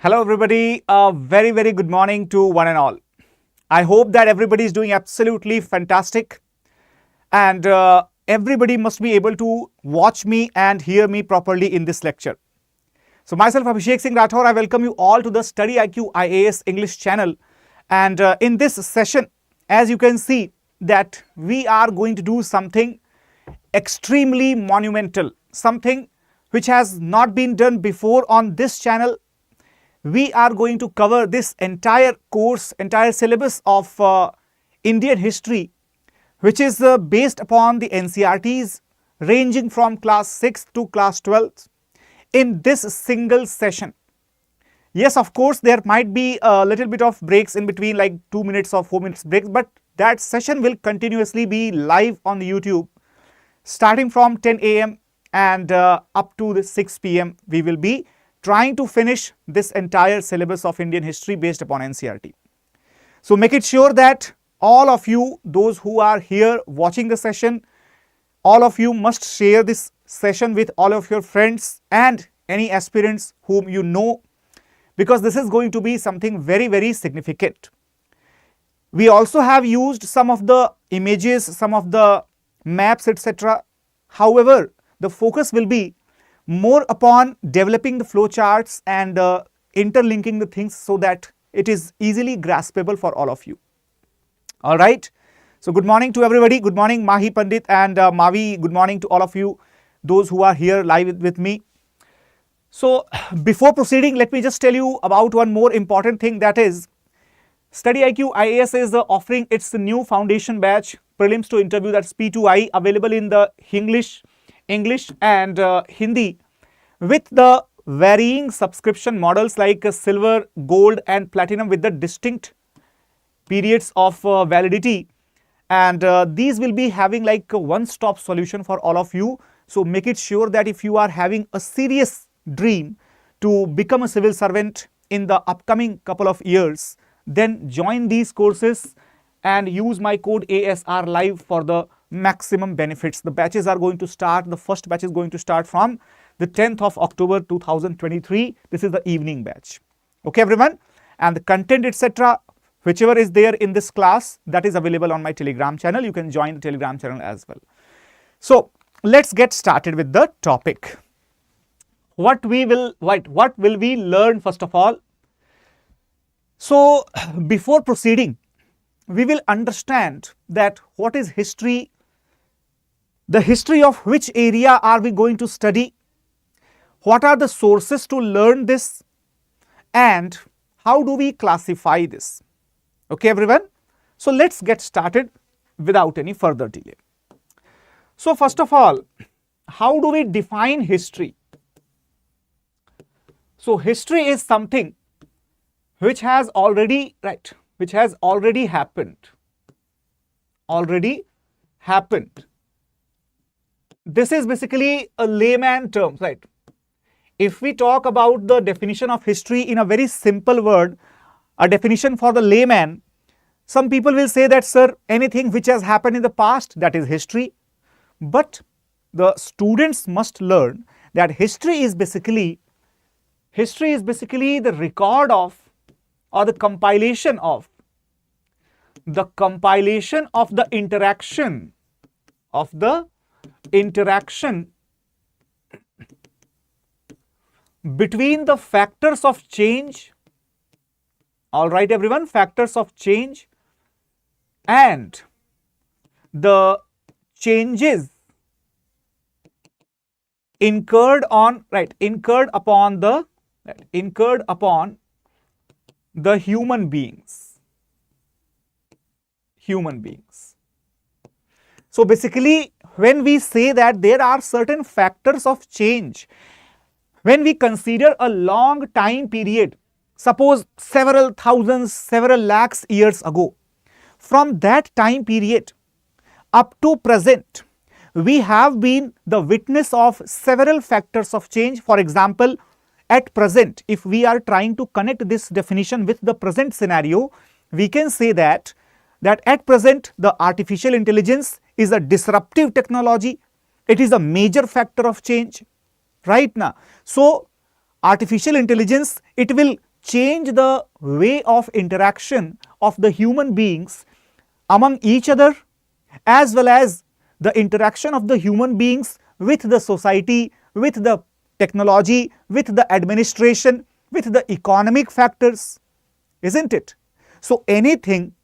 Hello everybody, a very good morning to one and all. I hope that everybody is doing absolutely fantastic and everybody must be able to watch me and hear me properly in this lecture. So myself Abhishek Singh Rathore, I welcome you all to the StudyIQ IAS English channel, and in this session, as you can see, that we are going to do something extremely monumental, something which has not been done before on this channel. We are going to cover this entire course, entire syllabus of Indian history, which is based upon the NCERTs ranging from class 6th to class 12th in this single session. Yes, of course, there might be a little bit of breaks in between, like 2 minutes or 4 minutes breaks, but that session will continuously be live on the YouTube starting from 10 a.m. and up to the 6 p.m. We will be trying to finish this entire syllabus of Indian history based upon NCERT. So make it sure that all of you, those who are here watching the session, all of you must share this session with all of your friends and any aspirants whom you know, because this is going to be something very significant. We also have used some of the images, some of the maps, etc. However, the focus will be more upon developing the flowcharts and interlinking the things so that it is easily graspable for all of you. All right. So good morning to everybody. Good morning Mahi Pandit and Mavi. Good morning to all of you, those who are here live with me. So before proceeding, let me just tell you about one more important thing, that is StudyIQ IAS is offering its new foundation batch, prelims to interview, that's P2I, available in the English and Hindi, with the varying subscription models like silver, gold and platinum with the distinct periods of validity, and these will be having like a one-stop solution for all of you. So make it sure that if you are having a serious dream to become a civil servant in the upcoming couple of years, then join these courses and use my code ASR Live for the maximum benefits. The batches are going to start, the first batch is going to start from the 10th of October 2023. This is the evening batch. Okay everyone, and the content etc. whichever is there in this class, that is available on my Telegram channel. You can join the Telegram channel as well. So let's get started with the topic. What will we learn first of all? So before proceeding, we will understand that what is history, the history of which area are we going to study, what are the sources to learn this, and how do we classify this. Okay everyone, so let's get started without any further delay. So first of all, how do we define history? So history is something which has already happened. This is basically a layman term, right? If we talk about the definition of history in a very simple word, a definition for the layman, some people will say that, sir, anything which has happened in the past, that is history. But the students must learn that history is basically the record of, or the compilation of the interaction between the factors of change, all right everyone, factors of change, and the changes incurred upon the human beings. So basically, when we say that there are certain factors of change, when we consider a long time period, suppose several thousands, several lakhs years ago, from that time period up to present, we have been the witness of several factors of change. For example, at present, if we are trying to connect this definition with the present scenario, we can say that at present the artificial intelligence is a disruptive technology. It is a major factor of change right now. So artificial intelligence, it will change the way of interaction of the human beings among each other, as well as the interaction of the human beings with the society, with the technology, with the administration, with the economic factors, isn't it? So anything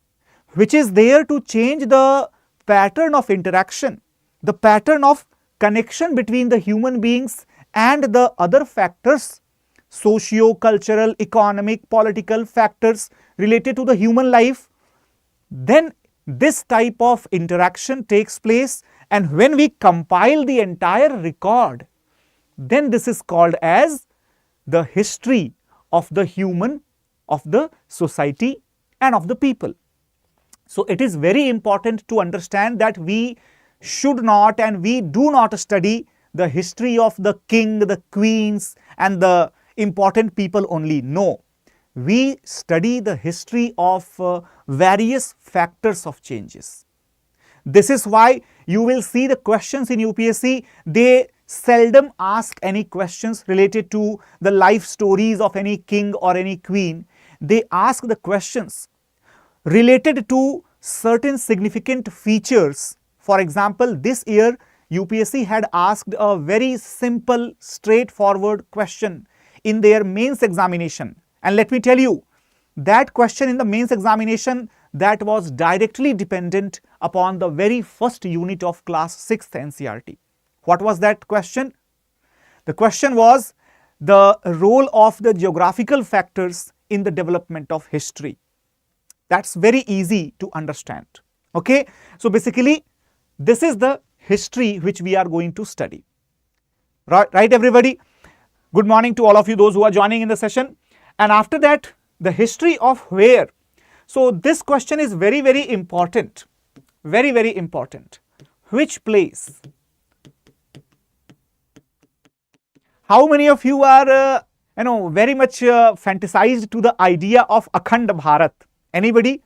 which is there to change the pattern of interaction, the pattern of connection between the human beings and the other factors, socio-cultural, economic, political factors related to the human life, then this type of interaction takes place, and when we compile the entire record, then this is called as the history of the human, of the society and of the people. So it is very important to understand that we should not and we do not study the history of the king, the queens and the important people only. No, we study the history of various factors of changes. This is why you will see the questions in UPSC, they seldom ask any questions related to the life stories of any king or any queen. They ask the questions related to certain significant features. For example, this year UPSC had asked a very simple, straightforward question in their mains examination. And let me tell you, that question in the mains examination, that was directly dependent upon the very first unit of class 6th NCERT. What was that question? The question was the role of the geographical factors in the development of history. That's very easy to understand. Okay, so basically this is the history which we are going to study. Right, everybody? Good morning to all of you, those who are joining in the session. And after that, the history of where. So this question is very, very important. Very, very important. Which place? How many of you are, very much fantasized to the idea of Akhand Bharat? Anybody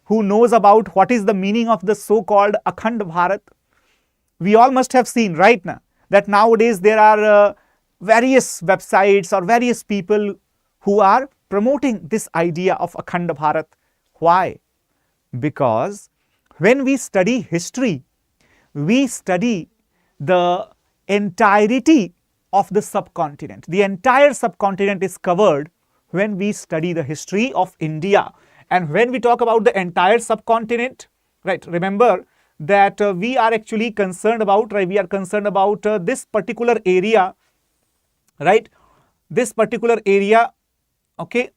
who knows about what is the meaning of the so-called Akhand Bharat? We all must have seen, right now, that nowadays there are various websites or various people who are promoting this idea of Akhand Bharat. Why? Because when we study history, we study the entirety of the subcontinent. The entire subcontinent is covered when we study the history of India. And when we talk about the entire subcontinent, right, remember that we are actually concerned about, right, we are concerned about this particular area, right, this particular area, okay,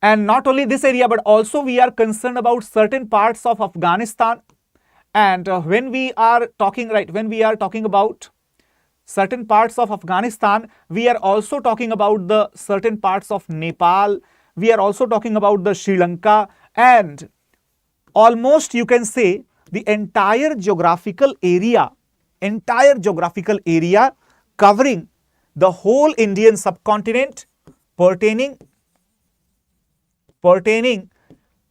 and not only this area, but also we are concerned about certain parts of Afghanistan. And when we are talking, right, when we are talking about certain parts of Afghanistan, we are also talking about the certain parts of Nepal. We are also talking about the Sri Lanka, and almost you can say the entire geographical area covering the whole Indian subcontinent pertaining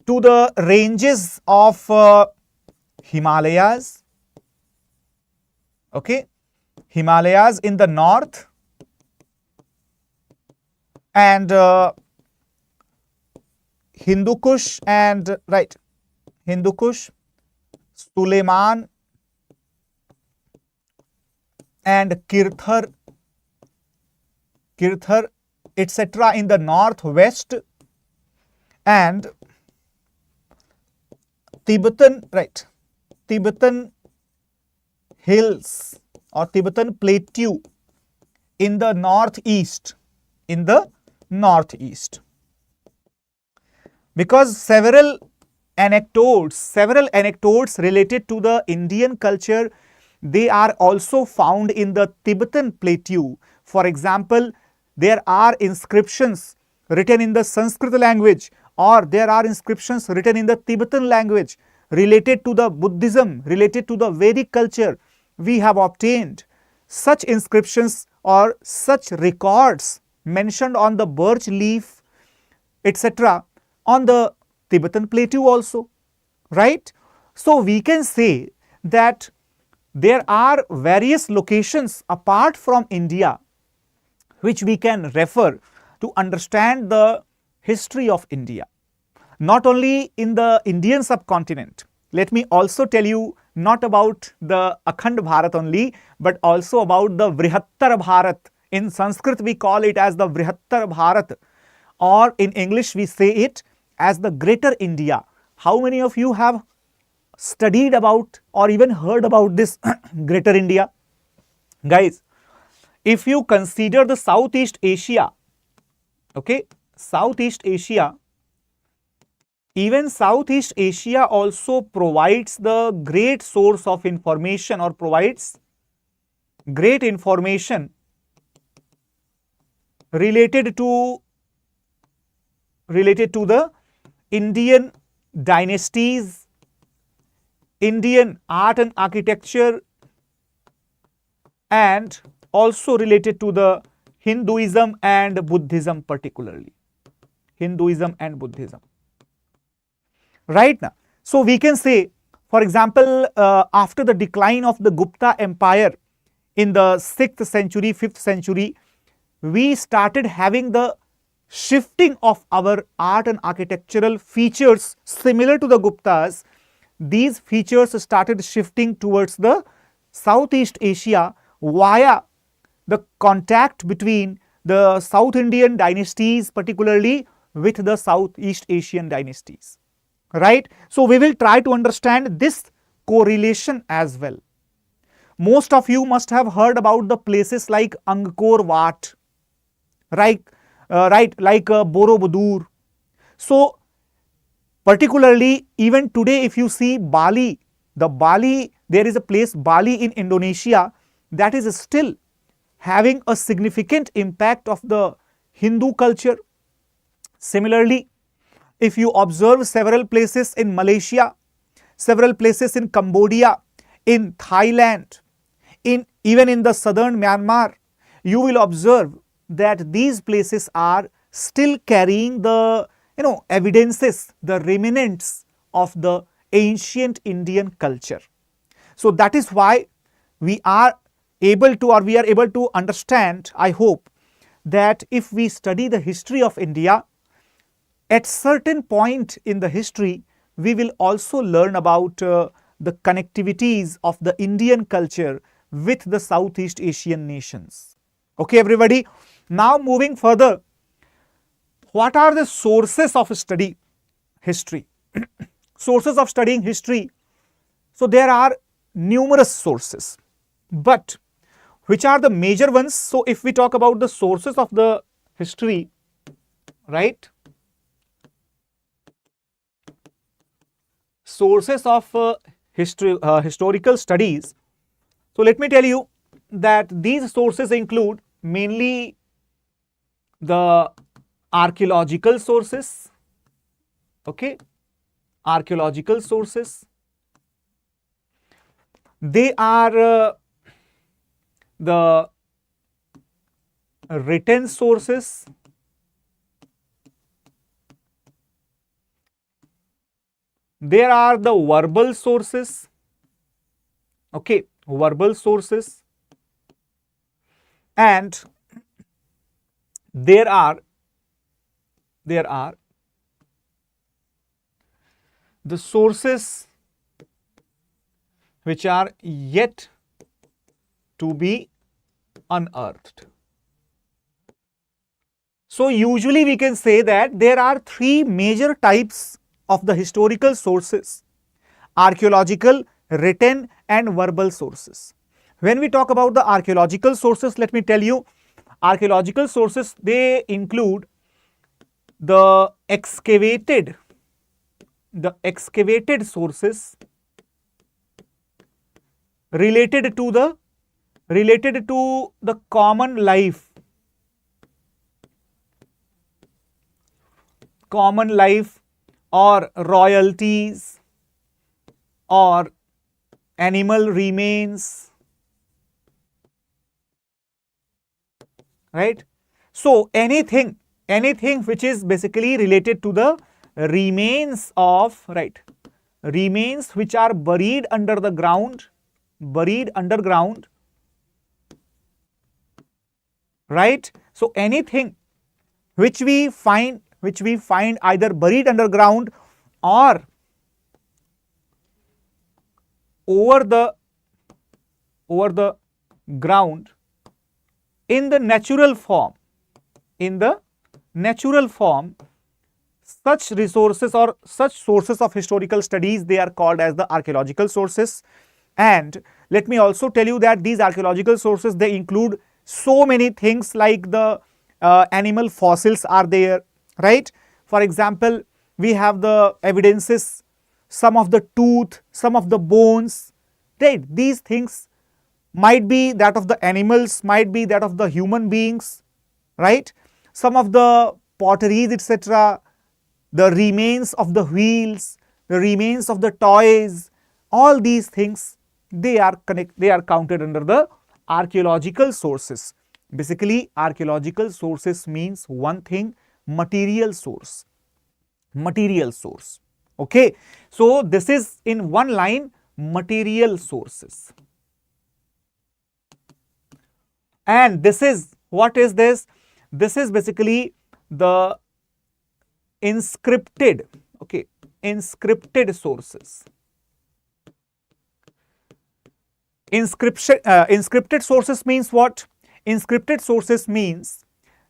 to the ranges of Himalayas, okay, Himalayas in the north, and Hindu Kush and, right, Hindu Kush, Suleiman and Kirthar, etc. in the northwest, and Tibetan, right, Tibetan hills or Tibetan plateau in the northeast, because several anecdotes related to the Indian culture, they are also found in the Tibetan plateau. For example, there are inscriptions written in the Sanskrit language, or there are inscriptions written in the Tibetan language related to the Buddhism, related to the Vedic culture. We have obtained such inscriptions or such records mentioned on the birch leaf, etc. on the Tibetan plateau also, right? So we can say that there are various locations apart from India which we can refer to understand the history of India. Not only in the Indian subcontinent, let me also tell you not about the Akhand Bharat only, but also about the Vrihattar Bharat. In Sanskrit, we call it as the Vrihattar Bharat, or in English, we say it as the Greater India. How many of you have studied about or even heard about this Greater India? Guys, if you consider the Southeast Asia, okay, Southeast Asia, even Southeast Asia also provides the great source of information, or provides great information related to the Indian dynasties, Indian art and architecture, and also related to the Hinduism and Buddhism, particularly Hinduism and Buddhism. Right now, so we can say, for example, after the decline of the Gupta Empire in the 6th century, 5th century, we started having the shifting of our art and architectural features similar to the Guptas. These features started shifting towards the Southeast Asia via the contact between the South Indian dynasties, particularly with the Southeast Asian dynasties. Right? So we will try to understand this correlation as well. Most of you must have heard about the places like Angkor Wat, right? Like Borobudur. So particularly even today, if you see Bali, there is a place Bali in Indonesia that is still having a significant impact of the Hindu culture. Similarly, if you observe several places in Malaysia, several places in Cambodia, in Thailand, even in the southern Myanmar, you will observe that these places are still carrying the evidences, the remnants of the ancient Indian culture. So that is why we are able to understand, I hope, that if we study the history of India, at certain point in the history, we will also learn about the connectivities of the Indian culture with the Southeast Asian nations. Okay, everybody. Now moving further, what are the sources of study history? Sources of studying history. So there are numerous sources, but which are the major ones? So if we talk about the sources of the history, right? Sources of historical studies. So let me tell you that these sources include mainly the archaeological sources, okay, archaeological sources. They are the written sources, there are the verbal sources, okay, verbal sources, and there are the sources which are yet to be unearthed. So usually we can say that there are three major types of the historical sources: archaeological, written, and verbal sources. When we talk about the archaeological sources, let me tell you, archaeological sources, they include the excavated sources related to the common life or royalties or animal remains, right? So anything which is basically related to the remains of, right, remains which are buried underground, right? So anything which we find which we find either buried underground or over the ground in the natural form. In the natural form, such resources or such sources of historical studies, they are called as the archaeological sources. And let me also tell you that these archaeological sources, they include so many things like the animal fossils are there, right? For example, we have the evidences, some of the tooth, some of the bones, right? These things might be that of the animals, might be that of the human beings, right? Some of the potteries, etc., the remains of the wheels, the remains of the toys, all these things, they are counted under the archaeological sources. Basically, archaeological sources means one thing, material source. Material source. Okay. So, this is in one line, material sources. And this is, what is this? This is basically the inscripted, okay, inscripted sources. Inscripted sources means what? Inscripted sources means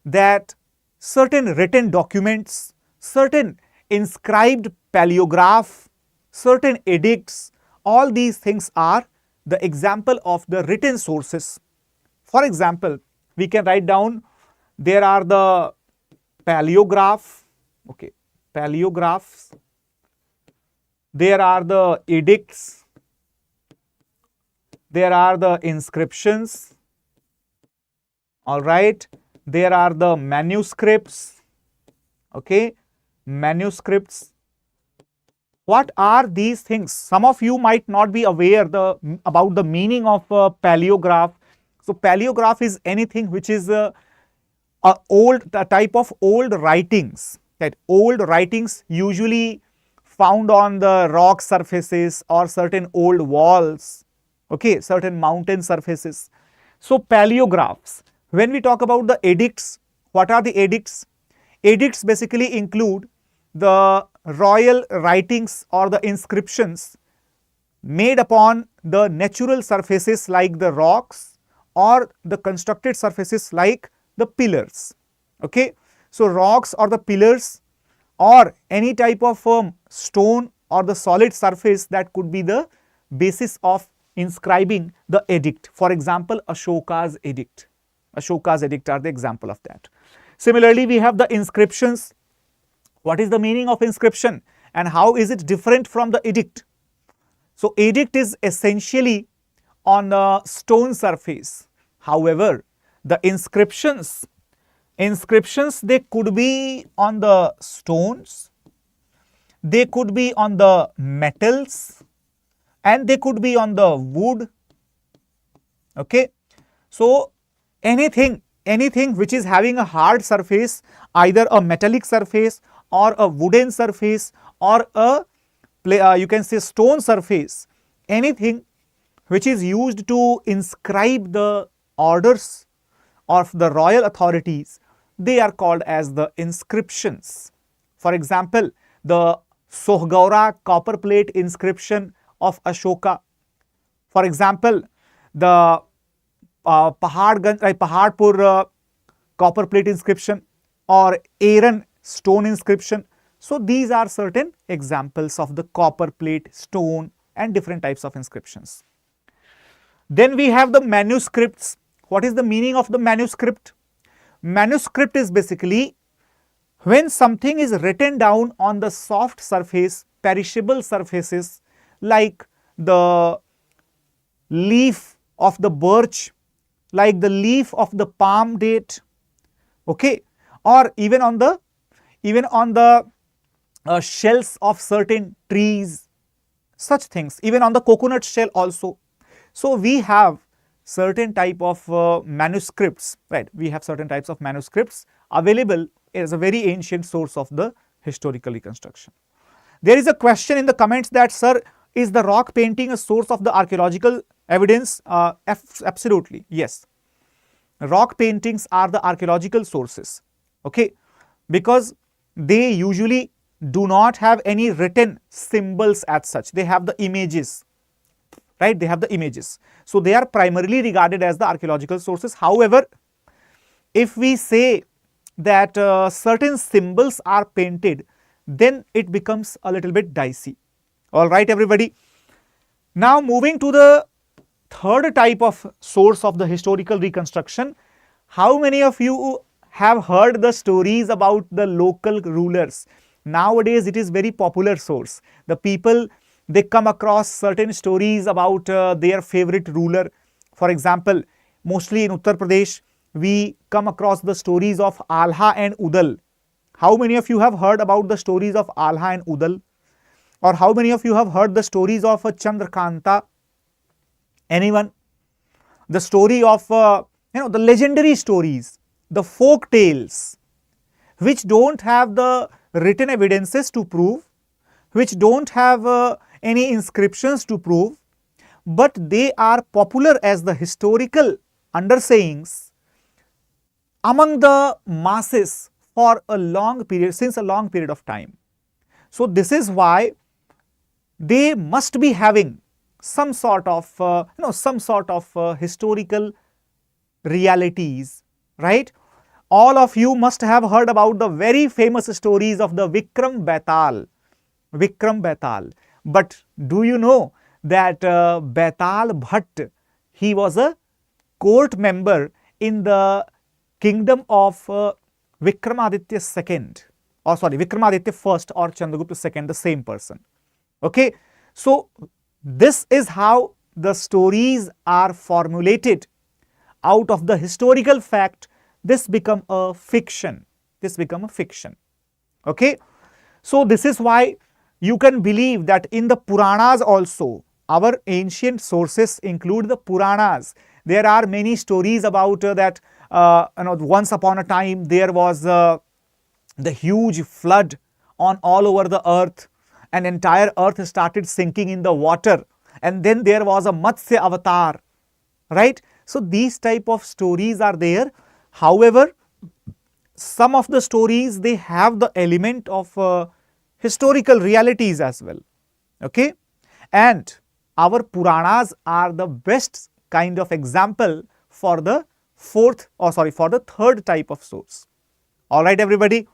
that certain written documents, certain inscribed paleograph, certain edicts, all these things are the example of the written sources. For example, we can write down, there are the paleograph, okay, paleographs, there are the edicts, there are the inscriptions, all right, there are the manuscripts, okay, manuscripts. What are these things? Some of you might not be aware about the meaning of paleograph. So, paleograph is anything which is a type of old writings, that old writings usually found on the rock surfaces or certain old walls, okay, certain mountain surfaces. So, paleographs. When we talk about the edicts, what are the edicts? Edicts basically include the royal writings or the inscriptions made upon the natural surfaces like the rocks or the constructed surfaces like the pillars, okay. So, rocks or the pillars or any type of stone or the solid surface that could be the basis of inscribing the edict. For example, Ashoka's edict. Ashoka's edict are the example of that. Similarly, we have the inscriptions. What is the meaning of inscription and how is it different from the edict? So, edict is essentially on a stone surface. However, the inscriptions, they could be on the stones, they could be on the metals, and they could be on the wood, okay. So, anything which is having a hard surface, either a metallic surface or a wooden surface or a you can say stone surface, anything which is used to inscribe the orders of the royal authorities, they are called as the inscriptions. For example, the Sohgaura copper plate inscription of Ashoka. For example, the Paharpur copper plate inscription or Aaron stone inscription. So, these are certain examples of the copper plate, stone and different types of inscriptions. Then we have the manuscripts. What is the meaning of the manuscript? Manuscript is basically when something is written down on the soft surface, perishable surfaces like the leaf of the birch, like the leaf of the palm date, okay, or even on the shells of certain trees, such things, even on the coconut shell also. So, we have certain type of manuscripts, right? We have certain types of manuscripts available as a very ancient source of the historical reconstruction. There is a question in the comments that, sir, is the rock painting a source of the archaeological evidence? Absolutely, yes. Rock paintings are the archaeological sources, okay, because they usually do not have any written symbols as such. They have the images, right? They have the images. So they are primarily regarded as the archaeological sources. However, if we say that certain symbols are painted, then it becomes a little bit dicey. All right, everybody. Now moving to the third type of source of the historical reconstruction. How many of you have heard the stories about the local rulers? Nowadays it is very popular source. The people, they come across certain stories about their favorite ruler. For example, mostly in Uttar Pradesh, we come across the stories of Alha and Udal. How many of you have heard about the stories of Alha and Udal? Or how many of you have heard the stories of Chandrakanta? Anyone? The story of, the legendary stories, the folk tales, which don't have the written evidences to prove, which don't have any inscriptions to prove, but they are popular as the historical undersayings among the masses for a long period, since a long period of time. So this is why they must be having some sort of historical realities, right? All of you must have heard about the very famous stories of the Vikram Betal. Vikram Betal. But do you know that Betal Bhatt, he was a court member in the kingdom of Vikramaditya II, or sorry, Vikramaditya I or Chandragupta II, the same person. Okay, so this is how the stories are formulated out of the historical fact. This become a fiction. This become a fiction. Okay, so this is why you can believe that in the Puranas also, our ancient sources include the Puranas. There are many stories about that. Once upon a time there was the huge flood on all over the earth, and entire earth started sinking in the water, and then there was a Matsya avatar, right? So these type of stories are there. However, some of the stories, they have the element of historical realities as well. Okay, and our Puranas are the best kind of example for the for the third type of source. All right, everybody.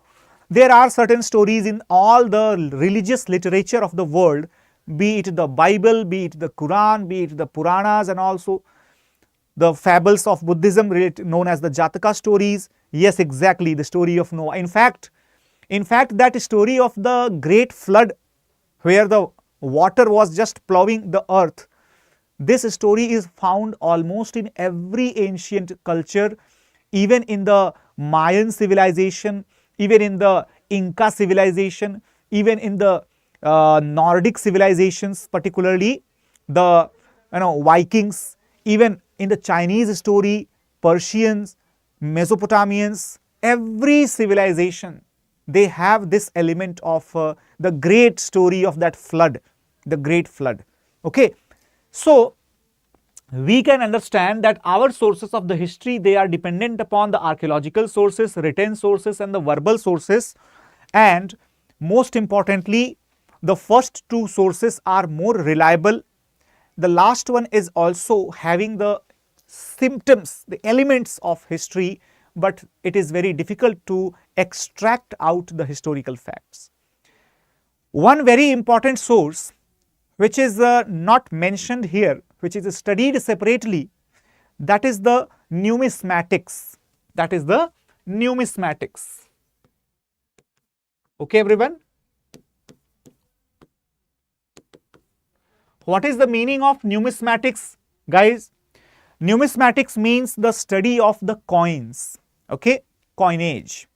There are certain stories in all the religious literature of the world, be it the Bible, be it the Quran, be it the Puranas, and also the fables of Buddhism known as the Jataka stories. Yes, exactly, the story of Noah. In fact, that story of the great flood where the water was just plowing the earth, this story is found almost in every ancient culture, even in the Mayan civilization, even in the Inca civilization, even in the Nordic civilizations, particularly the Vikings, even in the Chinese story, Persians, Mesopotamians, every civilization, they have this element of the great story of that flood, the great flood. Okay, so we can understand that our sources of the history, they are dependent upon the archaeological sources, written sources, and the verbal sources. And most importantly, the first two sources are more reliable. The last one is also having the symptoms, the elements of history, but it is very difficult to extract out the historical facts. One very important source which is not mentioned here, which is studied separately, that is the numismatics. That is the numismatics. Okay, everyone? What is the meaning of numismatics, guys? Numismatics means the study of the coins, okay, coinage.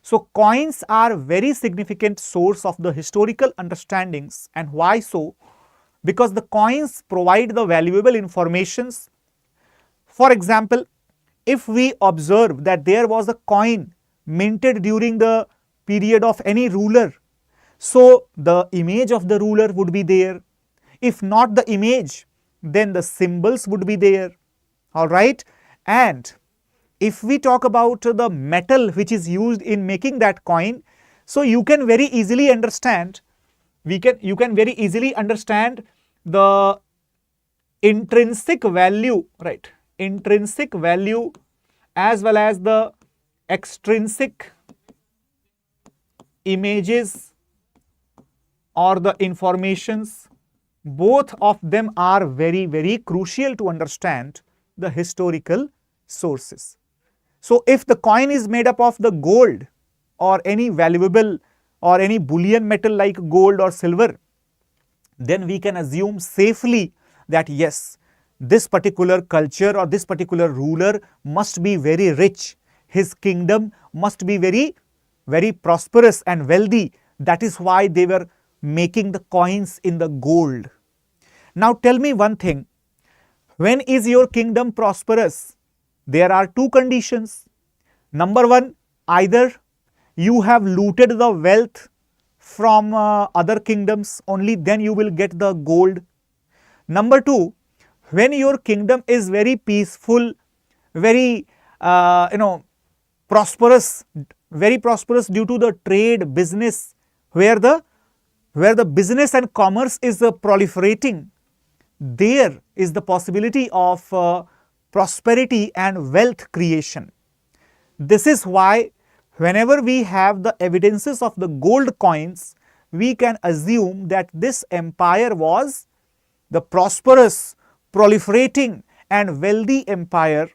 So coins are very significant source of the historical understandings. And why so? Because the coins provide the valuable informations. For example, if we observe that there was a coin minted during the period of any ruler, so the image of the ruler would be there. If not the image, then the symbols would be there. All right. And if we talk about the metal which is used in making that coin, So you can very easily understand, you can very easily understand the intrinsic value, right? Intrinsic value as well as the extrinsic images or the informations. Both of them are very, very crucial to understand the historical sources. So if the coin is made up of the gold or any valuable or any bullion metal like gold or silver, then we can assume safely that yes, this particular culture or this particular ruler must be very rich. His kingdom must be very, very prosperous and wealthy. That is why they were making the coins in the gold. Now tell me one thing, when is your kingdom prosperous? There are two conditions. Number one, either you have looted the wealth from other kingdoms, only then you will get the gold. Number two, when your kingdom is very peaceful, very prosperous, very prosperous due to the trade business, where the business and commerce is proliferating, there is the possibility of prosperity and wealth creation. This is why whenever we have the evidences of the gold coins, we can assume that this empire was the prosperous, proliferating and wealthy empire.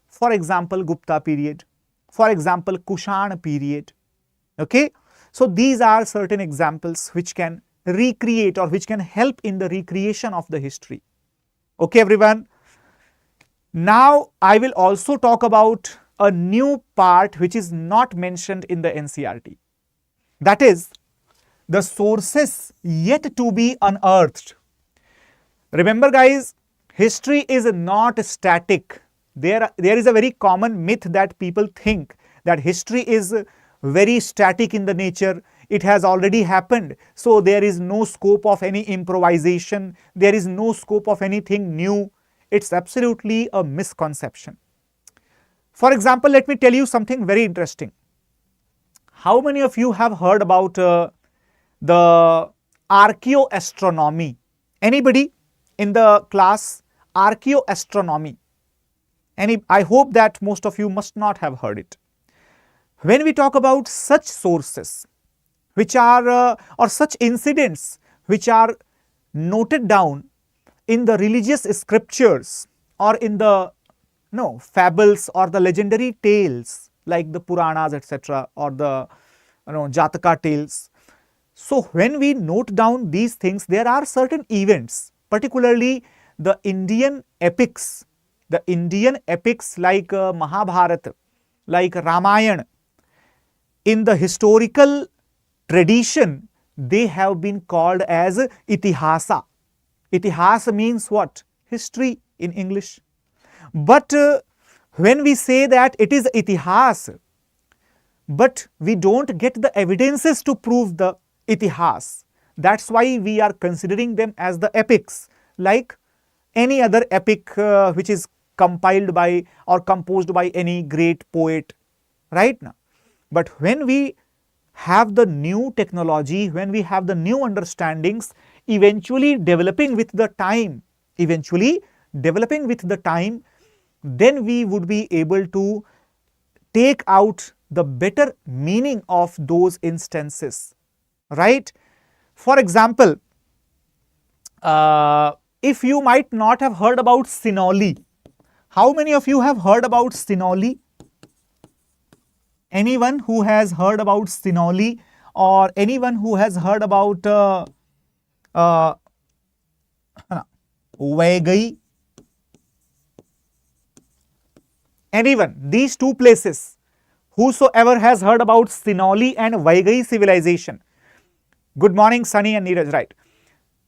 For example, Gupta period, for example, Kushan period. Okay, so these are certain examples which can recreate or which can help in the recreation of the history. Okay, everyone. Now I will also talk about a new part which is not mentioned in the NCERT. That is the sources yet to be unearthed. Remember guys, history is not static. There is a very common myth that people think that history is very static in the nature. It has already happened, so there is no scope of any improvisation. There is no scope of anything new. It's absolutely a misconception. For example, let me tell you something very interesting. How many of you have heard about the archaeoastronomy? Anybody in the class? Archaeoastronomy. I hope that most of you must not have heard it. When we talk about such sources which are or such incidents which are noted down in the religious scriptures or in the fables or the legendary tales like the Puranas, etc., or the Jataka tales. So when we note down these things, there are certain events, particularly the Indian epics like Mahabharata, like Ramayana. In the historical tradition, they have been called as itihasa. Itihasa means what? History in English. But when we say that it is itihas, but we don't get the evidences to prove the itihas, that's why we are considering them as the epics, like any other epic which is compiled by or composed by any great poet, right now. But when we have the new technology, when we have the new understandings, eventually developing with the time, then we would be able to take out the better meaning of those instances, right? For example, if you might not have heard about Sinoli, how many of you have heard about Sinoli? Anyone who has heard about Sinoli, or anyone who has heard about Vaigai? Anyone? These two places. Whosoever has heard about Sinoli and Vaigai civilization. Good morning, Sunny and Neeraj, right?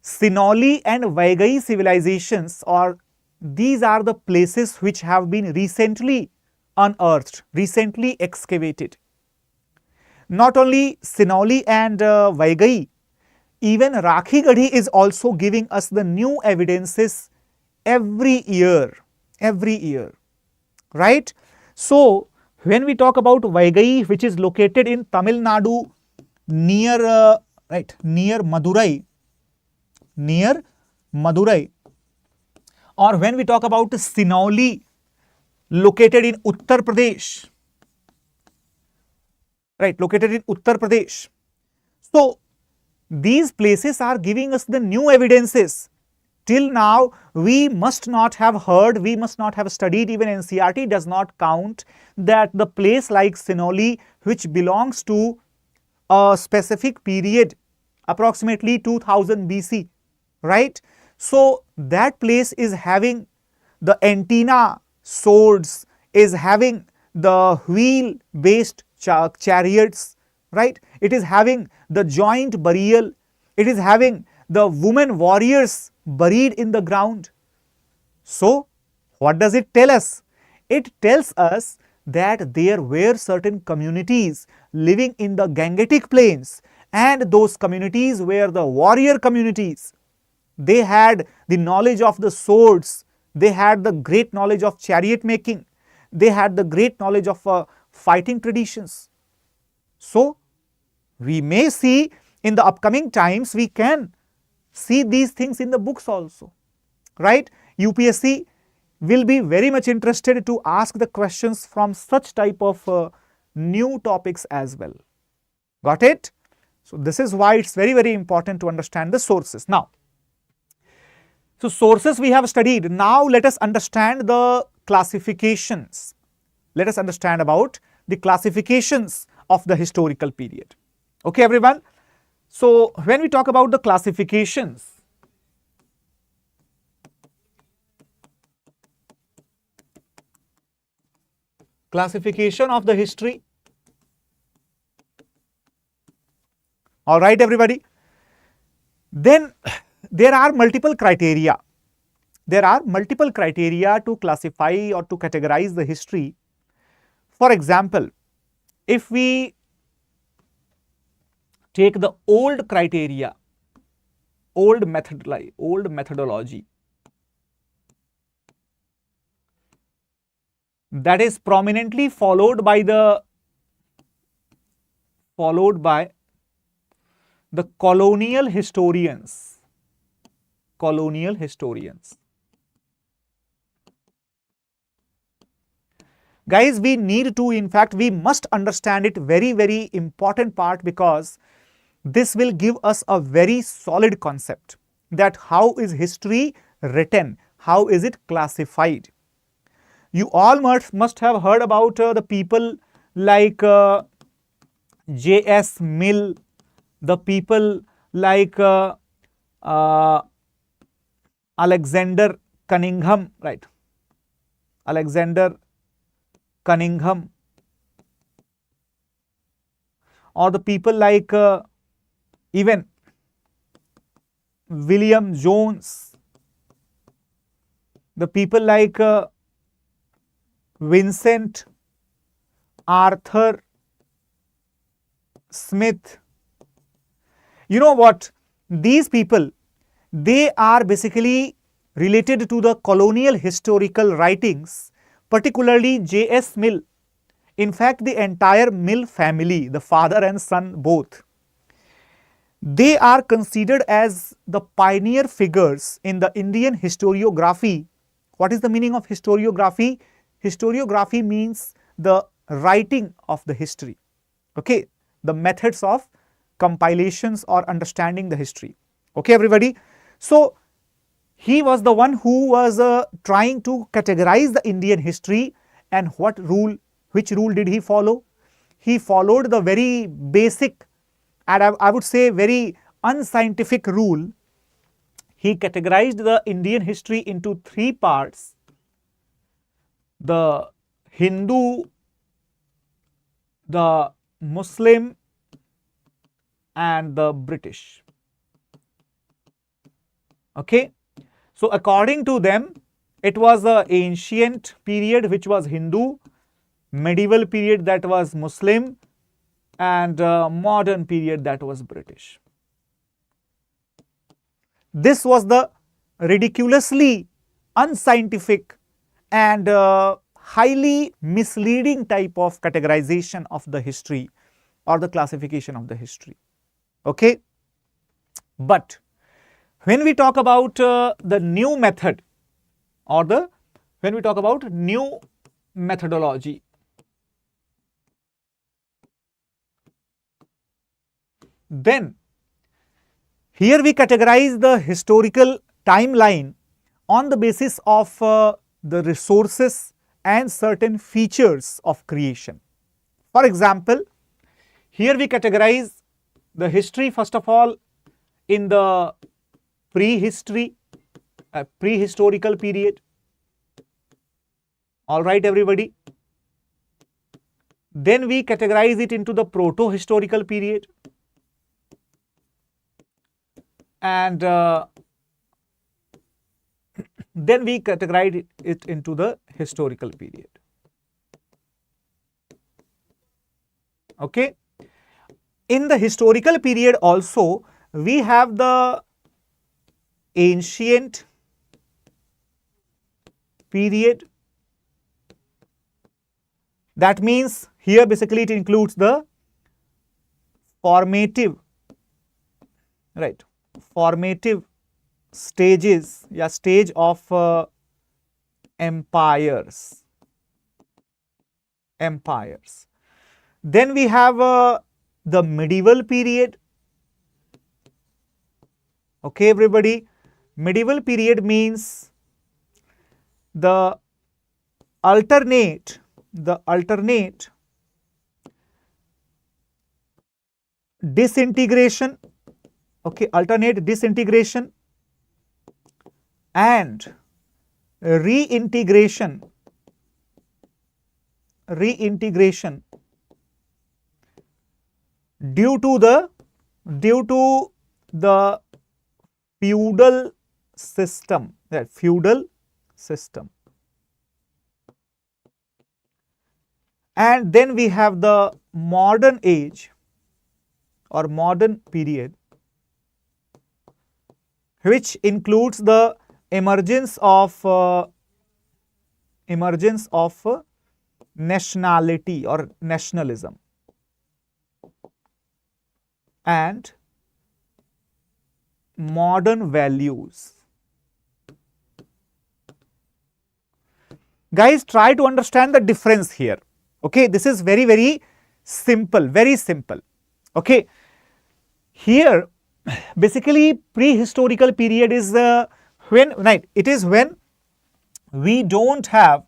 Sinoli and Vaigai civilizations, or these are the places which have been recently unearthed, recently excavated. Not only Sinoli and Vaigai, even Rakhigadhi is also giving us the new evidences every year, right? So when we talk about Vaigai, which is located in Tamil Nadu, near near Madurai, or when we talk about Sinauli, located in Uttar Pradesh, right, located in Uttar Pradesh. So these places are giving us the new evidences. Till now, we must not have heard, we must not have studied, even NCERT does not count that the place like Sinoli, which belongs to a specific period, approximately 2000 BC, right? So that place is having the antenna swords, is having the wheel based chariots, right? It is having the joint burial, it is having the women warriors buried in the ground. So what does it tell us? It tells us that there were certain communities living in the Gangetic plains, and those communities were the warrior communities. They had the knowledge of the swords, they had the great knowledge of chariot making, they had the great knowledge of fighting traditions. So we may see in the upcoming times, we can see these things in the books also, right? UPSC will be very much interested to ask the questions from such type of new topics as well. Got it? So this is why it's very, very important to understand the sources. Now, so sources we have studied. Now let us understand the classifications. Let us understand about the classifications of the historical period. Okay, everyone? So when we talk about the classifications, classification of the history, all right, everybody, then there are multiple criteria. There are multiple criteria to classify or to categorize the history. For example, if we take the old criteria, old methodology, that is prominently followed by the colonial historians. Guys, we need to, in fact, we must understand it, very, very important part, because this will give us a very solid concept that how is history written, how is it classified. You all must have heard about the people like J.S. Mill, the people like Alexander Cunningham, right? Alexander Cunningham, or the people like even William Jones, the people like Vincent Arthur Smith. You know what? These people, they are basically related to the colonial historical writings, particularly J.S. Mill. In fact, the entire Mill family, the father and son both, they are considered as the pioneer figures in the Indian historiography. What is the meaning of historiography? Historiography means the writing of the history, okay, the methods of compilations or understanding the history. Okay, everybody. So he was the one who was trying to categorize the Indian history, and which rule did he follow? He followed the very basic, and I would say very unscientific rule. He categorized the Indian history into three parts: the Hindu, the Muslim, and the British. Okay. So according to them, it was the ancient period which was Hindu, medieval period that was Muslim, and modern period that was British. This was the ridiculously unscientific and highly misleading type of categorization of the history or the classification of the history. Okay, but when we talk about the new method or when we talk about new methodology, then here we categorize the historical timeline on the basis of the resources and certain features of creation. For example, here we categorize the history first of all in the prehistorical period. All right, everybody. Then we categorize it into the proto-historical period. And then we categorize it into the historical period. Okay. In the historical period also, we have the ancient period. That means here basically it includes the formative stages, stage of empires. Then we have the medieval period. Okay, everybody. Medieval period means the alternate disintegration, alternate disintegration and reintegration due to the feudal system, and then we have the modern age or modern period, which includes the emergence of nationality or nationalism and modern values. Guys, try to understand the difference here. Okay, this is very, very simple, Okay, here basically prehistorical period is when we don't have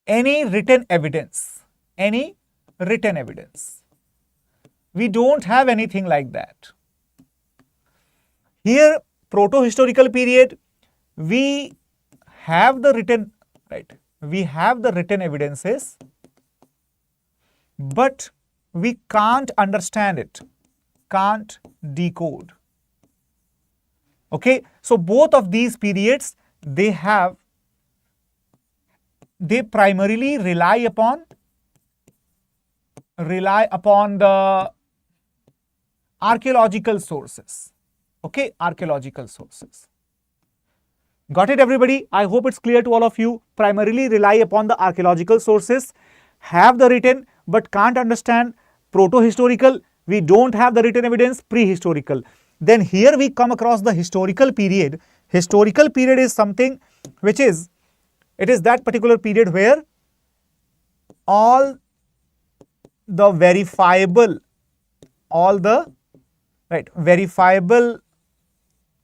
any written evidence. We don't have anything like that. Here, proto-historical period, we have the written, we have the written evidences, but we can't understand it, can't decode. Okay, so both of these periods, they primarily rely upon the archaeological sources. Okay, archaeological sources. Got it, everybody? I hope it's clear to all of you. Primarily rely upon the archaeological sources, have the written but can't understand. Proto-historical, we don't have the written evidence. Prehistorical. Then here we come across the historical period. Historical period is something which is, it is that particular period where all the verifiable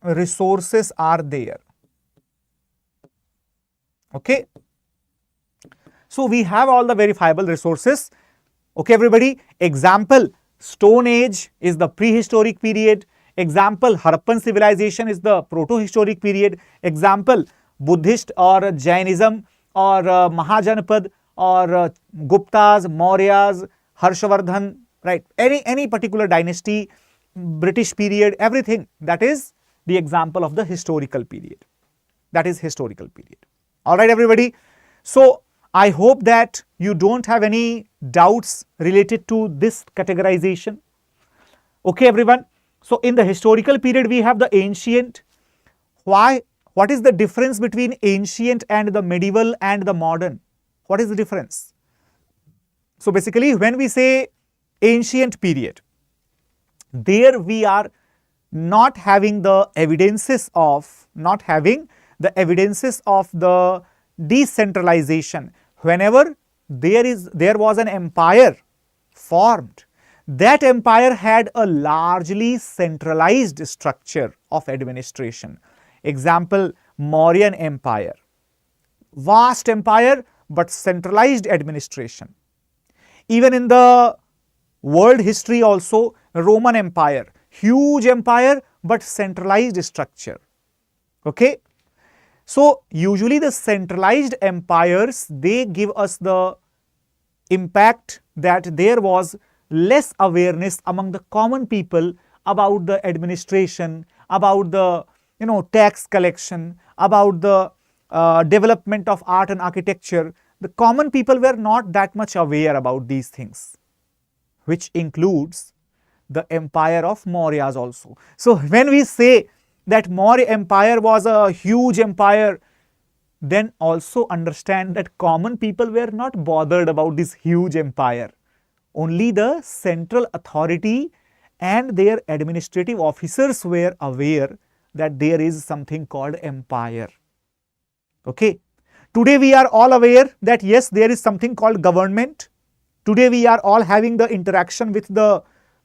resources are there. Okay. So we have all the verifiable resources. Okay, everybody. Example, Stone Age is the prehistoric period. Example, Harappan civilization is the proto-historic period. Example, Buddhist or Jainism or Mahajanapad or Guptas, Mauryas, Harshavardhan, any particular dynasty, British period, everything, that is the example of the historical period. That is historical period. All right, everybody. So I hope that you don't have any doubts related to this categorization. Okay, everyone. So in the historical period, we have the ancient. Why? What is the difference between ancient and the medieval and the modern? What is the difference? So basically, when we say ancient period, there we are not having the evidences of the decentralization. Whenever there was an empire formed, that empire had a largely centralized structure of administration. Example, Mauryan Empire. Vast empire, but centralized administration. Even in the world history also, Roman Empire, huge empire, but centralized structure. Okay. So usually the centralized empires, they give us the impact that there was less awareness among the common people about the administration, about the tax collection, about the development of art and architecture. The common people were not that much aware about these things, which includes the empire of Mauryas also. So when we say that Maurya Empire was a huge empire, then also understand that common people were not bothered about this huge empire. Only the central authority and their administrative officers were aware that there is something called empire. Okay. Today we are all aware that yes, there is something called government. Today we are all having the interaction with the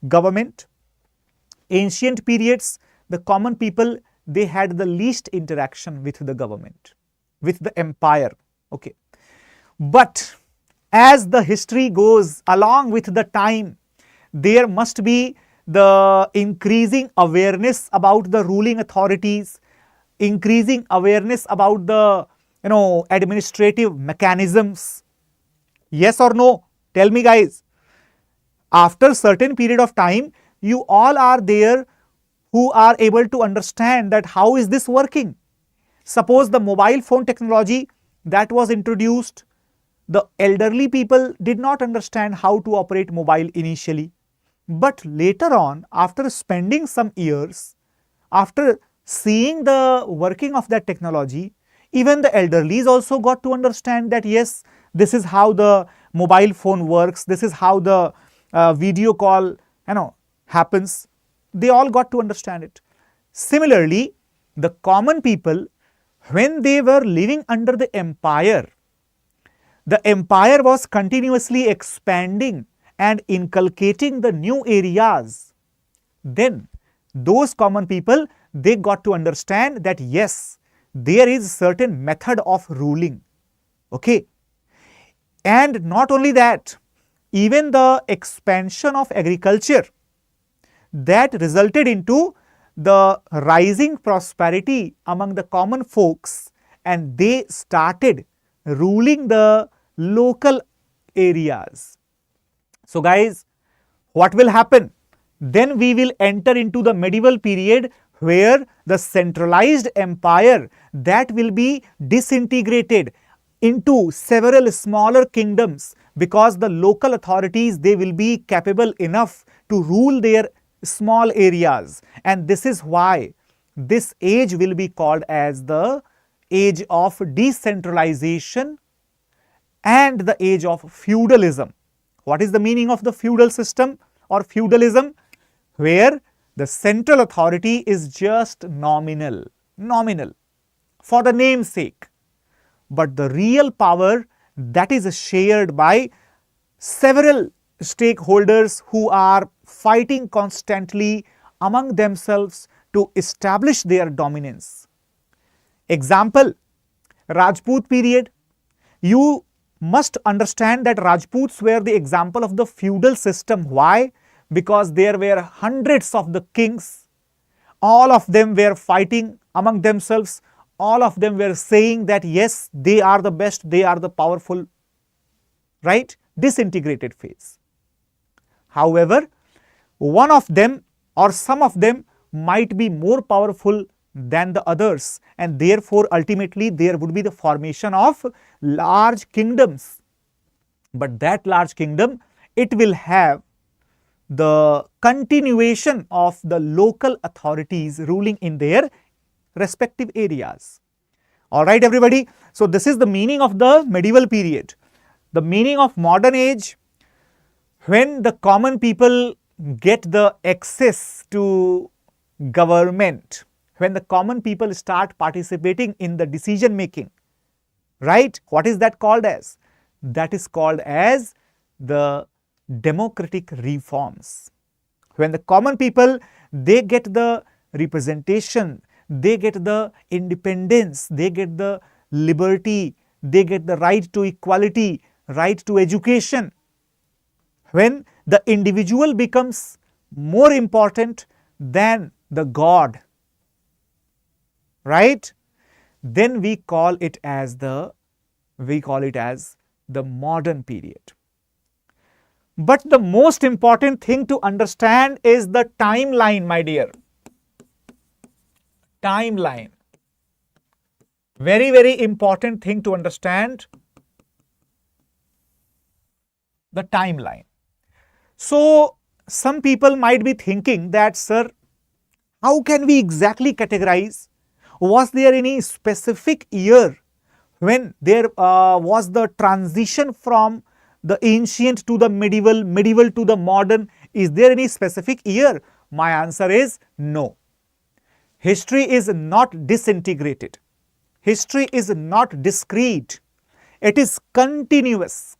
government. Ancient periods, the common people, they had the least interaction with the government, with the empire. Okay. But as the history goes along with the time, there must be the increasing awareness about the ruling authorities, increasing awareness about the administrative mechanisms. Yes or no? Tell me, guys. After certain period of time, you all are there who are able to understand that how is this working. Suppose the mobile phone technology that was introduced, the elderly people did not understand how to operate mobile initially. But later on, after spending some years, after seeing the working of that technology, even the elderlies also got to understand that yes, this is how the mobile phone works, this is how the video call happens. They all got to understand it. Similarly, the common people, when they were living under the empire was continuously expanding and inculcating the new areas. Then those common people, they got to understand that yes, there is certain method of ruling. Okay. And not only that, even the expansion of agriculture that resulted into the rising prosperity among the common folks, and they started ruling the local areas. So guys, what will happen? Then we will enter into the medieval period where the centralized empire that will be disintegrated into several smaller kingdoms, because the local authorities, they will be capable enough to rule their small areas. And this is why this age will be called as the age of decentralization and the age of feudalism. What is the meaning of the feudal system or feudalism? Where the central authority is just nominal for the name's sake, but the real power that is shared by several stakeholders who are fighting constantly among themselves to establish their dominance. Example, Rajput period. You must understand that Rajputs were the example of the feudal system. Why? Because there were hundreds of the kings. All of them were fighting among themselves. All of them were saying that yes, they are the best, they are the powerful, right? Disintegrated phase. However, one of them or some of them might be more powerful than the others, and therefore ultimately there would be the formation of large kingdoms. But that large kingdom, it will have the continuation of the local authorities ruling in their respective areas. Alright everybody, so this is the meaning of the medieval period. The meaning of modern age, when the common people get the access to government, when the common people start participating in the decision making, right? What is that called as? That is called as the democratic reforms. When the common people, they get the representation, they get the independence, they get the liberty, they get the right to equality, right to education. When the individual becomes more important than the God, right? Then we call it as the modern period. But the most important thing to understand is the timeline, my dear. Timeline. Very, very important thing to understand, the timeline. So, some people might be thinking that, sir, how can we exactly categorize? Was there any specific year when there was the transition from the ancient to the medieval, medieval to the modern? Is there any specific year? My answer is no. History is not disintegrated. History is not discrete. It is continuous.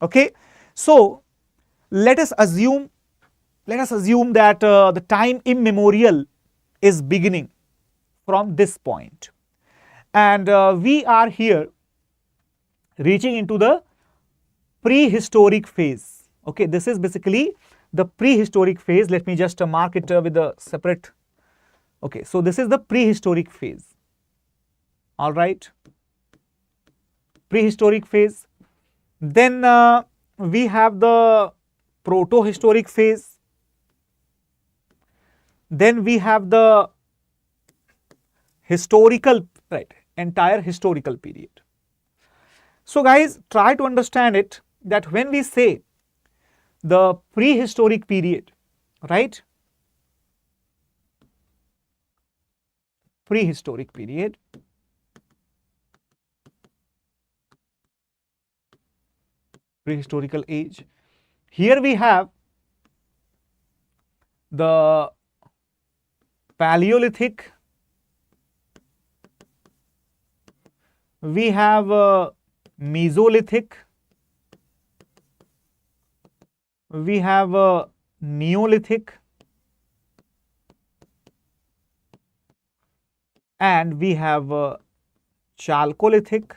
Okay. So, let us assume that the time immemorial is beginning from this point, and we are here reaching into the prehistoric phase. Okay, this is basically the prehistoric phase. Let me just mark it with a separate. Okay, so this is the prehistoric phase. All right, prehistoric phase. Then we have the proto-historic phase. Then we have the historical, right, entire historical period. So guys, try to understand it, that when we say the prehistoric period, right, prehistoric period, prehistorical age, here we have the Paleolithic, we have Mesolithic, we have Neolithic, and we have Chalcolithic,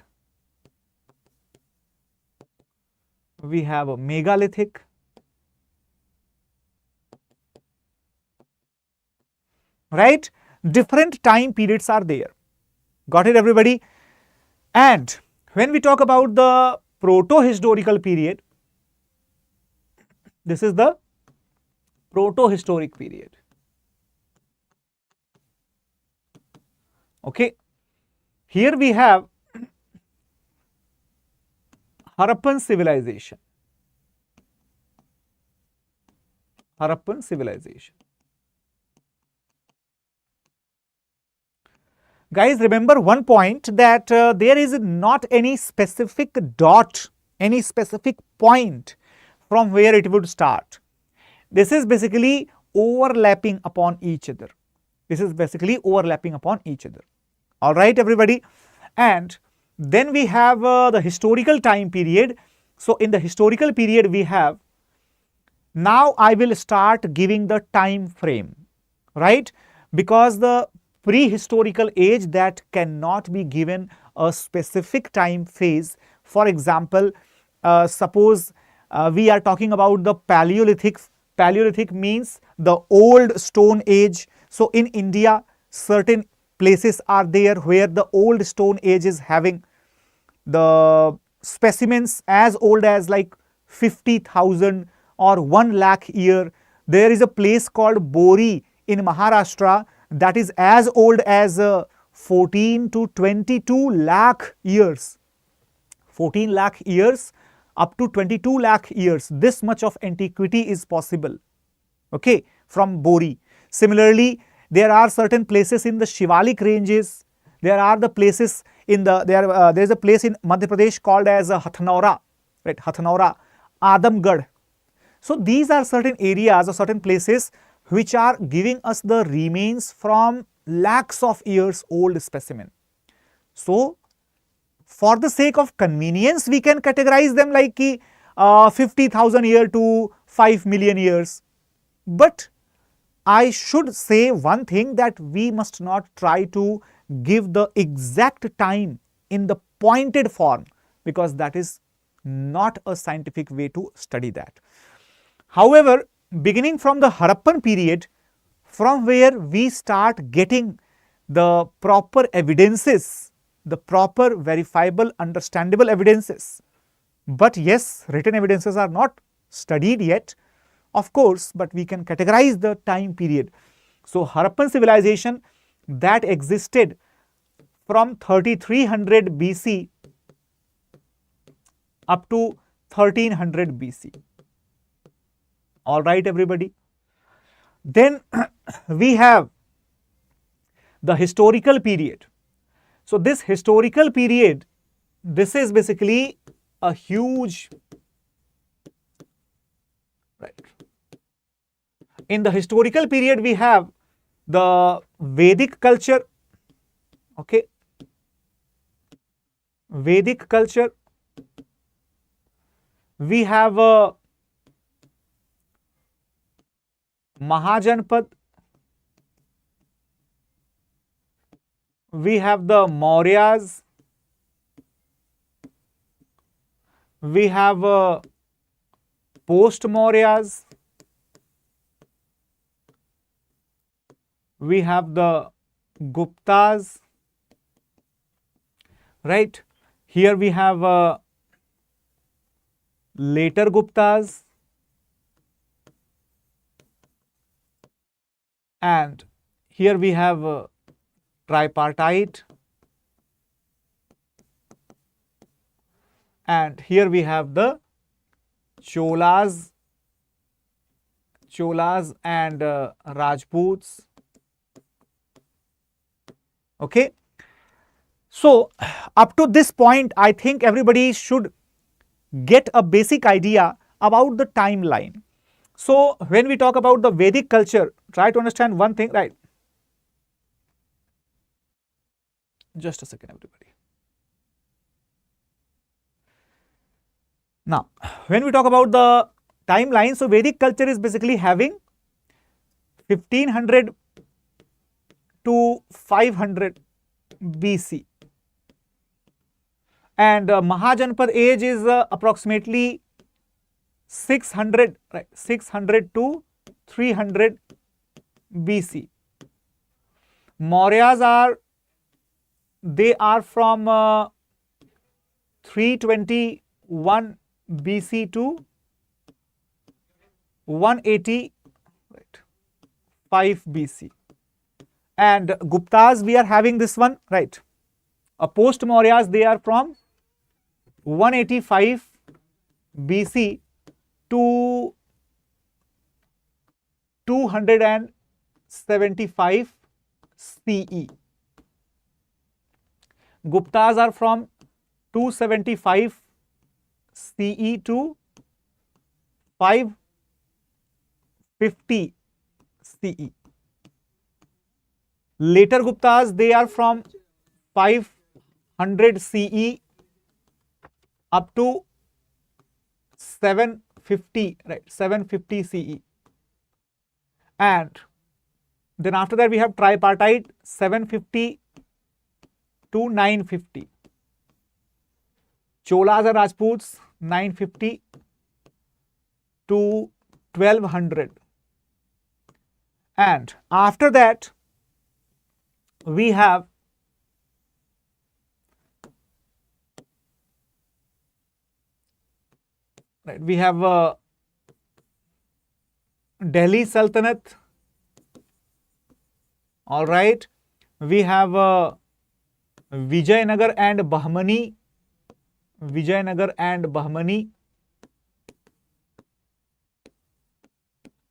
we have a Megalithic, right? Different time periods are there. Got it, everybody? And when we talk about the proto-historical period, this is the proto-historic period. Okay, here we have Harappan civilization. Harappan civilization. Guys, remember one point, that there is not any specific dot, any specific point from where it would start. This is basically overlapping upon each other. This is basically overlapping upon each other. All right, everybody. And then we have the historical time period. So, in the historical period we have, now I will start giving the time frame, right? Because the prehistorical age, that cannot be given a specific time phase. For example, suppose we are talking about the Paleolithic. Paleolithic means the old stone age. So, in India, certain places are there where the old stone age is having the specimens as old as like 50,000 or 1 lakh year. There is a place called Bori in Maharashtra that is as old as 14 to 22 lakh years. 14 lakh years up to 22 lakh years. This much of antiquity is possible, okay, from Bori. Similarly, there are certain places in the Shivalik ranges, There are the places in there is a place in Madhya Pradesh called as Hathnora, right? Hathnora, Adamgarh. So these are certain areas or certain places which are giving us the remains from lakhs of years old specimen. So for the sake of convenience, we can categorize them like 50,000 years to 5 million years. But I should say one thing, that we must not try to give the exact time in the pointed form, because that is not a scientific way to study that. However, beginning from the Harappan period, from where we start getting the proper evidences, the proper verifiable, understandable evidences. But yes, written evidences are not studied yet, of course, but we can categorize the time period. So Harappan civilization that existed from 3300 BC up to 1300 BC. All right, everybody. Then we have the historical period. So this historical period, this is basically a huge, right. In the historical period, we have the Vedic culture, okay, Vedic culture. We have Mahajanapad, we have the Mauryas, we have post-Mauryas, we have the Guptas, right. Here we have later Guptas, and here we have tripartite, and here we have the Cholas and Rajputs. Okay. So up to this point, I think everybody should get a basic idea about the timeline. So when we talk about the Vedic culture, try to understand one thing, right? Just a second, everybody. Now, when we talk about the timeline, so Vedic culture is basically having 1500 to 500 BC. And Mahajanapad age is approximately 600, right, 600 to 300 BC. Mauryas they are from 321 BC to 180, right, 5 BC. And Guptas, we are having this one, right. Post-Mauryas, they are from 185 BC to 275 CE. Guptas are from 275 CE to 550 CE. Later Guptas, they are from 500 CE up to 750, right, 750 CE. And then after that we have tripartite, 750 to 950. Cholas and Rajputs, 950 to 1200. And after that we have Delhi Sultanate. All right. We have Vijayanagar and Bahmani. Vijayanagar and Bahmani.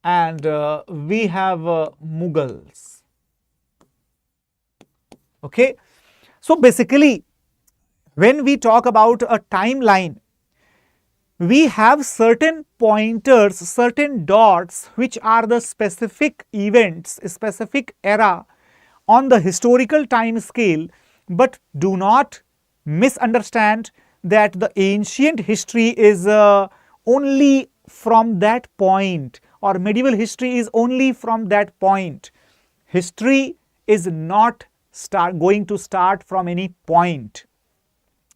And we have Mughals. Okay. So basically, when we talk about a timeline, we have certain pointers, certain dots, which are the specific events, specific era on the historical time scale, but do not misunderstand that the ancient history is only from that point, or medieval history is only from that point. History is not going to start from any point.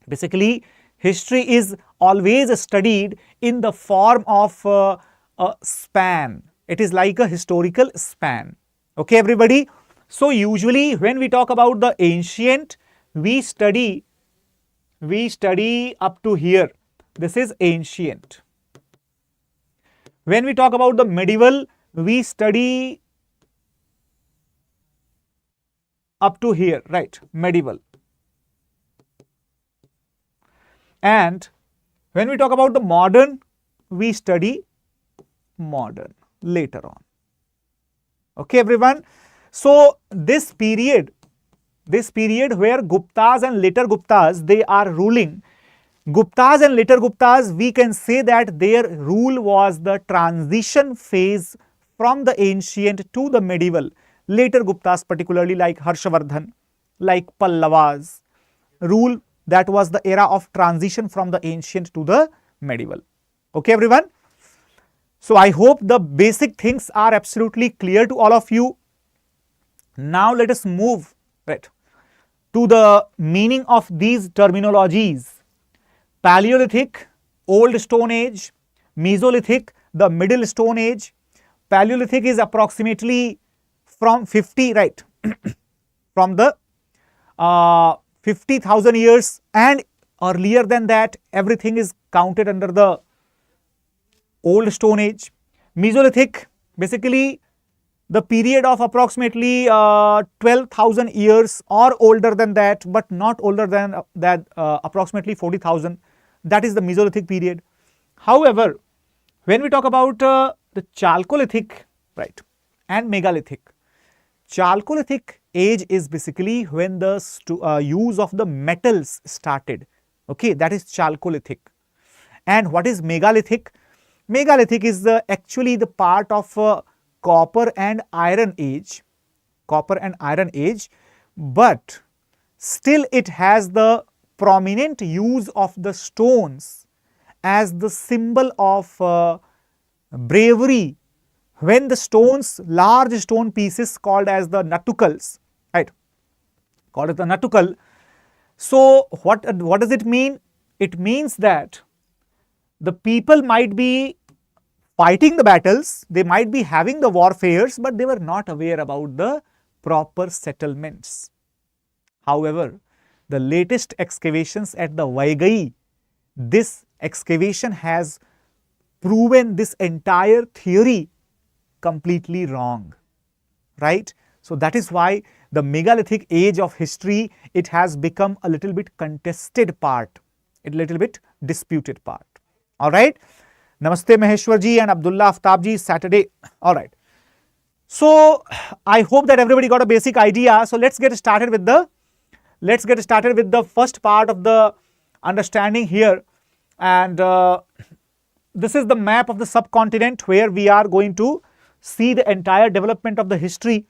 Basically, history is always studied in the form of a span. It is like a historical span. Okay, everybody? So, usually when we talk about the ancient, we study up to here. This is ancient. When we talk about the medieval, we study up to here, right? Medieval. And when we talk about the modern, we study modern later on. Okay, everyone? So, this period where Guptas and later Guptas, they are ruling, Guptas and later Guptas, we can say that their rule was the transition phase from the ancient to the medieval. Later Guptas, particularly like Harshavardhan, like Pallavas, rule that was the era of transition from the ancient to the medieval. Okay, everyone? So, I hope the basic things are absolutely clear to all of you. Now, let us move to the meaning of these terminologies. Paleolithic, Old Stone Age; Mesolithic, the Middle Stone Age. Paleolithic is approximately from 50, right, from the 50,000 years, and earlier than that, everything is counted under the Old Stone Age. Mesolithic, basically the period of approximately 12,000 years or older than that, but not older than that, approximately 40,000. That is the Mesolithic period. However, when we talk about the Chalcolithic, right, and Megalithic, Chalcolithic age is basically when the use of the metals started. Okay, that is Chalcolithic. And what is Megalithic? Megalithic is actually the part of copper and iron age, but still it has the prominent use of the stones as the symbol of bravery, when the stones, large stone pieces called as the nattukals, right, called as the nattukal. So, what does it mean? It means that the people might be fighting the battles, they might be having the warfares, but they were not aware about the proper settlements. However, the latest excavations at the Vaigai, this excavation has proven this entire theory completely wrong, right? So, that is why the megalithic age of history, it has become a little bit contested part, a little bit disputed part. All right. Namaste Maheshwar ji and Abdullah Aftab ji, Saturday. All right. So, I hope that everybody got a basic idea. So, let's get started with the first part of the understanding here. And this is the map of the subcontinent where we are going to see the entire development of the history.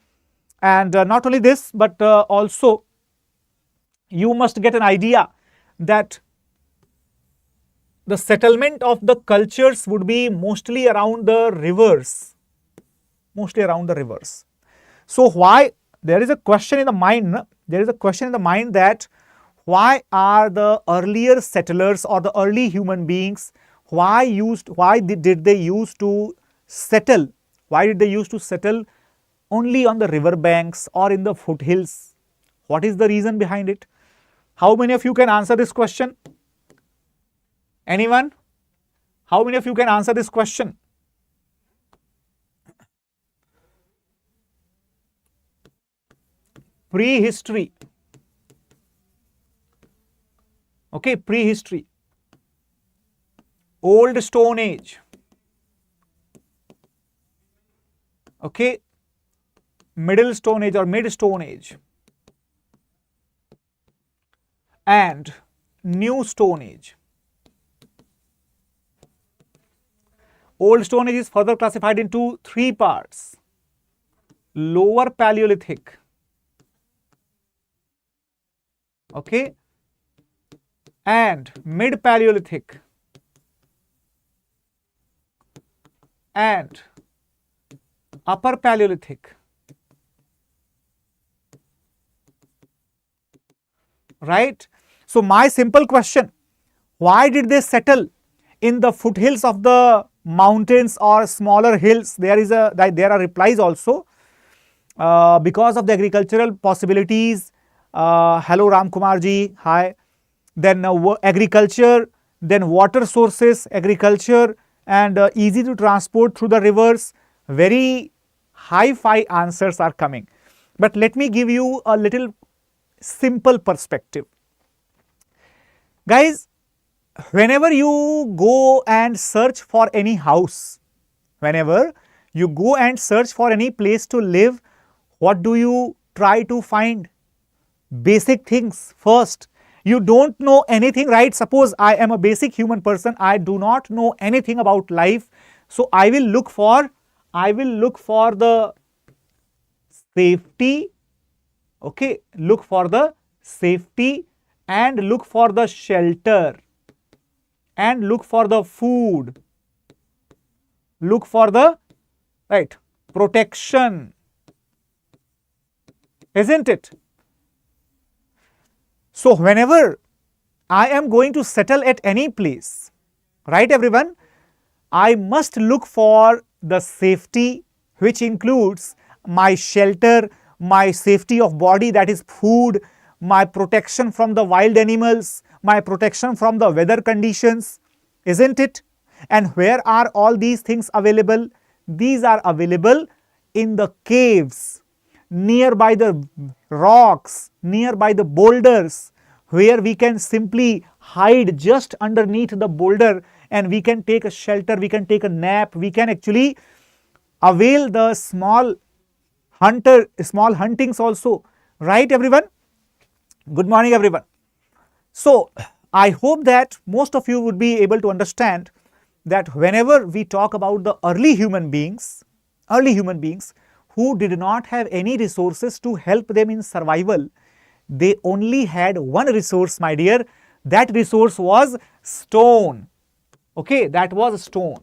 And not only this, but also you must get an idea that the settlement of the cultures would be mostly around the rivers, So, why there is a question in the mind, that why are the earlier settlers or the early human beings, why did they use to settle? Why did they use to settle only on the river banks or in the foothills? What is the reason behind it? How many of you can answer this question? Anyone? How many of you can answer this question? Prehistory. Okay, prehistory. Old Stone Age. Okay, Middle Stone Age or Mid Stone Age. and New Stone Age. Old Stone Age is further classified into three parts: Lower Paleolithic, okay, and Mid Paleolithic, and Upper Paleolithic. Right? So my simple question, why did they settle in the foothills of the mountains or smaller hills? There are replies also. Because of the agricultural possibilities. Hello Ram Kumar ji, hi. Then agriculture, then water sources, agriculture, and easy to transport through the rivers. Very hi-fi answers are coming. But let me give you a little simple perspective. Guys, whenever you go and search for any house, whenever you go and search for any place to live, what do you try to find? Basic things first. You don't know anything, right? Suppose I am a basic human person, I do not know anything about life. So I will look for the safety, okay, look for the safety, and look for the shelter, and look for the food, look for the, right, protection, isn't it? So whenever I am going to settle at any place, right everyone, I must look for the safety, which includes my shelter, my safety of body, that is food, my protection from the wild animals, my protection from the weather conditions, isn't it? And where are all these things available? These are available in the caves, nearby the rocks, nearby the boulders, where we can simply hide just underneath the boulder and we can take a shelter, we can take a nap, we can actually avail the small huntings also, right everyone? Good morning everyone. So I hope that most of you would be able to understand that whenever we talk about the early human beings who did not have any resources to help them in survival, they only had one resource, my dear. That resource was stone. Okay, that was stone.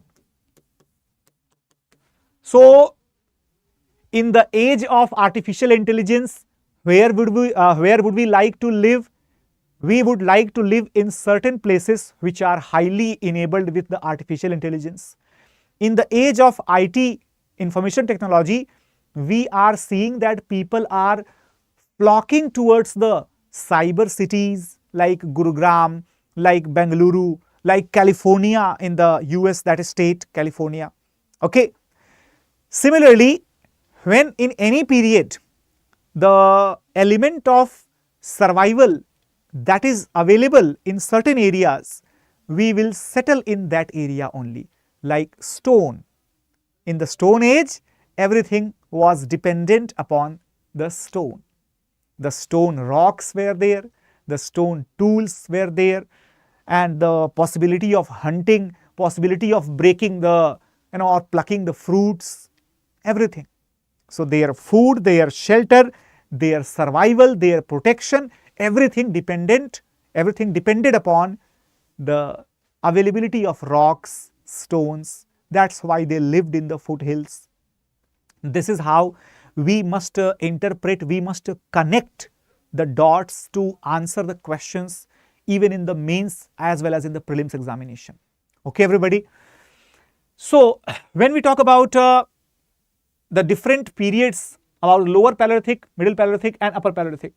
So in the age of artificial intelligence, where would we like to live? We would like to live in certain places which are highly enabled with the artificial intelligence. In the age of IT, information technology, we are seeing that people are flocking towards the cyber cities like Gurugram, like Bengaluru, like California in the US, that is state California. Okay. Similarly, when in any period the element of survival that is available in certain areas, we will settle in that area only, like stone. In the Stone Age, everything was dependent upon the stone. The stone rocks were there, the stone tools were there, and the possibility of hunting, possibility of breaking the, or plucking the fruits, everything. So their food, their shelter, their survival, their protection, everything depended upon the availability of rocks, stones. That's why they lived in the foothills. This is how we must interpret, we must connect the dots to answer the questions even in the mains as well as in the prelims examination. Okay, everybody. So when we talk about the different periods about lower Paleolithic, middle Paleolithic and upper Paleolithic,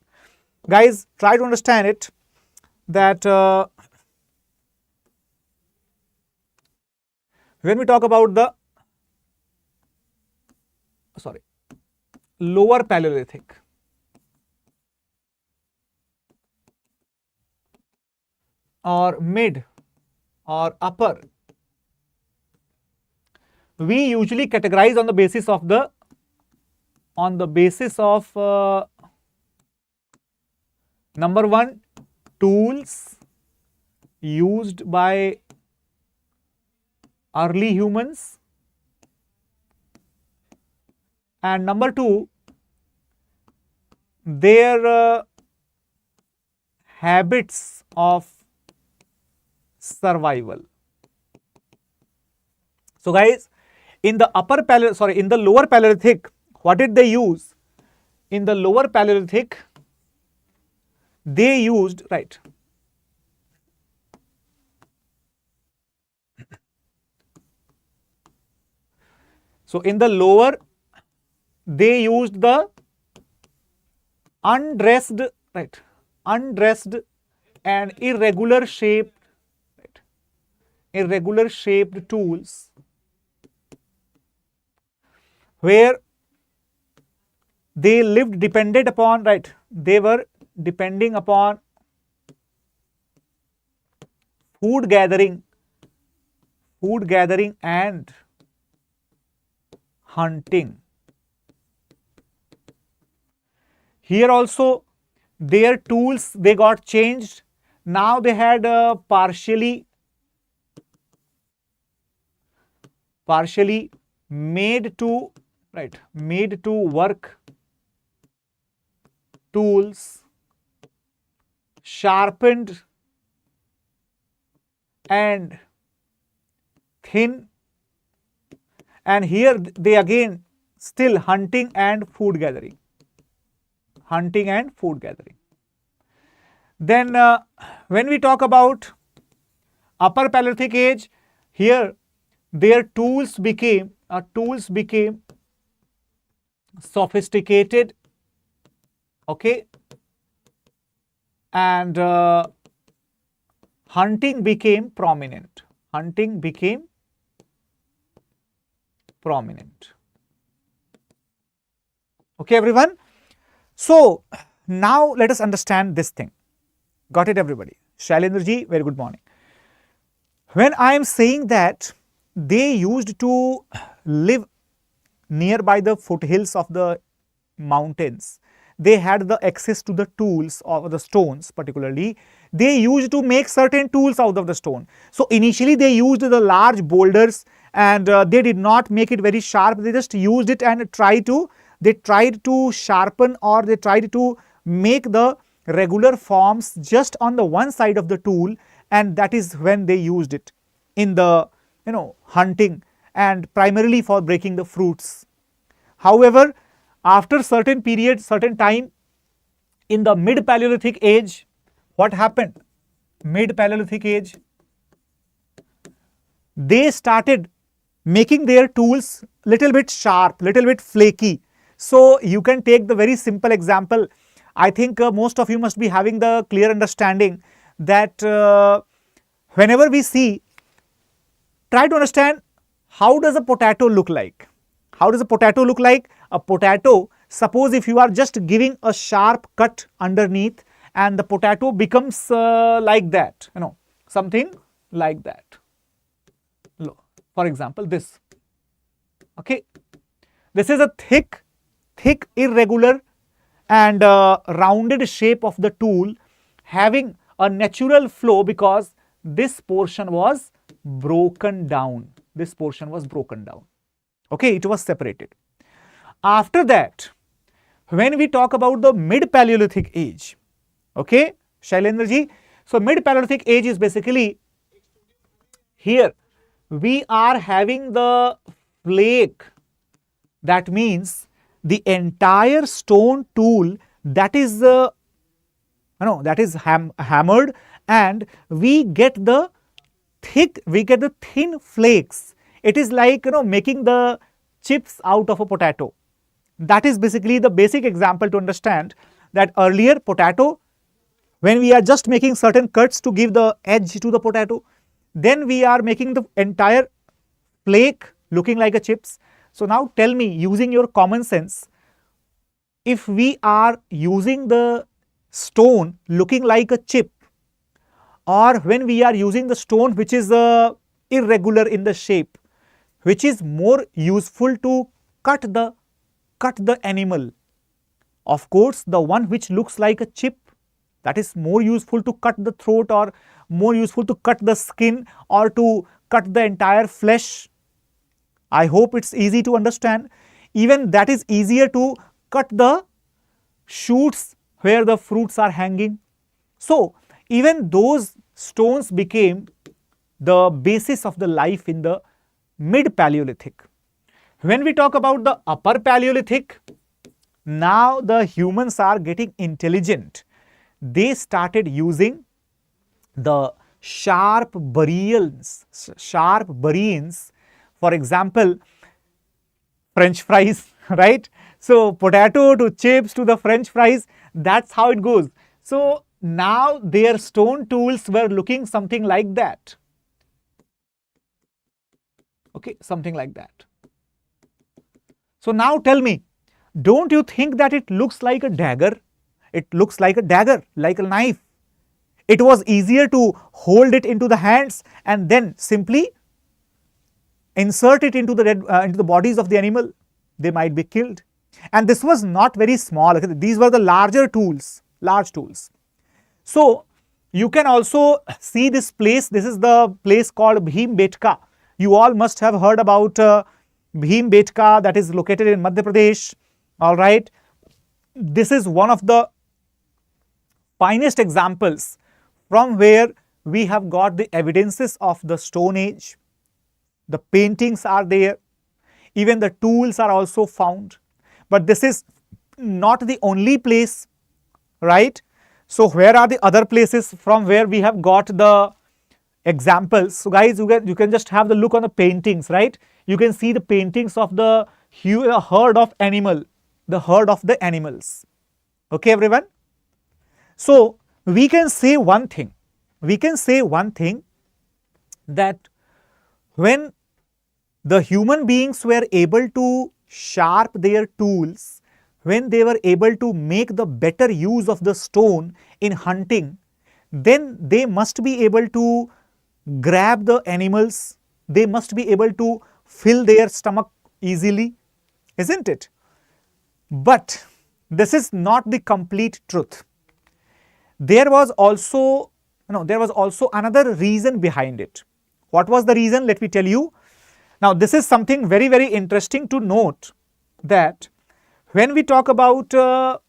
guys, try to understand it that when we talk about the lower Paleolithic, or mid or upper, we usually categorize on the basis of number 1 tools used by early humans, and number 2, their habits of survival. So guys, in the lower Paleolithic, what did they use? In the lower Paleolithic, they used, right, so in the lower, they used the undressed and irregular shaped tools, where they lived dependent upon, they were depending upon food gathering and hunting. Here also their tools, they got changed. Now they had partially made to work tools, sharpened and thin, and here they again still hunting and food gathering. Then when we talk about upper Paleolithic age, here their tools became sophisticated, okay, and hunting became prominent. Okay, everyone. So now let us understand this thing. Got it, everybody? Shailendra ji, very good morning. When I am saying that they used to live nearby the foothills of the mountains, they had the access to the tools or the stones, particularly they used to make certain tools out of the stone. So initially they used the large boulders, and they did not make it very sharp. They just used it and tried to sharpen, or they tried to make the regular forms just on the one side of the tool, and that is when they used it in the hunting and primarily for breaking the fruits. However, after certain period, certain time in the mid Paleolithic age, what happened? Mid Paleolithic age, they started making their tools little bit sharp, little bit flaky. So you can take the very simple example. I think most of you must be having the clear understanding that whenever we see, try to understand, how does a potato look like? How does a potato look like? A potato, suppose if you are just giving a sharp cut underneath, and the potato becomes like that, something like that. For example, this. Okay, this is a thick, irregular and rounded shape of the tool, having a natural flow because this portion was broken down. Okay, it was separated. After that, when we talk about the mid Paleolithic age, okay, Shailendra ji, so mid Paleolithic age is basically, here we are having the flake. That means the entire stone tool that is hammered, and we get the thin flakes. It is like making the chips out of a potato. That is basically the basic example to understand that earlier potato, when we are just making certain cuts to give the edge to the potato, then we are making the entire flake looking like a chips. So now tell me, using your common sense, if we are using the stone looking like a chip, or when we are using the stone which is irregular in the shape, which is more useful to cut the animal? Of course, the one which looks like a chip that is more useful to cut the throat or more useful to cut the skin or to cut the entire flesh? I hope it's easy to understand. Even that is easier to cut the shoots where the fruits are hanging. So even those stones became the basis of the life in the mid Paleolithic. When we talk about the upper Paleolithic, now the humans are getting intelligent. They started using the sharp burials, for example, French fries, right? So potato to chips to the French fries, that's how it goes. So now their stone tools were looking something like that. Okay, something like that. So now tell me, don't you think that it looks like a dagger? It looks like a dagger, like a knife. It was easier to hold it into the hands and then simply insert it into the bodies of the animal. They might be killed. And this was not very small. Okay? These were the larger tools, large tools. So you can also see this place. This is the place called Bhimbetka. You all must have heard about Bhimbetka, that is located in Madhya Pradesh. All right. This is one of the finest examples from where we have got the evidences of the Stone Age. The paintings are there. Even the tools are also found. But this is not the only place, right? So where are the other places from where we have got the examples? So guys, you can just have the look on the paintings, right? You can see the paintings of the herd of animal, the herd of the animals. Okay, everyone? So we can say one thing. We can say one thing, that when the human beings were able to sharp their tools, when they were able to make the better use of the stone in hunting, then they must be able to grab the animals, they must be able to fill their stomach easily, isn't it? But this is not the complete truth. There was also another reason behind it. What was the reason? Let me tell you. Now, this is something very, very interesting to note, that when we talk about the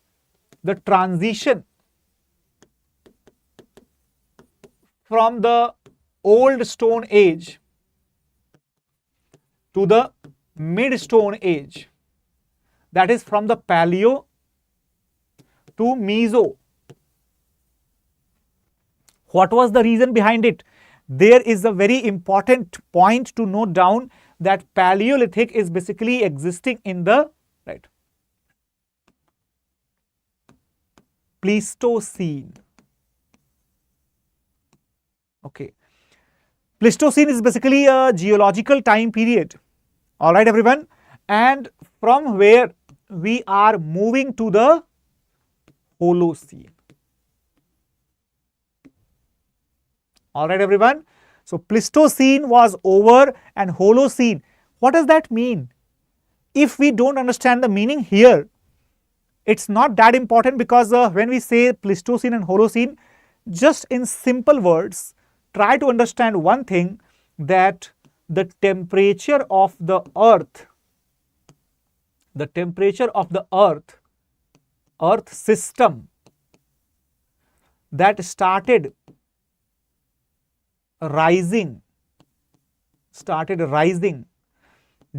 transition from the old Stone Age to the mid Stone Age, that is from the Paleo to Meso. What was the reason behind it? There is a very important point to note down, that Paleolithic is basically existing in the Pleistocene. Okay. Pleistocene is basically a geological time period. Alright, everyone. And from where we are moving to the Holocene. Alright, everyone. So Pleistocene was over and Holocene. What does that mean? If we don't understand the meaning here, it's not that important, because when we say Pleistocene and Holocene, just in simple words, try to understand one thing, that the temperature of the earth, earth system, that started rising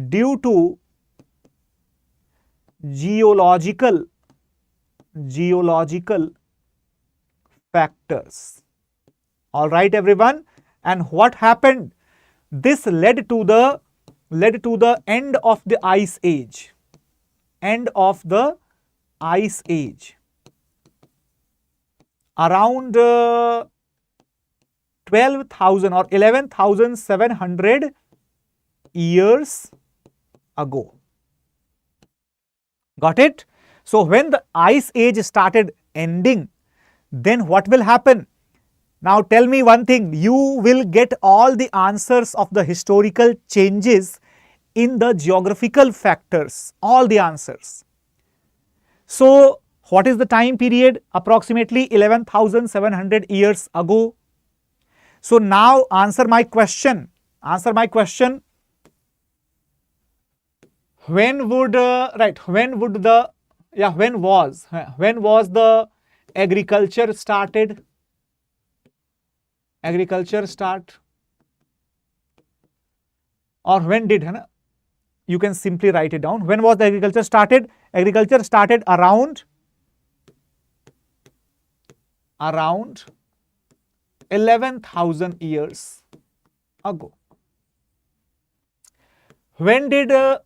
due to geological factors. All right, everyone. And what happened? This led to the end of the Ice Age. Around 12,000 or 11,700 years ago. Got it? So when the Ice Age started ending, then what will happen? Now tell me one thing, you will get all the answers of the historical changes in the geographical factors, all the answers. So What is the time period? Approximately 11,700 years ago. So now answer my question. Answer my question. When would when was the agriculture started? Agriculture start, or when did, you can simply write it down. When was the agriculture started? Agriculture started around 11,000 years ago. When did the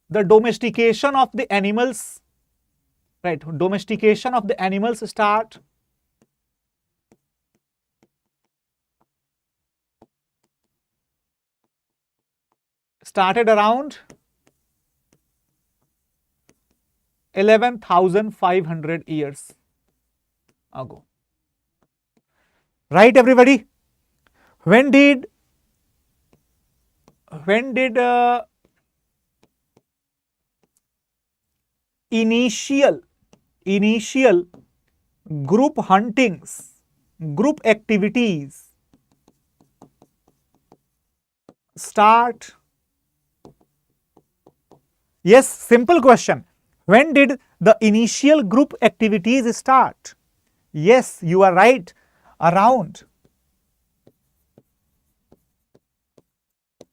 domestication of the animals, domestication of the animals start? Started around 11,500 years ago. Right, everybody? When did initial group huntings, group activities start? Yes, simple question. When did the initial group activities start? Yes, you are right. Around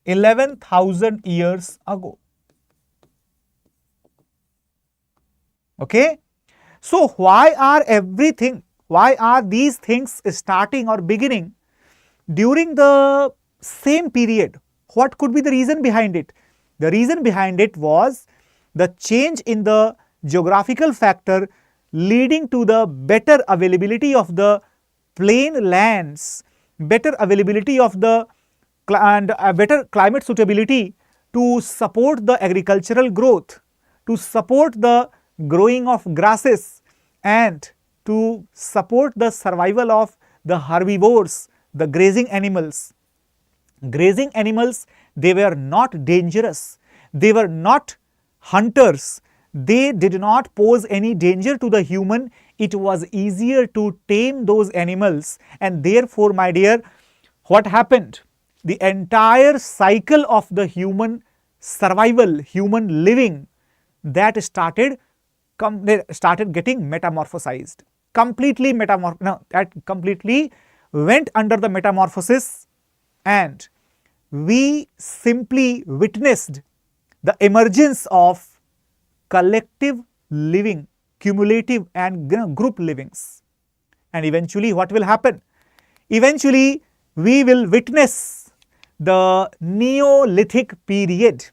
11,000 years ago. Okay. So why are these things starting or beginning during the same period? What could be the reason behind it? The reason behind it was the change in the geographical factor leading to the better availability of the plain lands, better availability of the and better climate suitability to support the agricultural growth, to support the growing of grasses, and to support the survival of the herbivores, the grazing animals. Grazing animals, they were not dangerous, they were not hunters, they did not pose any danger to the human. It was easier to tame those animals, and therefore, my dear, what happened? The entire cycle of the human survival, human living, that started getting metamorphosized, that completely went under the metamorphosis, and we simply witnessed the emergence of collective living, cumulative and group livings. And eventually what will happen? Eventually we will witness the Neolithic period.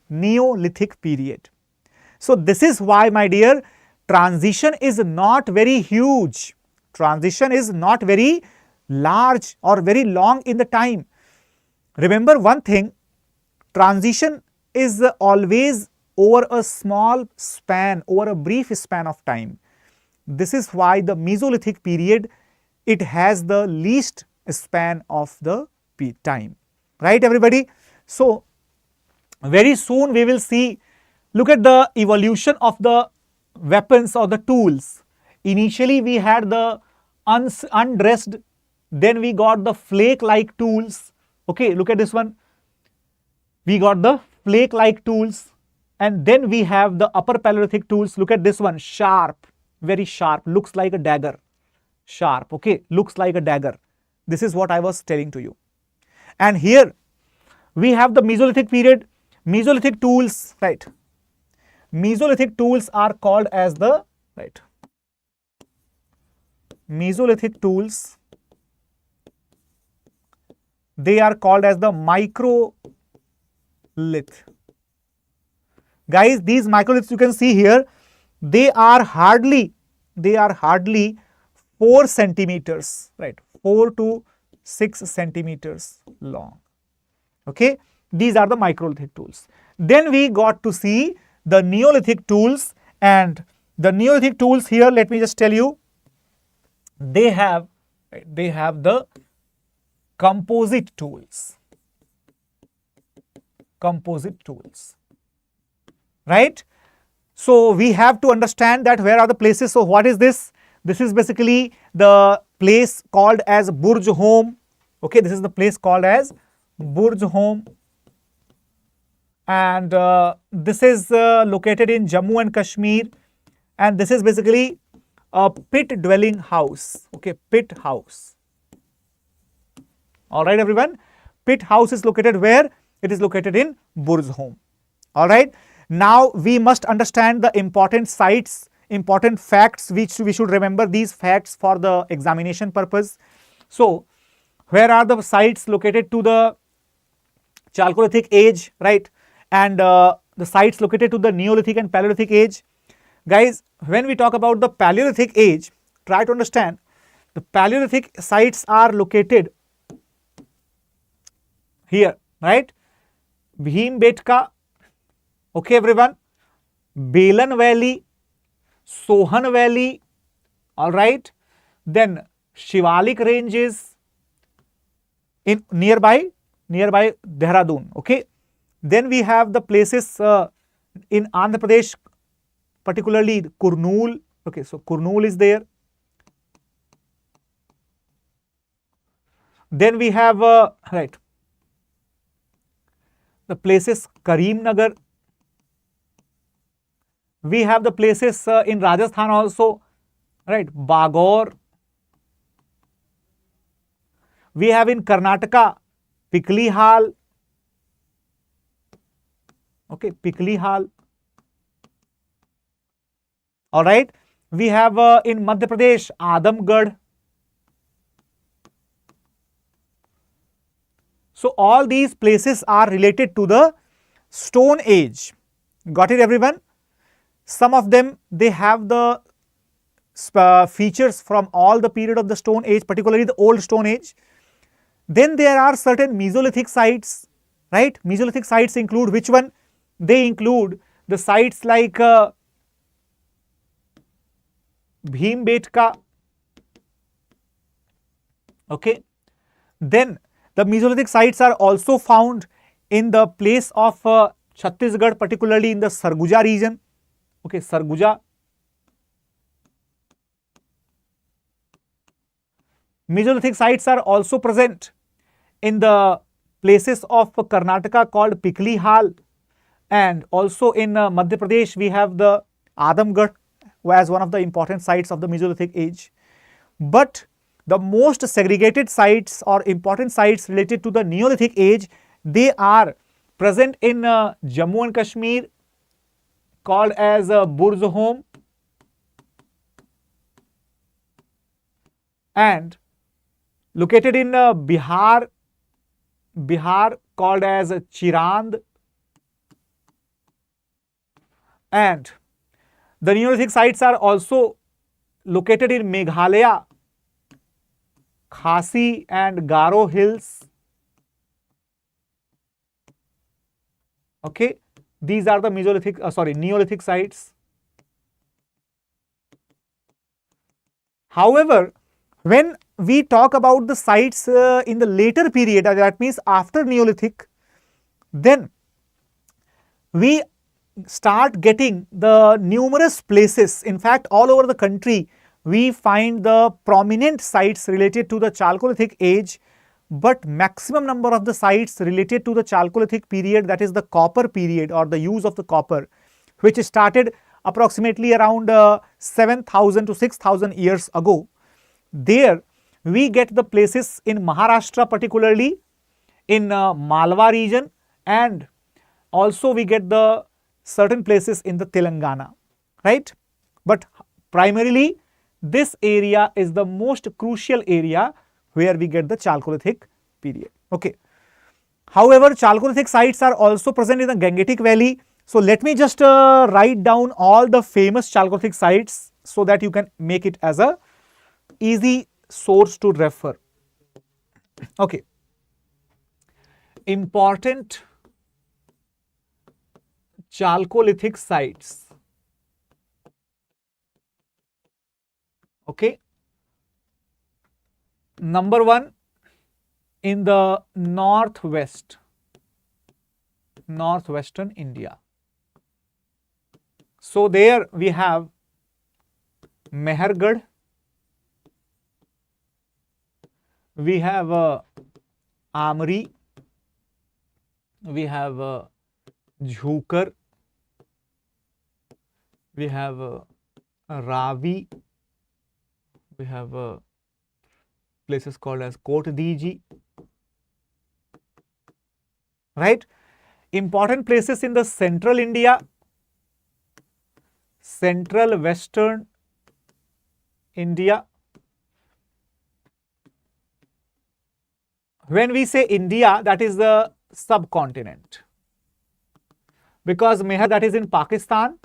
Neolithic period. So this is why, my dear, transition is not very huge. Transition is not very large or very long in the time. Remember one thing, transition is always over a small span, over a brief span of time. This is why the Mesolithic period, it has the least span of the time. Right, everybody? So very soon we will see, look at the evolution of the weapons or the tools. Initially we had the undressed, then we got the flake-like tools. Okay, look at this one. We got the flake-like tools, and then we have the upper Paleolithic tools. Look at this one, sharp, very sharp, looks like a dagger. Sharp, okay, looks like a dagger. This is what I was telling to you. And here we have the Mesolithic period. Mesolithic tools, right? Mesolithic tools are called as the, right? Mesolithic tools, they are called as the microlith. Guys, these microliths you can see here, they are hardly 4 centimeters, right? 4 to 6 centimeters long. Okay, these are the microlithic tools. Then we got to see the Neolithic tools, and the Neolithic tools here, let me just tell you, they have the composite tools. Composite tools, right? So we have to understand that where are the places. So what is this? This is basically the place called as Burj Home. Okay, this is the place called as Burj Home, and this is located in Jammu and Kashmir, and this is basically a pit dwelling house. Okay, pit house. All right, everyone. Pit house is located where? It is located in Burj Home. All right. Now we must understand the important sites, important facts which we should remember these facts for the examination purpose. So, where are the sites located to the Chalcolithic age, right? And the sites located to the Neolithic and Paleolithic age. Guys, when we talk about the Paleolithic age, try to understand the Paleolithic sites are located here, right? Bhimbetka, okay everyone, Belan Valley, Sohan Valley, all right, then Shivalik ranges in nearby Dehradun, okay. Then we have the places in Andhra Pradesh, particularly Kurnool, okay, so Kurnool is there. Then we have right, the places Karimnagar. We have the places in Rajasthan also, right, Bagor. We have in Karnataka Piklihal, okay, Piklihal. All right, we have in Madhya Pradesh Adamgarh. So all these places are related to the Stone Age. Got it, everyone? Some of them, they have the features from all the period of the Stone Age, particularly the Old Stone Age. Then there are certain Mesolithic sites, right? Mesolithic sites include which one? They include the sites like Bhimbetka, okay. Then the Mesolithic sites are also found in the place of Chhattisgarh, particularly in the Sarguja region, okay, Sarguja. Mesolithic sites are also present in the places of Karnataka called Piklihal, and also in Madhya Pradesh we have the Adamgarh as one of the important sites of the Mesolithic age. But the most segregated sites or important sites related to the Neolithic age, they are present in Jammu and Kashmir, called as Burj Home, and located in Bihar called as Chirand, and the Neolithic sites are also located in Meghalaya, Khasi and Garo hills, okay. These are the Mesolithic, Neolithic sites. However, when we talk about the sites in the later period, that means after Neolithic, then we start getting the numerous places. In fact, all over the country, we find the prominent sites related to the Chalcolithic age, but maximum number of the sites related to the Chalcolithic period, that is the copper period or the use of the copper, which started approximately around 7,000 to 6,000 years ago. There we get the places in Maharashtra, particularly in Malwa region, and also we get the certain places in the Telangana, right? But primarily this area is the most crucial area where we get the Chalcolithic period, okay. However, Chalcolithic sites are also present in the Gangetic Valley. So let me just write down all the famous Chalcolithic sites so that you can make it as a easy source to refer, okay. Important Chalcolithic sites, okay. Number one, in the northwestern India. So there we have Mehergarh, we have Amri, we have Jhukar, we have Ravi, we have places called as Kotdiji, right? Important places in the central India, central western India. When we say India, that is the subcontinent, because Meher, that is in Pakistan,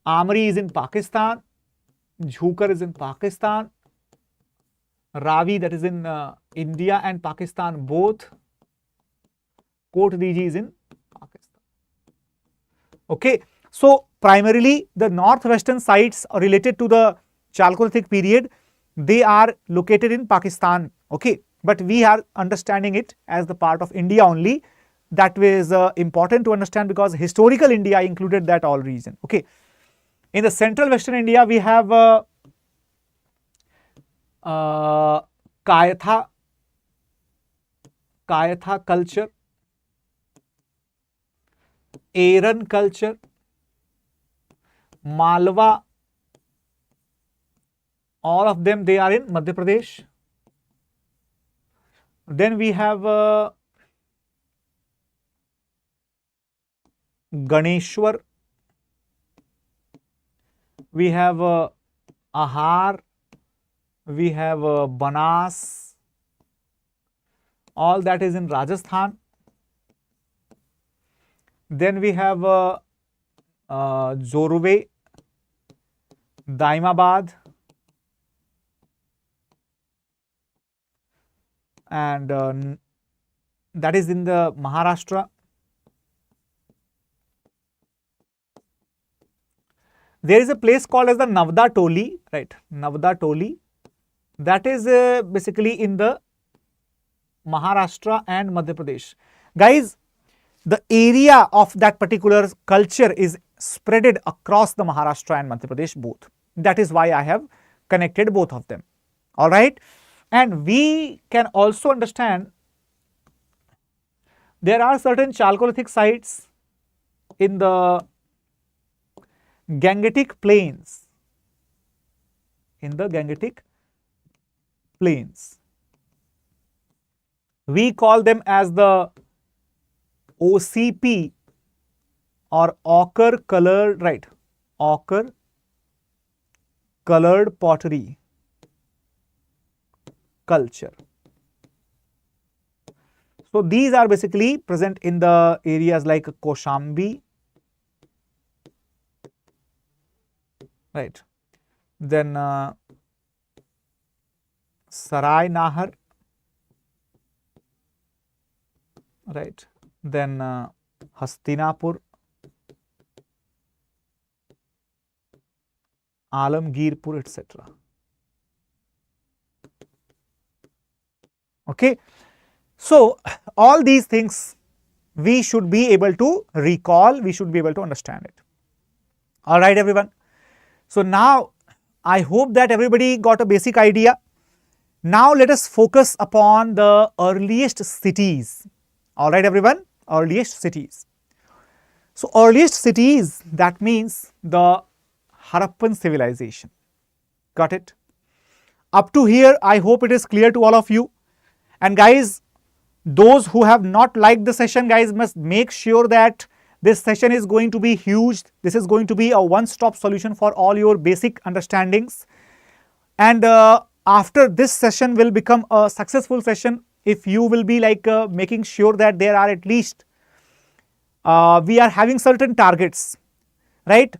Amri is in Pakistan, Jhukar is in Pakistan, Ravi, that is in India and Pakistan both, Kotdiji is in Pakistan. Okay, so primarily the northwestern sites related to the Chalcolithic period, they are located in Pakistan. Okay, but we are understanding it as the part of India only. That was important to understand because historical India included that all region. Okay, in the central western India we have Kayatha culture, Aran culture, Malwa, all of them they are in Madhya Pradesh. Then we have Ganeshwar, we have Ahar, we have Banas, all that is in Rajasthan. Then we have Zorve, Daimabad, and that is in the Maharashtra. There is a place called as the Navda Toli, right? Navda Toli, that is basically in the Maharashtra and Madhya Pradesh. Guys, the area of that particular culture is spreaded across the Maharashtra and Madhya Pradesh both. That is why I have connected both of them. All right. And we can also understand there are certain Chalcolithic sites in the Gangetic plains. In the Gangetic plains. We call them as the OCP or ochre colored, right? Ochre colored pottery culture. So these are basically present in the areas like Koshambi, right? Then Sarai Nahar, right? Then Hastinapur, Alamgirpur, etc. Okay. So all these things we should be able to recall, we should be able to understand it. All right, everyone. So now I hope that everybody got a basic idea. Now let us focus upon the earliest cities. All right, everyone, earliest cities. So earliest cities, that means the Harappan civilization. Got it? Up to here, I hope it is clear to all of you. And guys, those who have not liked the session, guys, must make sure that this session is going to be huge. This is going to be a one-stop solution for all your basic understandings. And after this session will become a successful session if you will be like making sure that there are at least, we are having certain targets, right?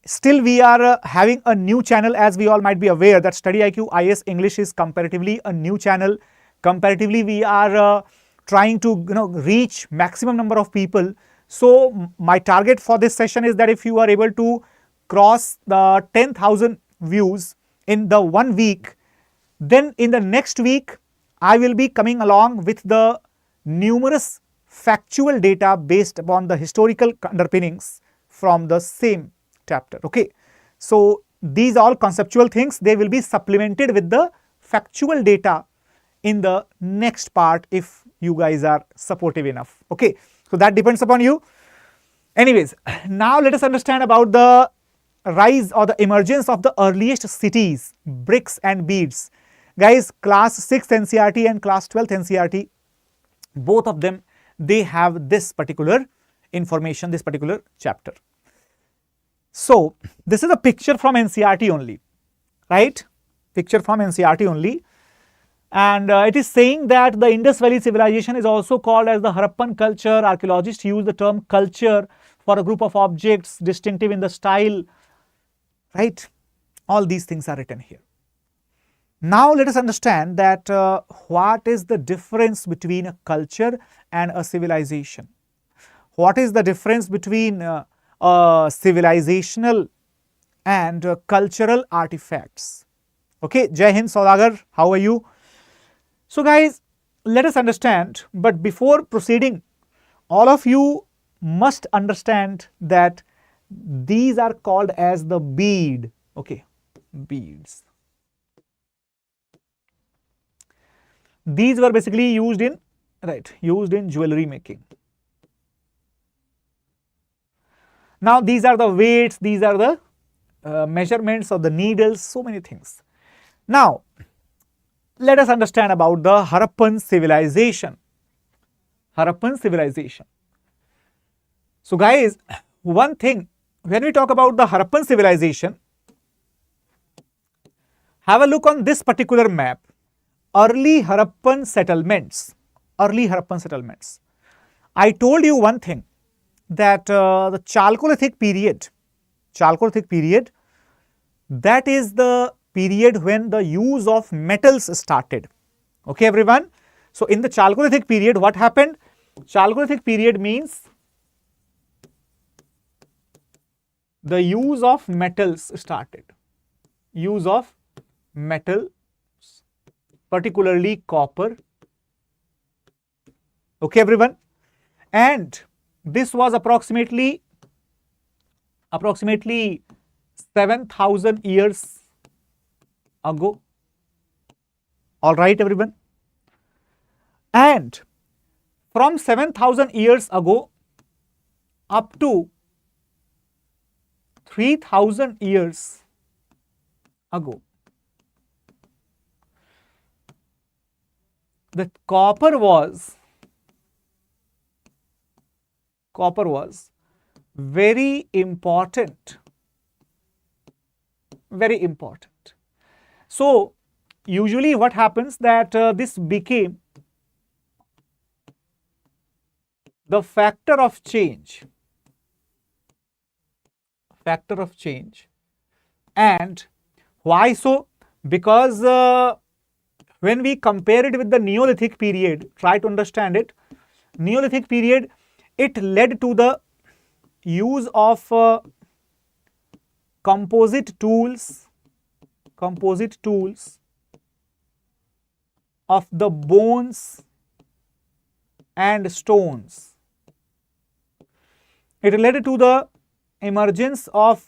Still we are having a new channel, as we all might be aware that StudyIQ IAS English is comparatively a new channel. Comparatively we are trying to reach maximum number of people. So my target for this session is that if you are able to cross the 10,000 views in the 1 week, then in the next week I will be coming along with the numerous factual data based upon the historical underpinnings from the same chapter. Okay, so these all conceptual things, they will be supplemented with the factual data in the next part if you guys are supportive enough. Okay, so that depends upon you. Anyways, now let us understand about the rise or the emergence of the earliest cities, bricks and beads. Guys, class 6th NCERT and class 12th NCERT, both of them, they have this particular information, this particular chapter. So this is a picture from NCERT only, right? Picture from NCERT only. And it is saying that the Indus Valley civilization is also called as the Harappan culture. Archaeologists use the term culture for a group of objects distinctive in the style, right? All these things are written here. Now let us understand that what is the difference between a culture and a civilization. What is the difference between civilizational and cultural artifacts? Okay, Jai Hind Saudagar, how are you? So guys, let us understand, but before proceeding, all of you must understand that these are called as the bead. Okay, beads. These were basically used in, right, used in jewelry making. Now these are the weights, these are the measurements of the needles, so many things. Now let us understand about the Harappan civilization. Harappan civilization. So guys, one thing, when we talk about the Harappan civilization, have a look on this particular map. Early Harappan settlements. Early Harappan settlements. I told you one thing, that the Chalcolithic period, that is the period when the use of metals started. Okay, everyone. So in the Chalcolithic period, what happened? Chalcolithic period means the use of metals started. Use of metal, particularly copper. Okay, everyone. And this was approximately 7,000 years ago. All right, everyone. And from 7,000 years ago up to 3,000 years ago, the copper was very important. Very important. So usually what happens that this became the factor of change. Factor of change. And why so? Because when we compare it with the Neolithic period, try to understand it. Neolithic period, it led to the use of composite tools of the bones and stones. It led to the emergence of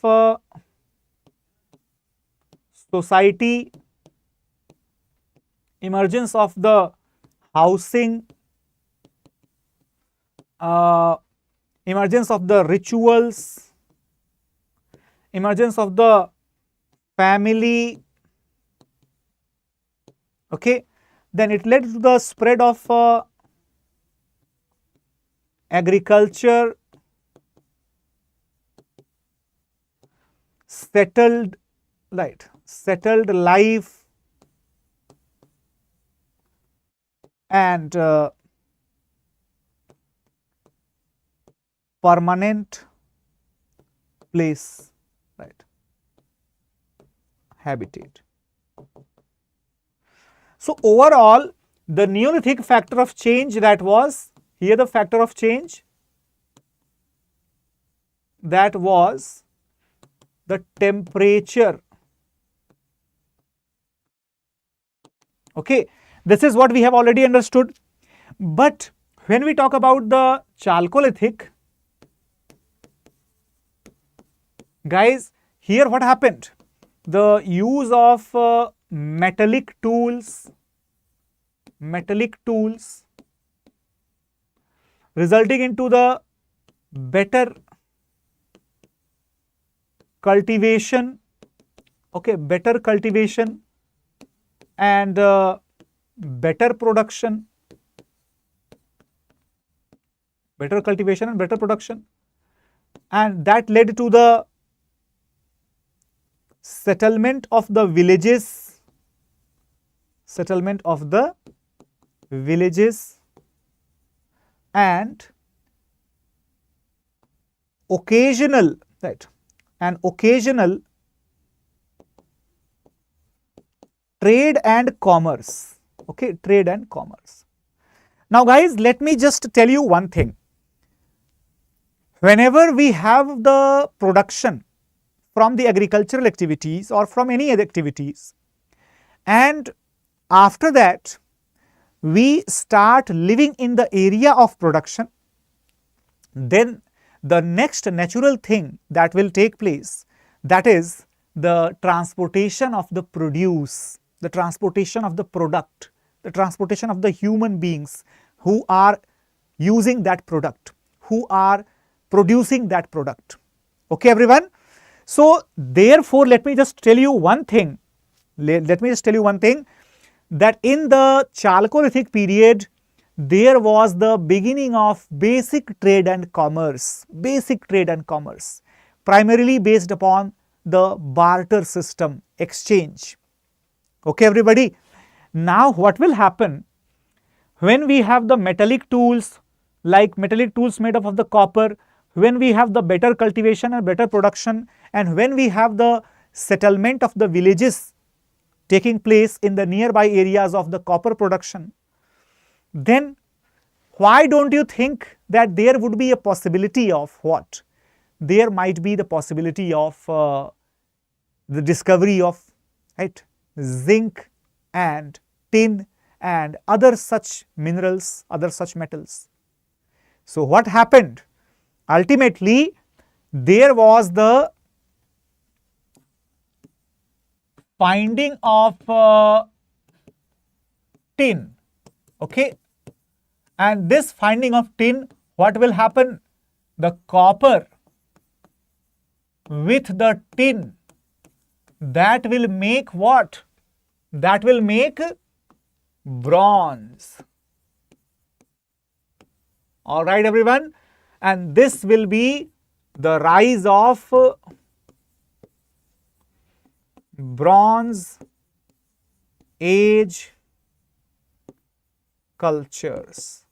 society, emergence of the housing, emergence of the rituals, emergence of the family. Okay, then it led to the spread of agriculture, settled life, and permanent place, right, habitat. So overall, the Neolithic factor of change, that was here, the factor of change, that was the temperature. Okay, this is what we have already understood. But when we talk about the Chalcolithic, Guys, here what happened? The use of metallic tools resulting into the better cultivation, okay, better cultivation and better production, and that led to the settlement of the villages, and occasional trade and commerce. Okay, trade and commerce. Now guys, let me just tell you one thing. Whenever we have the production from the agricultural activities or from any other activities, and after that we start living in the area of production, then the next natural thing that will take place, that is the transportation of the produce, the transportation of the product, the transportation of the human beings who are using that product, who are producing that product. Okay, everyone? So, therefore, let me just tell you one thing. That in the Chalcolithic period, there was the beginning of basic trade and commerce, primarily based upon the barter system, exchange. Okay, everybody? Now, what will happen when we have the metallic tools, like metallic tools made up of the copper, when we have the better cultivation and better production, and when we have the settlement of the villages taking place in the nearby areas of the copper production, then why don't you think that there would be a possibility of what? There might be the possibility of the discovery of, right, zinc and tin and other such minerals, other such metals. So what happened? Ultimately, there was the finding of tin, okay, and this finding of tin, what will happen? The copper with the tin, that will make what? That will make bronze. All right, everyone, and this will be the rise of Bronze Age cultures.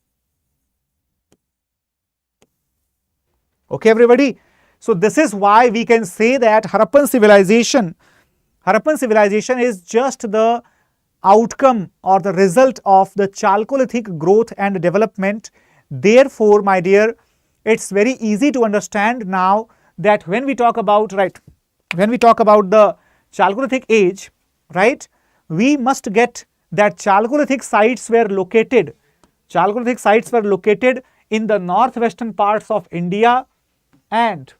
Okay, everybody. So this is why we can say that Harappan civilization is just the outcome or the result of the Chalcolithic growth and development. Therefore, my dear, it's very easy to understand now that when we talk about, when we talk about the Chalcolithic age, right, we must get that Chalcolithic sites were located in the northwestern parts of India. And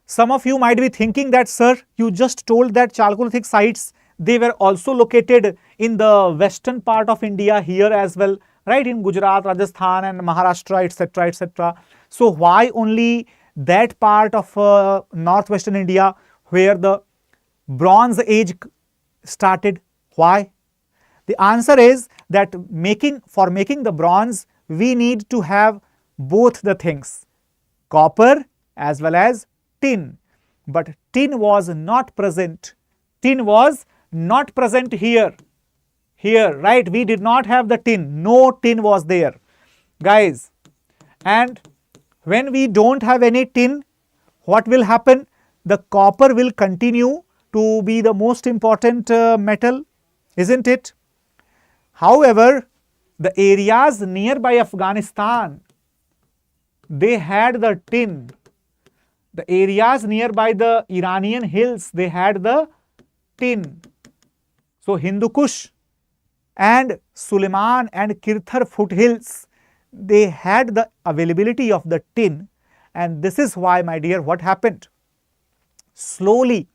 some of you might be thinking that, sir, you just told that Chalcolithic sites, they were also located in the western part of India here as well, right, in Gujarat, Rajasthan and Maharashtra, etc., etc. So why only that part of northwestern India where the Bronze Age started? Why? The answer is that for making the bronze, we need to have both the things, copper as well as tin. But tin was not present. Tin was not present here, right? We did not have the tin. No tin was there, guys. And when we don't have any tin, what will happen? The copper will continue to be the most important metal, isn't it? However, the areas nearby Afghanistan, they had the tin. The areas nearby the Iranian hills, they had the tin. So Hindu Kush and Suleiman and Kirthar foothills, they had the availability of the tin, and this is why, my dear, what happened? slowly,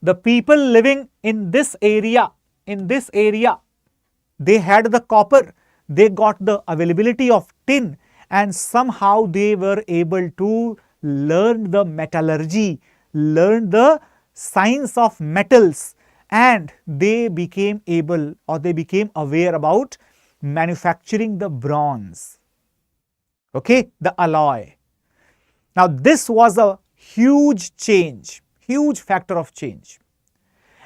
the people living in this area, they had the copper, they got the availability of tin, and somehow they were able to learn the metallurgy, learn the science of metals, and they became able, or they became aware about manufacturing the bronze, okay, the alloy. Now this was a huge change, huge factor of change,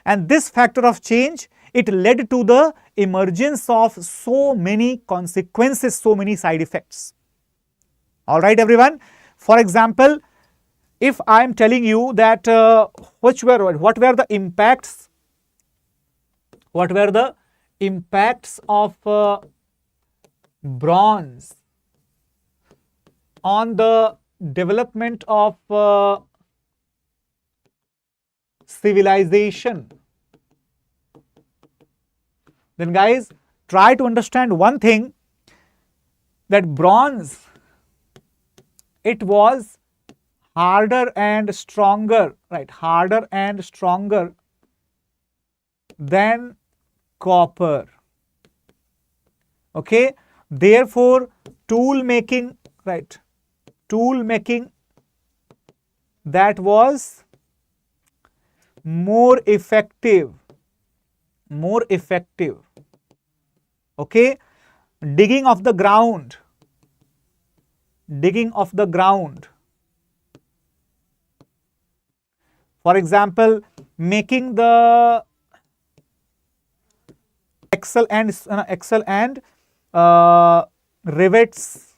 and this factor of change, it led to the emergence of so many consequences, so many side effects. All right, everyone. For example, if I am telling you that what were the impacts? What were the impacts of bronze on the development of civilization? Then guys, try to understand one thing, that bronze, it was harder and stronger, right? Harder and stronger than copper. Okay, therefore tool making, right? Tool making, that was more effective. Okay, digging of the ground, for example, making the axle and rivets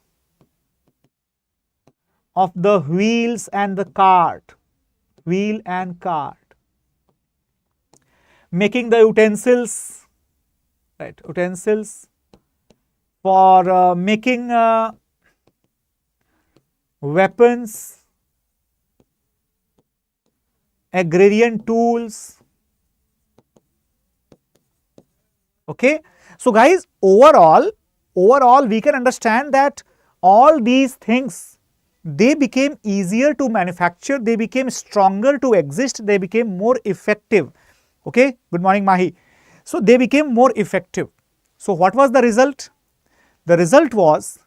of the wheels and the cart, making the utensils, right? Utensils for making weapons, agrarian tools. Okay, so guys, overall we can understand that all these things, they became easier to manufacture, they became stronger to exist, they became more effective. Okay, good morning Mahi. So they became more effective. So what was the result? The result was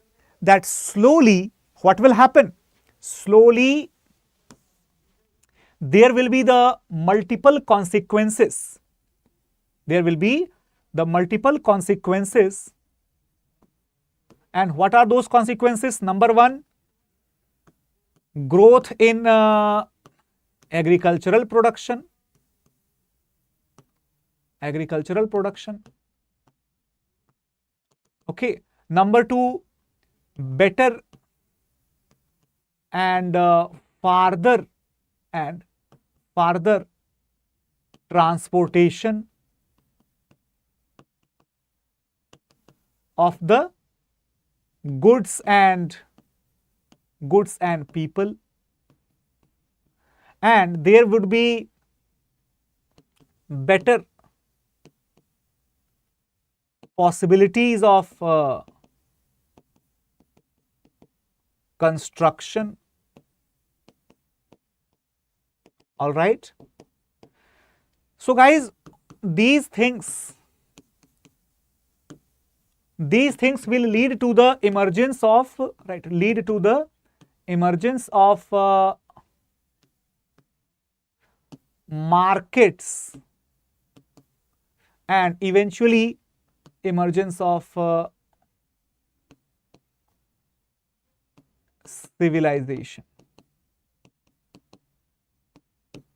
that slowly, what will happen? Slowly there will be the multiple consequences. There will be the multiple consequences. And what are those consequences? Number one, growth in agricultural production. Okay. Number two, better and farther transportation of the goods and people, and there would be better possibilities of construction. All right. So guys, these things will lead to the emergence of, right, markets, and eventually emergence of civilization.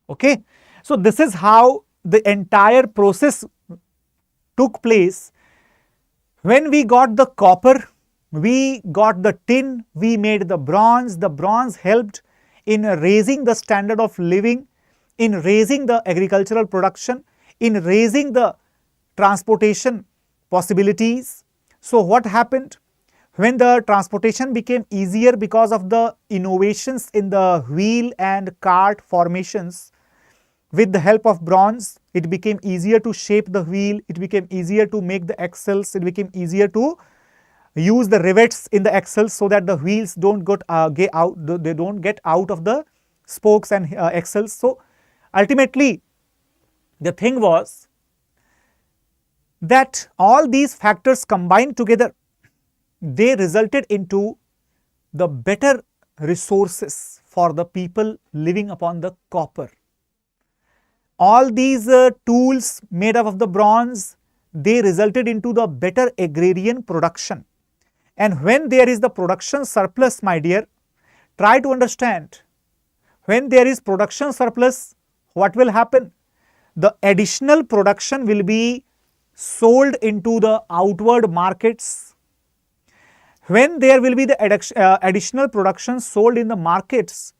Okay, so this is how the entire process took place. When we got the copper, we got the tin, we made the bronze helped in raising the standard of living, in raising the agricultural production, in raising the transportation possibilities. So what happened? When the transportation became easier because of the innovations in the wheel and cart formations, with the help of bronze, it became easier to shape the wheel, it became easier to make the axles, it became easier to use the rivets in the axles so that the wheels don't get out of the spokes and axles. So ultimately, the thing was that all these factors combined together, they resulted into the better resources for the people living upon the copper. All these tools made up of the bronze, they resulted into the better agrarian production. And when there is the production surplus, my dear, try to understand, when there is production surplus, what will happen? The additional production will be sold into the outward markets. When there will be the additional production sold in the markets,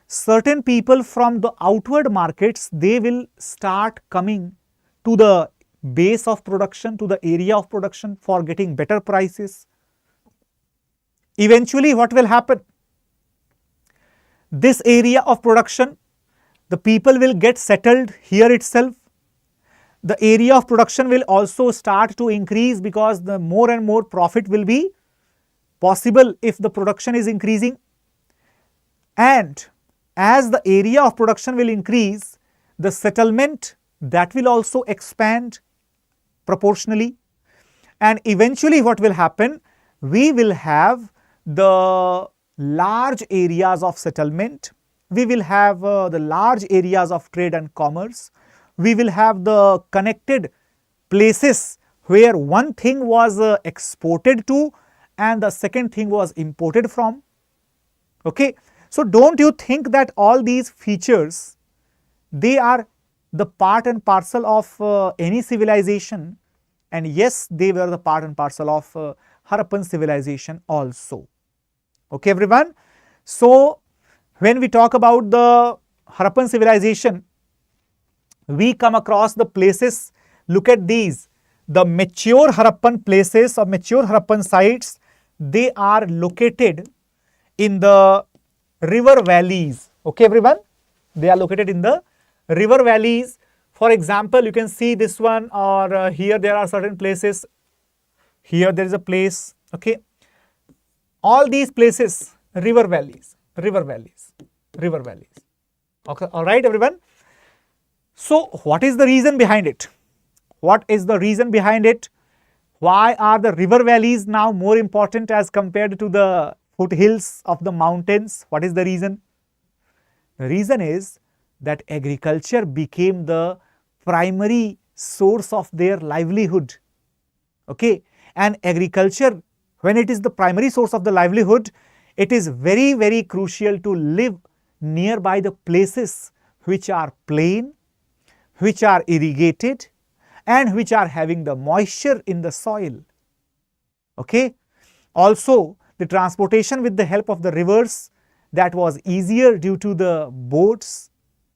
certain people from the outward markets, they will start coming to the base of production, to the area of production for getting better prices. Eventually, what will happen? This area of production, the people will get settled here itself. The area of production will also start to increase because the more and more profit will be possible if the production is increasing. And as the area of production will increase, the settlement, that will also expand proportionally. And eventually what will happen? We will have the large areas of settlement, we will have the large areas of trade and commerce, we will have the connected places where one thing was exported to and the second thing was imported from. Okay. So don't you think that all these features, they are the part and parcel of any civilization? And yes, they were the part and parcel of Harappan civilization also. Okay, everyone. So when we talk about the Harappan civilization, we come across the places. Look at these. The mature Harappan places or mature Harappan sites, they are located in the river valleys. Okay, everyone. They are located in the river valleys. For example, you can see this one, or here there are certain places. Here there is a place. Okay. All these places, river valleys, river valleys, river valleys. Okay. All right, everyone. So what is the reason behind it? What is the reason behind it? Why are the river valleys now more important as compared to the foothills of the mountains? What is the reason? The reason is that agriculture became the primary source of their livelihood. Okay. And agriculture, when it is the primary source of the livelihood, it is very, very crucial to live nearby the places which are plain, which are irrigated, and which are having the moisture in the soil. Okay. Also, the transportation with the help of the rivers, that was easier due to the boats,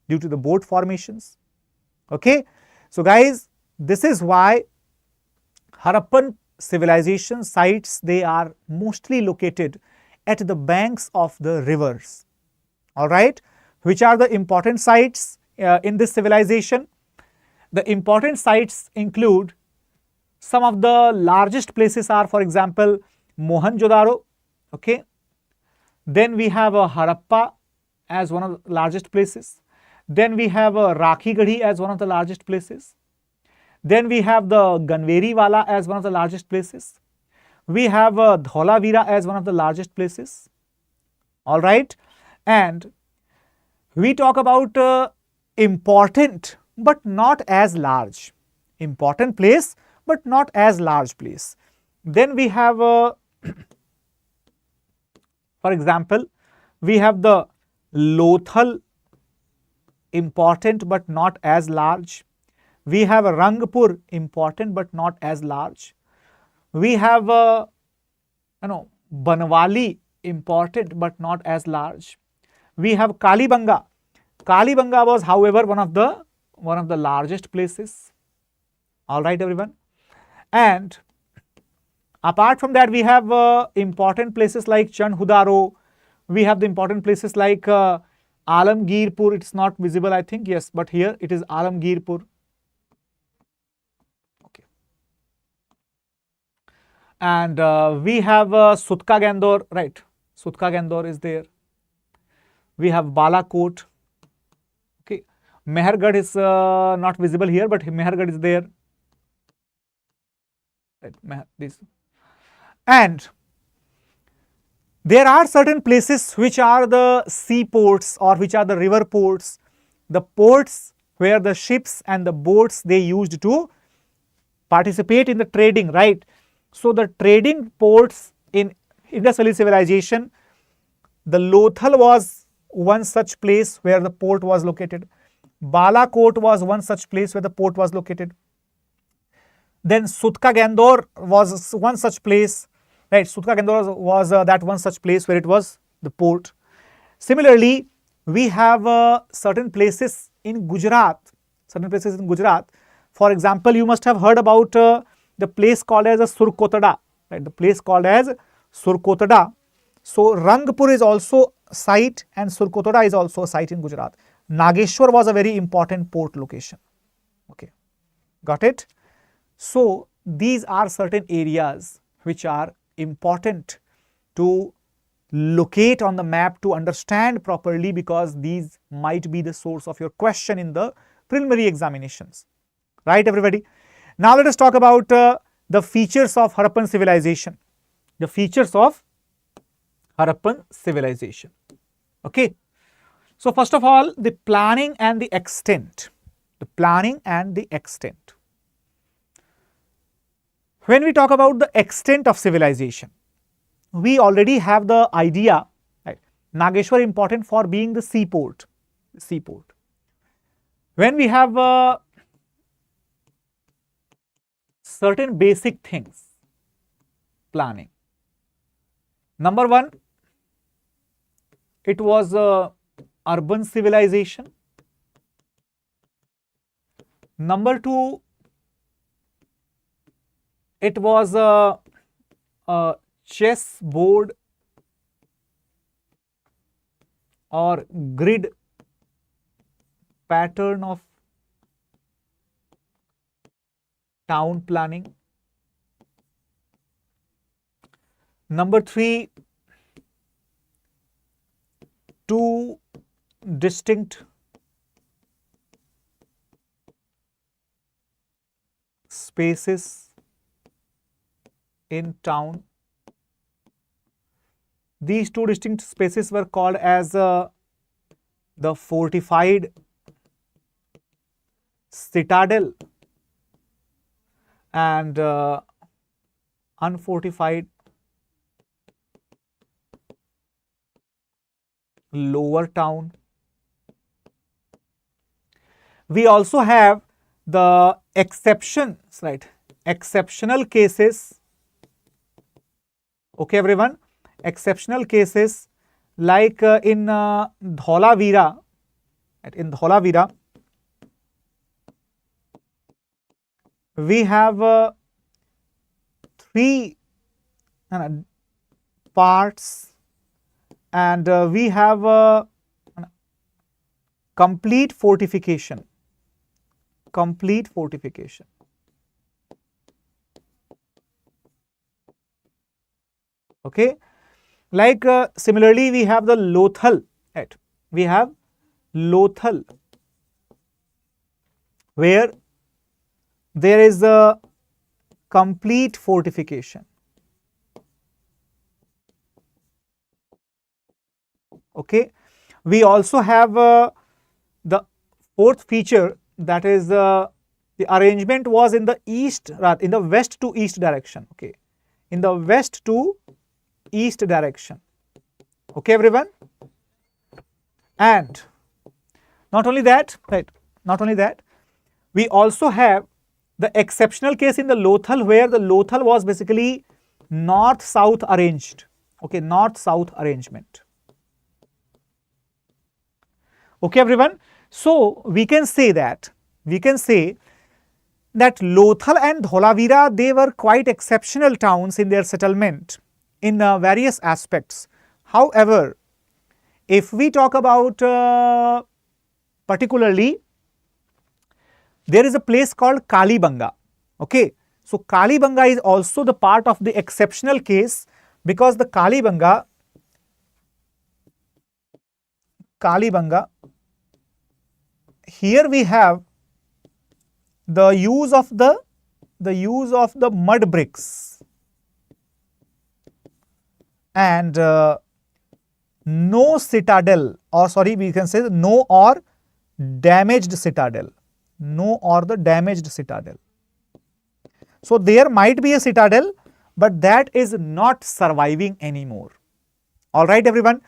due to the boat formations. Okay. So guys, this is why Harappan civilization sites, they are mostly located at the banks of the rivers. All right. Which are the important sites in this civilization? The important sites include, some of the largest places are, for example, Mohenjo-daro. Okay. Then we have Harappa as one of the largest places. Then we have Rakhigarhi as one of the largest places. Then we have the Ganveriwala as one of the largest places. We have Dholavira as one of the largest places. All right. And we talk about important but not as large. Important place but not as large place. Then we have, for example, we have the Lothal, important but not as large. We have Rangpur, important but not as large. We have Banwali, important but not as large. We have Kalibanga. Kalibanga was, however, one of the largest places. All right, everyone. And apart from that, we have important places like Chandhudaro. We have the important places like Alamgirpur. It's not visible, I think. Yes, but here it is Alamgirpur. Okay. And we have Sutka Gandor, right? Sutka Gandor is there. We have Balakot. Okay, Mehergarh is not visible here, but Mehergarh is there. Right, this. And there are certain places which are the seaports or which are the river ports, the ports where the ships and the boats they used to participate in the trading, right? So the trading ports in Indus Valley civilization, the Lothal was one such place where the port was located. Balakot was one such place where the port was located. Then Sutka Gandor was one such place, right? Sutka Gandor was that one such place where it was the port. Similarly, we have certain places in Gujarat, For example, you must have heard about the place called as Surkotada, right? The place called as Surkotada. So Rangpur is also a site and Surkotada is also a site in Gujarat. Nageshwar was a very important port location. Okay, got it? So these are certain areas which are important to locate on the map to understand properly, because these might be the source of your question in the preliminary examinations. Right, everybody? Now let us talk about the features of Harappan civilization. The features of Harappan civilization. Okay. So first of all, the planning and the extent. The planning and the extent. When we talk about the extent of civilization, we already have the idea, right? Nageshwar important for being the seaport. When we have certain basic things, planning. Number one, it was a urban civilization. Number two, it was a chess board or grid pattern of town planning. Number three, two distinct spaces in town. These two distinct spaces were called as the fortified citadel and unfortified lower town. We also have the exceptions, right? Exceptional cases. Okay, everyone. Exceptional cases like in Dholavira, right? In Dholavira, we have three parts, and we have complete fortification. Complete fortification. Okay, like similarly we have the Lothal, right? We have Lothal, where there is a complete fortification. Okay, we also have the fourth feature, that is the arrangement was in the east, in the west to east direction. Okay, in the west to east direction. Okay, everyone. And not only that, right? Not only that, we also have the exceptional case in the Lothal, where the Lothal was basically north-south arranged. Okay, north-south arrangement. Okay, everyone. So we can say that Lothal and Dholavira, they were quite exceptional towns in their settlement in various aspects. However, if we talk about particularly, there is a place called Kalibanga. Okay, so Kalibanga is also the part of the exceptional case, because the Kalibanga Kalibanga. Here we have the use of the mud bricks and no citadel, or sorry, we can say no or damaged citadel. No or the damaged citadel. So there might be a citadel, but that is not surviving anymore. All right, everyone.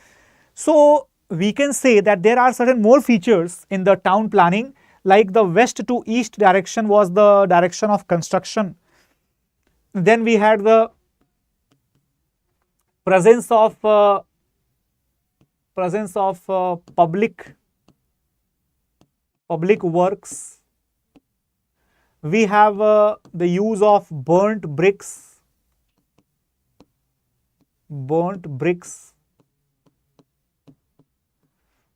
So we can say that there are certain more features in the town planning, like the west to east direction was the direction of construction. Then we had the presence of public works. We have the use of burnt bricks.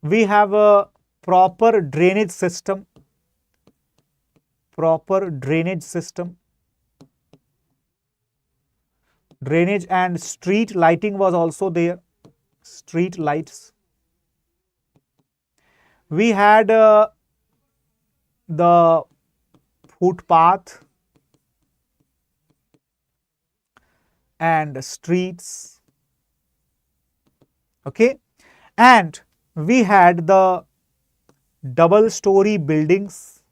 We have a proper drainage system. Drainage and street lighting was also there. Street lights. We had the footpath and streets. Okay, and we had the double-story buildings.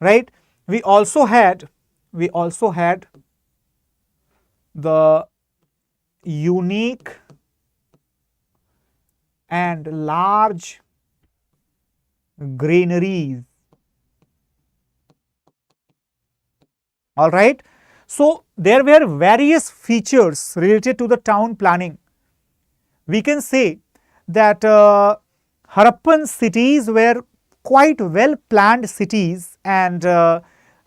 Right. We also had the unique and large granaries. All right. So there were various features related to the town planning. We can say that Harappan cities were quite well planned cities, and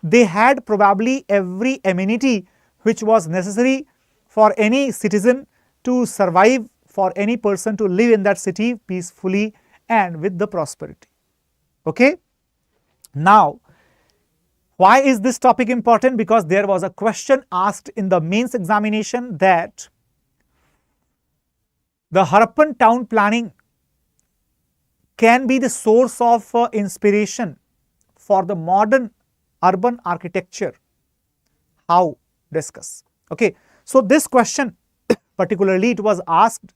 they had probably every amenity which was necessary for any citizen to survive, for any person to live in that city peacefully and with the prosperity. Okay. Now, why is this topic important? Because there was a question asked in the mains examination that the Harappan town planning can be the source of inspiration for the modern urban architecture. How? Discuss. Okay. So this question particularly it was asked,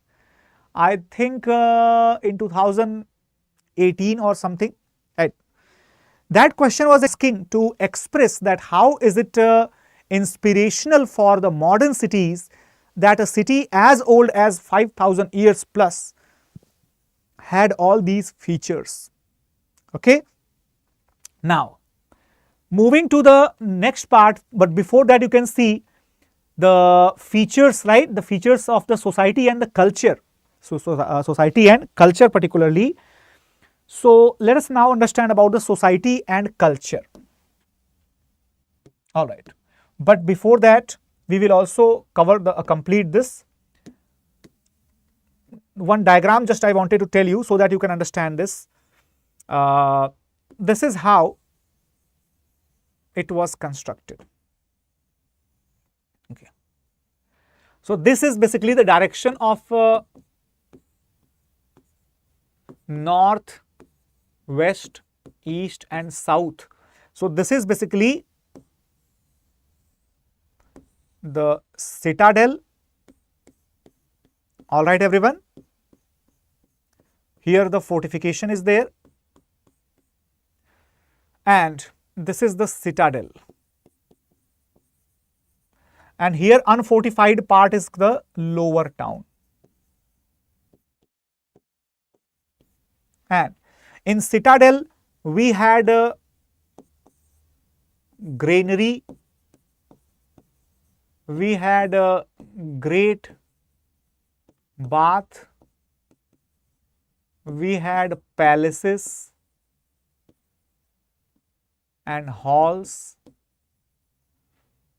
I think in 2018 or something, right? That question was asking to express that how is it inspirational for the modern cities that a city as old as 5,000 years plus had all these features. Okay. Now, moving to the next part, but before that you can see the features, right? The features of the society and the culture. So, society and culture particularly. So, let us now understand about the society and culture. All right. But before that, we will also cover complete this. One diagram just I wanted to tell you so that you can understand this. This is how it was constructed. Okay. So this is basically the direction of north, west, east and south. So this is basically the citadel. All right, everyone. Here the fortification is there, and this is the citadel, and here unfortified part is the lower town. And in citadel we had a granary, we had a great bath, we had palaces and halls.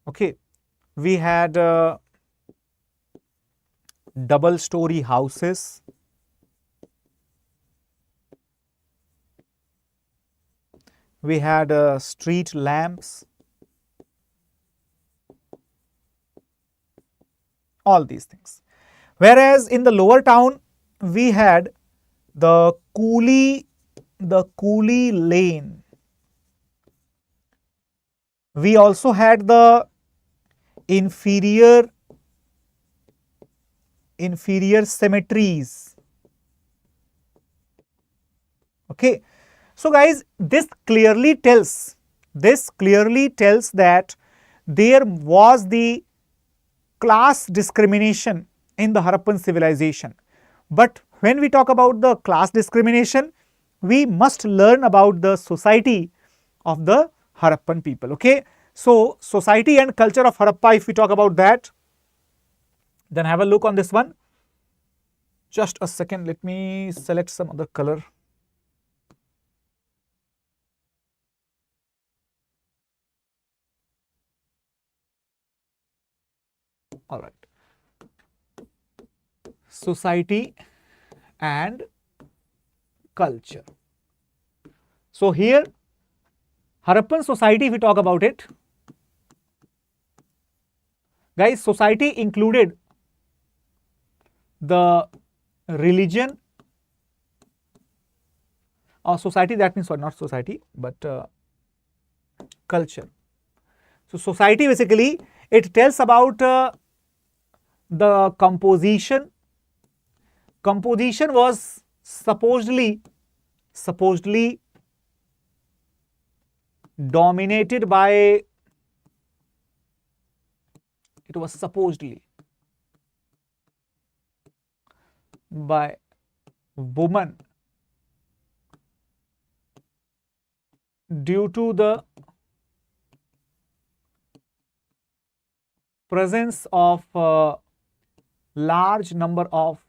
Okay, we had double-story houses, we had street lamps, all these things. Whereas in the lower town, we had the coolie lane. We also had the inferior cemeteries. Okay, so guys, this clearly tells that there was the class discrimination in the Harappan civilization. But when we talk about the class discrimination, we must learn about the society of the Harappan people. Okay, so society and culture of Harappa, if we talk about that, then have a look on this one. Just a second, let me select some other color. All right. Society and culture. So here, Harappan society, if we talk about it, guys, society included the religion or society, that means, sorry, not society, but culture. So society, basically, it tells about the composition. Composition was supposedly dominated by, it was supposedly by women due to the presence of a large number of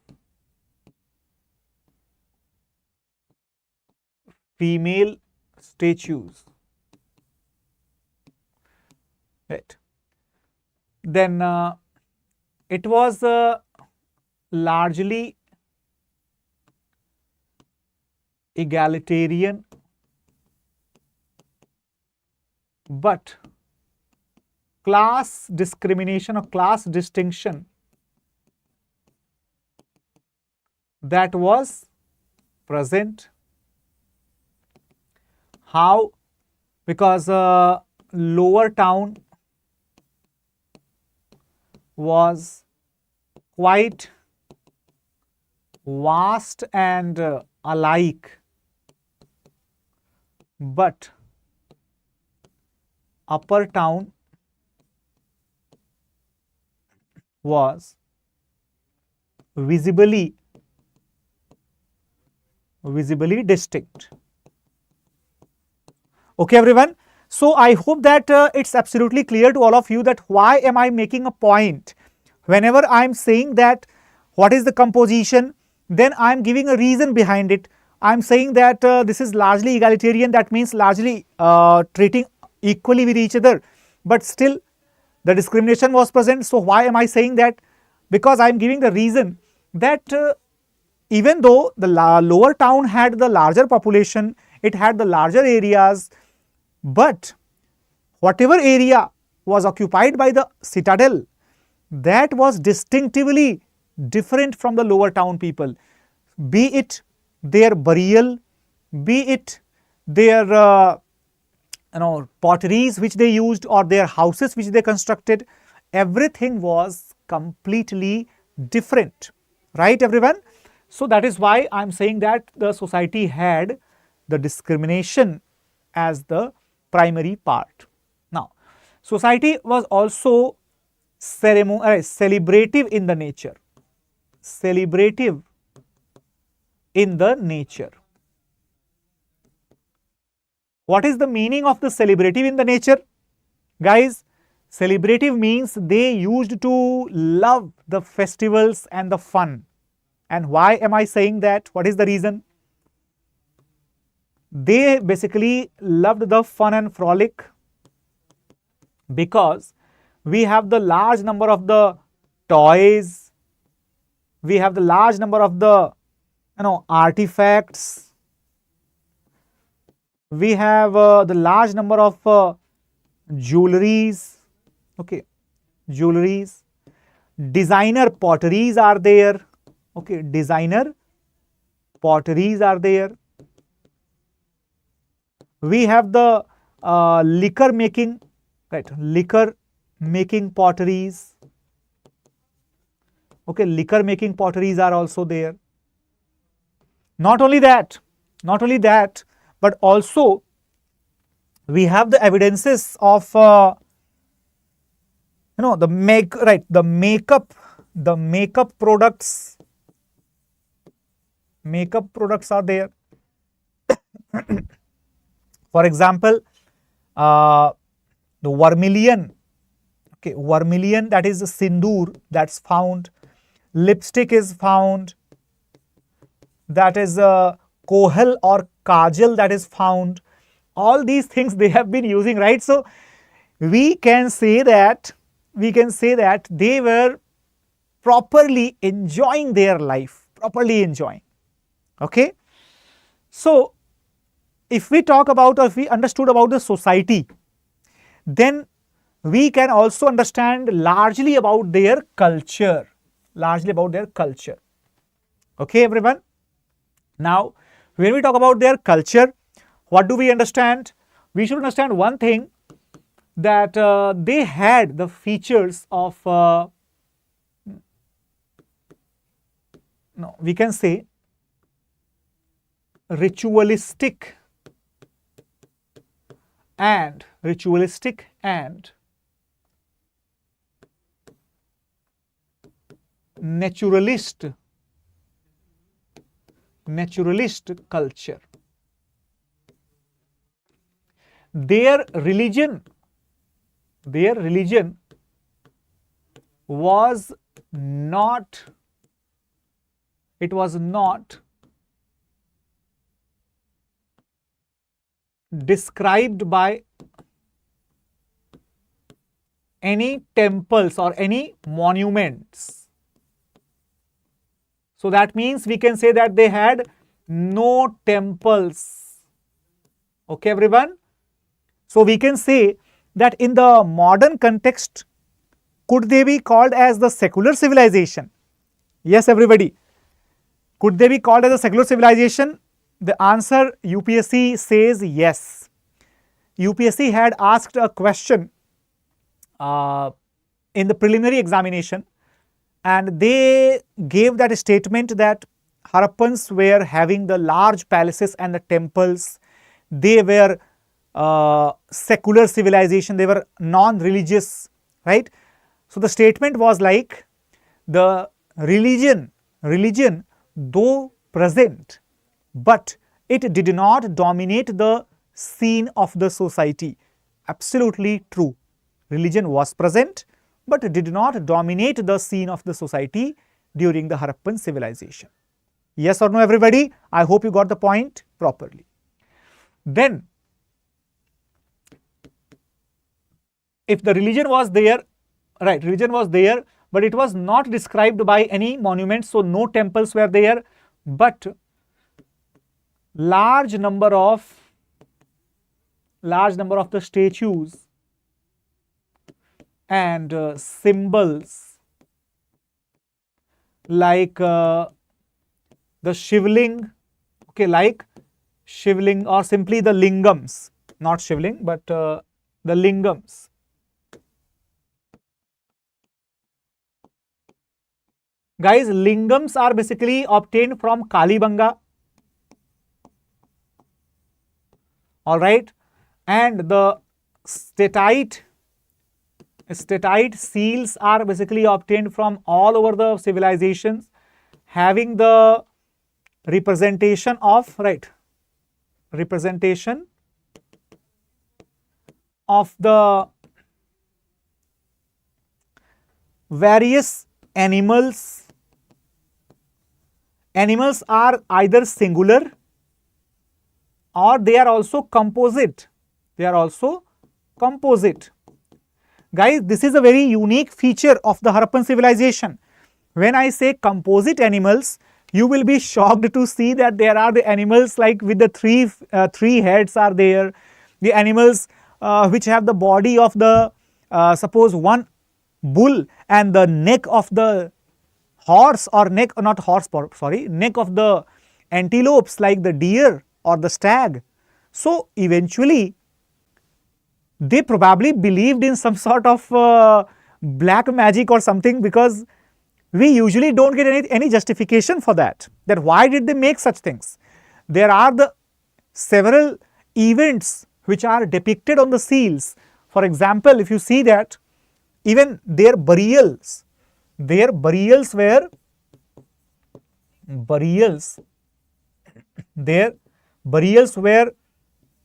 female statues. Right. Then it was largely egalitarian, but class discrimination or class distinction that was present. How? Because lower town was quite vast and alike, but upper town was visibly distinct. Okay, everyone. So I hope that it's absolutely clear to all of you that why am I making a point whenever I am saying that what is the composition, then I am giving a reason behind it. I am saying that this is largely egalitarian, that means largely treating equally with each other, but still the discrimination was present. So why am I saying that? Because I am giving the reason that even though the lower town had the larger population, it had the larger areas, but whatever area was occupied by the citadel, that was distinctively different from the lower town people, be it their burial, be it their potteries which they used or their houses which they constructed. Everything was completely different, right, everyone? So that is why I am saying that the society had the discrimination as the primary part. Now, society was also celebrative in the nature. Celebrative in the nature. What is the meaning of the celebrative in the nature? Guys, celebrative means they used to love the festivals and the fun. And why am I saying that? What is the reason? They basically loved the fun and frolic because we have the large number of the toys, we have the large number of the artifacts, we have the large number of jewelries. Okay, jewelries. designer potteries are there. Okay, designer potteries are there. We have the liquor making, right? Liquor making potteries. Okay, liquor making potteries are also there. Not only that, but also we have the evidences of the makeup products. Makeup products are there. For example, the vermilion. Okay, vermilion, that is the sindoor, that's found. Lipstick is found. That is kohal or kajal, that is found. All these things they have been using, right? So we can say that they were properly enjoying their life, Okay. So if we talk about, or if we understood about the society, then we can also understand largely about their culture. Okay, everyone. Now, when we talk about their culture, what do we understand? We should understand one thing, that they had the features of, we can say ritualistic and naturalist culture. Their religion was not described by any temples or any monuments. So that means we can say that they had no temples. Okay, everyone. So we can say that in the modern context, could they be called as the secular civilization? Yes, everybody. Could they be called as a secular civilization? The answer, UPSC says yes. UPSC had asked a question in the preliminary examination, and they gave that statement that Harappans were having the large palaces and the temples. They were secular civilization, they were non-religious, right? So the statement was like, the religion though present, but it did not dominate the scene of the society. Absolutely true. Religion was present, but it did not dominate the scene of the society during the Harappan civilization. Yes or no, everybody? I hope you got the point properly. Then, if the religion was there, right, but it was not described by any monuments, so no temples were there, but large number of the statues and symbols like the shivling, okay, like shivling, or simply the lingams, not shivling, but the lingams. Guys, lingams are basically obtained from Kalibanga. Alright, and the statite seals are basically obtained from all over the civilizations, having the representation of, representation of the various animals. Animals are either singular or they are also composite. Guys, this is a very unique feature of the Harappan civilization. When I say composite animals, you will be shocked to see that there are the animals like with the three heads are there. The animals which have the body of the suppose one bull and the neck of the horse, or neck, not horse, sorry, neck of the antelopes like the deer or the stag. So eventually they probably believed in some sort of black magic or something, because we usually don't get any justification for that why did they make such things. There are the several events which are depicted on the seals. For example, if you see that even their burials were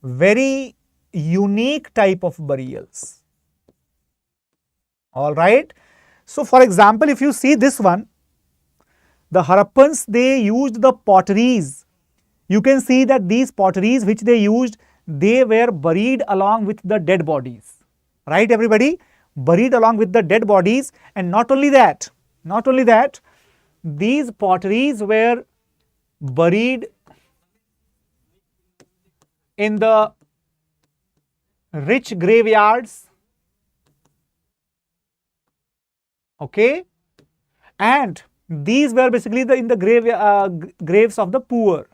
very unique type of burials. All right. So for example, if you see this one, the Harappans, they used the potteries. You can see that these potteries which they used, they were buried along with the dead bodies. Right, everybody? Buried along with the dead bodies. And not only that, these potteries were buried in the rich graveyards, okay, and these were basically in the graves of the poor.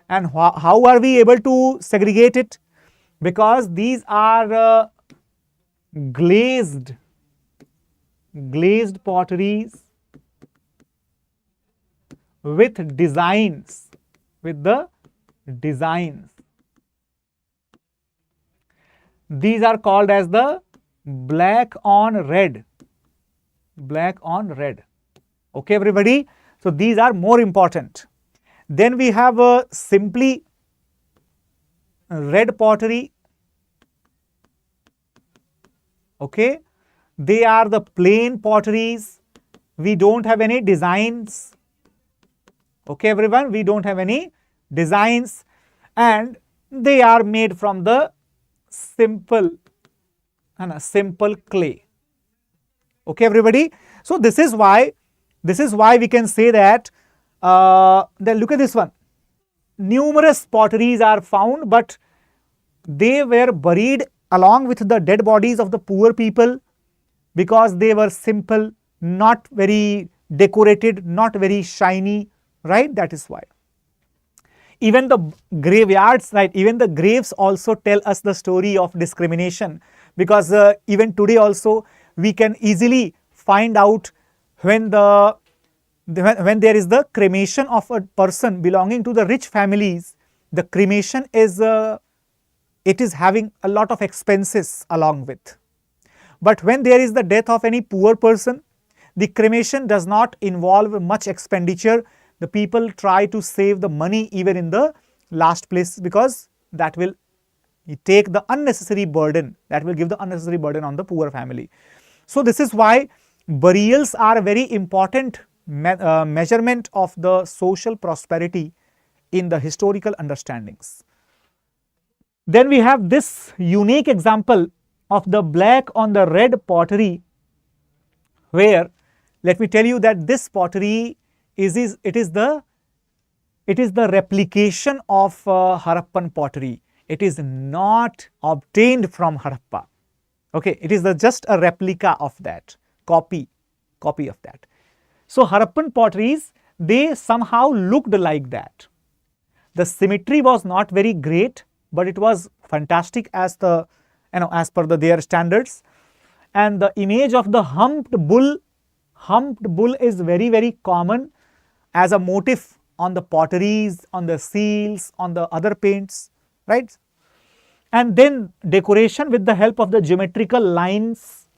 And how are we able to segregate it? Because these are glazed potteries with designs, These are called as the black on red. Okay, everybody? So these are more important. Then we have a simply red pottery. Okay, they are the plain potteries. We don't have any designs. Okay, everyone, we don't have any designs, and they are made from the simple clay. Okay, everybody. So this is why we can say that. Then look at this one. Numerous potteries are found, but they were buried along with the dead bodies of the poor people because they were simple, not very decorated, not very shiny, right? That is why. Even the graveyards, right? Even the graves also tell us the story of discrimination, because even today also we can easily find out when there is the cremation of a person belonging to the rich families. The cremation is it is having a lot of expenses along with. But when there is the death of any poor person, the cremation does not involve much expenditure. The people try to save the money even in the last place, because that will take the unnecessary burden, that will give the unnecessary burden on the poor family. So this is why burials are a very important measurement of the social prosperity in the historical understandings. Then we have this unique example of the black on the red pottery, where let me tell you that this pottery is the replication of Harappan pottery. It is not obtained from Harappa. Okay, it is just a replica of that, copy of that. So Harappan potteries, they somehow looked like that. The symmetry was not very great, but it was fantastic as per their standards. And the image of the humped bull is very, very common as a motif on the potteries, on the seals, on the other paints, right? And then decoration with the help of the geometrical lines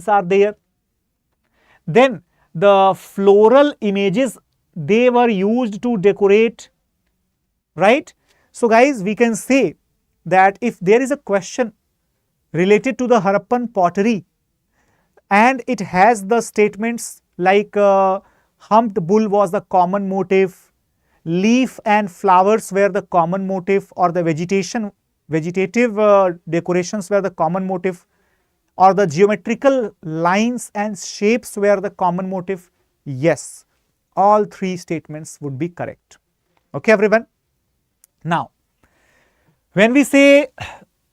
are there. Then the floral images, they were used to decorate, right? So guys, we can say that if there is a question related to the Harappan pottery and it has the statements like humped bull was the common motif, leaf and flowers were the common motif, or the vegetative decorations were the common motif, or the geometrical lines and shapes were the common motif, yes, all three statements would be correct. Okay, everyone? Now, when we say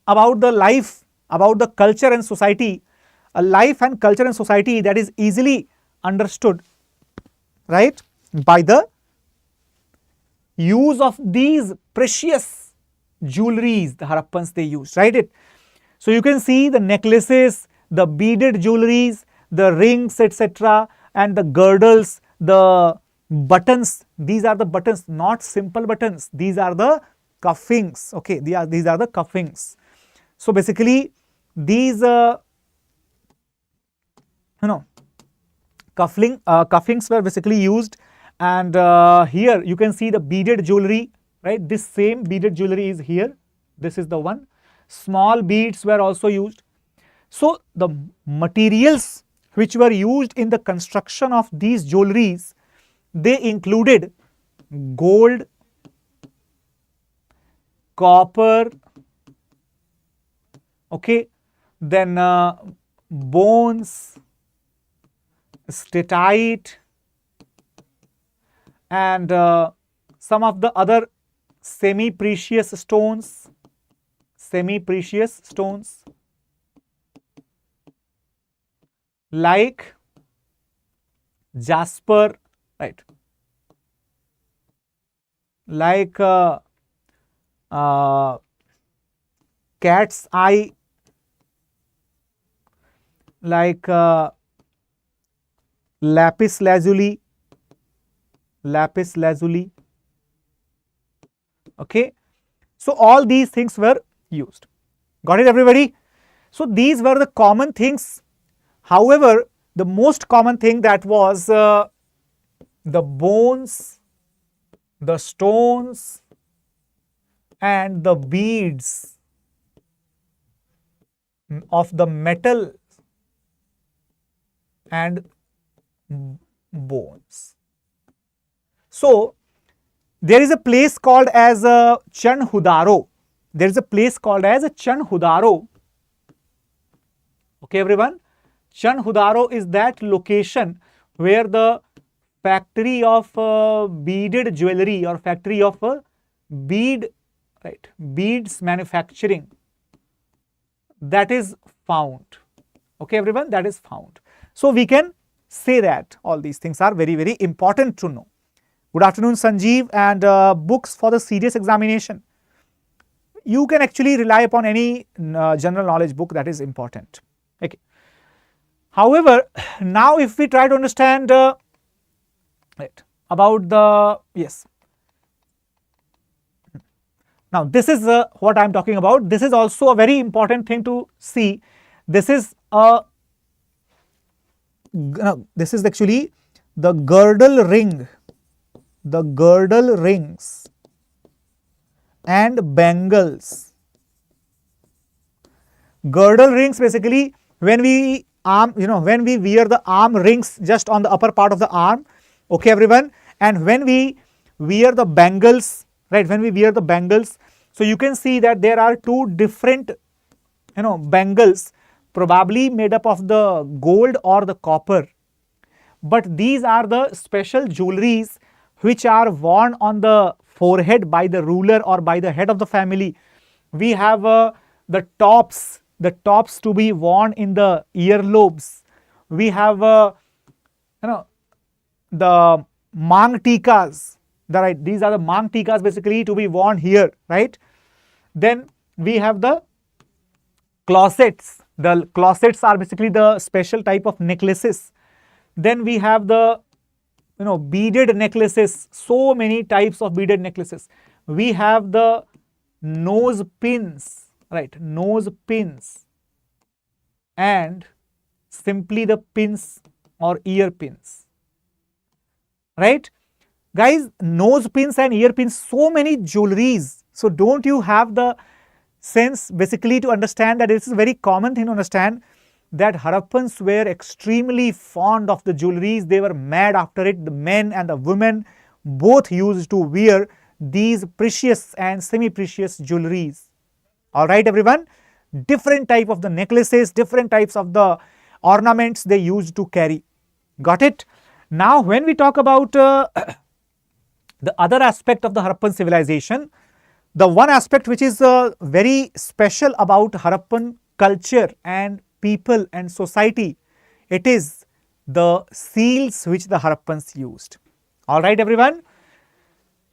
about the life about the culture and society, a life and culture and society that is easily understood, right, by the use of these precious jewelries the Harappans they used, right? So you can see the necklaces, the beaded jewelries, the rings, etc., and the girdles, the buttons. These are the buttons, not simple buttons. These are the cuffings. Okay, these are the cuffings. So basically, these cuffings were basically used, and here you can see the beaded jewelry, right? This same beaded jewelry is here. This is the one. Small beads were also used. So the materials which were used in the construction of these jewelries, they included gold, copper, okay, then bones, statite, and some of the other semi-precious stones, like jasper, right, like cat's eye, like lapis lazuli, okay. So all these things were used. Got it, everybody? So these were the common things. However, the most common thing that was the bones, the stones, and the beads of the metal and bones. So there is a place called as Chanhudaro. There is a place called as Chanhudaro. Okay, everyone. Chanhudaro is that location where the factory of beaded jewelry or factory of beads manufacturing, that is found. Okay, everyone, that is found. So we can say that all these things are very, very important to know. Good afternoon, Sanjeev. And books for the serious examination. You can actually rely upon any general knowledge book that is important. Okay. However, now if we try to understand about the, yes. Now this is what I am talking about. This is also a very important thing to see. This is this is actually the girdle ring, the girdle rings and bangles. Girdle rings, basically when we when we wear the arm rings just on the upper part of the arm, okay, everyone, and when we wear the bangles, right, when we wear the bangles, so you can see that there are two different bangles, probably made up of the gold or the copper, but these are the special jewelries which are worn on the forehead by the ruler or by the head of the family. We have the tops to be worn in the earlobes. We have the mang tikas, right? These are the mang tikas basically to be worn here, right? Then we have the closets. The closets are basically the special type of necklaces. Then we have the beaded necklaces, so many types of beaded necklaces. We have the nose pins, right, nose pins, and simply the pins or ear pins, right? Guys, nose pins and ear pins, so many jewelries. So don't you have the sense basically to understand that this is a very common thing to understand, that Harappans were extremely fond of the jewelries. They were mad after it. The men and the women both used to wear these precious and semi-precious jewelries. All right, everyone. Different type of the necklaces, different types of the ornaments they used to carry. Got it? Now, when we talk about the other aspect of the Harappan civilization, the one aspect which is very special about Harappan culture and people and society, it is the seals which the Harappans used. All right, everyone.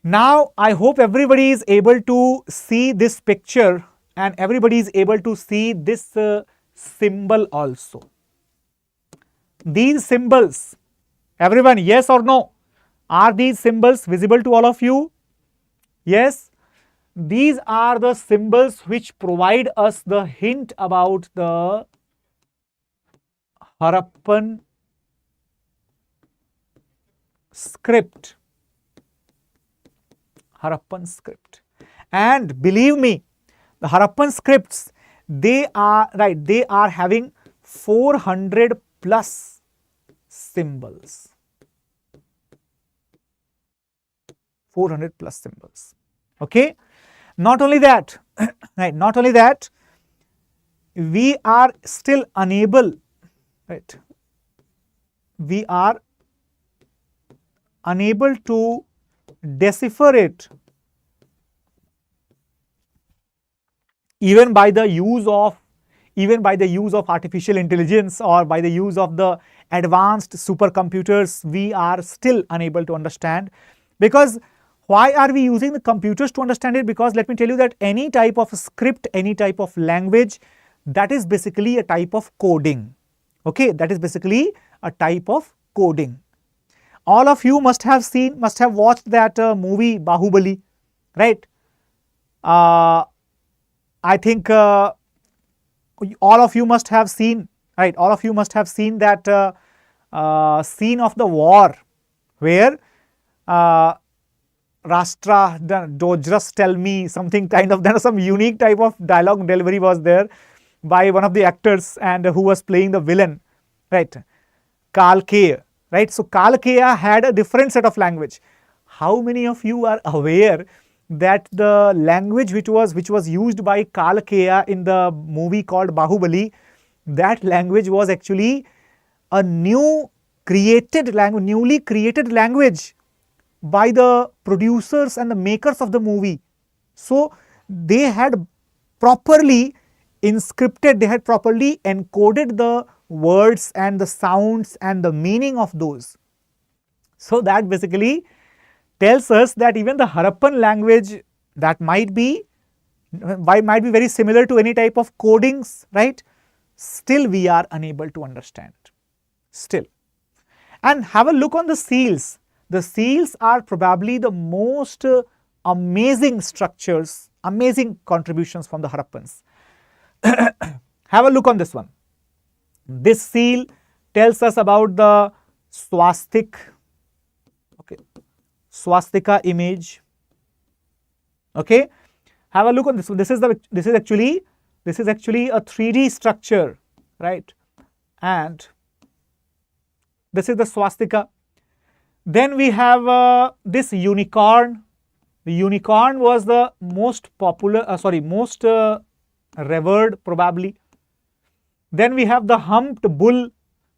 Now, I hope everybody is able to see this picture and everybody is able to see this symbol also. These symbols, everyone, yes or no? Are these symbols visible to all of you? Yes. These are the symbols which provide us the hint about the Harappan script. Harappan script. And believe me, the Harappan scripts, they are having 400 plus symbols. 400 plus symbols. Okay. Not only that, right, not only that, we are still unable, right, we are unable to decipher it even by the use of artificial intelligence or by the use of the advanced supercomputers. We are still unable to understand. Because why are we using the computers to understand it? Because let me tell you that any type of script, any type of language, that is basically a type of coding. Okay, that is basically a type of coding. All of you must have watched that movie Bahubali, right? I think all of you must have seen, right? All of you must have seen that scene of the war where Rashtra, just tell me something kind of, then some unique type of dialogue delivery was there by one of the actors and who was playing the villain, right? Kalkeya, right? So Kalkeya had a different set of language. How many of you are aware that the language which was used by Kalkeya in the movie called Bahubali, that language was actually a newly created language by the producers and the makers of the movie. So they had properly inscripted, they had properly encoded the words and the sounds and the meaning of those. So that basically tells us that even the Harappan language, that might be very similar to any type of codings, right? Still we are unable to understand. Still. And have a look on the seals. The seals are probably the most amazing structures, amazing contributions from the Harappans. Have a look on this one. This seal tells us about the swastika, okay, swastika image. Okay, have a look on this one. This is actually a 3D structure, right? And this is the swastika. Then we have this unicorn. The unicorn was the most popular, most revered probably. Then we have the humped bull.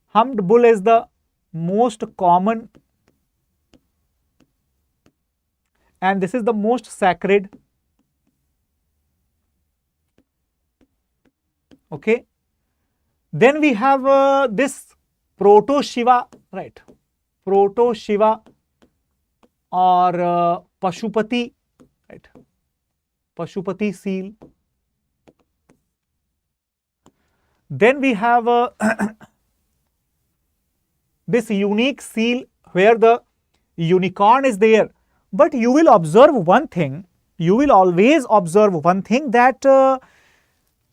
Humped bull is the most common, and this is the most sacred. Okay. Then we have this Proto-Shiva, right? Proto-Shiva or Pashupati, right? Pashupati seal. Then we have this unique seal where the unicorn is there. But you will observe one thing, you will always observe one thing, that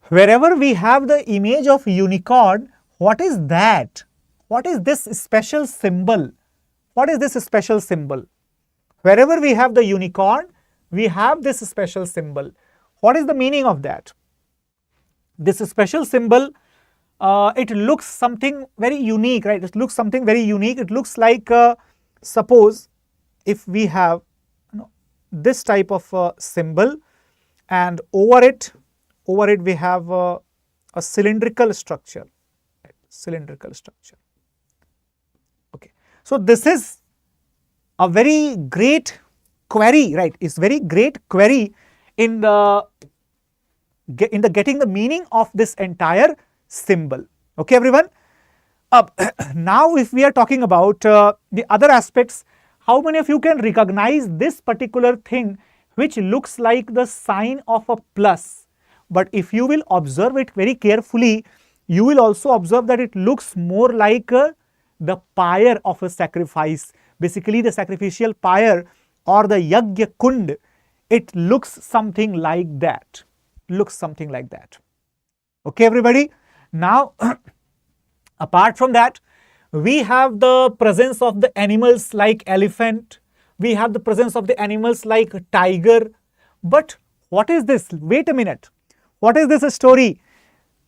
wherever we have the image of unicorn, what is that? What is this special symbol? What is this special symbol? Wherever we have the unicorn, we have this special symbol. What is the meaning of that? This special symbol, it looks something very unique, right? It looks something very unique. It looks like, suppose if we have this type of symbol, and over it we have a cylindrical structure, right? Cylindrical structure. Okay, so this is a very great query, right? It's very great query in the getting the meaning of this entire symbol. Okay, everyone. Now, if we are talking about the other aspects, how many of you can recognize this particular thing which looks like the sign of a plus? But if you will observe it very carefully, you will also observe that it looks more like the pyre of a sacrifice. Basically, the sacrificial pyre or the yagya kund, it looks something like that. Looks something like that. Okay, everybody. Now, apart from that, we have the presence of the animals like elephant. We have the presence of the animals like tiger. But what is this? Wait a minute. What is this story?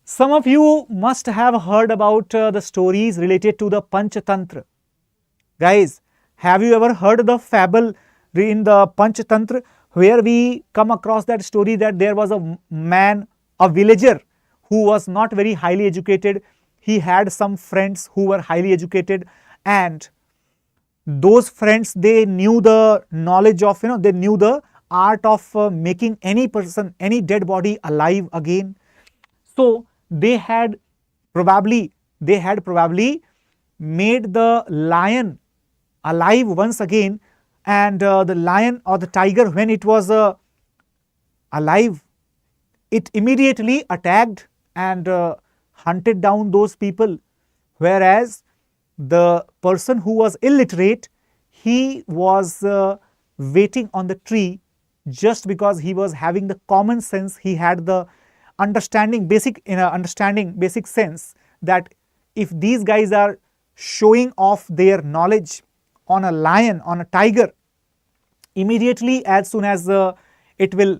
Some of you must have heard about the stories related to the Panchatantra. Guys, have you ever heard the fable in the Panchatantra where we come across that story that there was a man, a villager who was not very highly educated. He had some friends who were highly educated, and those friends, they knew the knowledge of, they knew the art of making any person, any dead body alive again. So they had probably made the lion alive once again, and the lion or the tiger, when it was alive, it immediately attacked and hunted down those people, whereas the person who was illiterate, he was waiting on the tree just because he was having the common sense. He had the basic sense that if these guys are showing off their knowledge on a lion, on a tiger, immediately as soon as it will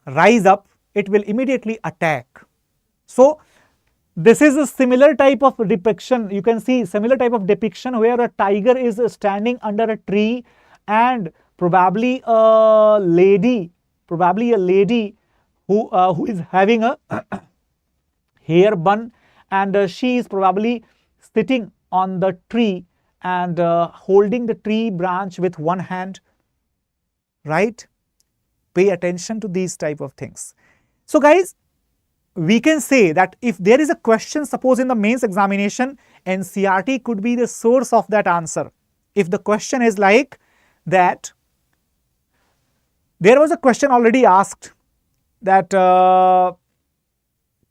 rise up, it will immediately attack. So this is a similar type of depiction. You can see similar type of depiction where a tiger is standing under a tree, and probably a lady who is having a hair bun, and she is probably sitting on the tree and holding the tree branch with one hand, right? Pay attention to these type of things. So guys, we can say that if there is a question, suppose in the mains examination, NCERT could be the source of that answer. If the question is like that, there was a question already asked that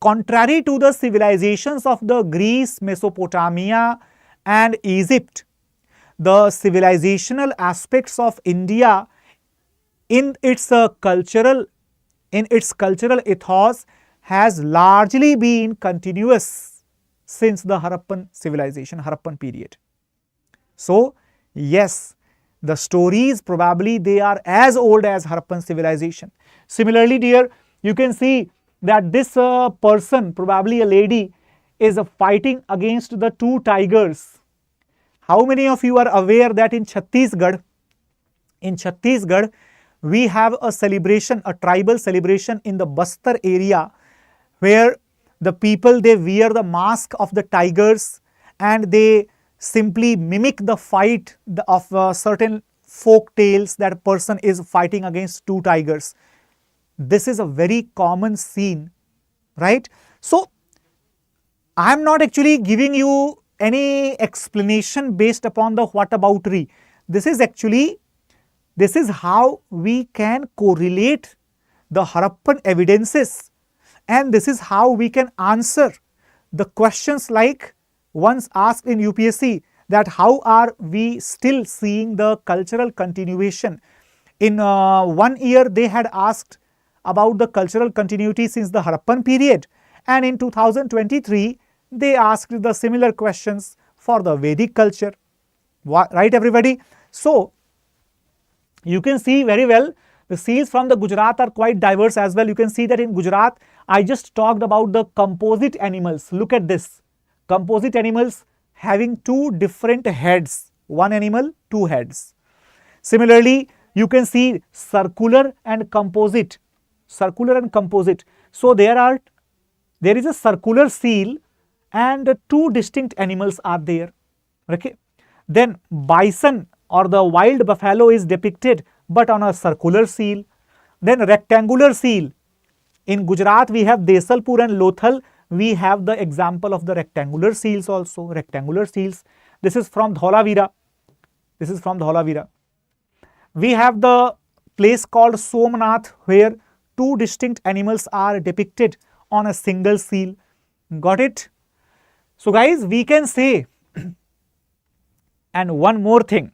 contrary to the civilizations of the Greece, Mesopotamia and Egypt, the civilizational aspects of India in its cultural ethos has largely been continuous since the Harappan civilization, Harappan period. So yes, the stories probably they are as old as Harappan civilization. Similarly, dear, you can see that this person, probably a lady, is fighting against the two tigers. How many of you are aware that in Chhattisgarh, we have a celebration, a tribal celebration in the Bastar area, where the people, they wear the mask of the tigers and they simply mimic the fight of certain folk tales that a person is fighting against two tigers. This is a very common scene, right? So I am not actually giving you any explanation based upon the whataboutery. This is how we can correlate the Harappan evidences, and this is how we can answer the questions like once asked in UPSC, that how are we still seeing the cultural continuation. In 1 year they had asked about the cultural continuity since the Harappan period, and in 2023 they asked the similar questions for the Vedic culture, right everybody? So you can see very well the scenes from the Gujarat are quite diverse as well. You can see that in Gujarat, I just talked about the composite animals. Look at this, composite animals having two different heads, one animal, two heads. Similarly, you can see circular and composite. So there is a circular seal and two distinct animals are there. Okay. Then bison or the wild buffalo is depicted but on a circular seal. Then rectangular seal In Gujarat, we have Desalpur and Lothal. We have the example of the rectangular seals also, rectangular seals. This is from Dholavira. This is from Dholavira. We have the place called Somnath, where two distinct animals are depicted on a single seal. Got it? So guys, we can say, and one more thing,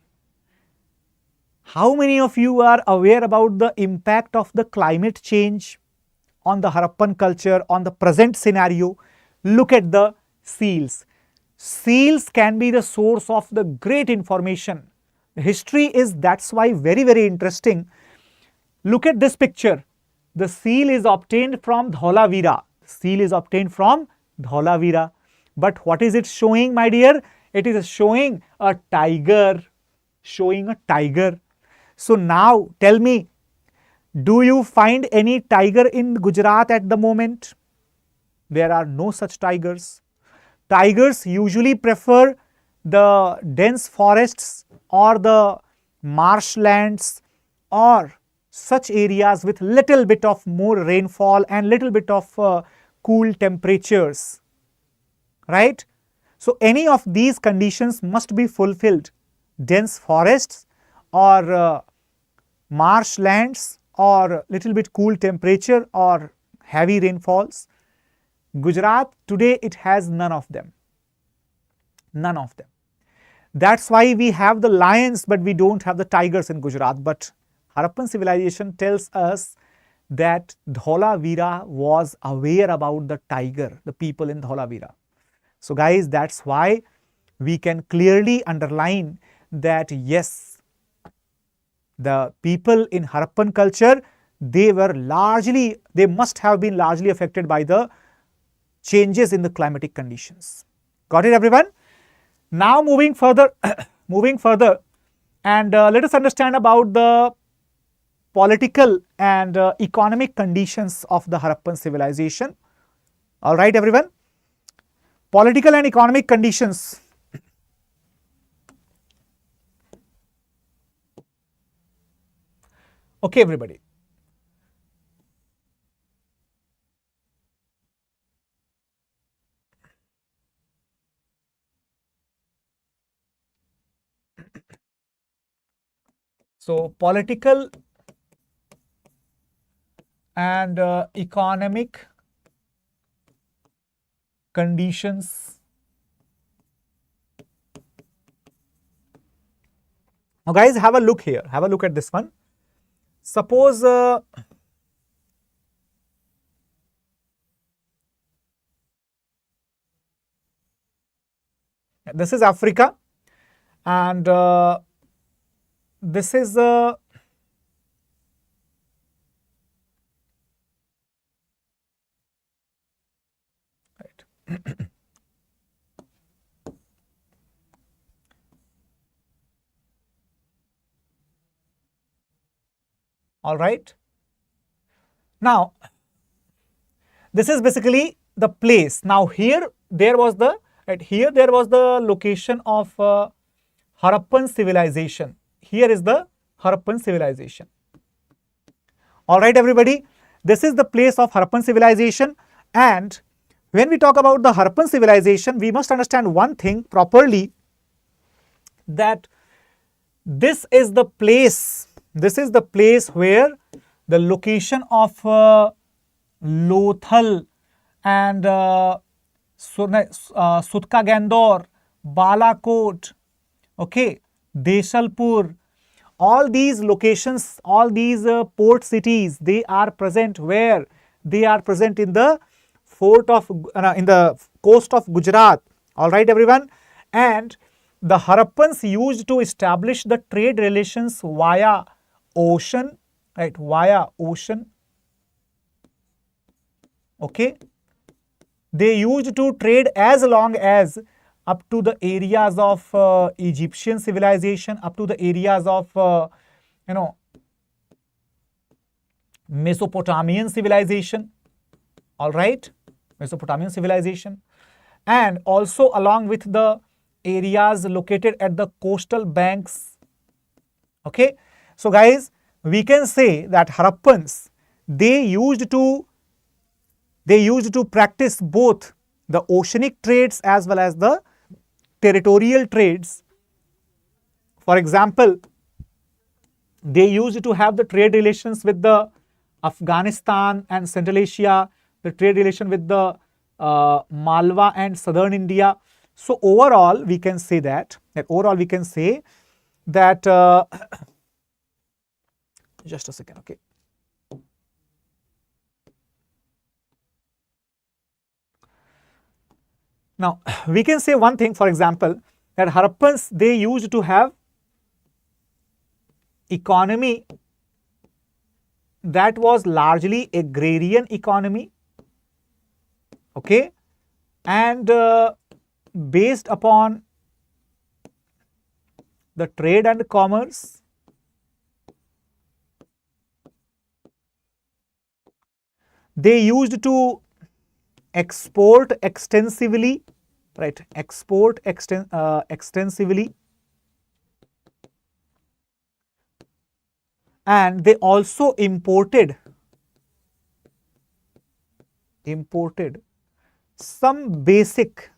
how many of you are aware about the impact of the climate change on the Harappan culture, on the present scenario? Look at the seals. Seals can be the source of the great information. History is, that's why, very, very interesting. Look at this picture. The seal is obtained from Dholavira. Seal is obtained from Dholavira. But what is it showing, my dear? It is showing a tiger. Showing a tiger. So now tell me, do you find any tiger in Gujarat at the moment? There are no such tigers. Tigers usually prefer the dense forests or the marshlands or such areas with little bit of more rainfall and little bit of cool temperatures, right? So any of these conditions must be fulfilled. Dense forests or marshlands or little bit cool temperature or heavy rainfalls. Gujarat today, it has none of them. None of them. That's why we have the lions, but we don't have the tigers in Gujarat. But Harappan civilization tells us that Dholavira was aware about the tiger, the people in Dholavira. So guys, that's why we can clearly underline that yes, the people in Harappan culture, they must have been largely affected by the changes in the climatic conditions. Got it, everyone? Now moving further, and let us understand about the political and economic conditions of the Harappan civilization. All right, everyone? Political and economic conditions. Okay, everybody. So, political and economic conditions. Now, guys, have a look here. Have a look at this one. Suppose this is Africa, and this is right. All right. Now, this is basically the place. Now, here there was the location of Harappan civilization. Here is the Harappan civilization. All right, everybody. This is the place of Harappan civilization. And when we talk about the Harappan civilization, we must understand one thing properly, that this is the place. This is the place where the location of Lothal and Sutka Gandor, Balakot, okay, Desalpur, all these locations, all these port cities, they are present where? They are present in the in the coast of Gujarat. All right, everyone. And the Harappans used to establish the trade relations via ocean, right? Via ocean. Okay. They used to trade as long as up to the areas of Egyptian civilization, up to the areas of Mesopotamian civilization. All right, Mesopotamian civilization, and also along with the areas located at the coastal banks. Okay, so guys, we can say that Harappans, they used to They used to practice both the oceanic trades as well as the territorial trades. For example, they used to have the trade relations with the Afghanistan and Central Asia, the trade relation with the Malwa and southern India. So overall, we can say that just a second, okay. Now, we can say one thing, for example, that Harappans, they used to have economy that was largely agrarian economy, okay, and based upon the trade and commerce. They used to export extensively, right? Extensively, and they also imported some basic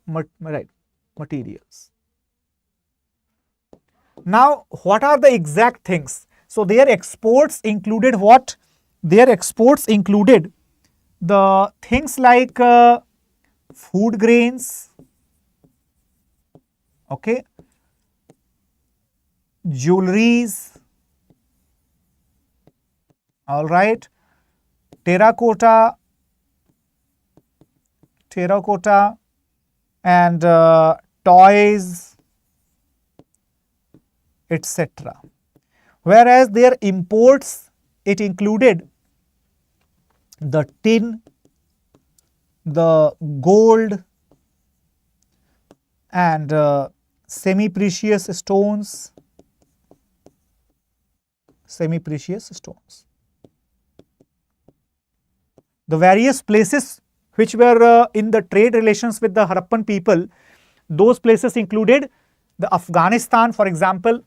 materials. Now, what are the exact things? So their exports included what? Their exports included the things like food grains, okay, jewelries, all right, terracotta, and toys, etc. Whereas their imports, it included the tin, the gold, and semi-precious stones. The various places which were in the trade relations with the Harappan people, those places included the Afghanistan, for example,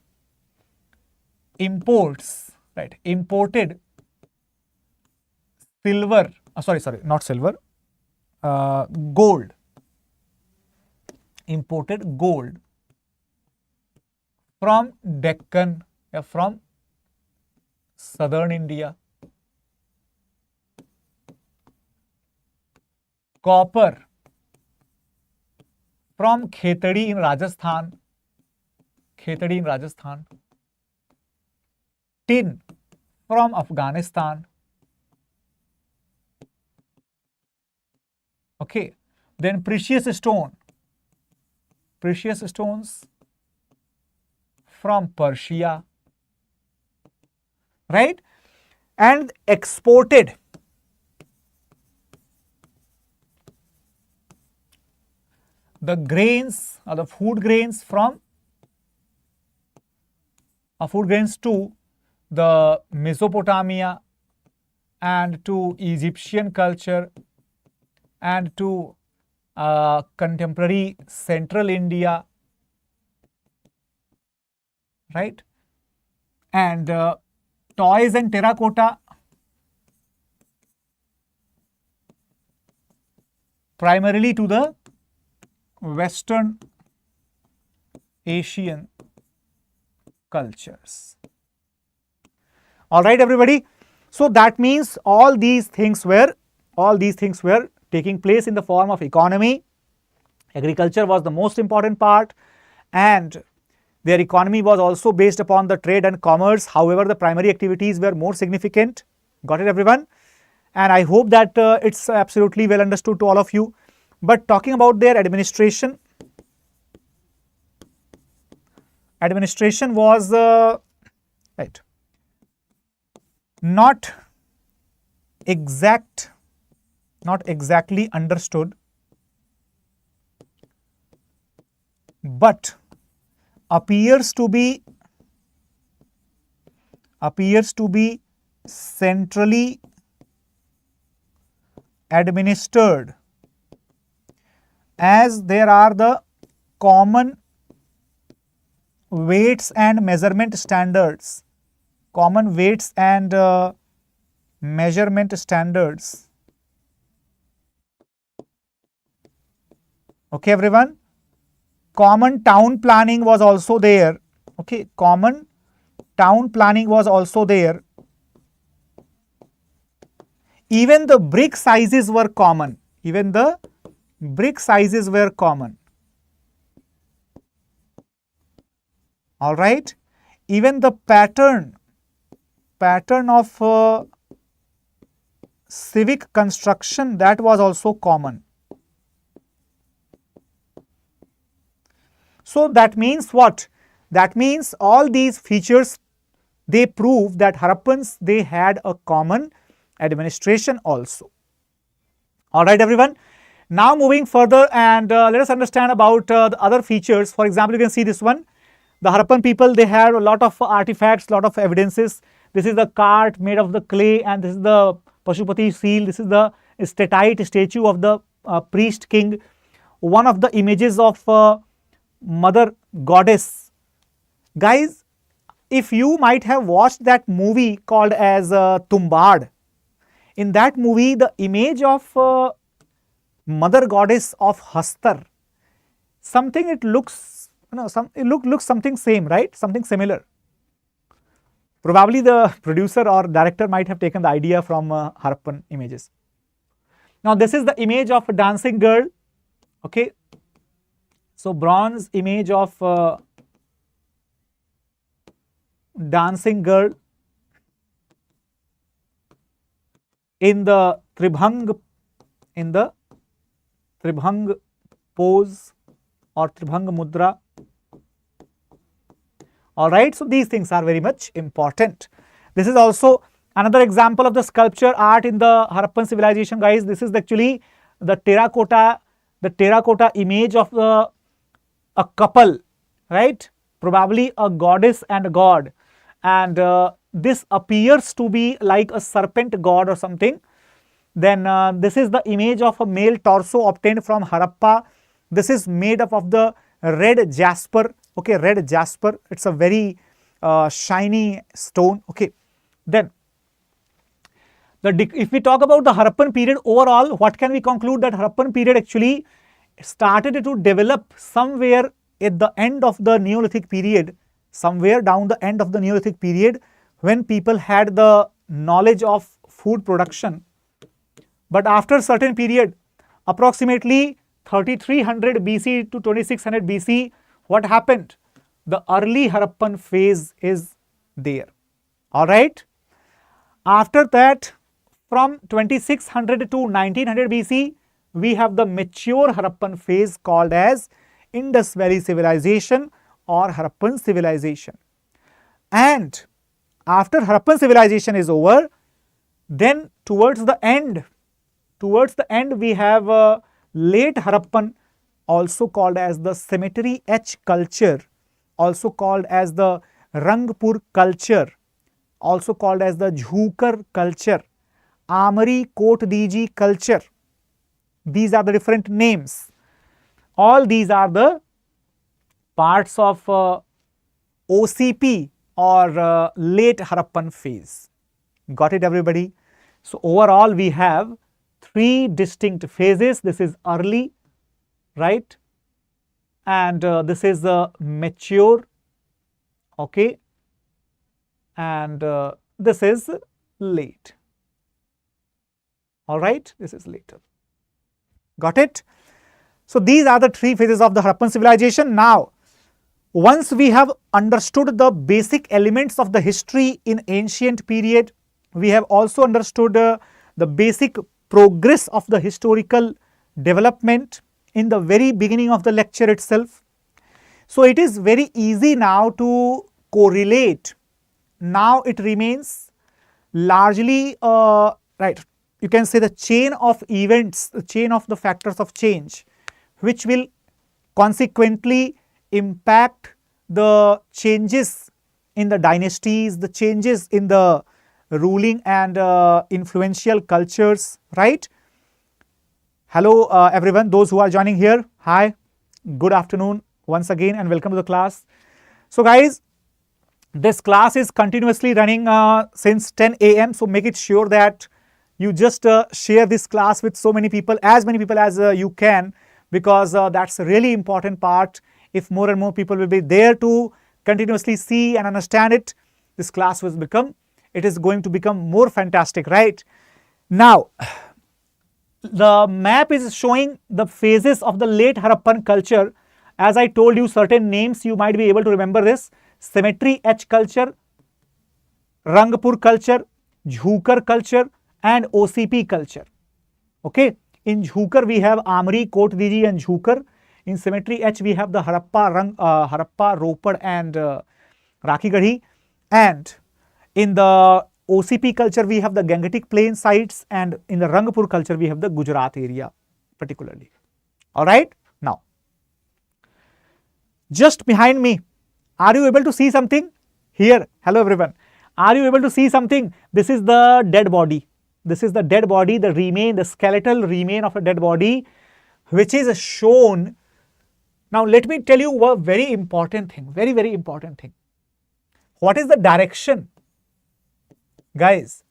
imports, right, imported silver, gold, imported gold from Deccan, from southern India, copper from Khetadi in Rajasthan, tin from Afghanistan, okay, then precious stones from Persia, right, and exported the grains or the food grains to the Mesopotamia and to Egyptian culture and to contemporary Central India, right, and toys and terracotta primarily to the Western Asian cultures. All right, everybody. So that means all these things were taking place in the form of economy. Agriculture was the most important part, and their economy was also based upon the trade and commerce. However, the primary activities were more significant. Got it, everyone? And I hope that it's absolutely well understood to all of you. But talking about their administration was right, not exactly understood, but appears to be centrally administered, as there are the common weights and measurement standards, measurement standards. Okay, everyone. Common town planning was also there. Okay, common town planning was also there. Even the brick sizes were common. Even the brick sizes were common. All right. Even the pattern of civic construction, that was also common. So that means what? That means all these features, they prove that Harappans, they had a common administration also. All right, everyone. Now moving further, and let us understand about the other features. For example, you can see this one. The Harappan people, they had a lot of artifacts, lot of evidences. This is the cart made of the clay, and this is the Pashupati seal. This is the statite statue of the priest king. One of the images of mother goddess. Guys, if you might have watched that movie called as Tumbad, in that movie the image of mother goddess of Hastar, something it looks, it looks something same, right? Something similar. Probably the producer or director might have taken the idea from Harappan images. Now this is the image of a dancing girl. Okay, so bronze image of dancing girl in the Tribhang pose or Tribhang mudra. All right, so these things are very much important. This is also another example of the sculpture art in the Harappan civilization, guys. This is actually the terracotta image of a couple, right? Probably a goddess and a god, and this appears to be like a serpent god or something. Then this is the image of a male torso obtained from Harappa. This is made up of the red jasper. Okay, red jasper. It's a very shiny stone. Okay, then if we talk about the Harappan period overall, what can we conclude? That Harappan period actually started to develop somewhere at the end of the Neolithic period, somewhere down the end of the Neolithic period, when people had the knowledge of food production. But after a certain period, approximately 3300 BC to 2600 BC, what happened? The early Harappan phase is there. All right. After that, from 2600 to 1900 BC, we have the mature Harappan phase called as Indus Valley Civilization or Harappan Civilization. And after Harappan Civilization is over, then towards the end we have late Harappan, also called as the cemetery H culture, also called as the Rangpur culture, also called as the Jhukar culture, Amari Kotdiji culture. These are the different names. All these are the parts of OCP or late Harappan phase. Got it, everybody? So overall we have three distinct phases. This is early, right? And this is mature, okay? And this is late. All right, this is later. Got it? So these are the three phases of the Harappan civilization. Now, once we have understood the basic elements of the history in ancient period, we have also understood the basic progress of the historical development in the very beginning of the lecture itself. So it is very easy now to correlate. Now it remains largely right. You can say the chain of events, the chain of the factors of change, which will consequently impact the changes in the dynasties, the changes in the ruling and influential cultures, right? Hello everyone, those who are joining here, hi, good afternoon once again and welcome to the class. So guys, This class is continuously running since 10 a.m. So make it sure that you just share this class with so many people as you can, because that's a really important part. If more and more people will be there to continuously see and understand it, this class will become, it is going to become more fantastic, right? Now, the map is showing the phases of the late Harappan culture. As I told you, certain names you might be able to remember this: Cemetery H culture, Rangpur culture, Jhukar culture, and OCP culture. Okay, in Jhukar we have Amri, Kotdiji, and Jhukar. In Cemetery H we have the Harappa, Ropad, and Rakhigarhi. And in the OCP culture we have the Gangetic Plain sites, and in the Rangpur culture we have the Gujarat area particularly. All right, now just behind me, are you able to see something here? Hello everyone, are you able to see something? This is the dead body. This is the dead body, the remain, the skeletal remain of a dead body, which is shown. Now let me tell you a very important thing, very important thing. What is the direction? Guys,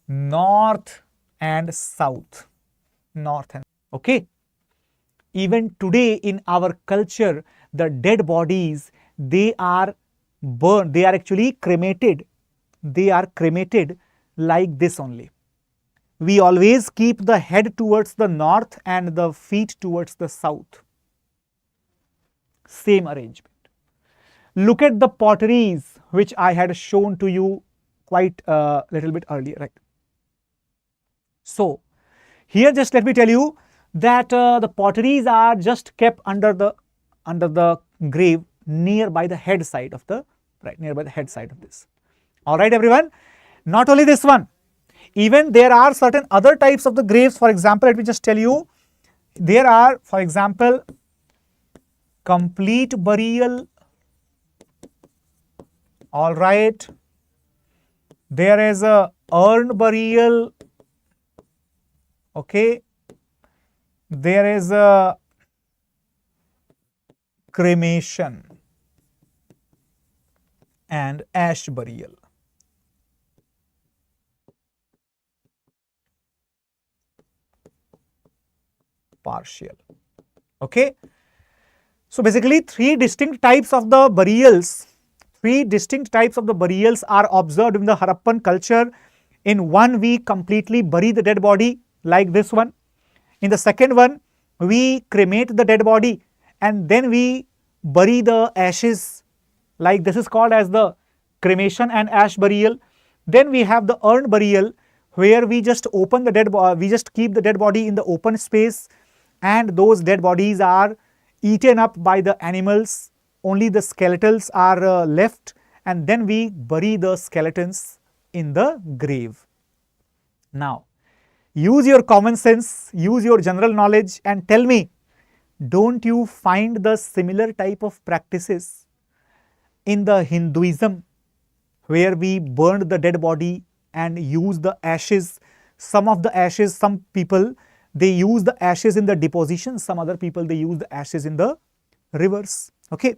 north and south. North and okay. Even today in our culture, the dead bodies, they are burned, they are actually cremated. They are cremated like this only. We always keep the head towards the north and the feet towards the south. Same arrangement. Look at the potteries which I had shown to you quite a little bit earlier, right? So here just let me tell you that the potteries are just kept under the grave nearby the head side of the, right, nearby the head side of this. All right everyone, not only this one, even there are certain other types of the graves. For example, let me just tell you, there are, for example, complete burial. All right, there is a urn burial. Okay, there is a cremation and ash burial. Partial. Okay, so basically three distinct types of the burials are observed in the Harappan culture. In one, we completely bury the dead body like this one. In the second one, we cremate the dead body and then we bury the ashes, like this is called as the cremation and ash burial. Then we have the urn burial, where we just open the dead body, we just keep the dead body in the open space, and those dead bodies are eaten up by the animals. Only the skeletons are left, and then we bury the skeletons in the grave. Now, use your common sense, use your general knowledge and tell me, don't you find the similar type of practices in the Hinduism, where we burned the dead body and use the ashes? Some of the ashes, some people, they use the ashes in the deposition, some other people, they use the ashes in the rivers. Okay.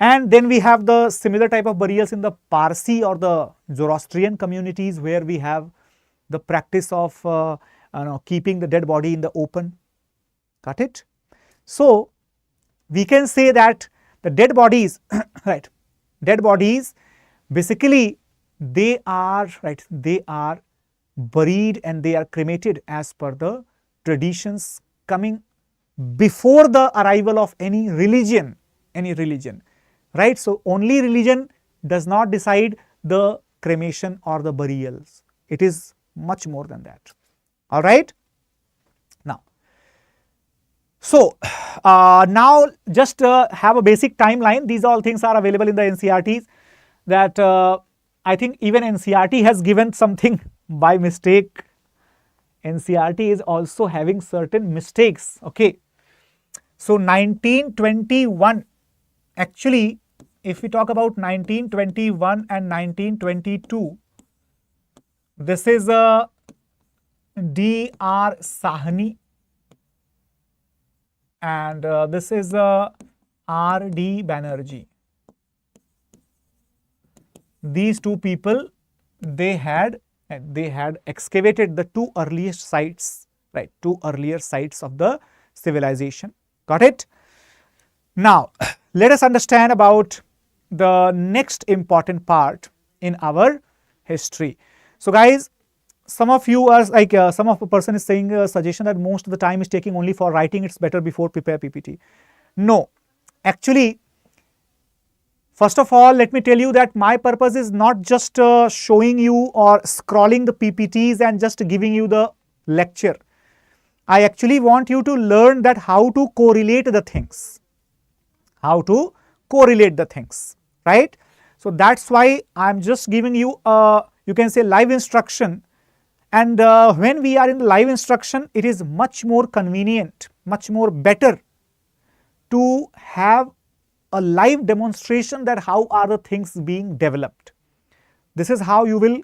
And then we have the similar type of burials in the Parsi or the Zoroastrian communities, where we have the practice of keeping the dead body in the open. Got it? So we can say that the dead bodies, right, dead bodies, basically they are, right, they are buried and they are cremated as per the traditions coming before the arrival of any religion, right? So only religion does not decide the cremation or the burials. It is much more than that. All right. Now, so now just have a basic timeline. These all things are available in the NCERTs. That I think even NCERT has given something by mistake. NCERT is also having certain mistakes. Okay. So 1921, actually, if we talk about 1921 and 1922, this is a D.R. Sahni and this is a R.D. Banerjee. these two people, they had excavated the two earliest sites, right? Two earlier sites of the civilization. Got it? Now, let us understand about the next important part in our history. So, guys, some of you are like, some of the person is saying a suggestion that most of the time is taking only for writing, it's better before prepare PPT. No, actually, first of all, let me tell you that my purpose is not just showing you or scrolling the PPTs and just giving you the lecture. I actually want you to learn that how to correlate the things. How to correlate the things, right? So that's why I'm just giving you you can say live instruction, and when we are in the live instruction, it is much more convenient, much more better to have a live demonstration that how are the things being developed. This is how you will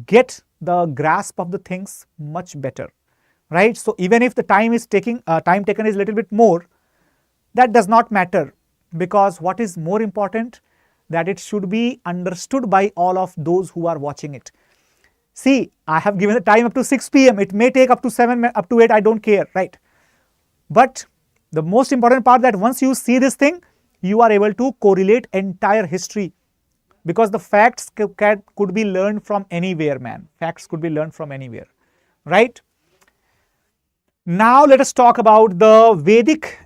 get the grasp of the things much better, right? So even if the time is taken is a little bit more, that does not matter, because what is more important, that it should be understood by all of those who are watching it. See, I have given the time up to 6 p.m. It may take up to 7, up to 8, I don't care, right? But the most important part, that once you see this thing, you are able to correlate entire history, because the facts could be learned from anywhere, man. Facts could be learned from anywhere, right? Now let us talk about the Vedic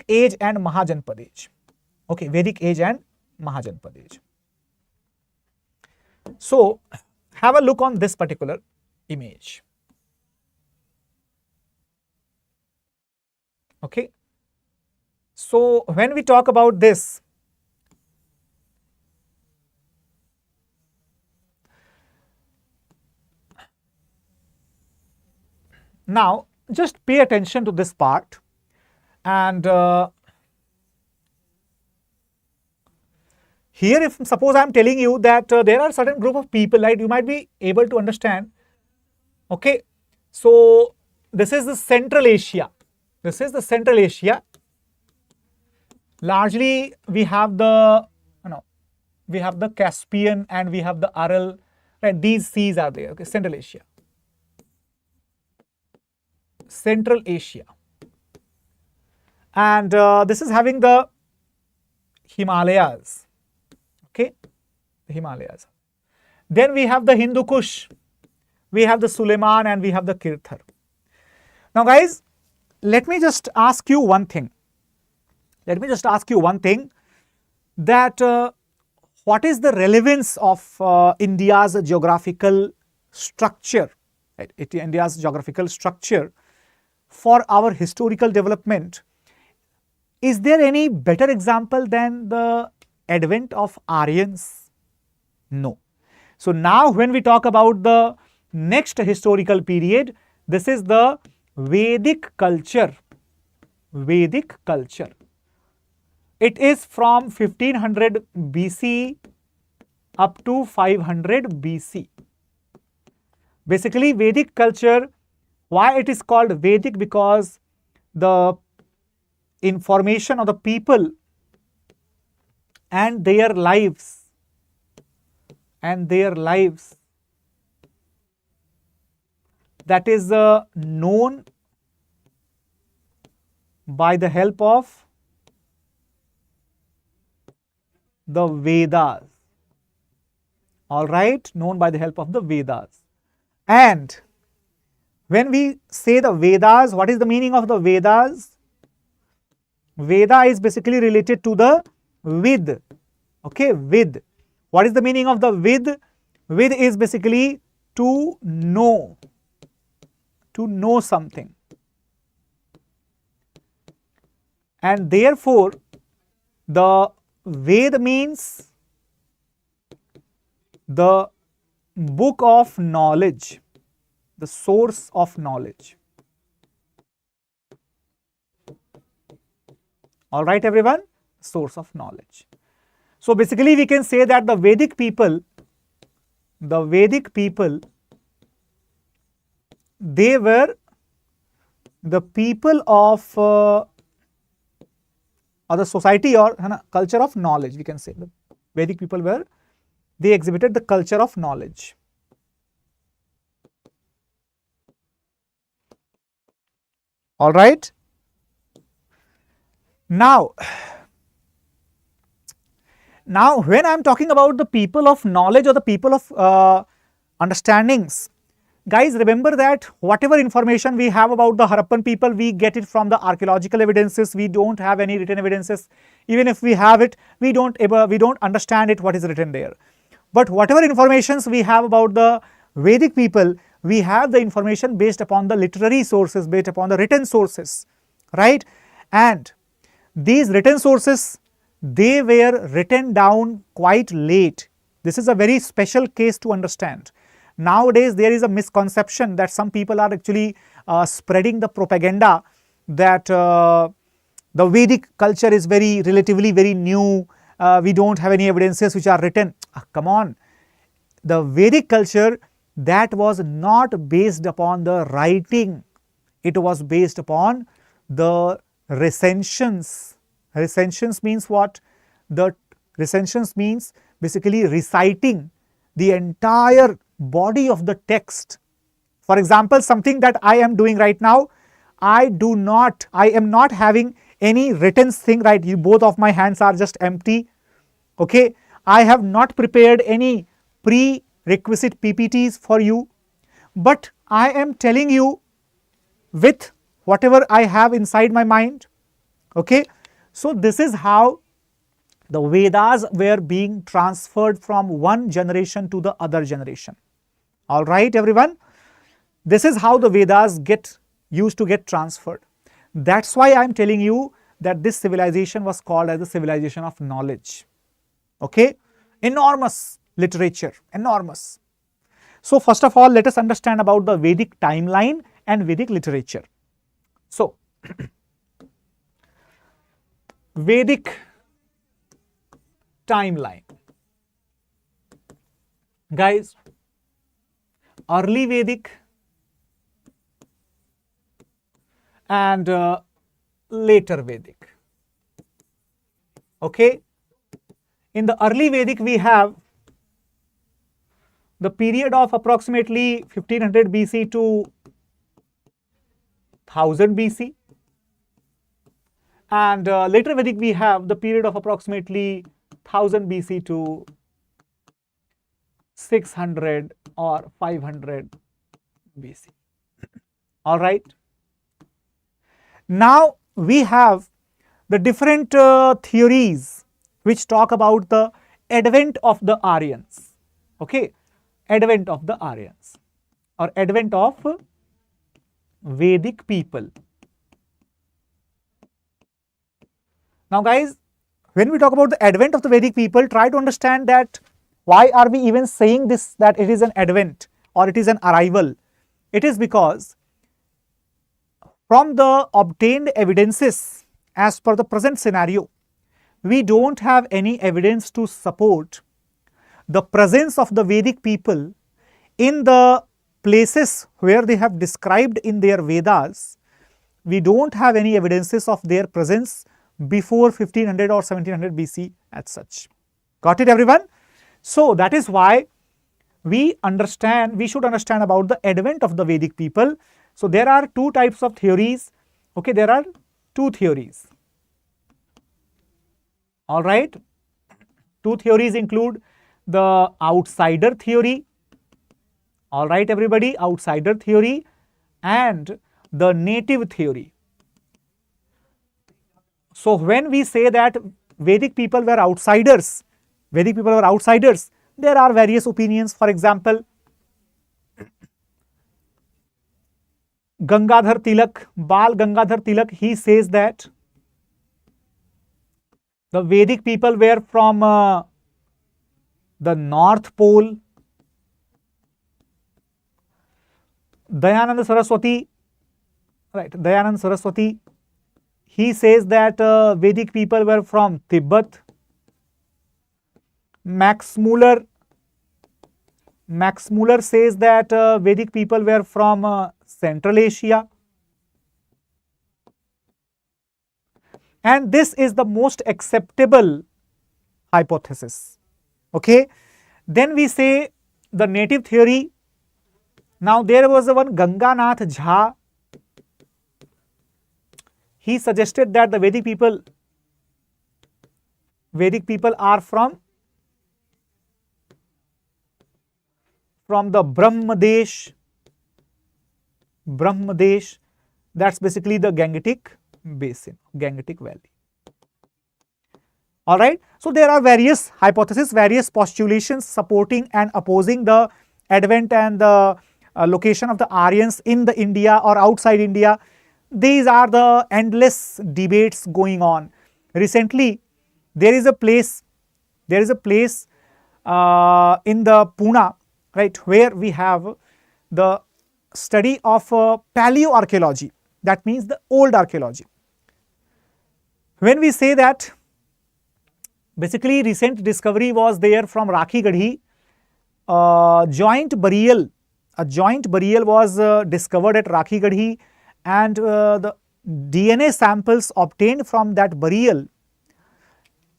age and Mahajanapad age. Okay, Vedic age and Mahajanapad age. So have a look on this particular image. Okay. So when we talk about this, now just pay attention to this part, and here, if suppose I am telling you that there are certain group of people, right, you might be able to understand. Okay, so this is the Central Asia. This is the Central Asia. Largely, we have the we have the Caspian and we have the Aral. Right, these seas are there. Okay, Central Asia. Central Asia, and this is having the Himalayas. Okay, the Himalayas. Then we have the Hindu Kush, we have the Suleiman, and we have the Kirthar. Now, guys, let me just ask you one thing. Let me just ask you one thing, that what is the relevance of India's geographical structure, right? India's geographical structure for our historical development? Is there any better example than the advent of Aryans? No. So now when we talk about the next historical period, this is the Vedic culture. Vedic culture. It is from 1500 BC up to 500 BC. Basically, Vedic culture, why it is called Vedic? Because the information of the people and their lives that is known by the help of the Vedas. All right, known by the help of the Vedas. And when we say the Vedas, what is the meaning of the Vedas? Veda is basically related to the Ved. Okay, Ved. What is the meaning of the Ved? Ved is basically to know something. And therefore, the Ved means the book of knowledge, the source of knowledge. All right, everyone, source of knowledge. So basically, we can say that the Vedic people, they were the people of or the society or culture of knowledge, we can say, the Vedic people were, they exhibited the culture of knowledge. All right. Now when I'm talking about the people of knowledge or the people of understandings, guys, remember that whatever information we have about the Harappan people, we get it from the archaeological evidences. We don't have any written evidences. Even if we have it, we don't understand it, what is written there. But whatever informations we have about the Vedic people, we have the information based upon the literary sources, based upon the written sources, right? And these written sources, they were written down quite late. This is a very special case to understand. Nowadays, there is a misconception that some people are actually spreading the propaganda that the Vedic culture is relatively very new. We don't have any evidences which are written. Come on. The Vedic culture, that was not based upon the writing. It was based upon the recensions. Recensions means what? The recensions means basically reciting the entire body of the text. For example, something that I am doing right now, I am not having any written thing, right? Both of my hands are just empty. Okay, I have not prepared any prerequisite PPTs for you, but I am telling you with whatever I have inside my mind. Okay, so this is how the Vedas were being transferred from one generation to the other generation. All right, everyone. This is how the Vedas used to get transferred. That's why I am telling you that this civilization was called as the civilization of knowledge. Okay, enormous literature, enormous. So first of all, let us understand about the Vedic timeline and Vedic literature. So Vedic timeline, guys, early Vedic and later Vedic. Okay, in the early Vedic we have the period of approximately 1500 BC to 1000 BC, and later Vedic we have the period of approximately 1000 BC to 600 or 500 BC. All right. Now we have the different theories which talk about the advent of the Aryans. Okay, advent of the Aryans or advent of Vedic people. Now guys, when we talk about the advent of the Vedic people, try to understand that why are we even saying this, that it is an advent or it is an arrival. It is because from the obtained evidences as per the present scenario, we don't have any evidence to support the presence of the Vedic people in the places where they have described in their Vedas. We don't have any evidences of their presence before 1500 or 1700 BC as such. Got it, everyone? So that is why we should understand about the advent of the Vedic people. So there are two types of theories. Okay, there are two theories. All right. Two theories include the outsider theory. All right, everybody, outsider theory and the native theory. So when we say that Vedic people were outsiders, there are various opinions. For example, Gangadhar Tilak, Bal Gangadhar Tilak, he says that the Vedic people were from the North Pole. Dayananda Saraswati, right, Dayananda Saraswati, he says that Vedic people were from Tibet. Max Muller says that Vedic people were from Central Asia. And this is the most acceptable hypothesis. Okay. Then we say the native theory. Now there was one Ganganath Jha. He suggested that the Vedic people are from the Brahmadesh. That's basically the Gangetic Basin, Gangetic Valley. All right. So there are various hypotheses, various postulations supporting and opposing the advent and the location of the Aryans in the India or outside India. These are the endless debates going on. Recently, there is a place in the Pune, right, where we have the study of paleoarchaeology. That means the old archaeology. When we say that, basically recent discovery was there from Rakhi Gadhi. A joint burial was discovered at Rakhi Gadhi, and the DNA samples obtained from that burial,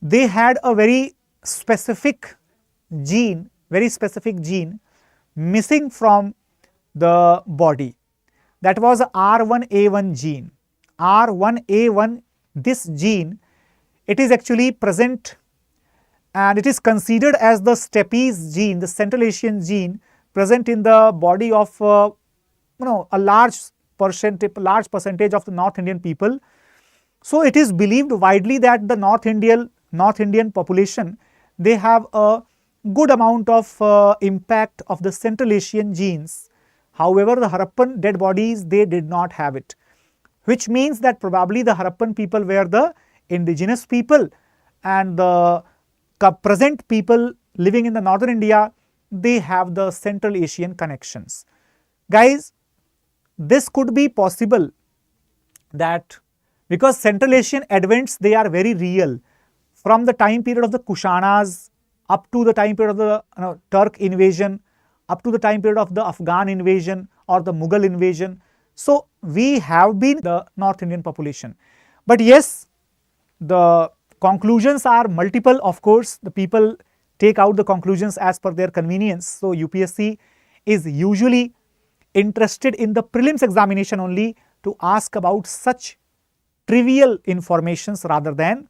they had a very specific gene missing from the body. That was R1A1 gene. R1A1, this gene, it is actually present and it is considered as the Stepes gene, the Central Asian gene present in the body of a large percentage of the North Indian people. So it is believed widely that the North Indian population, they have a good amount of impact of the Central Asian genes. However, the Harappan dead bodies, they did not have it, which means that probably the Harappan people were the indigenous people, and the present people living in the northern India, they have the Central Asian connections. Guys, this could be possible that because Central Asian advents, they are very real. From the time period of the Kushanas up to the time period of the Turk invasion, up to the time period of the Afghan invasion or the Mughal invasion. So we have been the North Indian population. But yes, the conclusions are multiple. Of course, the people take out the conclusions as per their convenience. So UPSC is usually interested in the prelims examination only to ask about such trivial informations rather than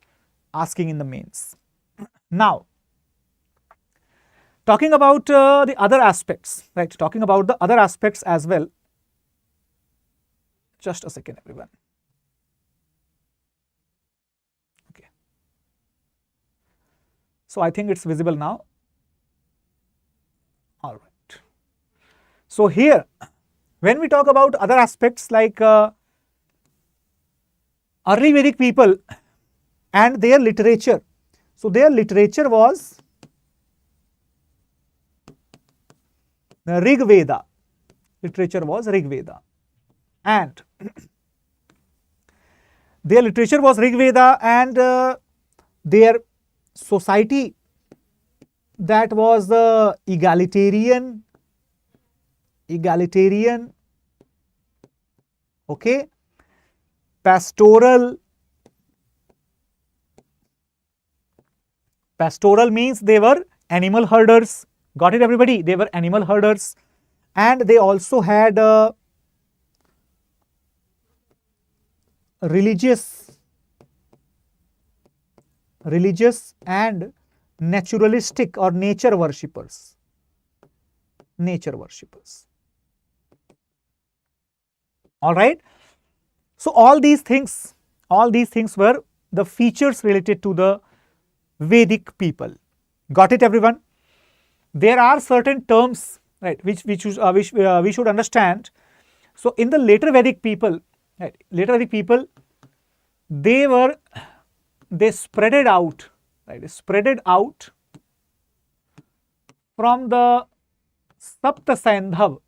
asking in the mains. Now, talking about the other aspects, right? Talking about the other aspects as well. Just a second, everyone. Okay. So I think it's visible now. All right. So here, when we talk about other aspects like early Vedic people and their literature. So their literature was the Rig Veda. Literature was Rig Veda. And their literature was Rig Veda, and their society, that was the egalitarian, okay, pastoral. Pastoral means they were animal herders. Got it, everybody? They were animal herders, and they also had religious and naturalistic or nature worshippers. All right. So all these things were the features related to the Vedic people. Got it, everyone? There are certain terms, right, which we should understand. So in the later Vedic people, right, they spread it out, right, from the Saptasandhav,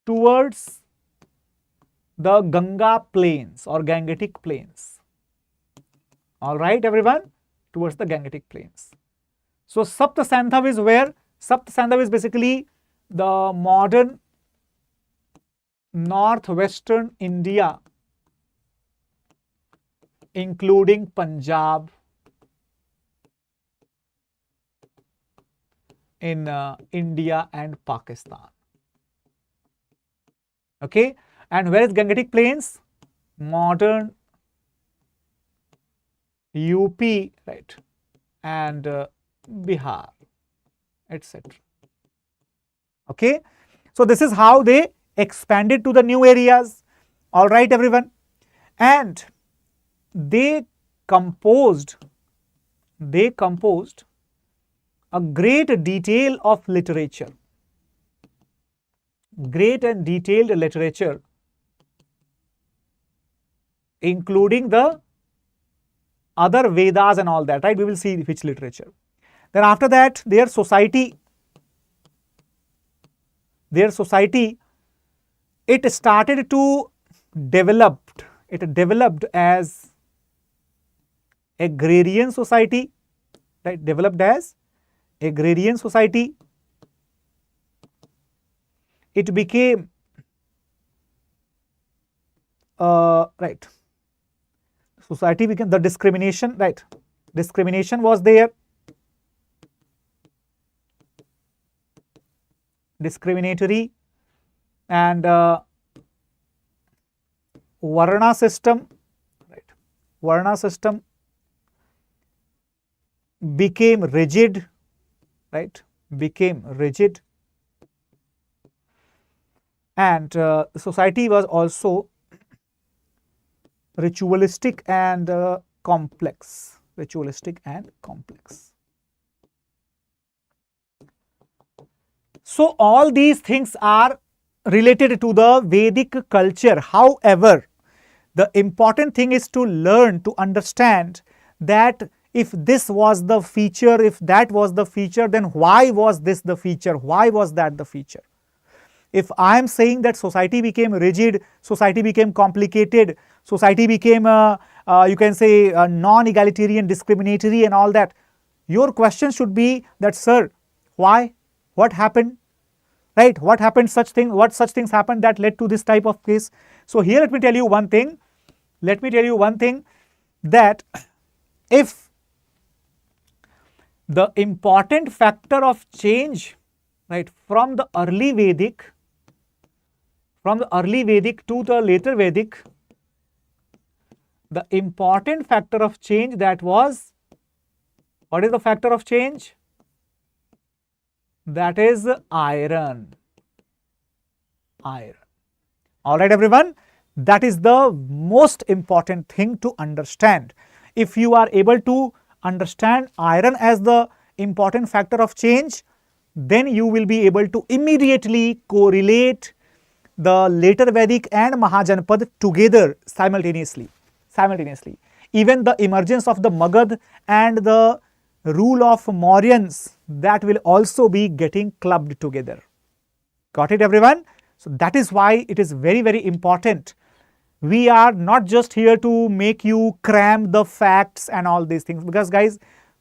towards the Ganga plains or Gangetic plains. All right, everyone, towards the Gangetic plains. So Saptasandhav is where? Saptasandhav is basically the modern northwestern India including Punjab in India and Pakistan. Okay, and where is Gangetic Plains? Modern UP, right, and Bihar, etc. Okay, so this is how they expanded to the new areas. All right, everyone, and they composed a great detail of literature, great and detailed literature, including the other Vedas and all that, right? We will see which literature. Then after that, their society, it started to develop. It developed as agrarian society, right? Developed as agrarian society. It became right. Society became the discrimination, right? Discrimination was there. Discriminatory and Varna system, right? Varna system became rigid, right? Became rigid, and society was also ritualistic and complex. Ritualistic and complex. So all these things are related to the Vedic culture. However, the important thing is to learn, to understand that if this was the feature, if that was the feature, then why was this the feature? Why was that the feature? If I am saying that society became rigid, society became complicated, society became, you can say, non-egalitarian, discriminatory and all that, your question should be that, sir, why? What happened? Right? What happened? What such things happened that led to this type of case? So here let me tell you one thing. Let me tell you one thing, that if the important factor of change, right, from the early Vedic to the later Vedic, the important factor of change that was, what is the factor of change? That is iron. Iron. All right, everyone. That is the most important thing to understand. If you are able to understand iron as the important factor of change, then you will be able to immediately correlate the later Vedic and Mahajanapad together simultaneously. Even the emergence of the Magadha and the rule of Mauryans, that will also be getting clubbed together. Got it, everyone? So that is why it is very, very important. We are not just here to make you cram the facts and all these things, because guys,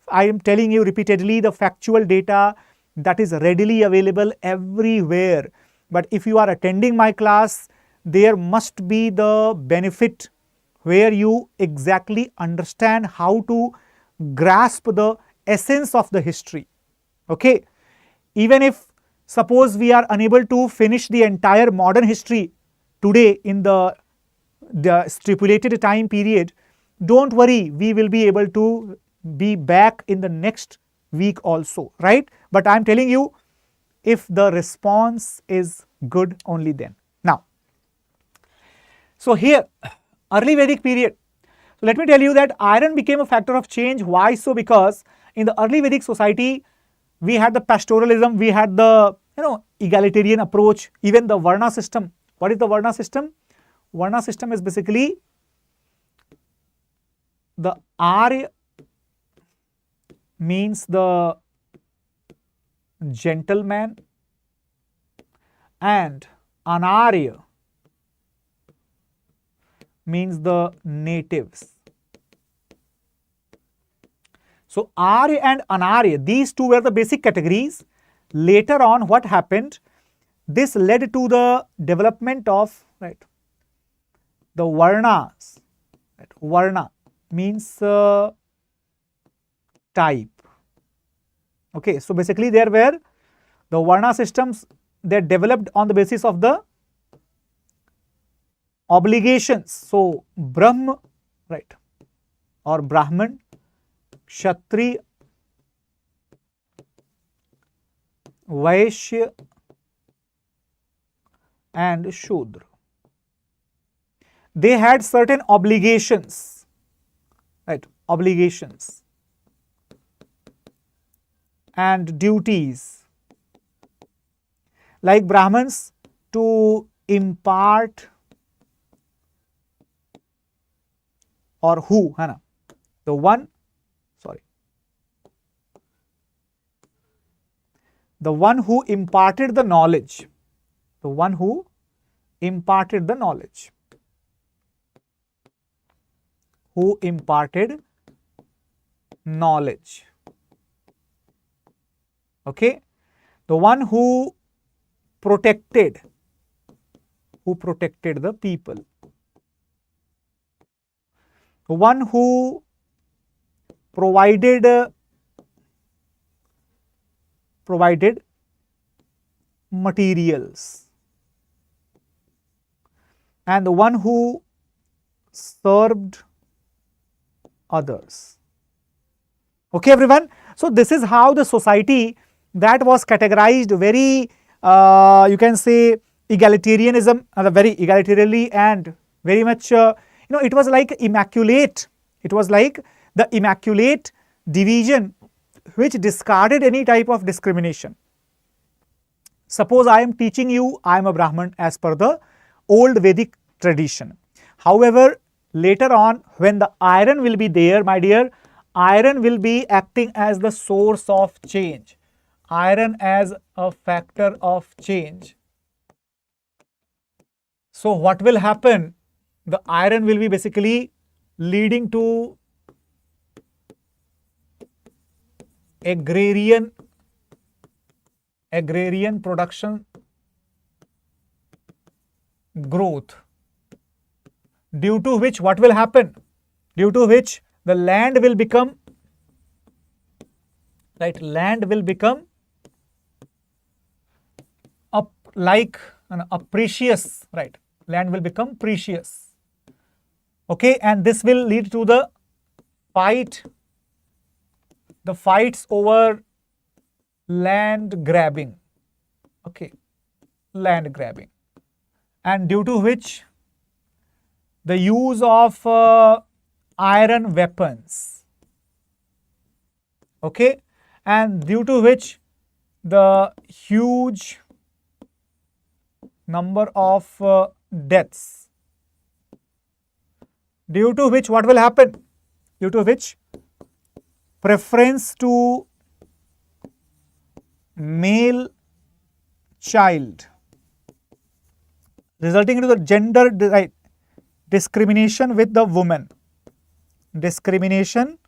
I am telling you repeatedly, the factual data that is readily available everywhere. But if you are attending my class, there must be the benefit where you exactly understand how to grasp the essence of the history. Okay, even if suppose we are unable to finish the entire modern history today in the stipulated time period, don't worry, we will be able to be back in the next week also, right? But I am telling you, if the response is good, only then. Now, so here, early Vedic period. So let me tell you that iron became a factor of change. Why so? Because in the early Vedic society, we had the pastoralism, we had the egalitarian approach, even the Varna system. What is the Varna system? Varna system is basically the Arya means the gentleman and Anarya means the natives. So Arya and Anarya, these two were the basic categories. Later on, what happened? This led to the development of, right, the Varnas, right, Varna. means type. Okay, so basically there were the Varna systems, they developed on the basis of the obligations. So Brahm, right, or Brahman, Kshatri, Vaishya and Shudra. They had certain obligations, right, obligations and duties, like Brahmins to impart, or who, है ना, the one who imparted the knowledge, the one who imparted the knowledge, who imparted knowledge, okay, the one who protected the people, the one who provided materials, and the one who served others. Okay, everyone. So this is how the society that was categorized very, you can say, egalitarianism, very egalitarianly, and very much, it was like immaculate. It was like the immaculate division which discarded any type of discrimination. Suppose I am teaching you, I am a Brahman as per the old Vedic tradition. However, later on, when the iron will be there, my dear, iron will be acting as the source of change, iron as a factor of change. So what will happen? The iron will be basically leading to agrarian production growth, due to which what will happen? Due to which the land will become, right, land will become precious, right, land will become precious. Okay, and this will lead to the fights over land grabbing, okay, land grabbing, and due to which the use of iron weapons, okay, and due to which the huge number of deaths, due to which what will happen? Due to which preference to male child, resulting into the gender discrimination with the woman, discrimination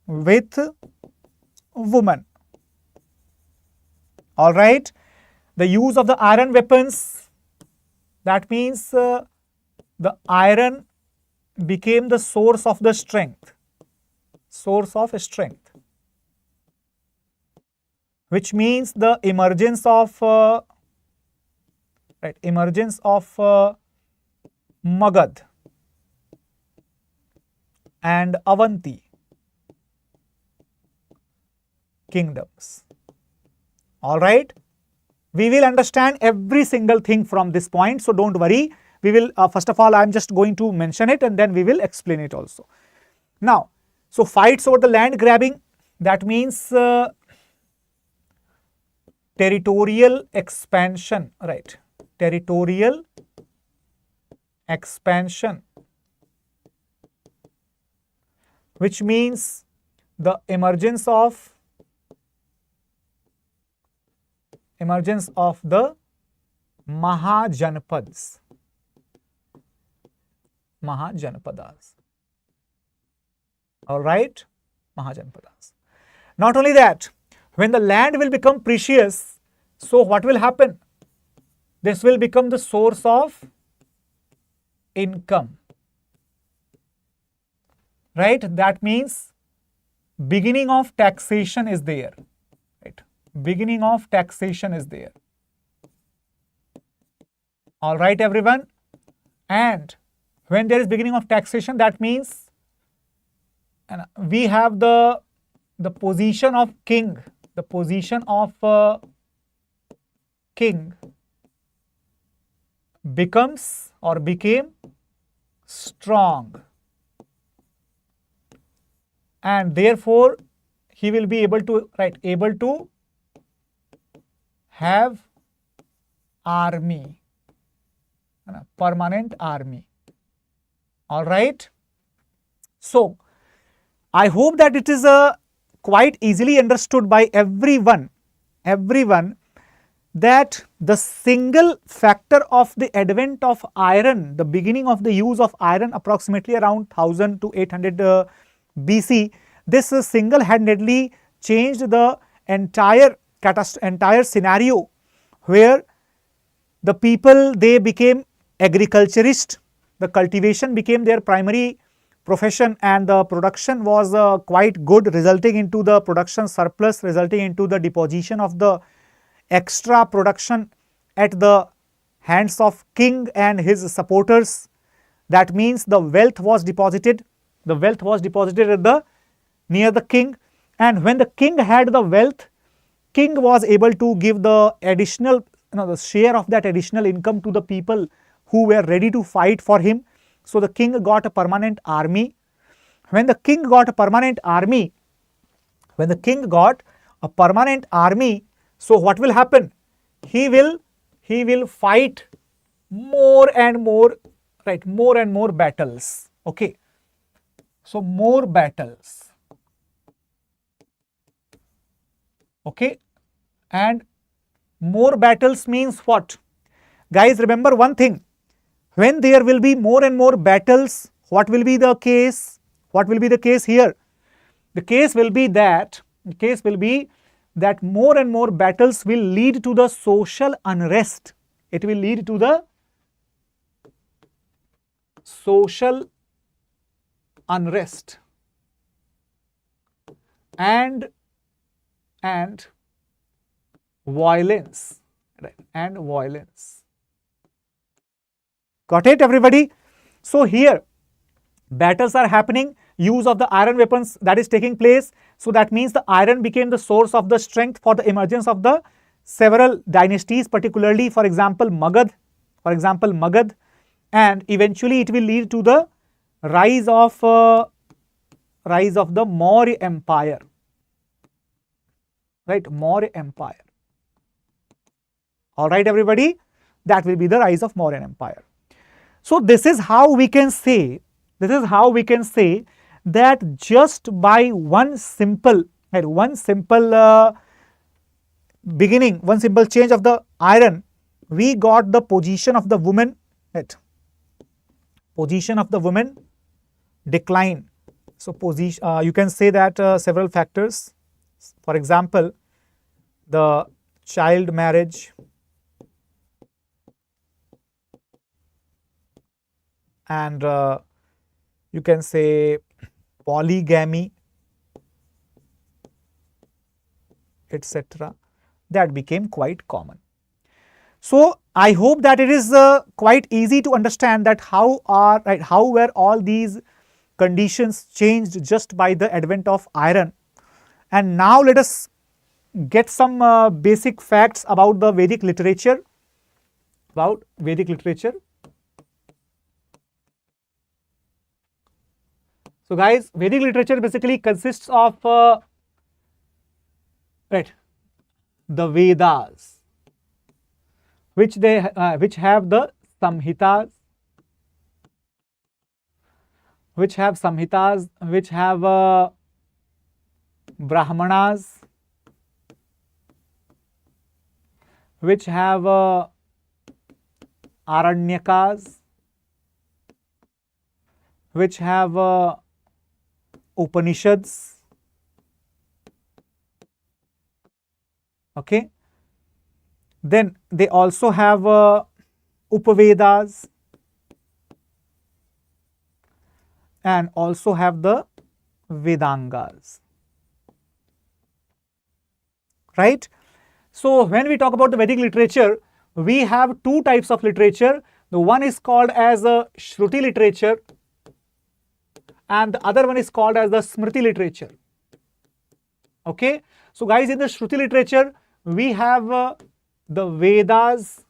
with woman. All right, the use of the iron weapons, that means the iron became the source of the strength, which means the emergence of Magadha and Avanti kingdoms. All right, we will understand every single thing from this point, so don't worry. We will first of all, I am just going to mention it and then we will explain it also. Now, so fights over the land grabbing, that means territorial expansion, right, territorial expansion, which means the emergence of the Mahajanapadas. All right, Mahajanapadas. Not only that, when the land will become precious, so what will happen? This will become the source of income. right? That means beginning of taxation is there, right? Beginning of taxation is there. All right, everyone. And when there is beginning of taxation, that means we have the position of king. The position of king becomes or became strong, and therefore he will be able to, right, able to have army, permanent army. All right. So I hope that it is quite easily understood by everyone that the single factor of the advent of iron, the beginning of the use of iron approximately around 1000 to 800 BC, this single-handedly changed the entire scenario, where the people, they became agriculturist, the cultivation became their primary profession, and the production was quite good, resulting into the production surplus, resulting into the deposition of the extra production at the hands of king and his supporters. That means the wealth was deposited at the near the king, and when the king had the wealth, king was able to give the additional, the share of that additional income to the people who were ready to fight for him. So the king got a permanent army. When the king got a permanent army, so what will happen? He will fight more and more, right? More and more battles. Okay. So more battles. Okay. And more battles means what? Guys, remember one thing. When there will be more and more battles, what will be the case? What will be the case here? The case will be that more and more battles will lead to the social unrest. It will lead to the social unrest and violence, right? And violence. Got it, everybody? So here battles are happening, use of the iron weapons that is taking place. So that means the iron became the source of the strength for the emergence of the several dynasties, particularly for example Magadha, and eventually it will lead to the rise of the Maurya Empire, right? Maurya Empire. All right, everybody, that will be the rise of Mauryan Empire. So this is how we can say that just by one simple beginning, one simple change of the iron, we got the position of the woman, right? Position of the woman decline. So position, you can say that several factors, for example, the child marriage, and you can say polygamy, etc., that became quite common. So I hope that it is quite easy to understand that how were all these conditions changed just by the advent of iron. And now let us get some basic facts about the Vedic literature. So guys, Vedic literature basically consists of the Vedas, which have the Samhitas, which have Brahmanas, which have Aranyakas, which have Upanishads. Okay. Then they also have Upavedas, and also have the Vedangas, right? So when we talk about the Vedic literature, we have two types of literature. The one is called as a Shruti literature and the other one is called as the Smriti literature. Okay, so guys, in the Shruti literature we have the Vedas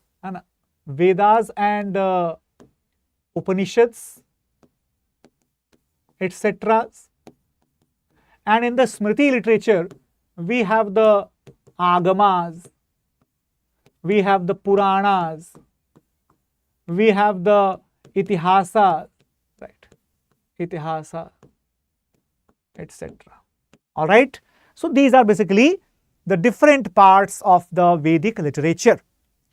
and Upanishads, etc. And in the Smriti literature we have the Agamas, we have the Puranas, we have the Itihasa, right? Itihasa, etc. All right. So these are basically the different parts of the Vedic literature.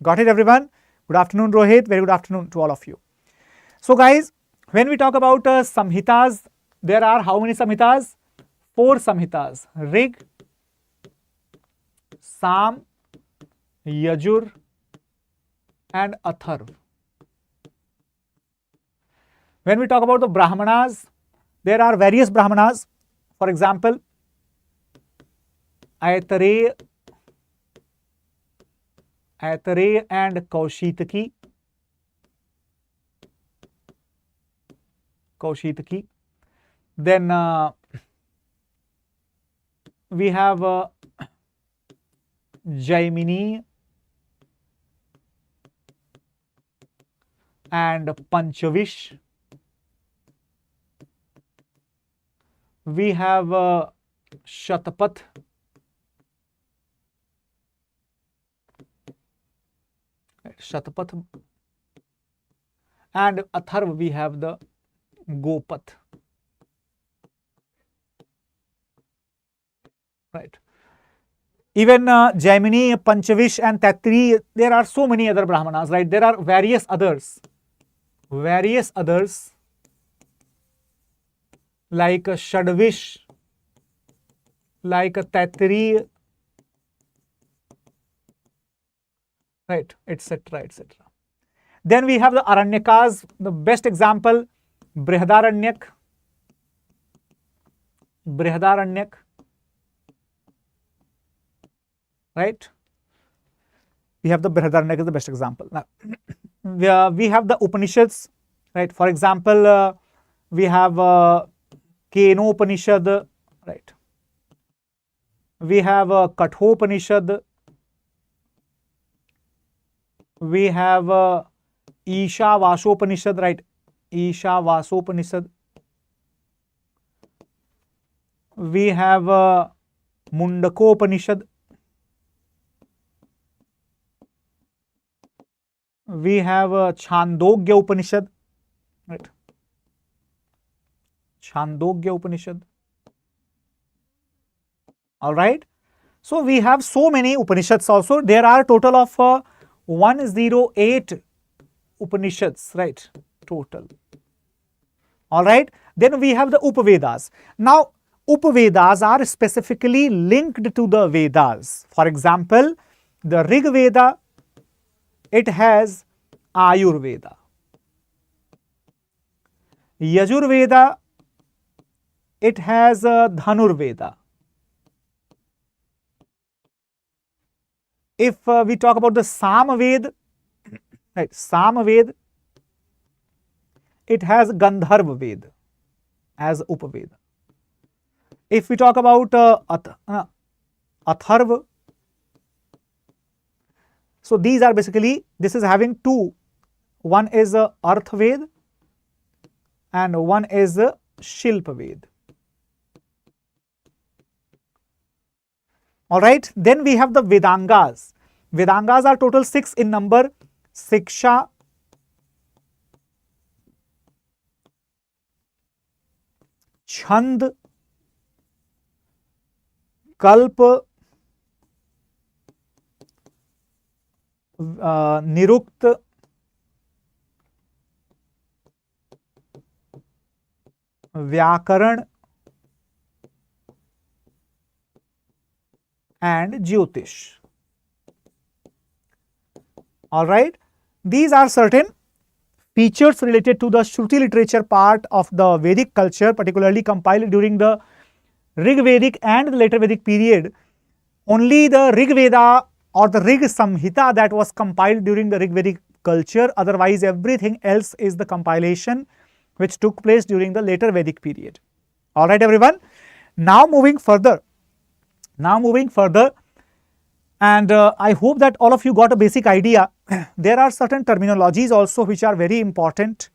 Got it, everyone? Good afternoon, Rohit. Very good afternoon to all of you. So guys, when we talk about Samhitas, there are how many Samhitas? 4 Samhitas: Rig, Sam, Yajur, and Atharv. When we talk about the Brahmanas, there are various Brahmanas. For example, Aitareya and Kaushitaki. Then we have Jaimini and Panchavish. We have Shatapath and Atharva we have the Gopath, right? Even Jaimini, Panchavish and Tatri, there are so many other Brahmanas, right? There are various others like Shadvish, like Tatri, right, etc., etc. Then we have the Aranyakas. The best example, Brihadaranya, right? We have the Brihadaranya is the best example. Now, we have the Upanishads, right? For example, we have Keno Upanishad, right? We have Kathopanishad. We have Isha Vasopanishad, right? Isha Vasopanishad. We have Mundakopanishad. We have Chandogya Upanishad, right? Chandogya Upanishad. All right. So we have so many Upanishads also. There are a total of 108 Upanishads, right? Total. All right. Then we have the Upavedas. Now, Upavedas are specifically linked to the Vedas. For example, the Rig Veda, it has Ayurveda. Yajurveda, it has Dhanurveda. If we talk about the Samaved, right, Samaved, it has Gandharva Ved as Upaveda. If we talk about Atharva, so these are basically, this is having two. One is Artha Ved and one is Shilpa Ved. All right. Then we have the Vedangas. Vedangas are total 6 in number: Siksha, Chand, Kalpa, Nirukta, Vyakaran and Jyotish. All right. These are certain features related to the Shruti literature part of the Vedic culture, particularly compiled during the Rig Vedic and the later Vedic period. Only the Rig Veda or the Rig Samhita that was compiled during the Rig Vedic culture, otherwise everything else is the compilation which took place during the later Vedic period. Alright everyone, now moving further, and I hope that all of you got a basic idea. There are certain terminologies also which are very important,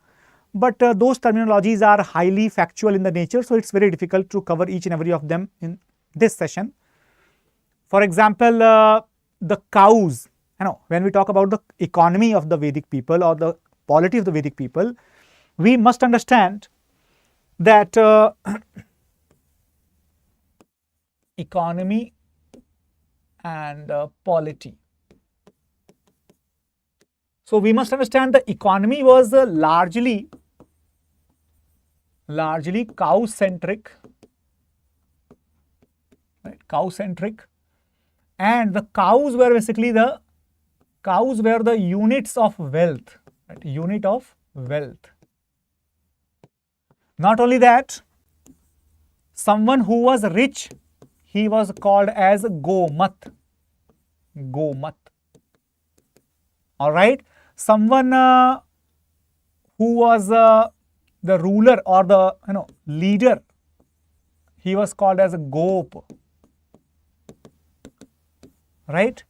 but those terminologies are highly factual in the nature, so it's very difficult to cover each and every of them in this session. For example, the cows, when we talk about the economy of the Vedic people or the polity of the Vedic people, we must understand that economy and polity. So we must understand the economy was largely cow-centric, right? Cow-centric, and the cows were basically the units of wealth, right? Unit of wealth. Not only that, someone who was rich, he was called as Gomat. Alright. Someone who was the ruler or the leader, he was called as a Gop. Right.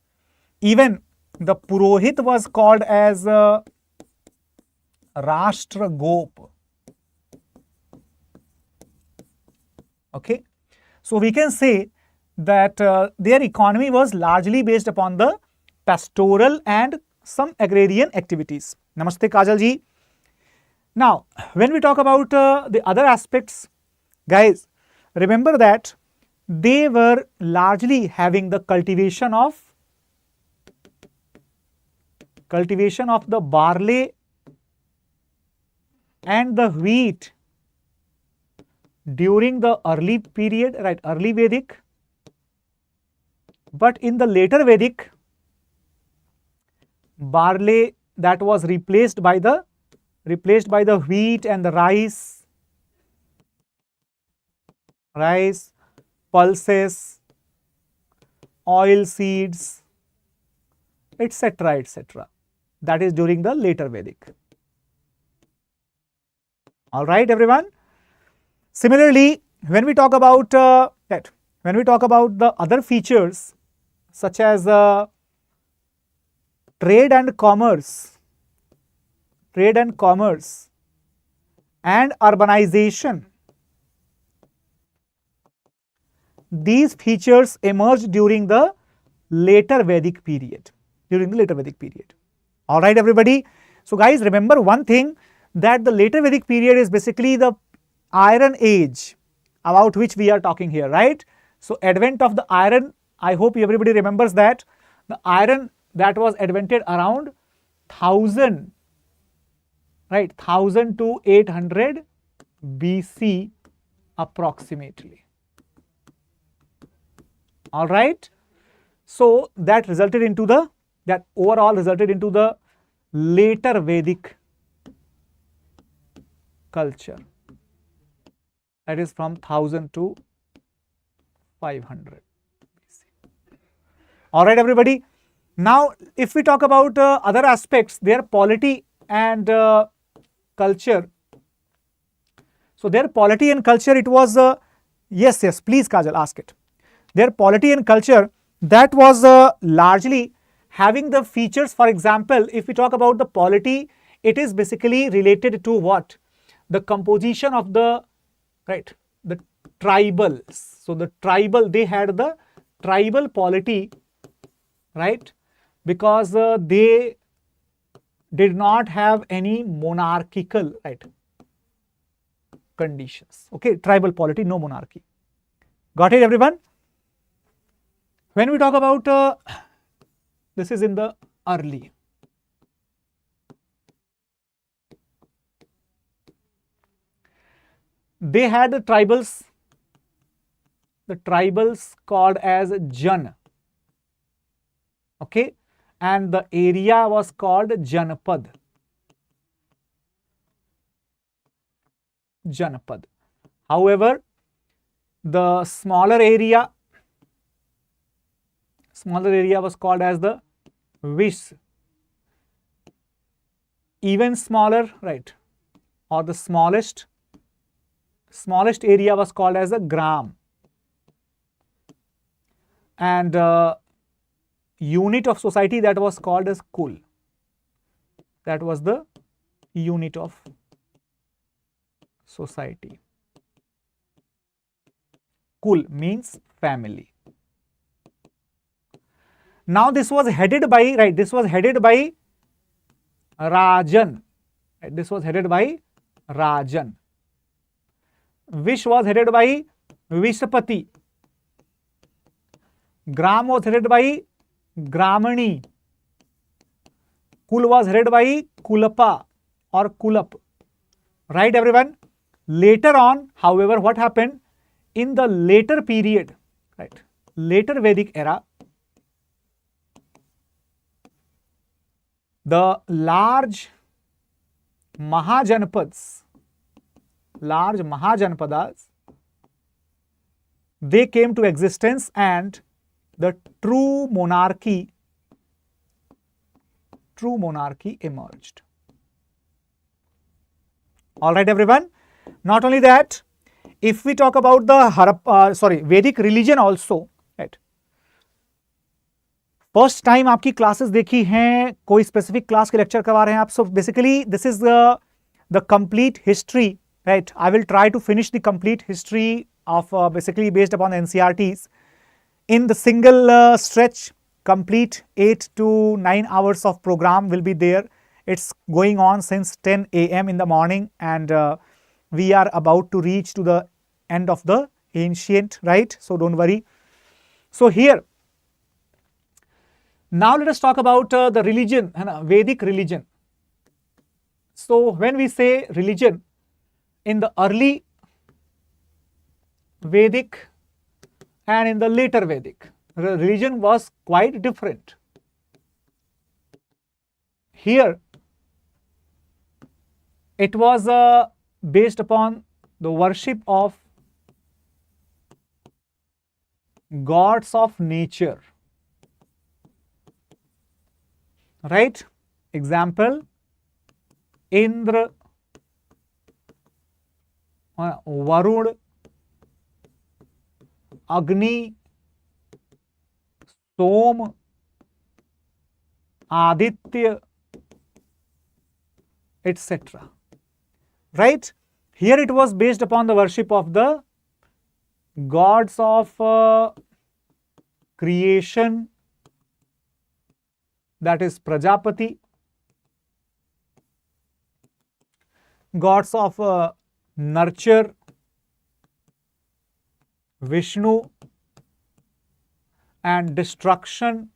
Even the Purohit was called as Rashtra Gop. Okay. So we can say that their economy was largely based upon the pastoral and some agrarian activities. Namaste Kajal ji. Now, when we talk about the other aspects, guys, remember that they were largely having the cultivation of the barley and the wheat during the early period, right, early Vedic, but in the later Vedic, barley that was replaced by the wheat and the rice, pulses, oil seeds, etc., etc. That is during the later Vedic. All right, everyone. Similarly, when we talk about the other features such as trade and commerce and urbanization, these features emerged during the later Vedic period. All right, everybody. So, guys, remember one thing, that the later Vedic period is basically the Iron Age about which we are talking here, right? So, advent of the iron, I hope everybody remembers that the iron that was invented around 1000 to 800 BC approximately. All right. So, that overall resulted into the later Vedic culture. That is from 1000 to 500 BC. All right, everybody. Now, if we talk about other aspects, their polity and culture. So, their polity and culture, it was, yes, please Kajal, ask it. Their polity and culture, that was largely having the features. For example, if we talk about the polity, it is basically related to what? The composition of the tribals. So, they had the tribal polity, right? Because they did not have any monarchical, conditions. Okay, tribal polity, no monarchy. Got it, everyone? When we talk about, this is in the early. They had the tribals called as Jan. Okay, and the area was called Janpad. Janapad. However, the smaller area was called as the Vis. Even smaller, right, or the smallest area was called as the Gram. And unit of society, that was called as Kul. That was the unit of society. Kul means family. Now this was headed by, right, this was headed by Rajan. Right, this was headed by Rajan. Vish was headed by Vishapati. Gram was headed by Gramani. Kul was headed by Kulapa or Kulap. Right, everyone? Later on, however, what happened? In the later period, right, later Vedic era, the large Mahajanapadas, they came to existence, and the true monarchy emerged. All right, everyone. Not only that, if we talk about the Vedic religion also, right? First time आपकी classes देखी हैं, कोई specific class के lecture करवा रहे हैं आप, so basically this is the complete history, right. I will try to finish the complete history of basically based upon NCERTs in the single stretch. Complete 8 to 9 hours of program will be there. It's going on since 10 a.m. in the morning, and we are about to reach to the end of the ancient, right? So don't worry. So here, now let us talk about the religion, Vedic religion. So when we say religion, in the early Vedic and in the later Vedic, religion was quite different. Here, it was based upon the worship of gods of nature. Right? Example, Indra, Varun, Agni, Som, Aditya, etc. Right? Here it was based upon the worship of the gods of creation, that is Prajapati, gods of nurture, Vishnu, and destruction,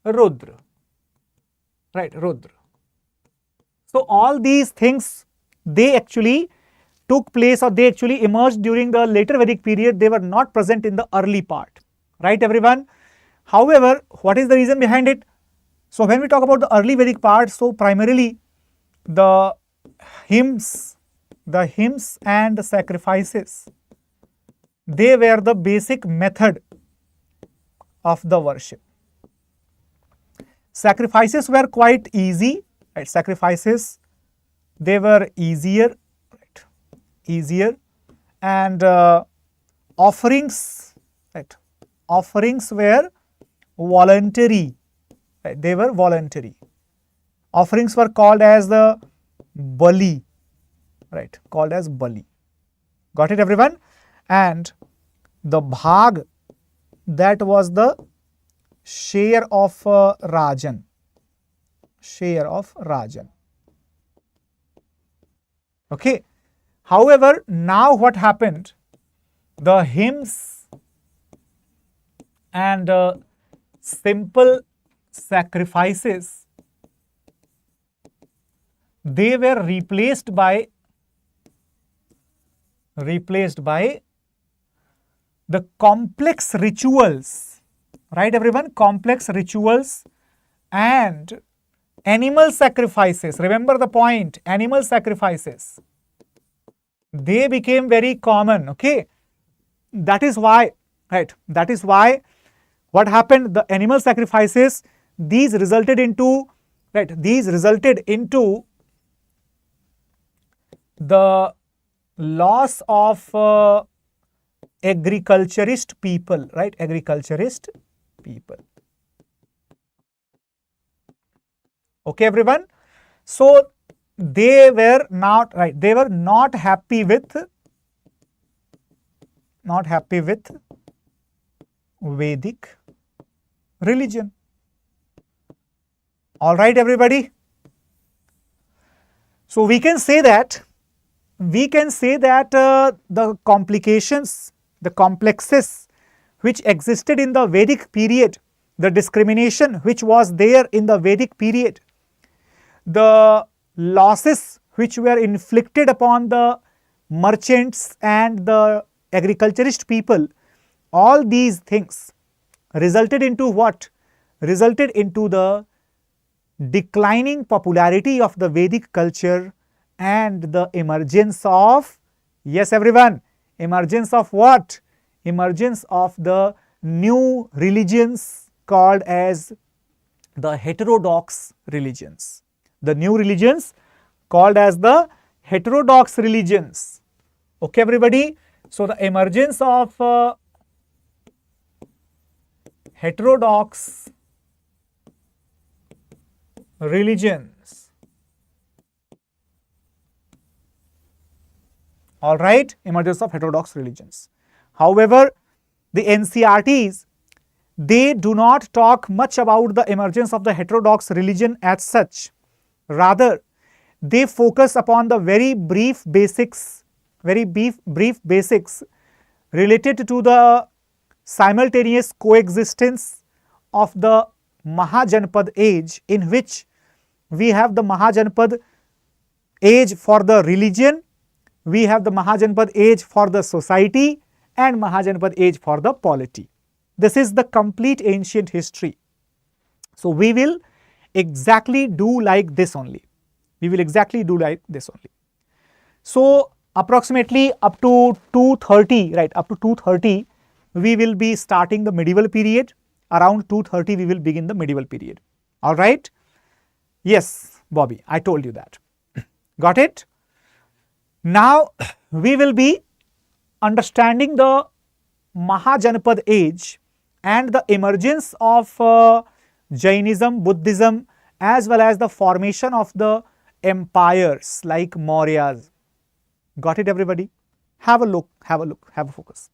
Rudra. Right, Rudra. So all these things, they actually took place, or they actually emerged during the later Vedic period. They were not present in the early part. Right, everyone? However, what is the reason behind it? So when we talk about the early Vedic part, so primarily the hymns and the sacrifices, they were the basic method of the worship. Sacrifices were quite easy, right? Sacrifices, they were easier, right? Easier, and offerings, right? Offerings were voluntary, right? They were voluntary. Offerings were called as the Bali, right? Called as Bali. Got it, everyone? And the Bhag, that was the share of Rajan. Share of Rajan. Okay. However, now what happened? The hymns and simple sacrifices, they were replaced by the complex rituals, right, everyone? Complex rituals and animal sacrifices, remember the point, animal sacrifices, they became very common, okay. That is why, right, that is why what happened, the animal sacrifices, these resulted into, right, these resulted into the loss of agriculturist people, right, agriculturist people. Okay, everyone. So they were not, right, they were not happy with Vedic religion. All right, everybody. So we can say that the complications, the complexes which existed in the Vedic period, the discrimination which was there in the Vedic period, the losses which were inflicted upon the merchants and the agriculturist people, all these things resulted into what? Resulted into the declining popularity of the Vedic culture and the emergence of, yes everyone, emergence of what? Emergence of the new religions called as the heterodox religions. The new religions called as the heterodox religions. Okay, everybody. So the emergence of heterodox religions. All right, emergence of heterodox religions. However, the NCERTs, they do not talk much about the emergence of the heterodox religion as such. Rather, they focus upon the very brief basics related to the simultaneous coexistence of the Mahajanapad age, in which we have the Mahajanapad age for the religion, we have the Mahajanapad age for the society, and Mahajanapad age for the polity. This is the complete ancient history. So we will exactly do like this only. We will exactly do like this only. So approximately up to 230, right, up to 230, we will be starting the medieval period. Around 230, we will begin the medieval period. All right. Yes, Bobby, I told you that. Got it? Now we will be understanding the Mahajanapad age and the emergence of Jainism, Buddhism, as well as the formation of the empires like Mauryas. Got it, everybody? Have a look, have a focus.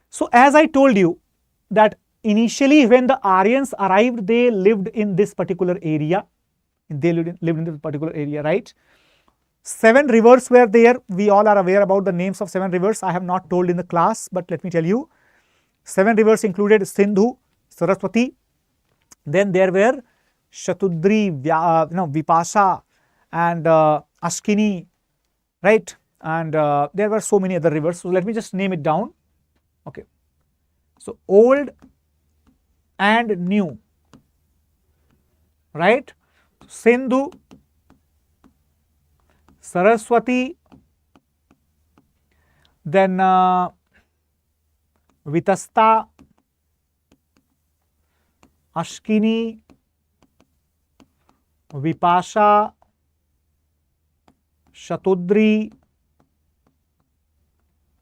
So as I told you that initially when the Aryans arrived, they lived in this particular area. They lived in this particular area, right? 7 rivers were there. We all are aware about the names of 7 rivers. I have not told in the class, but let me tell you. 7 rivers included Sindhu, Saraswati. Then there were Shatudri, Vipasha, and Ashkini, right? And there were so many other rivers. So let me just name it down. Okay. So old and new, right? Sindhu, Saraswati, then Vitasta, Ashkini, Vipasha, Shatudri,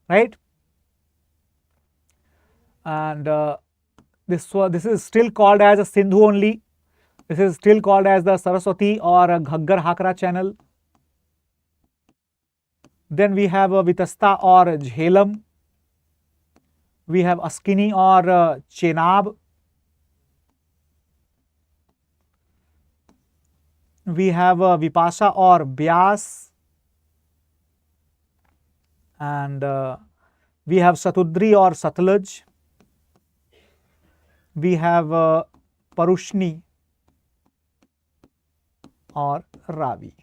right? And this is still called as a Sindhu only. This is still called as the Saraswati or a Ghaggar Hakra channel. Then we have a Vitasta or Jhelum. We have Ashkini or Chenab. We have Vipasha or Byas. And we have Satudri or Satluj. We have Parushni or Ravi.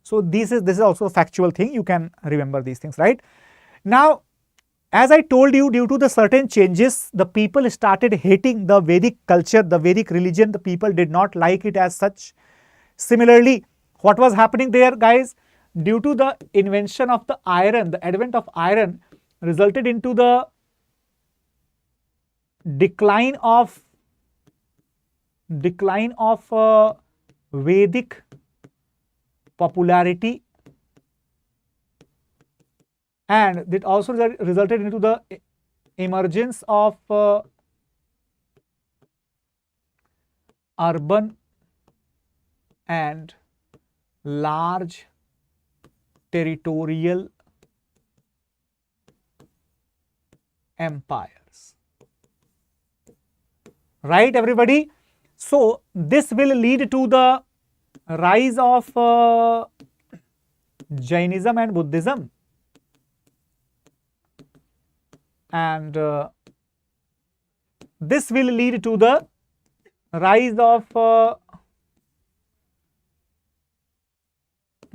So this is also a factual thing. You can remember these things, right? Now, As I told you, due to the certain changes, the people started hating the Vedic culture, the Vedic religion. The people did not like it as such. Similarly, what was happening there, guys? Due to the invention of the iron, the advent of iron resulted into the decline of Vedic popularity, and it also resulted into the emergence of urban and large territorial empires. Right, everybody? So this will lead to the rise of Jainism and Buddhism, and this will lead to the rise of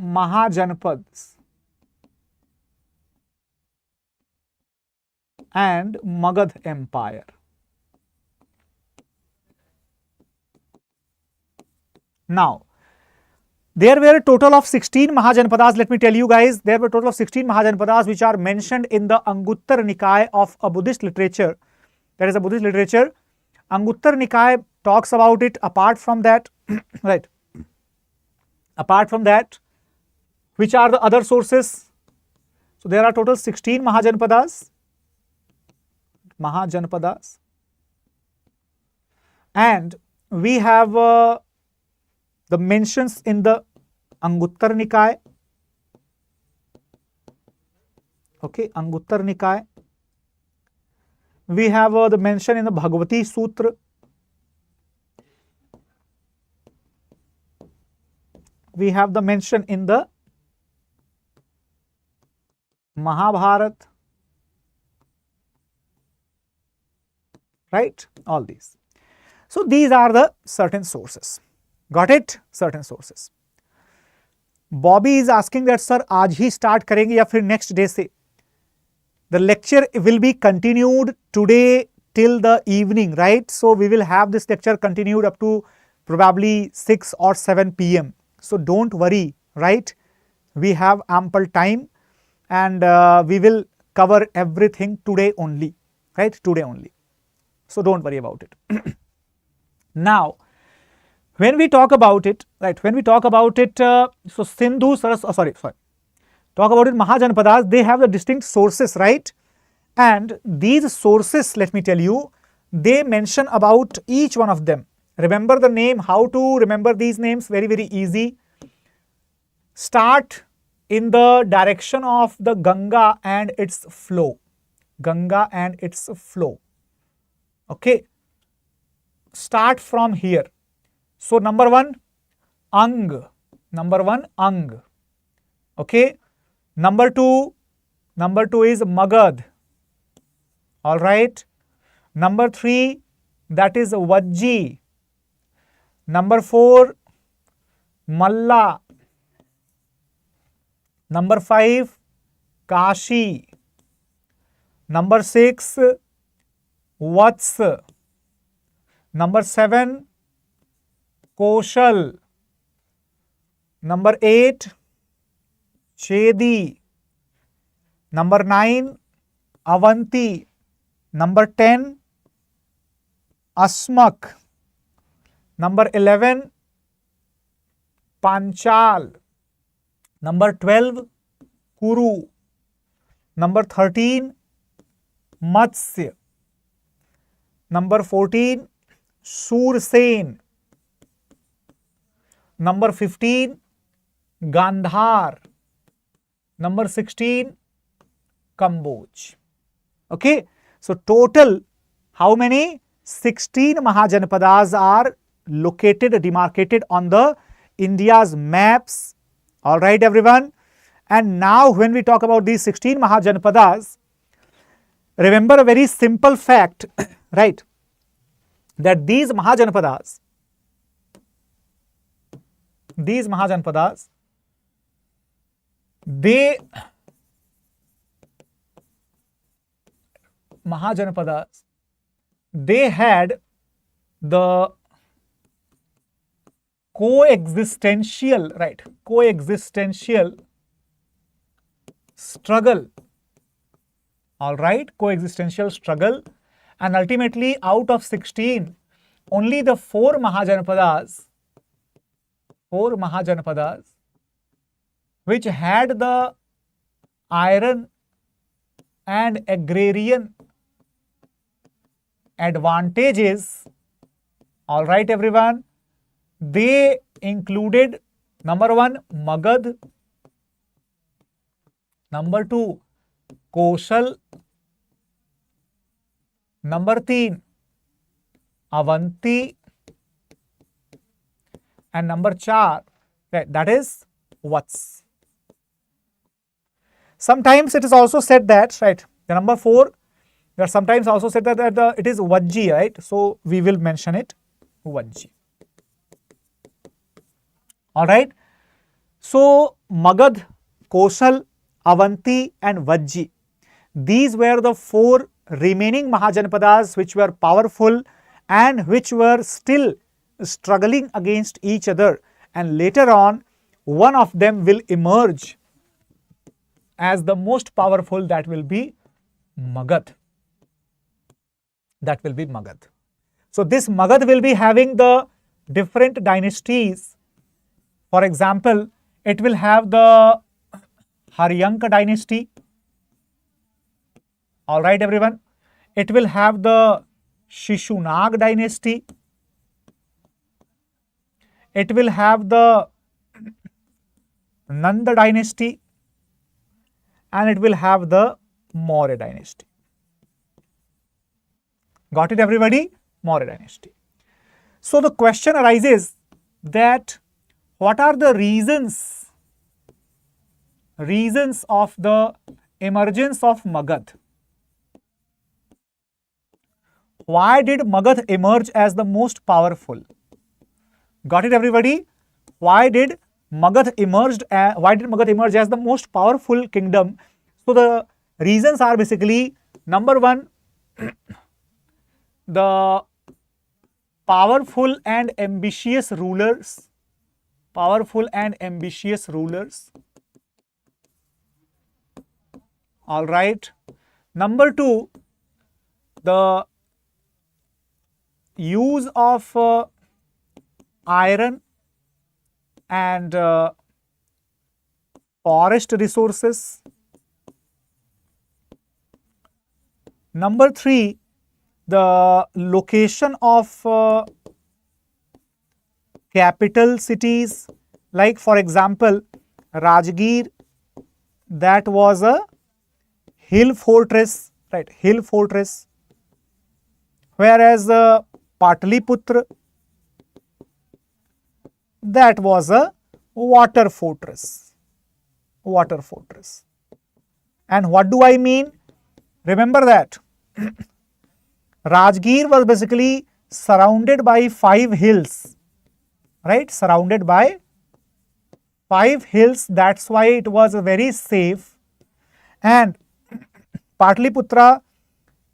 Mahajanapadas and Magadha Empire. Now, there were a total of 16 Mahajanapadas. Let me tell you guys, there were a total of 16 Mahajanapadas which are mentioned in the Anguttara Nikaya of a Buddhist literature. That is a Buddhist literature. Anguttara Nikaya talks about it. Apart from that, right? Apart from that, which are the other sources? So there are total 16 Mahajanapadas. And we have the mentions in the Anguttara Nikaya. Okay, Anguttara Nikaya. We have the mention in the Bhagavati Sutra. We have the mention in the Mahabharata. Right? All these. So these are the certain sources. Got it? Certain sources. Bobby is asking that sir, आज ही start करेंगे या फिर next day से? The lecture will be continued today till the evening, right? So we will have this lecture continued up to probably 6 or 7 p.m. So don't worry, right? We have ample time, and we will cover everything today only, right? Today only. So don't worry about it. Now, when we talk about it, right? When we talk about it, so Sindhu, talk about it, Mahajanapadas, they have the distinct sources, right? And these sources, let me tell you, they mention about each one of them. Remember the name. How to remember these names? Very, very easy. Start in the direction of the Ganga and its flow. Ganga and its flow. Okay. Start from here. So number one, Ang. Number one, Ang. Okay. Number two is Magad. All right. Number three, that is Vajji. Number four, Malla. Number five, Kashi. Number six, Vats. Number seven, Koshal. Number 8, Chedi. Number 9, Avanti. Number 10, Asmak. Number 11, Panchal. Number 12, Kuru. Number 13, Matsya. Number 14, Sursen. Number 15, Gandhar. Number 16, Kamboj. Okay. So total, how many? 16 Mahajanapadas are located, demarcated on the India's maps. All right, everyone. And now when we talk about these 16 Mahajanapadas, remember a very simple fact, right? That these Mahajanapadas, they Mahajanapadas, they had the coexistential struggle, all right, coexistential struggle, and ultimately out of 16, only the four Mahajanapadas, which had the iron and agrarian advantages, all right everyone, they included number 1 Magad, number 2 Koshal, number 3 Avanti, and number 4 that is Vats. Sometimes it is also said that, right, the number 4, they are sometimes also said that it is Vajji, right? So we will mention it Vajji. All right. So Magad, Koshal, Avanti and Vajji, these were the 4 remaining Mahajanapadas which were powerful and which were still struggling against each other, and later on one of them will emerge as the most powerful, that will be Magad. So this Magad will be having the different dynasties. For example, it will have the Haryanka dynasty, all right everyone. It will have the Shishunag dynasty. It will have the Nanda dynasty, and it will have the Maurya dynasty. Got it everybody? Maurya dynasty. So the question arises that what are the reasons of the emergence of Magad? Why did Magad emerge as the most powerful? Got it everybody? Why did Magad emerge as the most powerful kingdom? So the reasons are basically, number 1, the powerful and ambitious rulers. All right. Number 2, the use of iron and forest resources. Number 3, the location of capital cities, like for example Rajgir, that was a hill fortress, right, whereas Pataliputra, that was a water fortress. And what do I mean? Remember that Rajgir was basically surrounded by 5 hills, right? Surrounded by 5 hills, that's why it was very safe. And Pataliputra,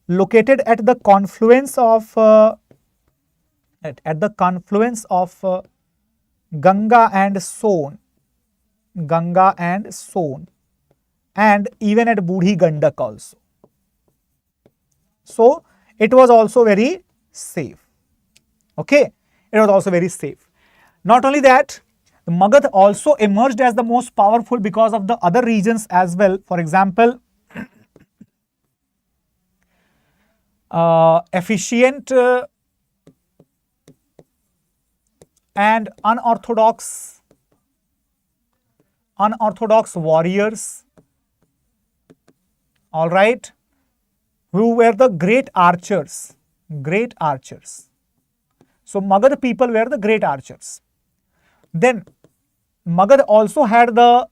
located at the confluence of Ganga and Son, and even at Budhi Gandak also. So it was also very safe. Okay, it was also very safe. Not only that, Magad also emerged as the most powerful because of the other regions as well. For example, efficient and unorthodox warriors, all right, who were the great archers. So Magad people were the great archers. Then Magad also had the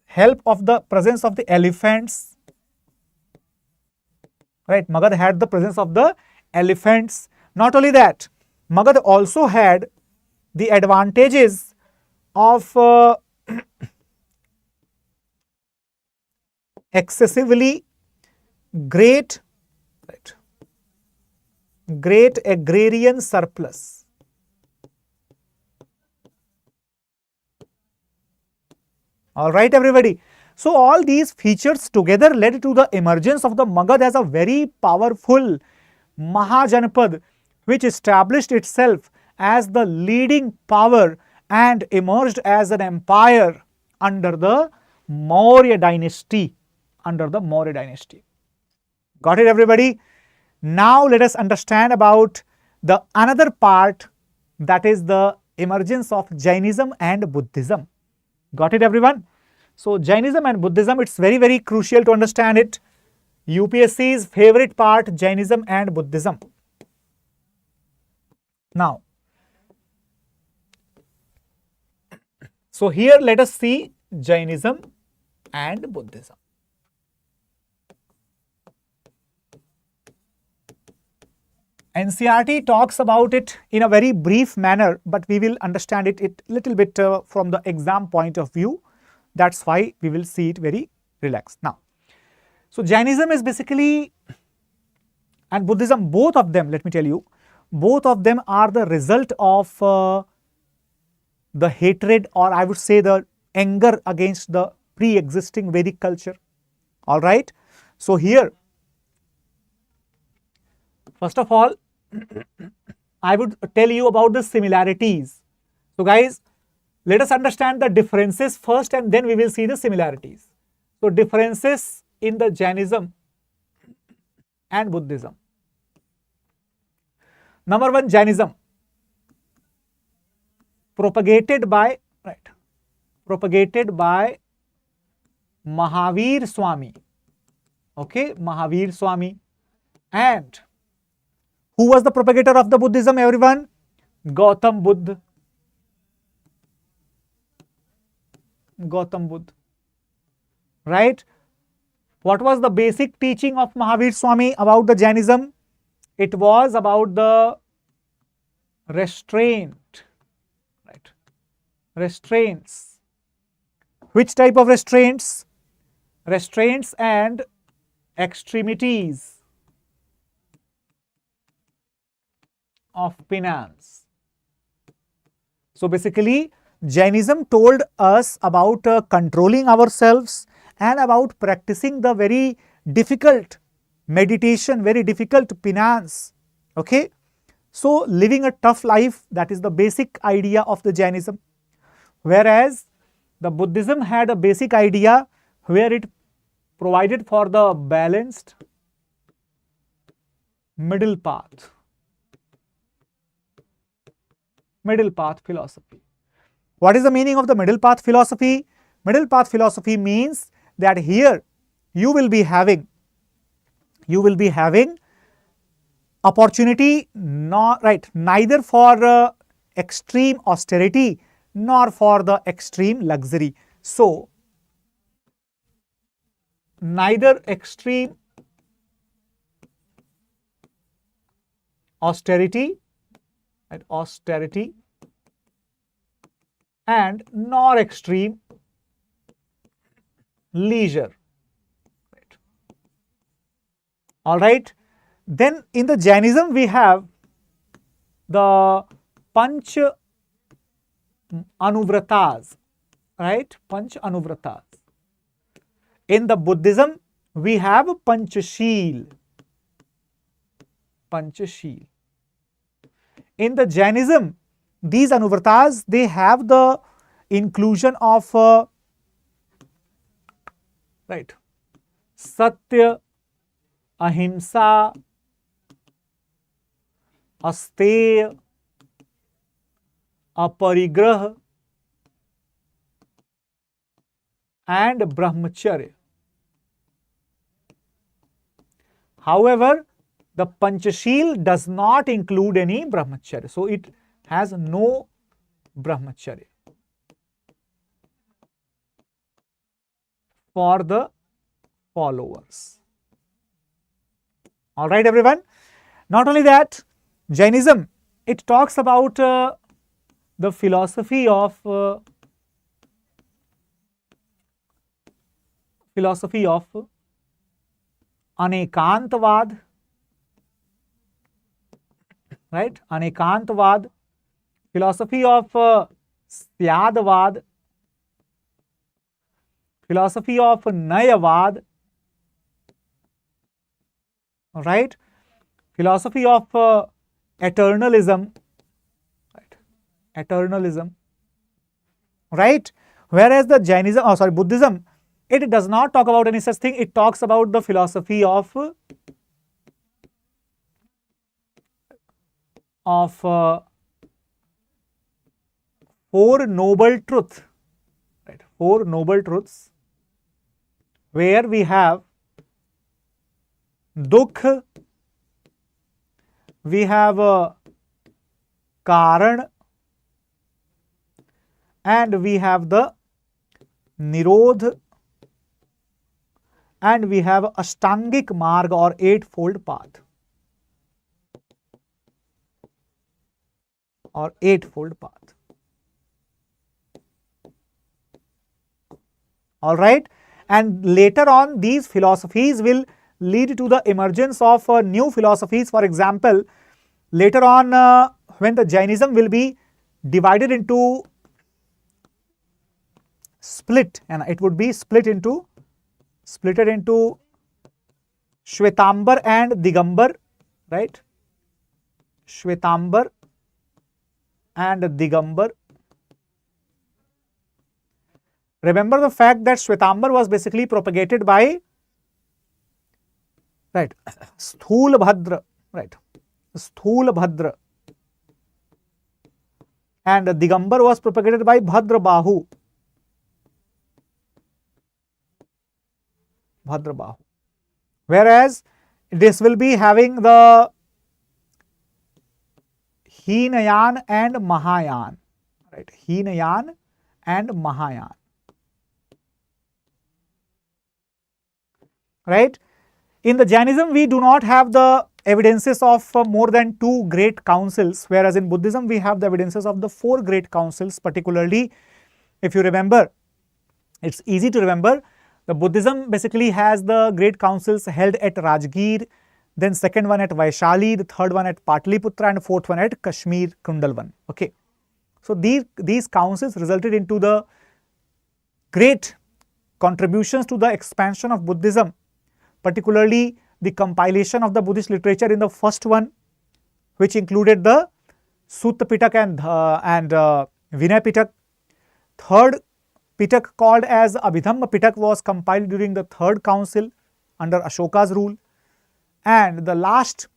help of the presence of the elephants, right? Magad had the presence of the elephants. Not only that, Magad also had the advantages of excessively great Right. Great agrarian surplus. All right, everybody. So all these features together led to the emergence of the Magad as a very powerful Mahajanapad, which established itself as the leading power and emerged as an empire under the Maurya dynasty. Under the Maurya dynasty. Got it, everybody? Now let us understand about the another part, that is the emergence of Jainism and Buddhism. Got it, everyone? So Jainism and Buddhism, it's very, very crucial to understand it. UPSC's favorite part, Jainism and Buddhism. Now, so here let us see Jainism and Buddhism. NCERT talks about it in a very brief manner, but we will understand it a little bit from the exam point of view. That's why we will see it very relaxed. Now, so Jainism is basically, and Buddhism, both of them, let me tell you, both of them are the result of the hatred, or I would say the anger against the pre-existing Vedic culture. All right. So here, first of all, I would tell you about the similarities. So guys, let us understand the differences first and then we will see the similarities. So differences in the Jainism and Buddhism. Number one, Jainism, propagated by Mahavir Swami. Okay, Mahavir Swami. And who was the propagator of the Buddhism, everyone? Gautam Buddha. Gautam Buddha. Right? What was the basic teaching of Mahavir Swami about the Jainism? It was about the restraint. Right? Restraints. Which type of restraints? Restraints and extremities of penance. So basically, Jainism told us about controlling ourselves and about practicing the very difficult meditation, very difficult penance. Okay. So living a tough life, that is the basic idea of the Jainism. Whereas the Buddhism had a basic idea where it provided for the balanced middle path. Middle path philosophy. What is the meaning of the middle path philosophy? Middle path philosophy means that here you will be having opportunity, neither for extreme austerity nor for the extreme luxury. So neither extreme austerity and nor extreme leisure. Right. All right. Then in the Jainism we have the Panch Anuvratas, right? Panch Anuvratas. In the Buddhism we have Panchashil. Panchashil. In the Jainism, these Anuvratas, they have the inclusion of Satya, Ahimsa, Asteya, Aparigraha and Brahmacharya. However, the Panchashil does not include any Brahmacharya. So it has no Brahmacharya for the followers. All right, everyone. Not only that, Jainism, it talks about the philosophy of Anekantavad right? Anekantvad, philosophy of Syadvad, philosophy of Nayavad, right? Philosophy of eternalism, right? Eternalism, right? Whereas the Buddhism, it does not talk about any such thing. It talks about the philosophy of Four Noble Truths, right? Four Noble Truths, where we have Dukh, we have Karan, and we have the Nirodh, and we have Ashtangik Marg or Eightfold Path. Or Eightfold Path. All right. And later on, these philosophies will lead to the emergence of new philosophies. For example, later on, when the Jainism will be divided into split, and it would be splitted into Shwetambar and Digambar, right? Shwetambar and Digambar. Remember the fact that Shwetambar was basically propagated by, right, Sthulabhadra, right, Sthulabhadra, and Digambar was propagated by Bhadrabahu. Whereas this will be having the Hinayan and Mahayan, right, Hinayan and Mahayan, right. In the Jainism, we do not have the evidences of more than 2 great councils, whereas in Buddhism, we have the evidences of the 4 great councils. Particularly, if you remember, it's easy to remember, the Buddhism basically has the great councils held at Rajgir, then second one at Vaishali, the third one at Patliputra, and fourth one at Kashmir Kundalvan. Okay. So these councils resulted into the great contributions to the expansion of Buddhism, particularly the compilation of the Buddhist literature in the first one, which included the Sutta Pitak and Vinay Pitak. Third Pitak, called as Abhidhamma Pitak, was compiled during the third council under Ashoka's rule, and the last,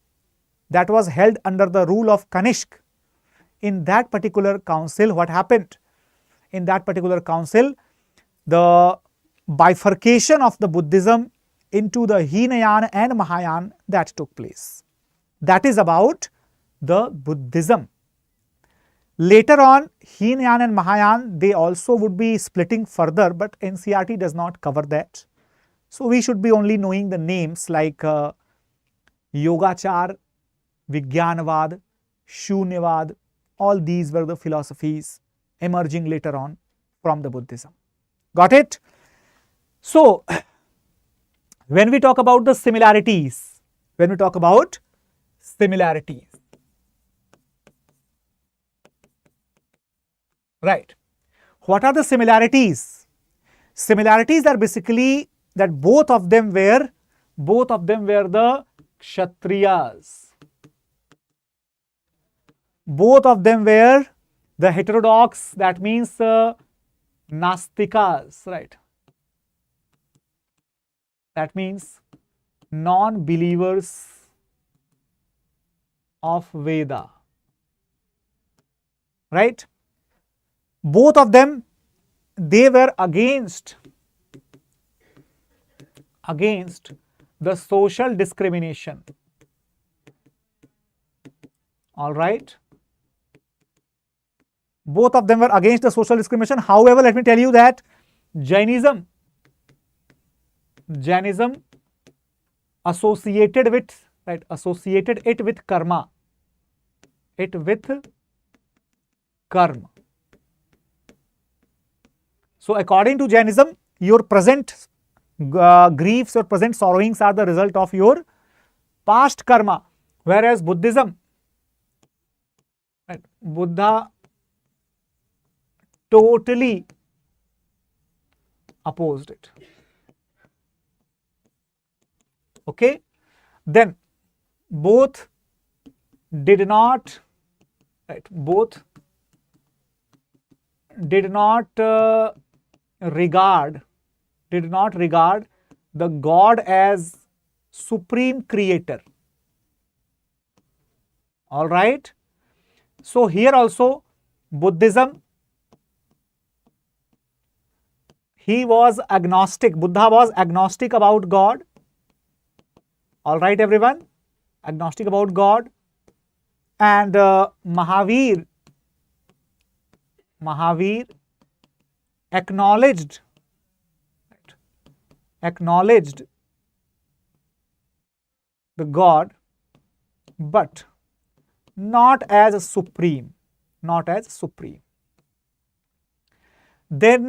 that was held under the rule of Kanishk. In that particular council, what happened? In that particular council, the bifurcation of the Buddhism into the Hinayan and Mahayan, that took place. That is about the Buddhism. Later on, Hinayan and Mahayan, they also would be splitting further, but NCERT does not cover that. So we should be only knowing the names like Yogachar, Vigyanavad, Shunyavad. All these were the philosophies emerging later on from the Buddhism. Got it? So, when we talk about the similarities, right, what are the similarities? Similarities are basically that both of them were the Kshatriyas. Both of them were the heterodox, that means Nastikas, right? That means non-believers of Veda, right? Both of them, they were against the social discrimination. All right. Both of them were against the social discrimination. However, let me tell you that Jainism associated it with karma. So according to Jainism, your present griefs or present sorrowings are the result of your past karma, whereas Buddhism Right? Buddha totally opposed it. Okay, then both did not, right, both did not regard the God as supreme creator. All right, so here also Buddhism, he was agnostic. Buddha was agnostic about God. All right, everyone, agnostic about God. And Mahavir acknowledged the God, but not as supreme, not as supreme. Then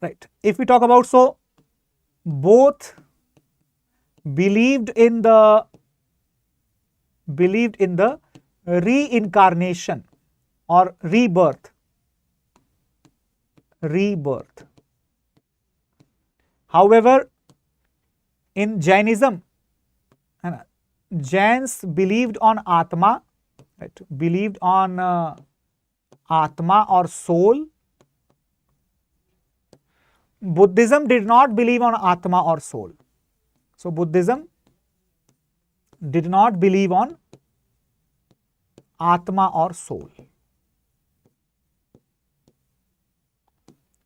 right, if we talk about, so both believed in the reincarnation or rebirth. However, in Jainism, Jains believed on Atma, right? Believed on Atma or soul. Buddhism did not believe on Atma or soul. So Buddhism did not believe on Atma or soul.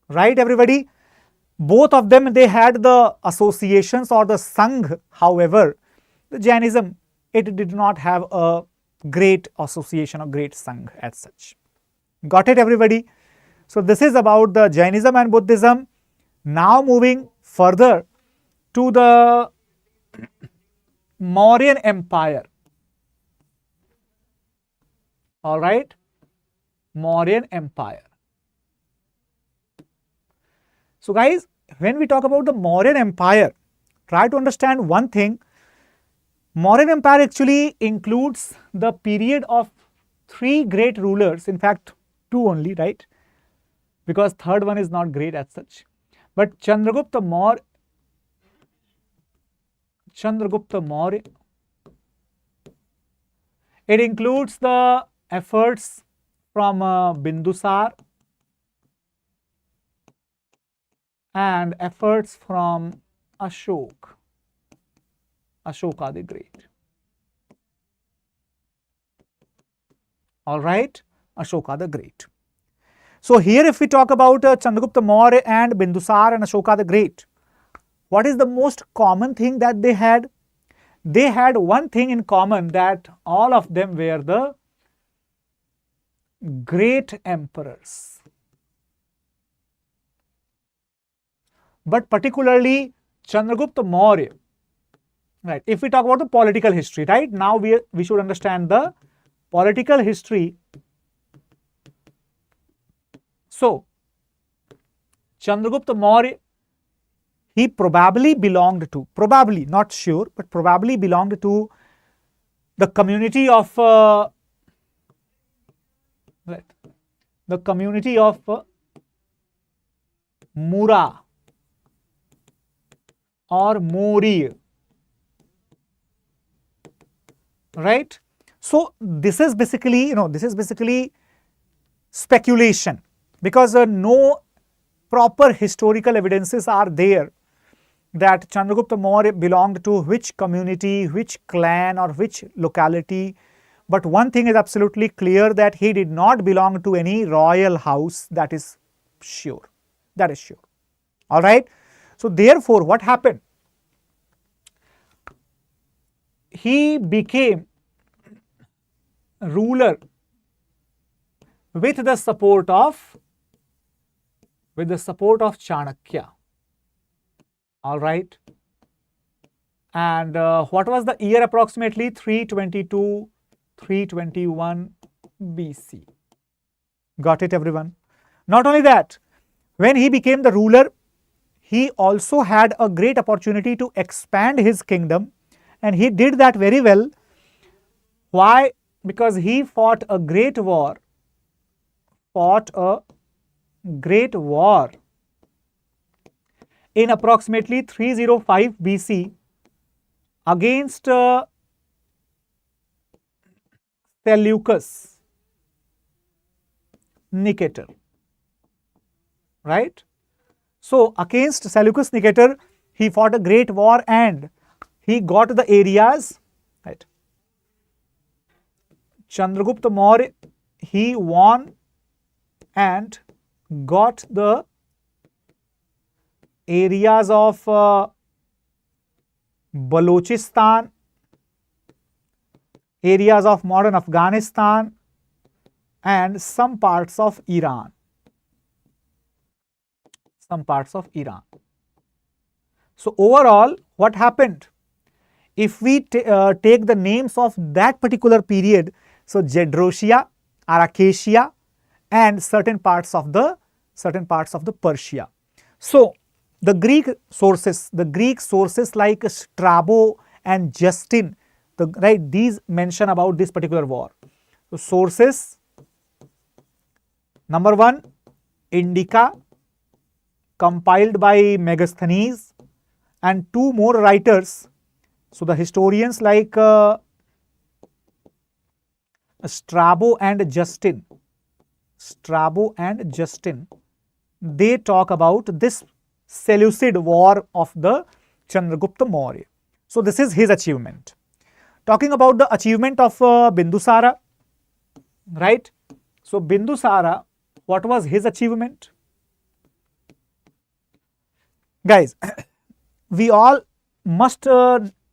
Right, everybody? Both of them, they had the associations or the Sangh. However, the Jainism, it did not have a great association or great Sangh as such. Got it, everybody? So this is about the Jainism and Buddhism. Now moving further to the Mauryan Empire. All right, Mauryan Empire. So guys, when we talk about the Mauryan Empire, try to understand one thing. Mauryan Empire actually includes the period of 3 great rulers, in fact 2 only, right? Because third one is not great as such. But Chandragupta Maurya, it includes the efforts from Bindusar and efforts from Ashoka the Great. All right, Ashoka the Great. So here if we talk about Chandragupta Maurya and Bindusar and Ashoka the Great, what is the most common thing that they had? They had one thing in common, that all of them were the great emperors. But particularly Chandragupta Maurya, right? If we talk about the political history, right? Now we should understand the political history. So Chandragupta Maurya, he probably belonged to, probably, not sure, but probably belonged to the community of Mura or Maurya, right? So this is basically, this is basically speculation, because no proper historical evidences are there that Chandragupta Maurya belonged to which community, which clan or which locality. But one thing is absolutely clear, that he did not belong to any royal house. That is sure. That is sure. All right. So therefore, what happened? He became ruler with the support of Chanakya. All right. And what was the year approximately? 322, 321 BC. Got it, everyone? Not only that, when he became the ruler, he also had a great opportunity to expand his kingdom, and he did that very well. Why? Because he fought a great war, in approximately 305 BC against Seleucus Nicator, right? So against Seleucus Nicator, he fought a great war and he got the areas, right? Chandragupta Maurya, he won and got the areas of Balochistan, areas of modern Afghanistan, and some parts of Iran. So overall, what happened? If we take the names of that particular period, so Gedrosia, Aracasia, and certain parts of the Persia. So the Greek sources like Strabo and Justin, these mention about this particular war. So sources, number 1, Indica, compiled by Megasthenes, and 2 more writers. So the historians like Strabo and Justin, they talk about this Seleucid war of the Chandragupta Maurya. So this is his achievement. Talking about the achievement of Bindusara, right? So Bindusara, what was his achievement? Guys, we all must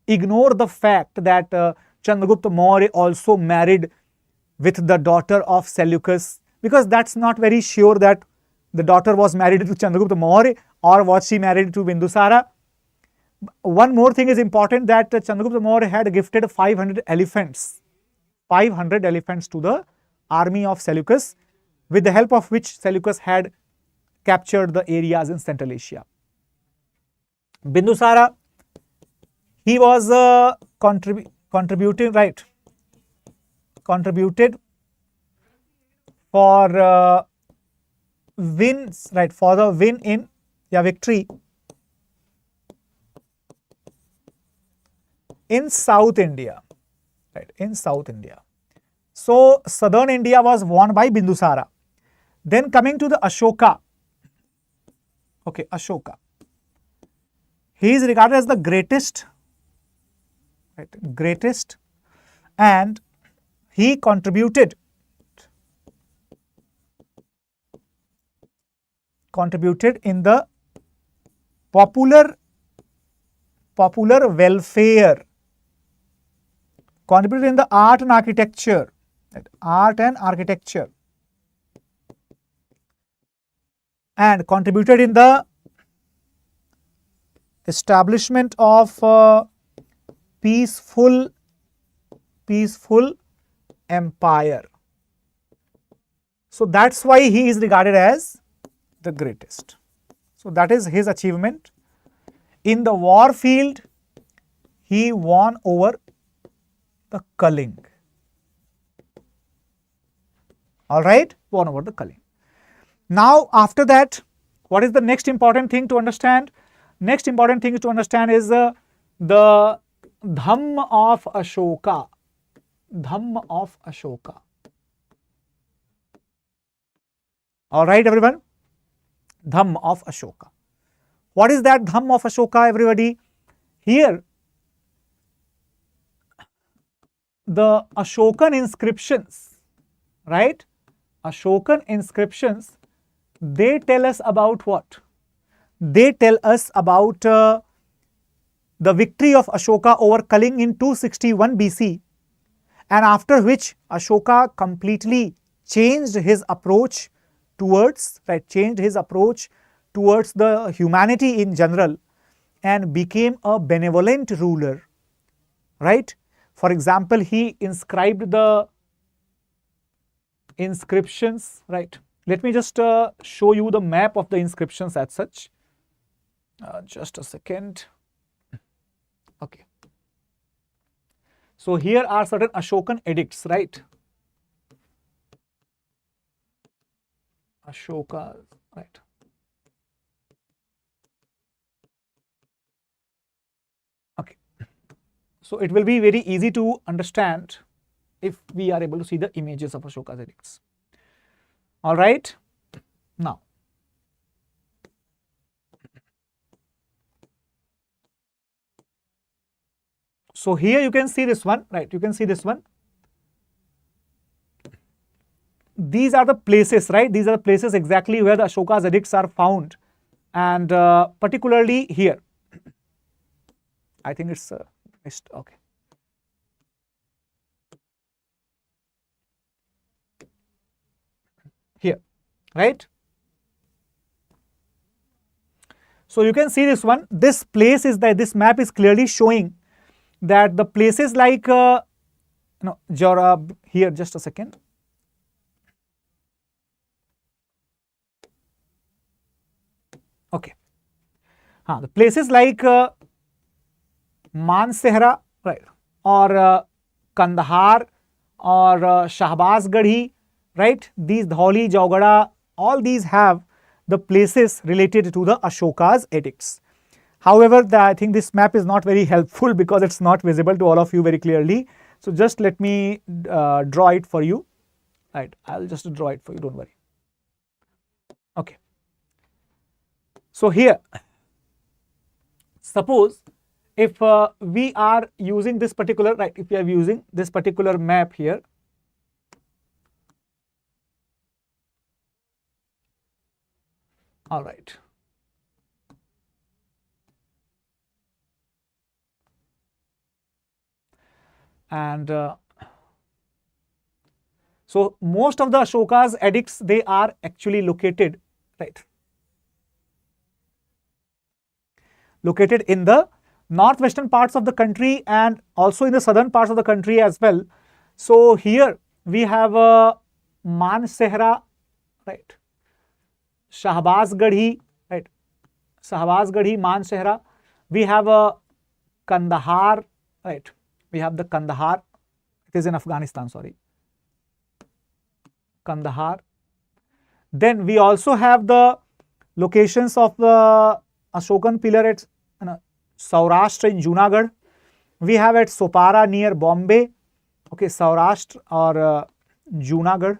ignore the fact that Chandragupta Maurya also married with the daughter of Seleucus, because that's not very sure that the daughter was married to Chandragupta Maurya or was she married to Bindusara. One more thing is important, that Chandragupta Maurya had gifted 500 elephants to the army of Seleucus, with the help of which Seleucus had captured the areas in Central Asia. Bindusara, he was contributed for victory in South India, So southern India was won by Bindusara. Then coming to the Ashoka. Ashoka. He is regarded as the greatest, and he contributed in the popular welfare, contributed in the art and architecture, and contributed in the establishment of peaceful empire. So that's why he is regarded as the greatest. So that is his achievement. In the war field, he won over the Kaling. Alright, won over the Kaling. Now after that, what is the next important thing to understand? Next important thing to understand is the Dhamma of Ashoka. Alright everyone, Dhamma of Ashoka. What is that Dhamma of Ashoka, everybody? Here, the Ashokan inscriptions, they tell us about what? They tell us about the victory of Ashoka over Kaling in 261 BC, and after which Ashoka completely changed his approach towards the humanity in general and became a benevolent ruler, For example, he inscribed the inscriptions, Let me just show you the map of the inscriptions as such. Just a second. Okay. So here are certain Ashokan edicts, right? Ashoka, right? Okay. So it will be very easy to understand if we are able to see the images of Ashoka's edicts. All right. Now, so here you can see this one, right? You can see this one. These are the places, right? These are the places exactly where the Ashoka's edicts are found, and particularly here. I think it's okay. Here, right? So you can see this one. This place is that this map is clearly showing that the places like here, just a second. Okay. The places like Mansehra, right, or Kandahar, or Shahbazgarhi, right? These Dhauli, Jaugada, all these have the places related to the Ashoka's edicts. However, I think this map is not very helpful because it's not visible to all of you very clearly. So just let me draw it for you. Right, I'll just draw it for you, don't worry. Okay. So here, suppose if we are using this particular, right, if we are using this particular map here, all right. And so most of the Ashoka's edicts, they are actually located, right, located in the northwestern parts of the country and also in the southern parts of the country as well. So here we have Mansehra, right, Shahbazgarhi, right, Shahbazgarhi, Mansehra. We have Kandahar, right, we have the Kandahar. It is in Afghanistan, sorry. Kandahar. Then we also have the locations of the Ashokan pillar at Saurashtra in Junagadh. We have at Sopara near Bombay. Okay, Saurashtra or Junagadh.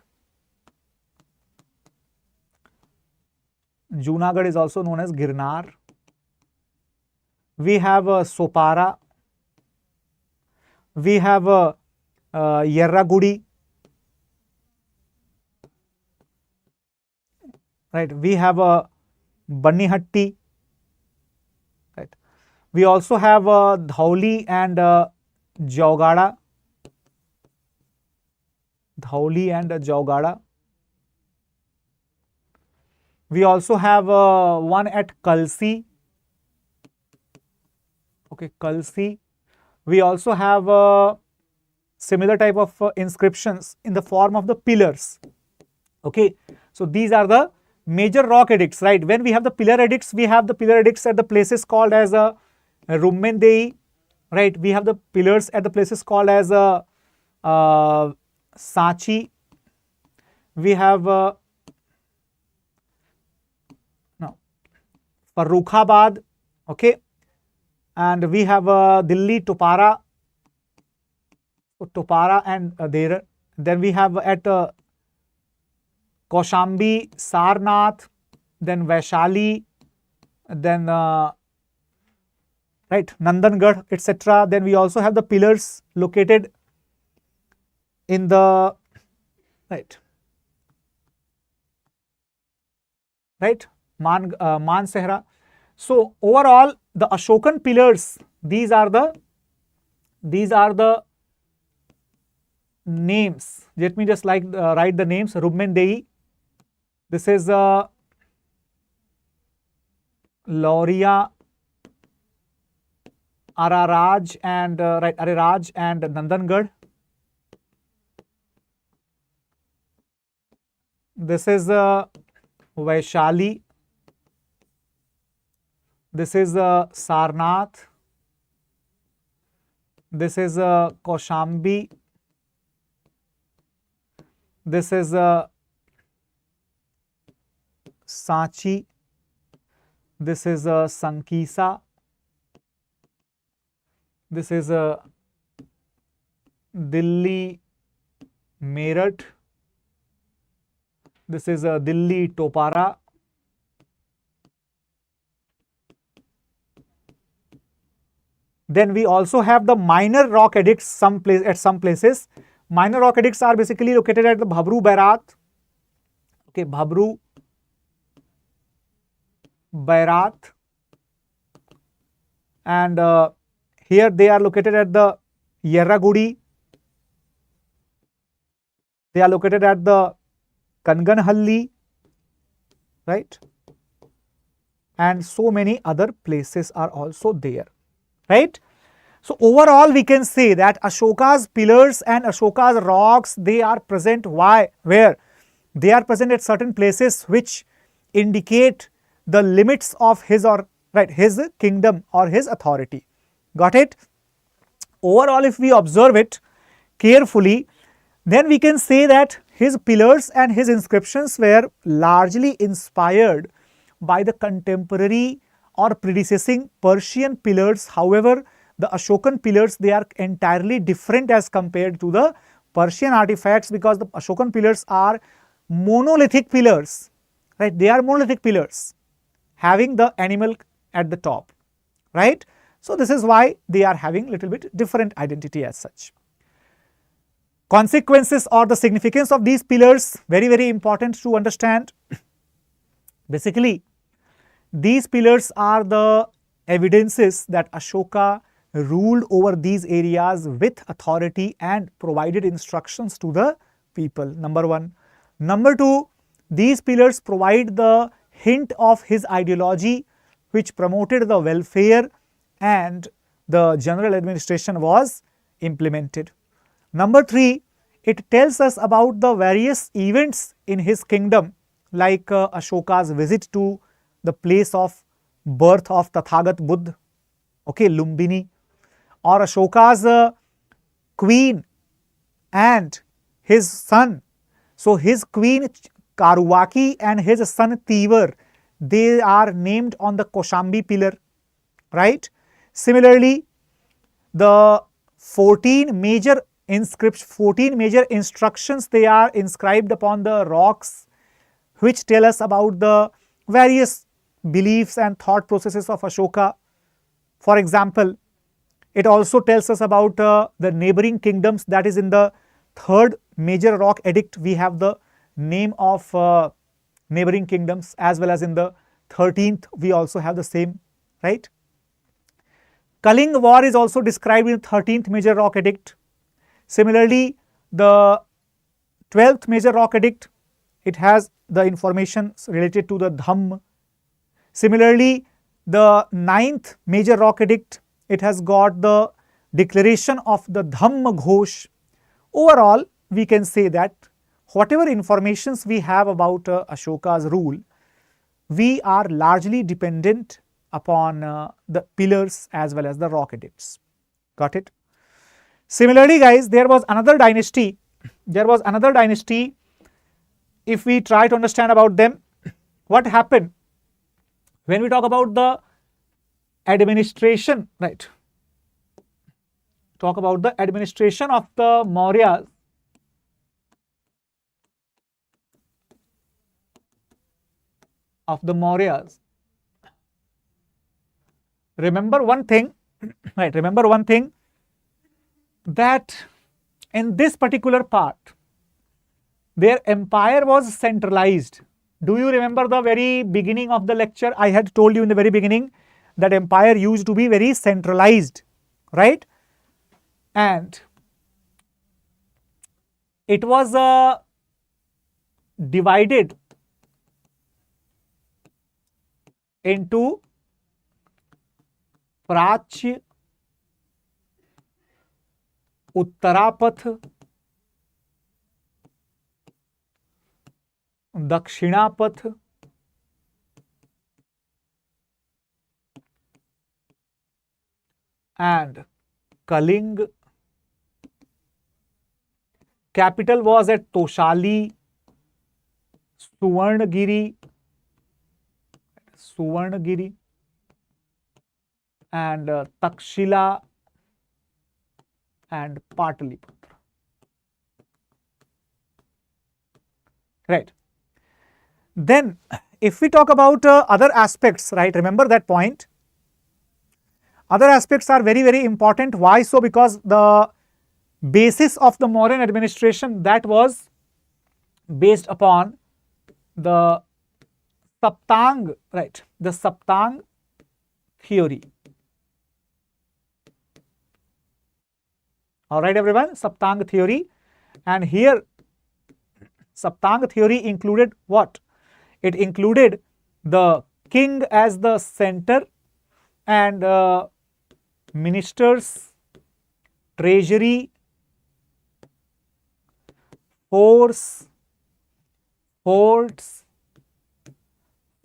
Junagadh is also known as Girnar. We have Sopara. We have Yerragudi. Right, we have Bannihatti. Right, we also have Dhauli and Jaugada. Dhauli and Jaugada. We also have one at Kalsi. Okay, Kalsi. We also have similar type of inscriptions in the form of the pillars. Okay, so these are the major rock edicts, right? When we have the pillar edicts, we have the pillar edicts at the places called as Rummendei, right? We have the pillars at the places called as Sanchi. We have Farrukhabad, okay, and we have Delhi, Topara, and there. Then we have at Kaushambi, Sarnath, then Vaishali, then right, Nandangarh, etc. Then we also have the pillars located in the right, Mansehra. So overall, the Ashokan pillars, these are the names. Let me just write the names. Rummendei. This is Lauria, Araraj and Ariraj and Nandangarh. This is Vaishali. This is Sarnath. This is Kaushambi. This is Sanchi. This is Sankisa. This is Delhi Meerut. This is Delhi Topara. Then we also have the minor rock edicts at some places. Minor rock edicts are basically located at the Bhabru Bairat. Okay, Bhabru Bairat. And here they are located at the Yerragudi. They are located at the Kanganhalli, right? And so many other places are also there, right? So overall we can say that Ashoka's pillars and Ashoka's rocks, they are present where? They are present at certain places which indicate the limits of his kingdom or his authority. Got it? Overall, if we observe it carefully, then we can say that his pillars and his inscriptions were largely inspired by the contemporary or predecessing Persian pillars. However, the Ashokan pillars, they are entirely different as compared to the Persian artifacts, because the Ashokan pillars are monolithic pillars, right? They are monolithic pillars having the animal at the top, right? So this is why they are having little bit different identity as such. Consequences or the significance of these pillars, very, very important to understand. Basically, these pillars are the evidences that Ashoka ruled over these areas with authority and provided instructions to the people, number one. Number two, these pillars provide the hint of his ideology, which promoted the welfare and the general administration was implemented. Number three, it tells us about the various events in his kingdom, like Ashoka's visit to the place of birth of Tathagat Buddha, okay, Lumbini, or Ashoka's queen and his son. So his queen Karuvaki and his son Tivar, they are named on the Kaushambi pillar, right? Similarly, the 14 major instructions, they are inscribed upon the rocks, which tell us about the various beliefs and thought processes of Ashoka. For example, it also tells us about the neighboring kingdoms. That is, in the third major rock edict, we have the name of neighboring kingdoms, as well as in the 13th we also have the same, right? Kalinga war is also described in the 13th major rock edict. Similarly, the 12th major rock edict, it has the information related to the Dhamm. Similarly, the 9th major rock edict, it has got the declaration of the Dhamma Ghosh. Overall, we can say that whatever informations we have about Ashoka's rule, we are largely dependent upon the pillars as well as the rock edicts. Got it? Similarly, guys, there was another dynasty. If we try to understand about them, what happened when we talk about the administration, right? Talk about the administration of the Mauryas. Remember one thing, right? Remember one thing, that in this particular part, their empire was centralized. Do you remember the very beginning of the lecture? I had told you in the very beginning that empire used to be very centralized, right? And it was divided into Prachya, Uttarapath, Dakshinapath, and Kaling. Capital was at Toshali, Suvarnagiri, and Takshila and Pataliputra. Right. Then, if we talk about other aspects, right, remember that point. Other aspects are very, very important. Why so? Because the basis of the Mauryan administration, that was based upon the Saptang, right, the Saptang theory. All right, everyone, Saptang theory. And here, Saptang theory included what? It included the king as the center and ministers, treasury, force, forts,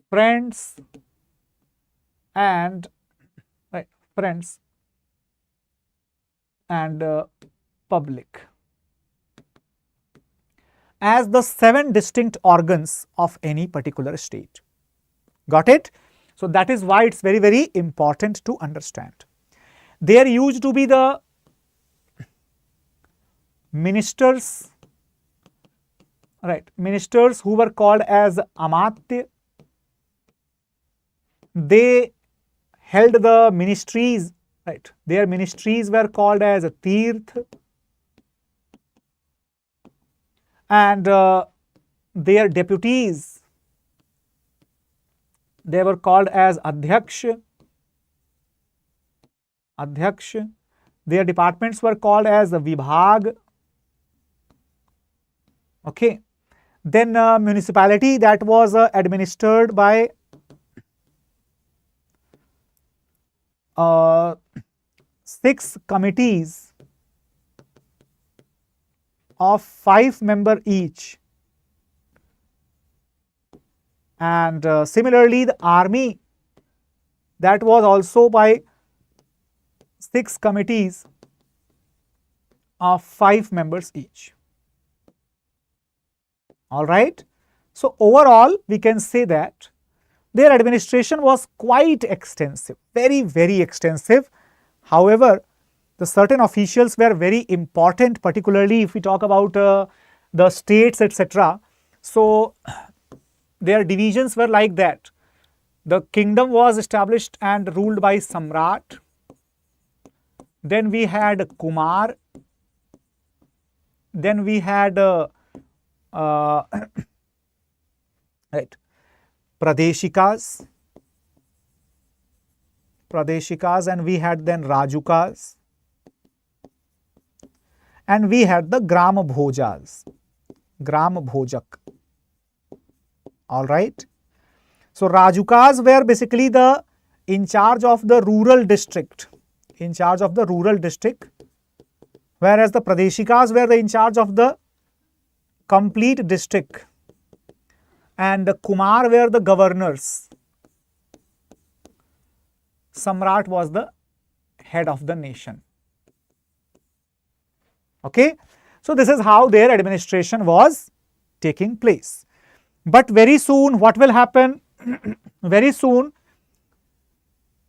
friends, and public as the 7 distinct organs of any particular state. Got it? So that is why it's very, very important to understand. There used to be the ministers, right, ministers who were called as Amatya. They held the ministries, right, their ministries were called as Tirth, and their deputies, they were called as Adhyaksh. Their departments were called as Vibhag. Okay. Then municipality, that was administered by 6 committees of 5 members each. And similarly, the army, that was also by 6 committees of 5 members each. All right. So overall, we can say that their administration was quite extensive, very, very extensive. However, the certain officials were very important, particularly if we talk about the states, etc. So their divisions were like that. The kingdom was established and ruled by Samrat. Then we had Kumar. Then we had right, Pradeshikas, and we had then Rajukas, and we had the Gram Bhojas, Gram Bhojak. All right. So Rajukas were basically the in charge of the rural district, whereas the Pradeshikas were the in charge of the complete district, and the Kumar were the governors. Samrat was the head of the nation. Okay. So this is how their administration was taking place. But very soon, what will happen? Very soon,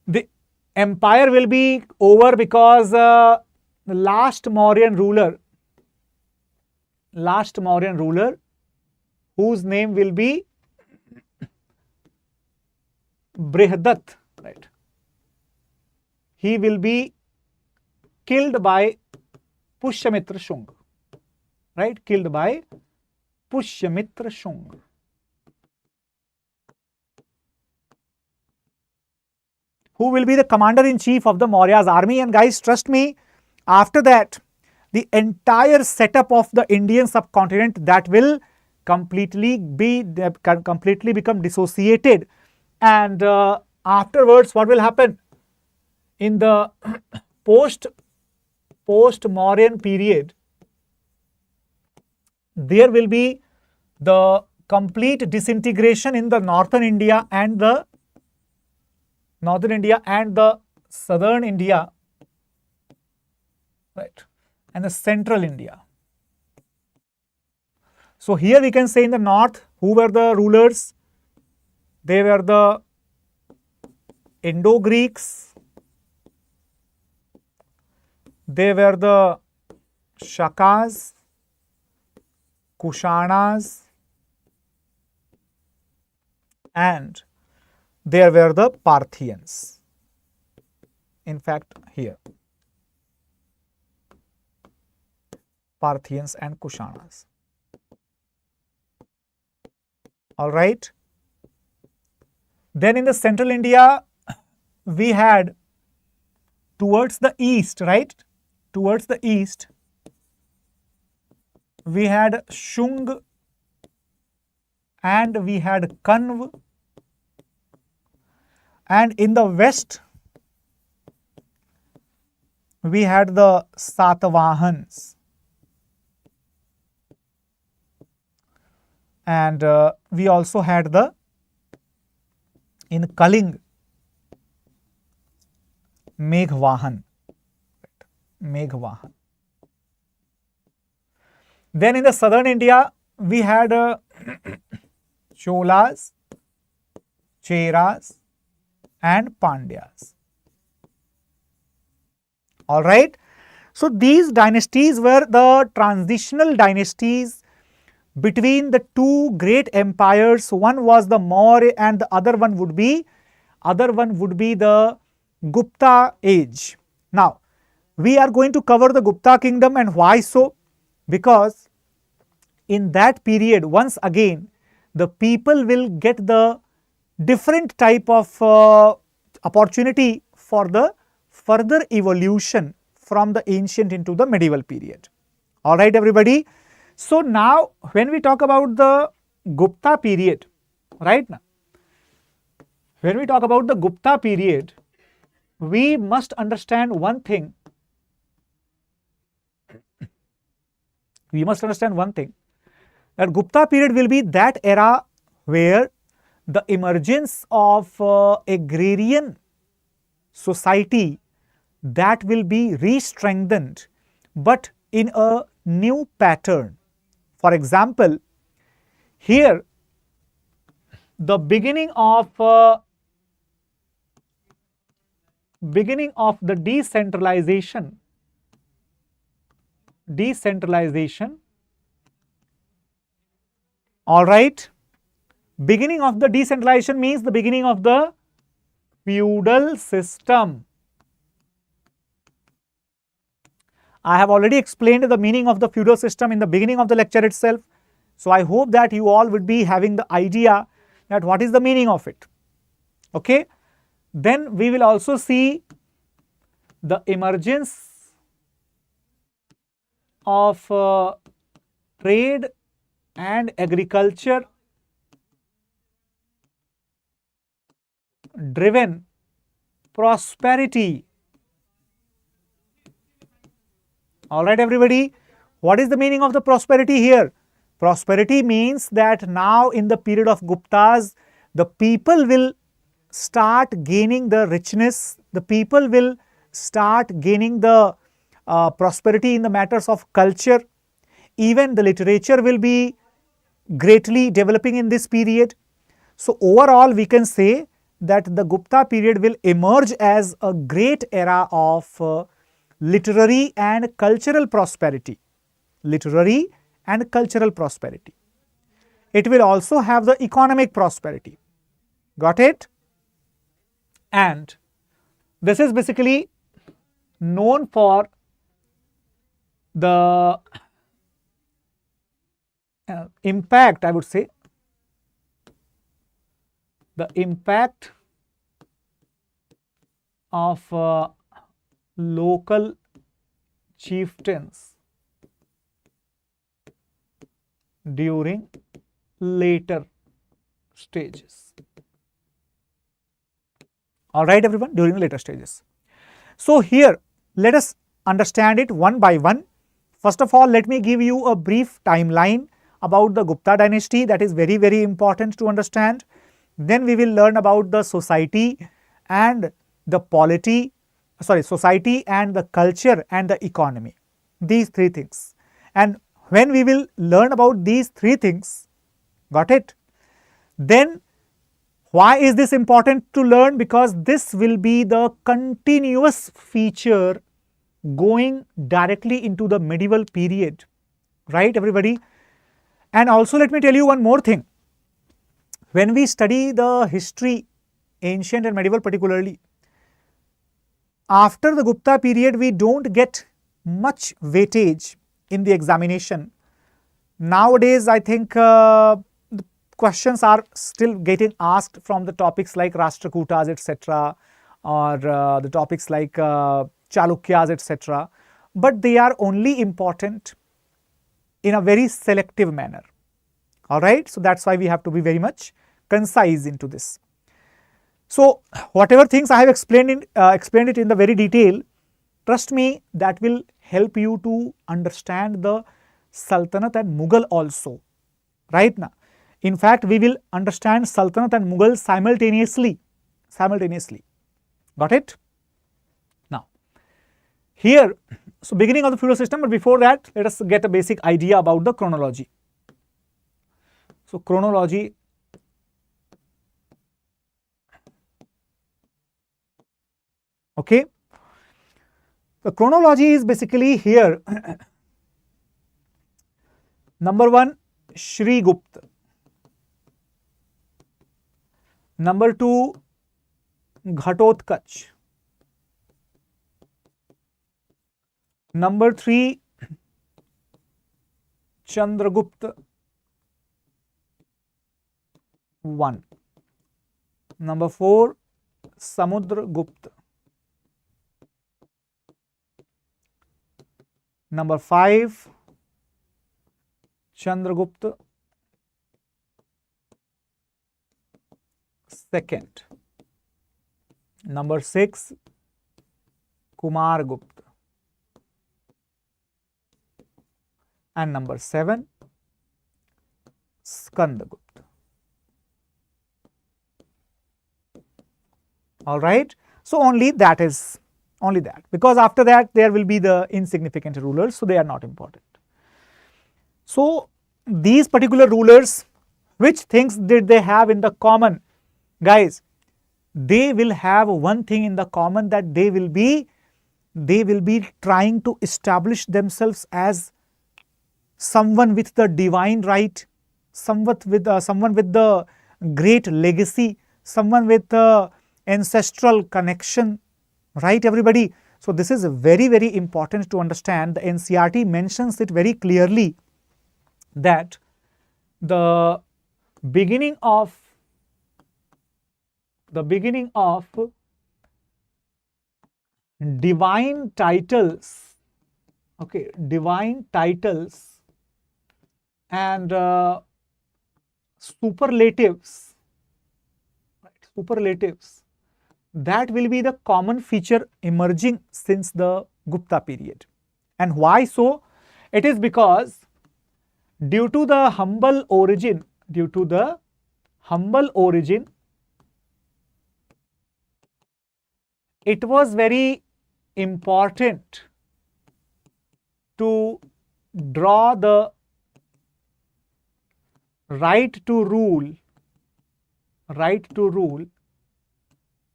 the empire will be over, because the last Mauryan ruler, whose name will be Brihadat, right? He will be killed by Pushyamitra Shunga, right? Killed by Pushyamitra Shunga. Who will be the commander-in-chief of the Maurya's army. And guys, trust me, after that, the entire setup of the Indian subcontinent, that will completely become dissociated. And afterwards, what will happen? In the post-Mauryan period, there will be the complete disintegration in the northern India and the southern India. right, and the central India. So here we can say in the north, who were the rulers? They were the Indo-Greeks, they were the Shakas, Kushanas, and there were the Parthians. In fact, here, Parthians and Kushanas. All right. Then in the central India, we had towards the east, right? Towards the east, we had Shung and we had Kanv, and in the west, we had the Satavahans, and we also had the, in Kaling, Meghvahan. Meghvahan. Then in the southern India, we had Cholas, Cheras, and Pandyas. All right. So these dynasties were the transitional dynasties between the two great empires. One was the Maurya and the other one would be the Gupta age. Now, we are going to cover the Gupta kingdom, and why so? Because in that period, once again, the people will get the different type of opportunity for the further evolution from the ancient into the medieval period. All right, everybody. So now, when we talk about the Gupta period, right now, when we talk about the Gupta period, we must understand one thing. We must understand one thing, that Gupta period will be that era where the emergence of agrarian society that will be re-strengthened, but in a new pattern. For example, here the beginning of the decentralization, all right. Beginning of the decentralization means the beginning of the feudal system. I have already explained the meaning of the feudal system in the beginning of the lecture itself. So I hope that you all would be having the idea that what is the meaning of it. Okay. Then we will also see the emergence of trade and agriculture driven prosperity. All right, everybody. What is the meaning of the prosperity here? Prosperity means that now in the period of Guptas, the people will start gaining the richness, the people will start gaining the prosperity in the matters of culture. Even the literature will be greatly developing in this period. So overall, we can say that the Gupta period will emerge as a great era of literary and cultural prosperity. Literary and cultural prosperity. It will also have the economic prosperity. Got it? And this is basically known for the impact, I would say, the impact of local chieftains during later stages. All right, everyone, during later stages. So here, let us understand it one by one. First of all, let me give you a brief timeline about the Gupta dynasty. That is very, very important to understand. Then we will learn about the society and the polity society and the culture and the economy. These three things. And when we will learn about these three things, got it? Then why is this important to learn? Because this will be the continuous feature going directly into the medieval period, right everybody? And also let me tell you one more thing. When we study the history, ancient and medieval particularly, after the Gupta period, we don't get much weightage in the examination. Nowadays, I think the questions are still getting asked from the topics like Rashtrakutas, etc., or the topics like Chalukyas, etc., but they are only important in a very selective manner. All right, so that's why we have to be very much concise into this. So whatever things I have explained it in the very detail, trust me, that will help you to understand the Sultanate and Mughal also, right now. In fact, we will understand Sultanate and Mughal simultaneously. Got it? Now, here, so beginning of the feudal system, but before that, let us get a basic idea about the chronology. So, chronology. Okay. The chronology is basically here. Number 1, Shri Gupta. Number 2, Ghatotkach. Number 3, Chandragupta 1. Number 4, Samudragupta. Number 5, Chandragupta 2nd. Number 6, Kumargupta. And number 7, Skandagupta. All right. So only that, because after that there will be the insignificant rulers, so they are not important. So these particular rulers, which things did they have in the common? Guys, they will have one thing in the common, that they will be trying to establish themselves as someone with the divine right, someone with the great legacy, someone with ancestral connection, right everybody? So this is very, very important to understand. The NCERT mentions it very clearly that the beginning of divine titles, okay, divine titles and superlatives, right, superlatives, that will be the common feature emerging since the Gupta period. And why so? It is because due to the humble origin, it was very important to draw the right to rule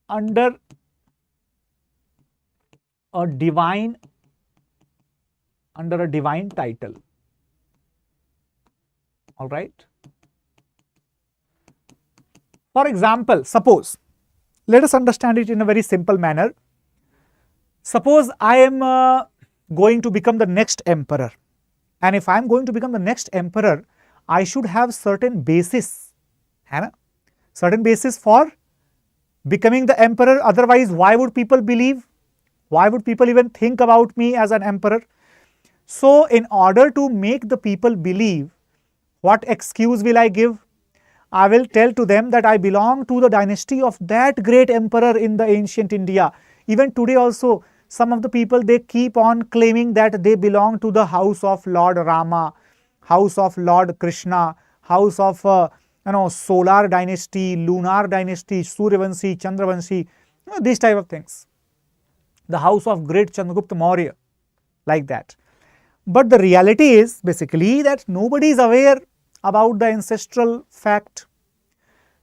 under a divine title. All right. For example, suppose, let us understand it in a very simple manner. Suppose I am going to become the next emperor, and if I am going to become the next emperor, I should have certain basis, certain basis for becoming the emperor. Otherwise, why would people believe? Why would people even think about me as an emperor? So, in order to make the people believe, what excuse will I give? I will tell to them that I belong to the dynasty of that great emperor in the ancient India. Even today also, some of the people, they keep on claiming that they belong to the house of Lord Rama, house of Lord Krishna, house of solar dynasty, lunar dynasty, Suryavanshi, Chandravanshi, these type of things. the house of great Chandragupta Maurya, like that. But the reality is basically that nobody is aware about the ancestral fact.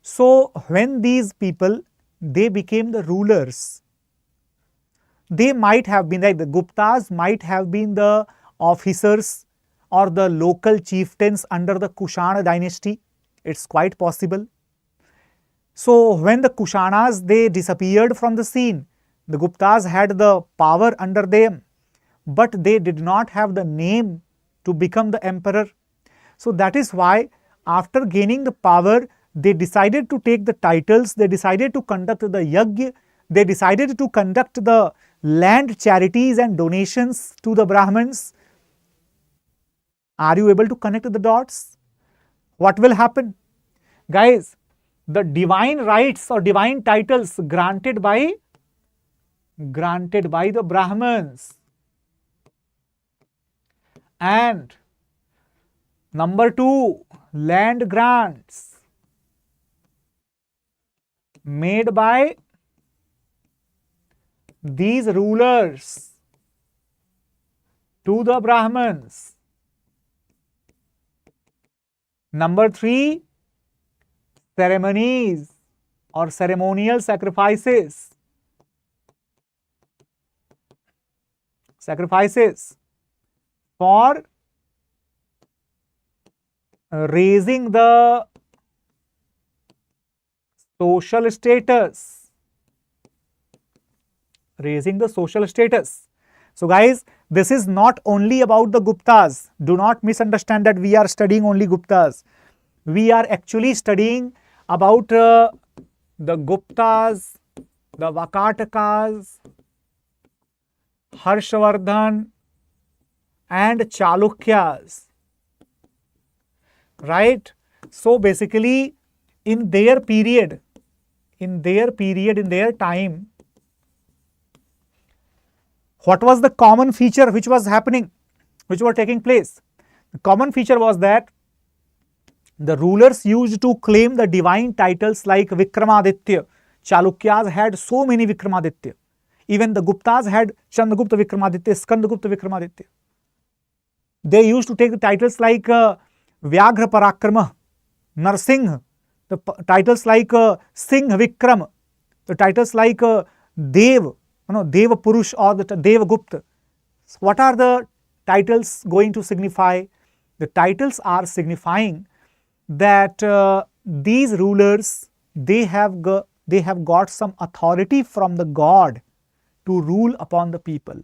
So when these people, they became the rulers, they might have been, like the Guptas might have been the officers or the local chieftains under the Kushana dynasty. It's quite possible. So when the Kushanas, they disappeared from the scene, the Guptas had the power under them, but they did not have the name to become the emperor. So that is why after gaining the power, they decided to take the titles, they decided to conduct the yajna, they decided to conduct the land charities and donations to the Brahmins. Are you able to connect the dots? What will happen? Guys, the divine rights or divine titles granted by the Brahmins, and number 2, land grants made by these rulers to the Brahmins. Number 3, ceremonies or ceremonial sacrifices. For raising the social status. So guys, this is not only about the Guptas. Do not misunderstand that we are studying only Guptas. We are actually studying about the Guptas, the Vakatakas, Harshvardhan and Chalukyas, right? So basically in their period, in their time, what was the common feature which was happening, which were taking place? The common feature was that the rulers used to claim the divine titles like Vikramaditya. Chalukyas had so many Vikramaditya. Even the Guptas had Chandragupta Vikramaditya, Skandagupta Vikramaditya. They used to take the titles like Vyaghra Parakrama, Narsingh, the titles like Singh Vikram, the titles like Dev, Deva Purush or the Deva Gupta. So what are the titles going to signify? The titles are signifying that these rulers, they have got some authority from the God to rule upon the people.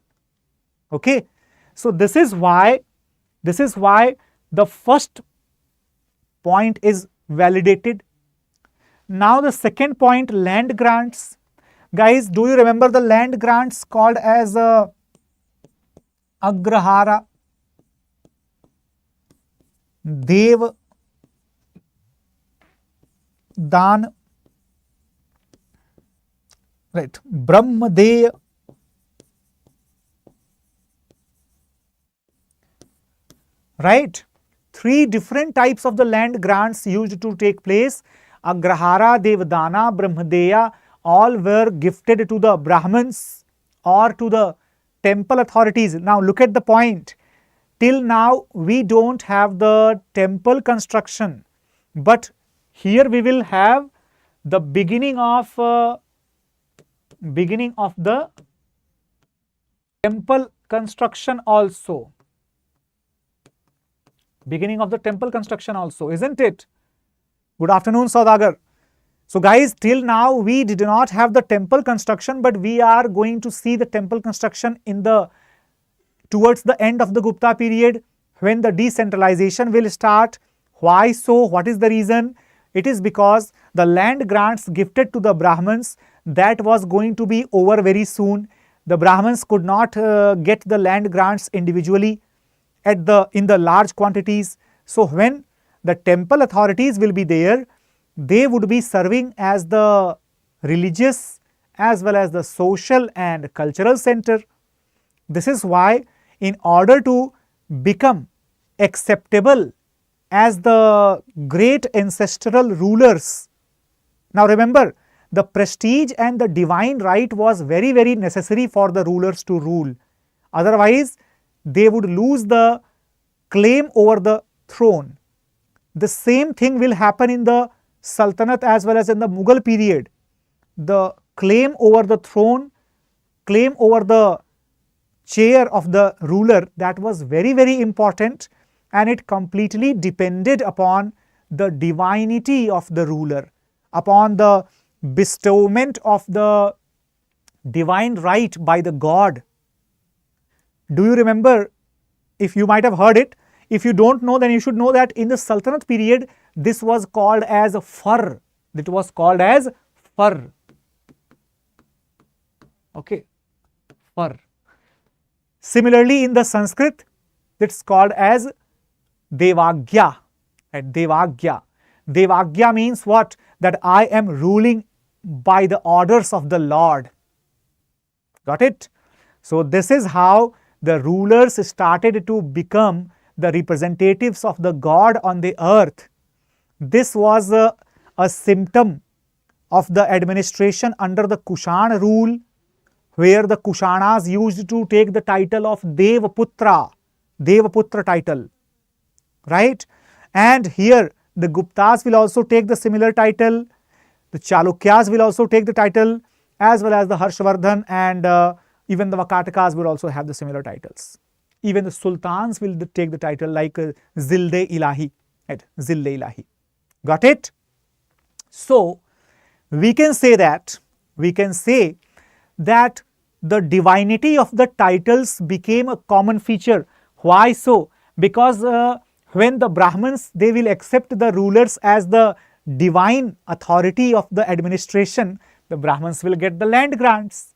Okay, so this is why the first point is validated. Now the second point, land grants. Guys, do you remember the land grants called as Agrahara, Dev Dan, right, Brahmadeya, right? 3 different types of the land grants used to take place. Agrahara, Devdana, Brahmadeya, all were gifted to the Brahmins or to the temple authorities. Now look at the point. Till now we don't have the temple construction, but here we will have the beginning of the temple construction also. Beginning of the temple construction also, isn't it? Good afternoon, Saudagar. So guys, till now we did not have the temple construction, but we are going to see the temple construction towards the end of the Gupta period, when the decentralization will start. Why so? What is the reason? It is because the land grants gifted to the Brahmins, that was going to be over very soon. The Brahmins could not get the land grants individually in the large quantities. So when the temple authorities will be there, they would be serving as the religious as well as the social and cultural center. This is why, in order to become acceptable as the great ancestral rulers, now remember the prestige and the divine right was very, very necessary for the rulers to rule. Otherwise, they would lose the claim over the throne. The same thing will happen in the Sultanate as well as in the Mughal period. The claim over the throne, claim over the chair of the ruler, that was very, very important, and it completely depended upon the divinity of the ruler, upon the bestowment of the divine right by the god. Do you remember? If you might have heard it, if you don't know, then you should know that in the Sultanate period, this was called as far. It was called as far. Okay, far. Similarly, in the Sanskrit, it's called as devagya. Right? Devagya. Devagya means what? That I am ruling by the orders of the Lord. Got it? So this is how the rulers started to become the representatives of the God on the earth. This was a symptom of the administration under the Kushan rule, where the Kushanas used to take the title of Devaputra title, right? And here the Guptas will also take the similar title, the Chalukyas will also take the title, as well as the Harshvardhan and even the Vakatakas will also have the similar titles. Even the Sultans will take the title like Zilde Ilahi, right? Zilde Ilahi. Got it? So we can say that the divinity of the titles became a common feature. Why so? Because when the Brahmins, they will accept the rulers as the divine authority of the administration, the Brahmins will get the land grants.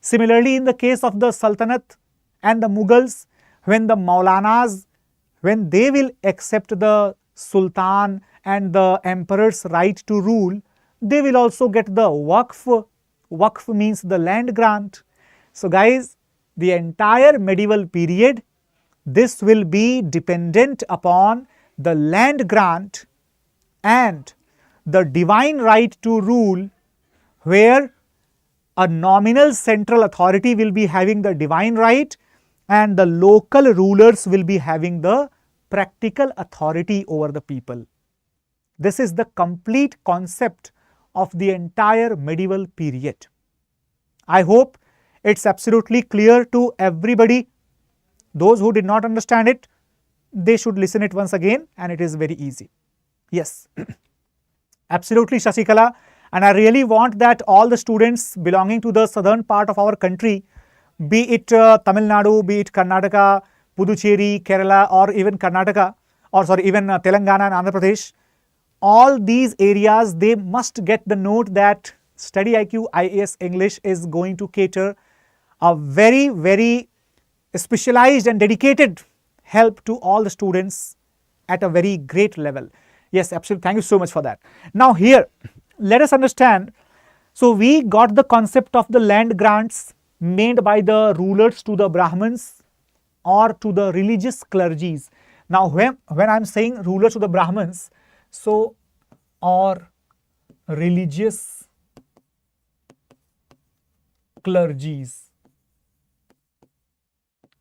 Similarly, in the case of the Sultanate and the Mughals, when the Maulanas, when they will accept the Sultan and the Emperor's right to rule, they will also get the Waqf. Waqf means the land grant. So guys, the entire medieval period, this will be dependent upon the land grant and the divine right to rule, where a nominal central authority will be having the divine right and the local rulers will be having the practical authority over the people. This is the complete concept of the entire medieval period. I hope it's absolutely clear to everybody. Those who did not understand it, they should listen it once again, and it is very easy. Yes, absolutely, Shashikala. And I really want that all the students belonging to the southern part of our country, be it Tamil Nadu, be it Karnataka, Puducherry, Kerala, or even Karnataka, or sorry, even Telangana and Andhra Pradesh, all these areas, they must get the note that StudyIQ IAS English is going to cater a very, very specialized and dedicated help to all the students at a very great level. Yes, absolutely. Thank you so much for that. Now here, let us understand. So we got the concept of the land grants made by the rulers to the Brahmins or to the religious clergies. Now when I am saying rulers to the Brahmins, so or religious clergies,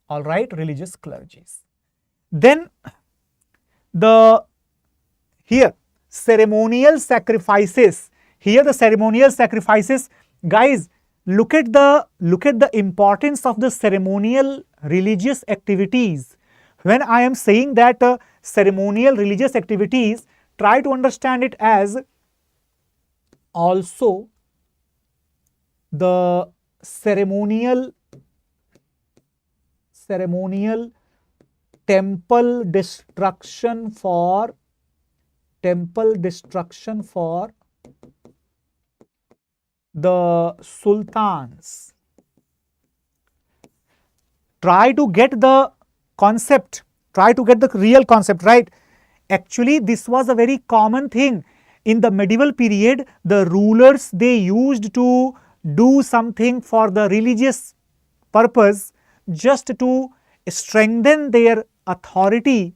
all right, religious clergies. Then here ceremonial sacrifices. Here the ceremonial sacrifices, guys, look at the importance of the ceremonial religious activities. When I am saying that ceremonial religious activities, try to understand it as also the ceremonial temple destruction for the sultans. Try to get the concept, try to get the real concept, right? Actually, this was a very common thing. In the medieval period, the rulers, they used to do something for the religious purpose, just to strengthen their authority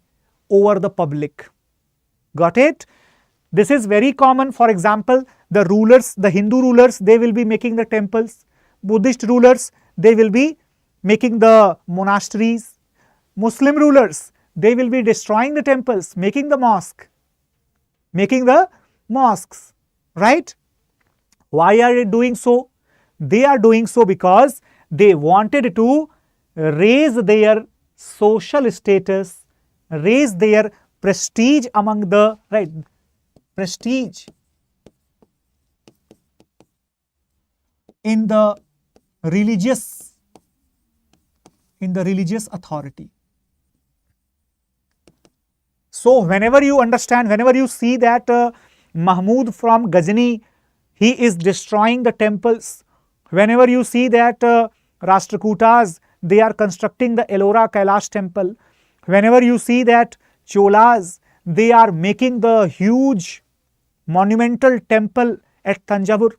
over the public. Got it? This is very common. For example, The rulers, the Hindu rulers, they will be making the temples. Buddhist rulers, they will be making the monasteries. Muslim rulers, they will be destroying the temples, making the mosques, right? Why are they doing so? They are doing so because they wanted to raise their social status, raise their prestige among the, right, prestige in the religious authority. So whenever you understand, whenever you see that Mahmud from Ghazni, he is destroying the temples, whenever you see that Rashtrakutas, they are constructing the Ellora Kailash temple, whenever you see that Cholas, they are making the huge monumental temple at Tanjavur,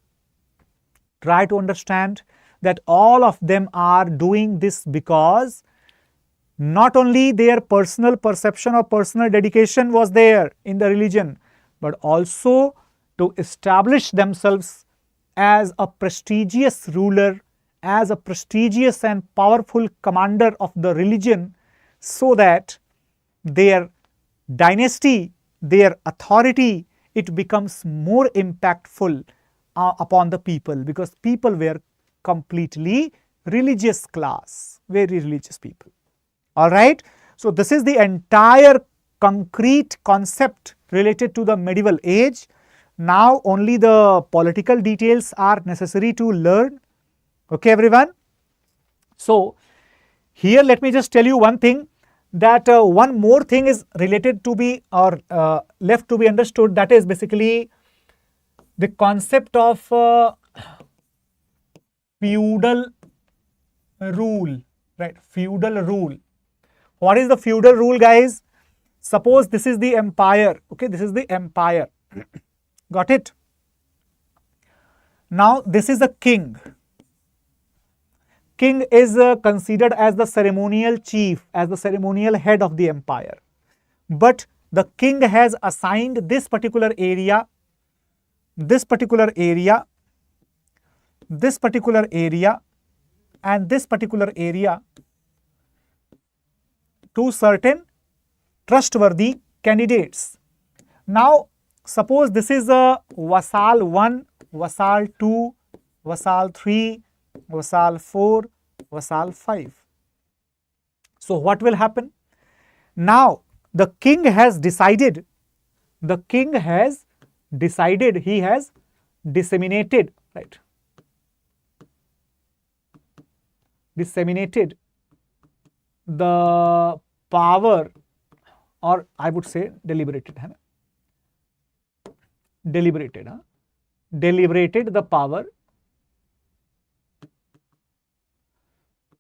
try to understand that all of them are doing this because not only their personal perception or personal dedication was there in the religion, but also to establish themselves as a prestigious ruler, as a prestigious and powerful commander of the religion, so that their dynasty, their authority, it becomes more impactful upon the people, because people were completely religious class, very religious people. All right. So this is the entire concrete concept related to the medieval age. Now only the political details are necessary to learn. Okay, everyone. So here let me just tell you one thing, that one more thing is related to be or left to be understood, that is basically the concept of feudal rule, right? Feudal rule. What is the feudal rule, guys? Suppose this is the empire, okay, this is the empire. Got it? Now this is a king. King is considered as the ceremonial chief, as the ceremonial head of the empire. But the king has assigned this particular area, this particular area, this particular area, and this particular area to certain trustworthy candidates. Now suppose this is a vassal 1, vassal 2, vassal 3, vassal 4, vassal 5. So what will happen? Now the king has decided, he has disseminated, right? Disseminated the power, or I would say deliberated the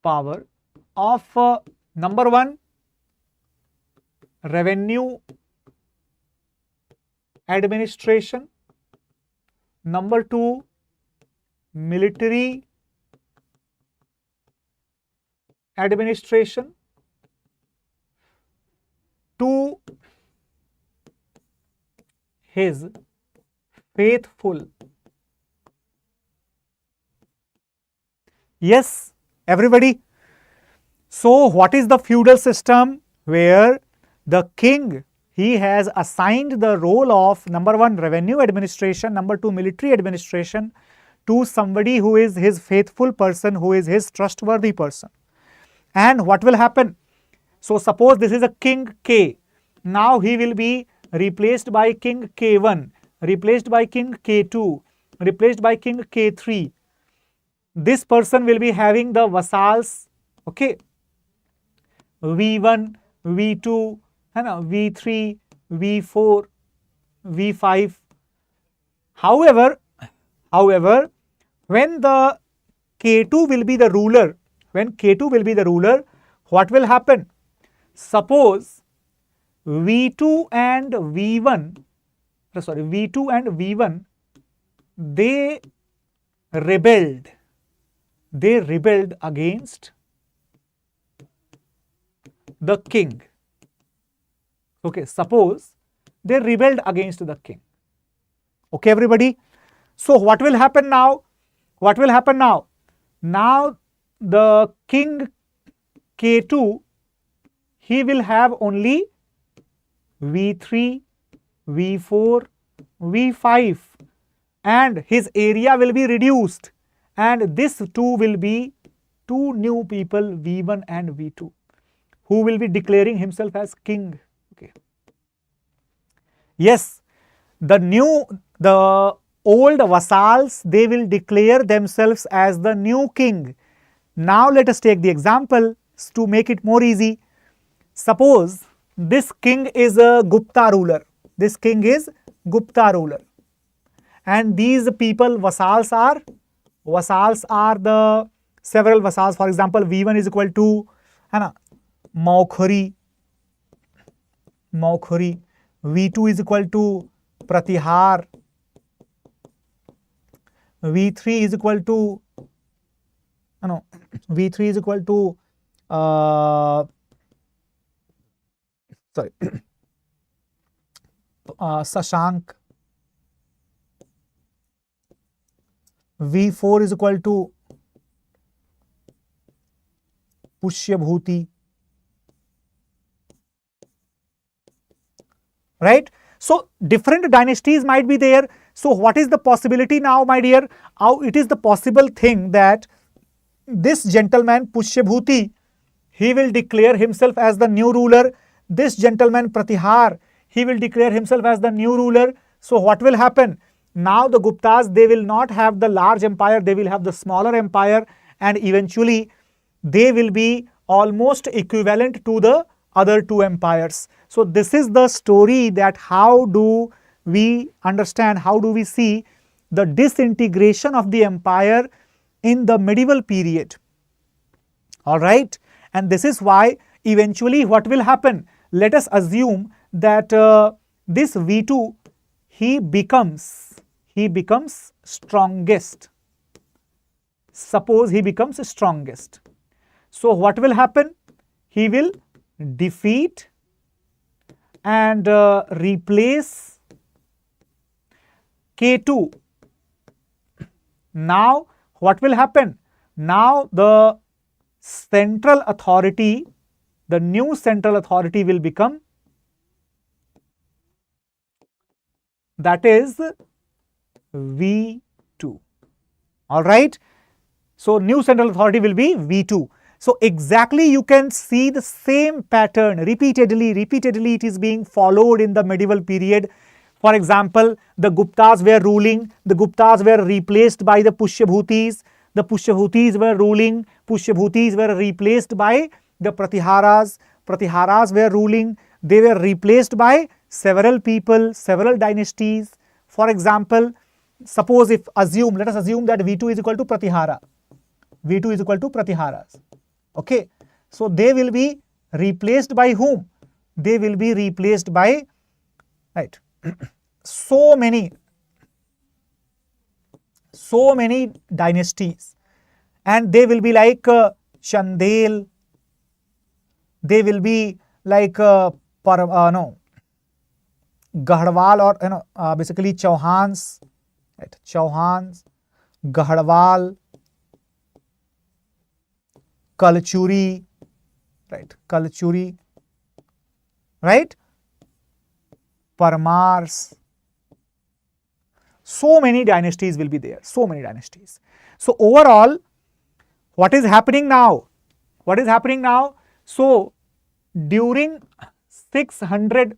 power of number 1, revenue administration, number 2, military administration, to his faithful. Yes, everybody. So what is the feudal system? Where the king, he has assigned the role of number 1, revenue administration, number 2, military administration, to somebody who is his faithful person, who is his trustworthy person. And what will happen? So suppose this is a king K. Now he will be replaced by king K1, replaced by king K2, replaced by king K3. This person will be having the vassals, okay, V1, V2, V3, V4, V5. However, when the K2 will be the ruler, what will happen? Suppose V2 and V1, they rebelled against the king. Okay, suppose they rebelled against the king. Okay, everybody. So what will happen now? What will happen now? Now the king K2, he will have only V3, V4, V5, and his area will be reduced, and this 2 will be two new people, V1 and V2, who will be declaring himself as king. Okay. Yes, the old vassals, they will declare themselves as the new king. Now let us take the example to make it more easy. Suppose this king is a Gupta ruler. This king is Gupta ruler. And these people, vassals are the several vassals. For example, V1 is equal to Maukhuri. V2 is equal to Pratihar. V3 is equal to Sashank. V4 is equal to Pushyabhuti. Right? So different dynasties might be there. So what is the possibility now, my dear? How it is the possible thing that this gentleman Pushyabhuti, he will declare himself as the new ruler. This gentleman Pratihar, he will declare himself as the new ruler. So what will happen? Now the Guptas, they will not have the large empire, they will have the smaller empire, and eventually they will be almost equivalent to the other two empires. So this is the story, that how do we understand, how do we see the disintegration of the empire in the medieval period. Alright, and this is why eventually what will happen? Let us assume that this V2, he becomes strongest. Suppose he becomes strongest. So what will happen? He will defeat and replace K2. Now what will happen? Now the central authority, the new central authority will become, that is V2. Alright. So new central authority will be V2. So exactly you can see the same pattern repeatedly it is being followed in the medieval period. For example, the Guptas were ruling, the Guptas were replaced by the Pushyabhutis were ruling, Pushyabhutis were replaced by the Pratiharas were ruling, they were replaced by several people, several dynasties. For example, suppose let us assume that V2 is equal to Pratihara, V2 is equal to Pratiharas. Okay, so they will be replaced by whom? They will be replaced by, right, so many dynasties, and they will be like Chandel, they will be like Garhwal, or basically Chauhans, right? Chauhans, Garhwal, Kalchuri, right? Parmars. So many dynasties will be there, so many dynasties. So overall, what is happening now? So during 600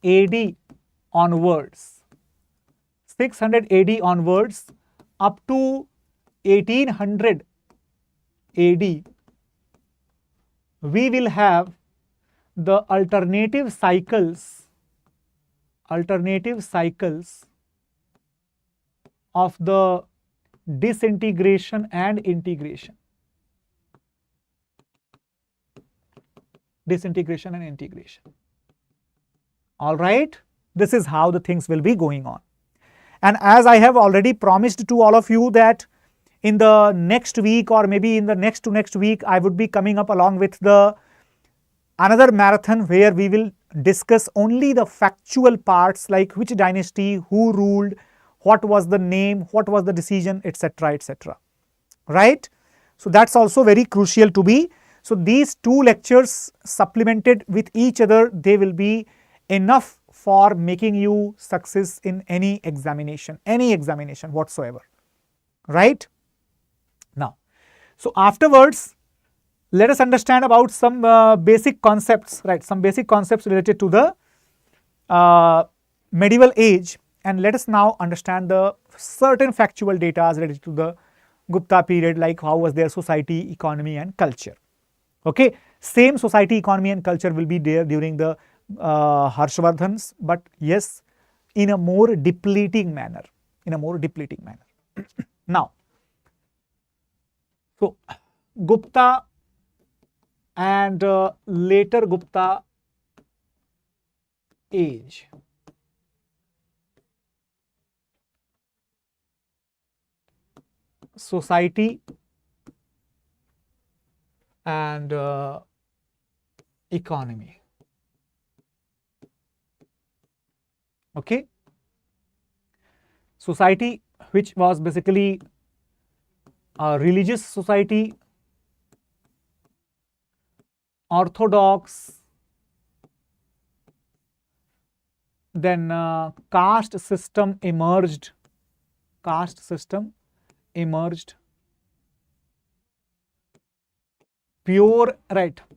AD onwards, up to 1800 AD, we will have the alternative cycles of the disintegration and integration. All right, this is how the things will be going on. And as I have already promised to all of you that in the next week, or maybe in the next to next week, I would be coming up along with another marathon where we will discuss only the factual parts, like which dynasty, who ruled, what was the name, what was the decision, etc., etc. Right? So that's also very crucial to be. So these two lectures supplemented with each other, they will be enough for making you success in any examination whatsoever. Right? Now, so afterwards, let us understand about some basic concepts, right? Some basic concepts related to the medieval age, and let us now understand the certain factual data related to the Gupta period, like how was their society, economy and culture. Okay, same society, economy and culture will be there during the Harshvardhans, but yes, in a more depleting manner, Now, so Gupta and later Gupta age. Society and economy. Okay. Society, which was basically a religious society, orthodox, then caste system emerged.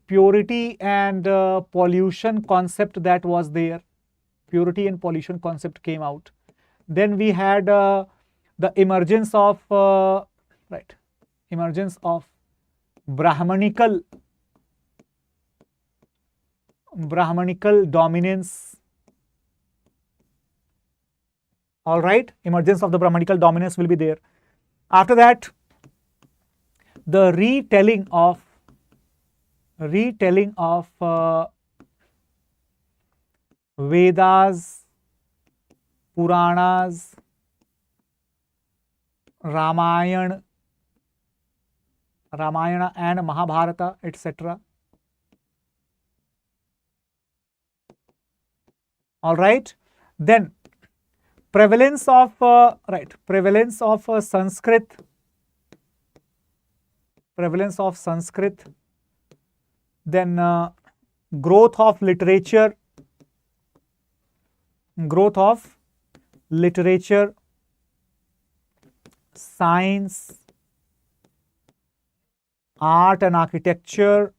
Purity and pollution concept that was there. Purity and pollution concept came out. Then we had the emergence of Brahmanical dominance. All right, emergence of the Brahmanical dominance will be there. After that, the retelling of Vedas, Puranas, Ramayana and Mahabharata, etc. All right. Then prevalence of Sanskrit. Then growth of literature, science, art and architecture.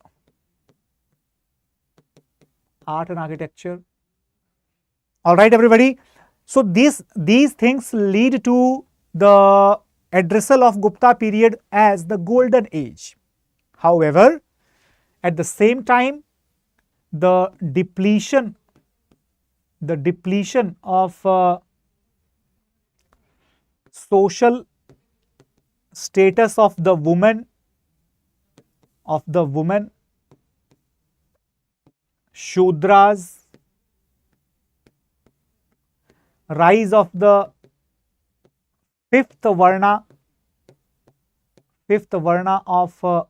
All right, everybody. So these things lead to the addressal of Gupta period as the golden age. However, at the same time, the depletion of social status of the woman, Shudras, rise of the fifth varna of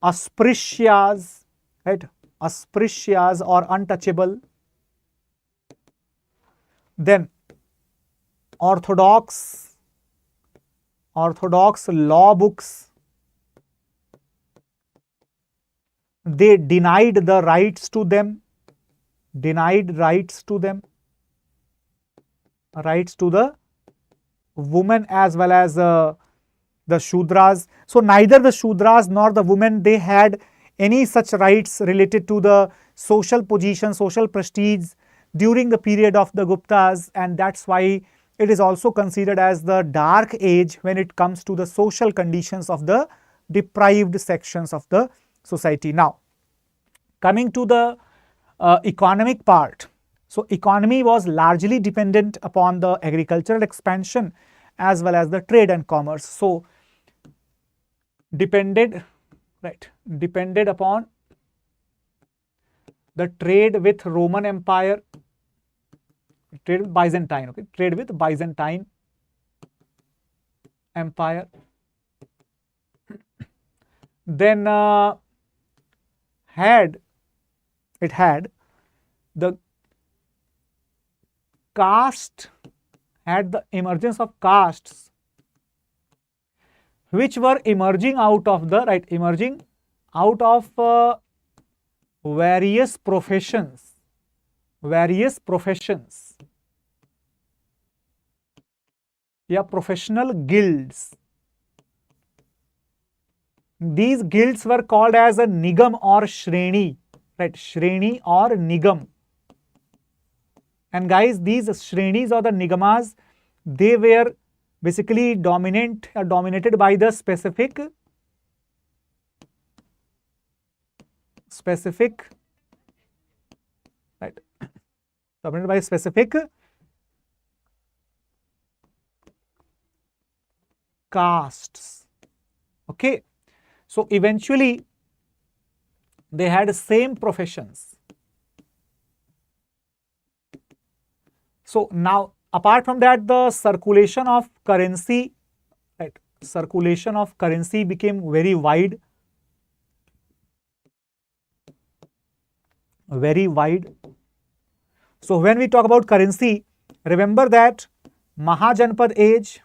Asprycias, right? Asprycias or untouchable. Then orthodox law books, they denied the rights to them, rights to the women as well as the Shudras. So neither the Shudras nor the women, they had any such rights related to the social position, social prestige during the period of the Guptas, and that's why it is also considered as the dark age when it comes to the social conditions of the deprived sections of the society. Now, coming to the economic part. So economy was largely dependent upon the agricultural expansion as well as the trade and commerce. So depended upon the trade with Roman Empire, trade with Byzantine, trade with Byzantine Empire. Then it had the caste had the emergence of castes which were emerging out of the various professions, yeah, professional guilds. These guilds were called as a nigam or shreni, right? Shreni or nigam. And guys, these shrenis or the nigamas, they were basically dominated by the specific, right? Dominated by specific castes. Okay. So eventually they had same professions. So now, apart from that, the circulation of currency, right? Circulation of currency became very wide. Very wide. So when we talk about currency, remember that Mahajanapad age,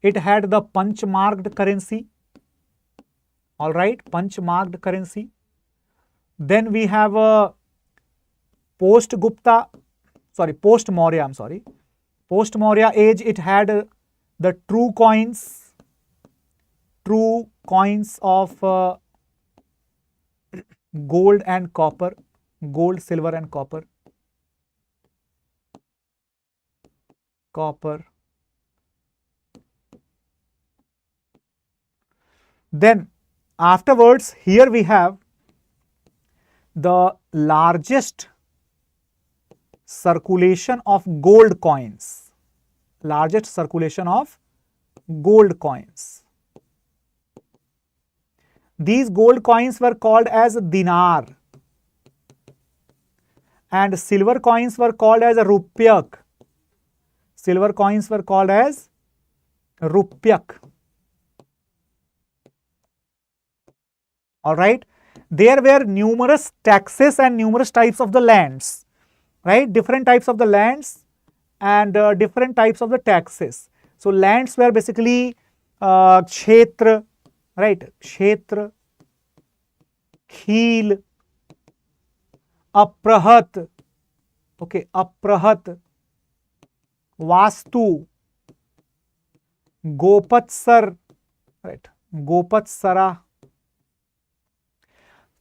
it had the punch-marked currency. All right, punch-marked currency. Then we have a post-Maurya, post-Maurya age, it had the true coins of gold and copper, gold, silver and copper. Then afterwards, here we have the largest circulation of gold coins. These gold coins were called as dinar, and silver coins were called as rupyak. All right. There were numerous taxes and numerous types of the lands, right? Different types of the lands and different types of the taxes. So lands were basically kshetra, right? Kshetra, kheel, aprahat, okay, aprahat, vastu, gopatsar, right? Gopatsara.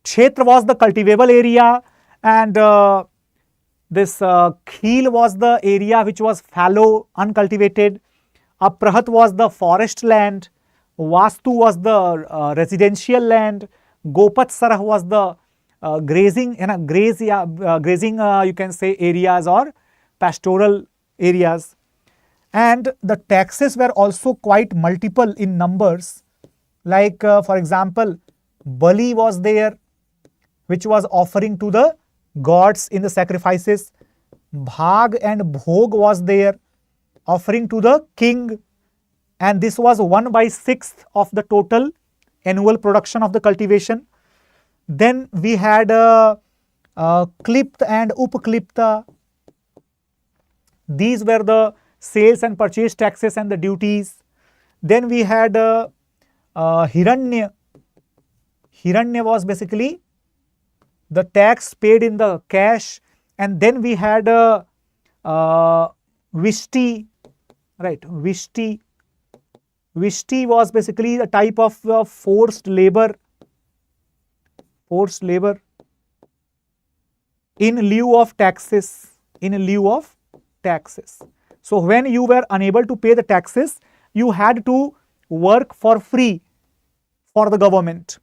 Kshetra was the cultivable area, and this kheel was the area which was fallow, uncultivated. Aprahat was the forest land. Vastu was the residential land. Gopatsara was the grazing, you can say, areas or pastoral areas. And the taxes were also quite multiple in numbers. Like for example, Bali was there, which was offering to the gods in the sacrifices. Bhag and Bhog was there, offering to the king, and this was 1/6 of the total annual production of the cultivation. Then we had Klipta and Upklipta. These were the sales and purchase taxes and the duties. Then we had Hiranya. Hiranya was basically the tax paid in the cash. And then we had Vishti, right? Vishti was basically a type of forced labor in lieu of taxes. So when you were unable to pay the taxes, you had to work for free for the government.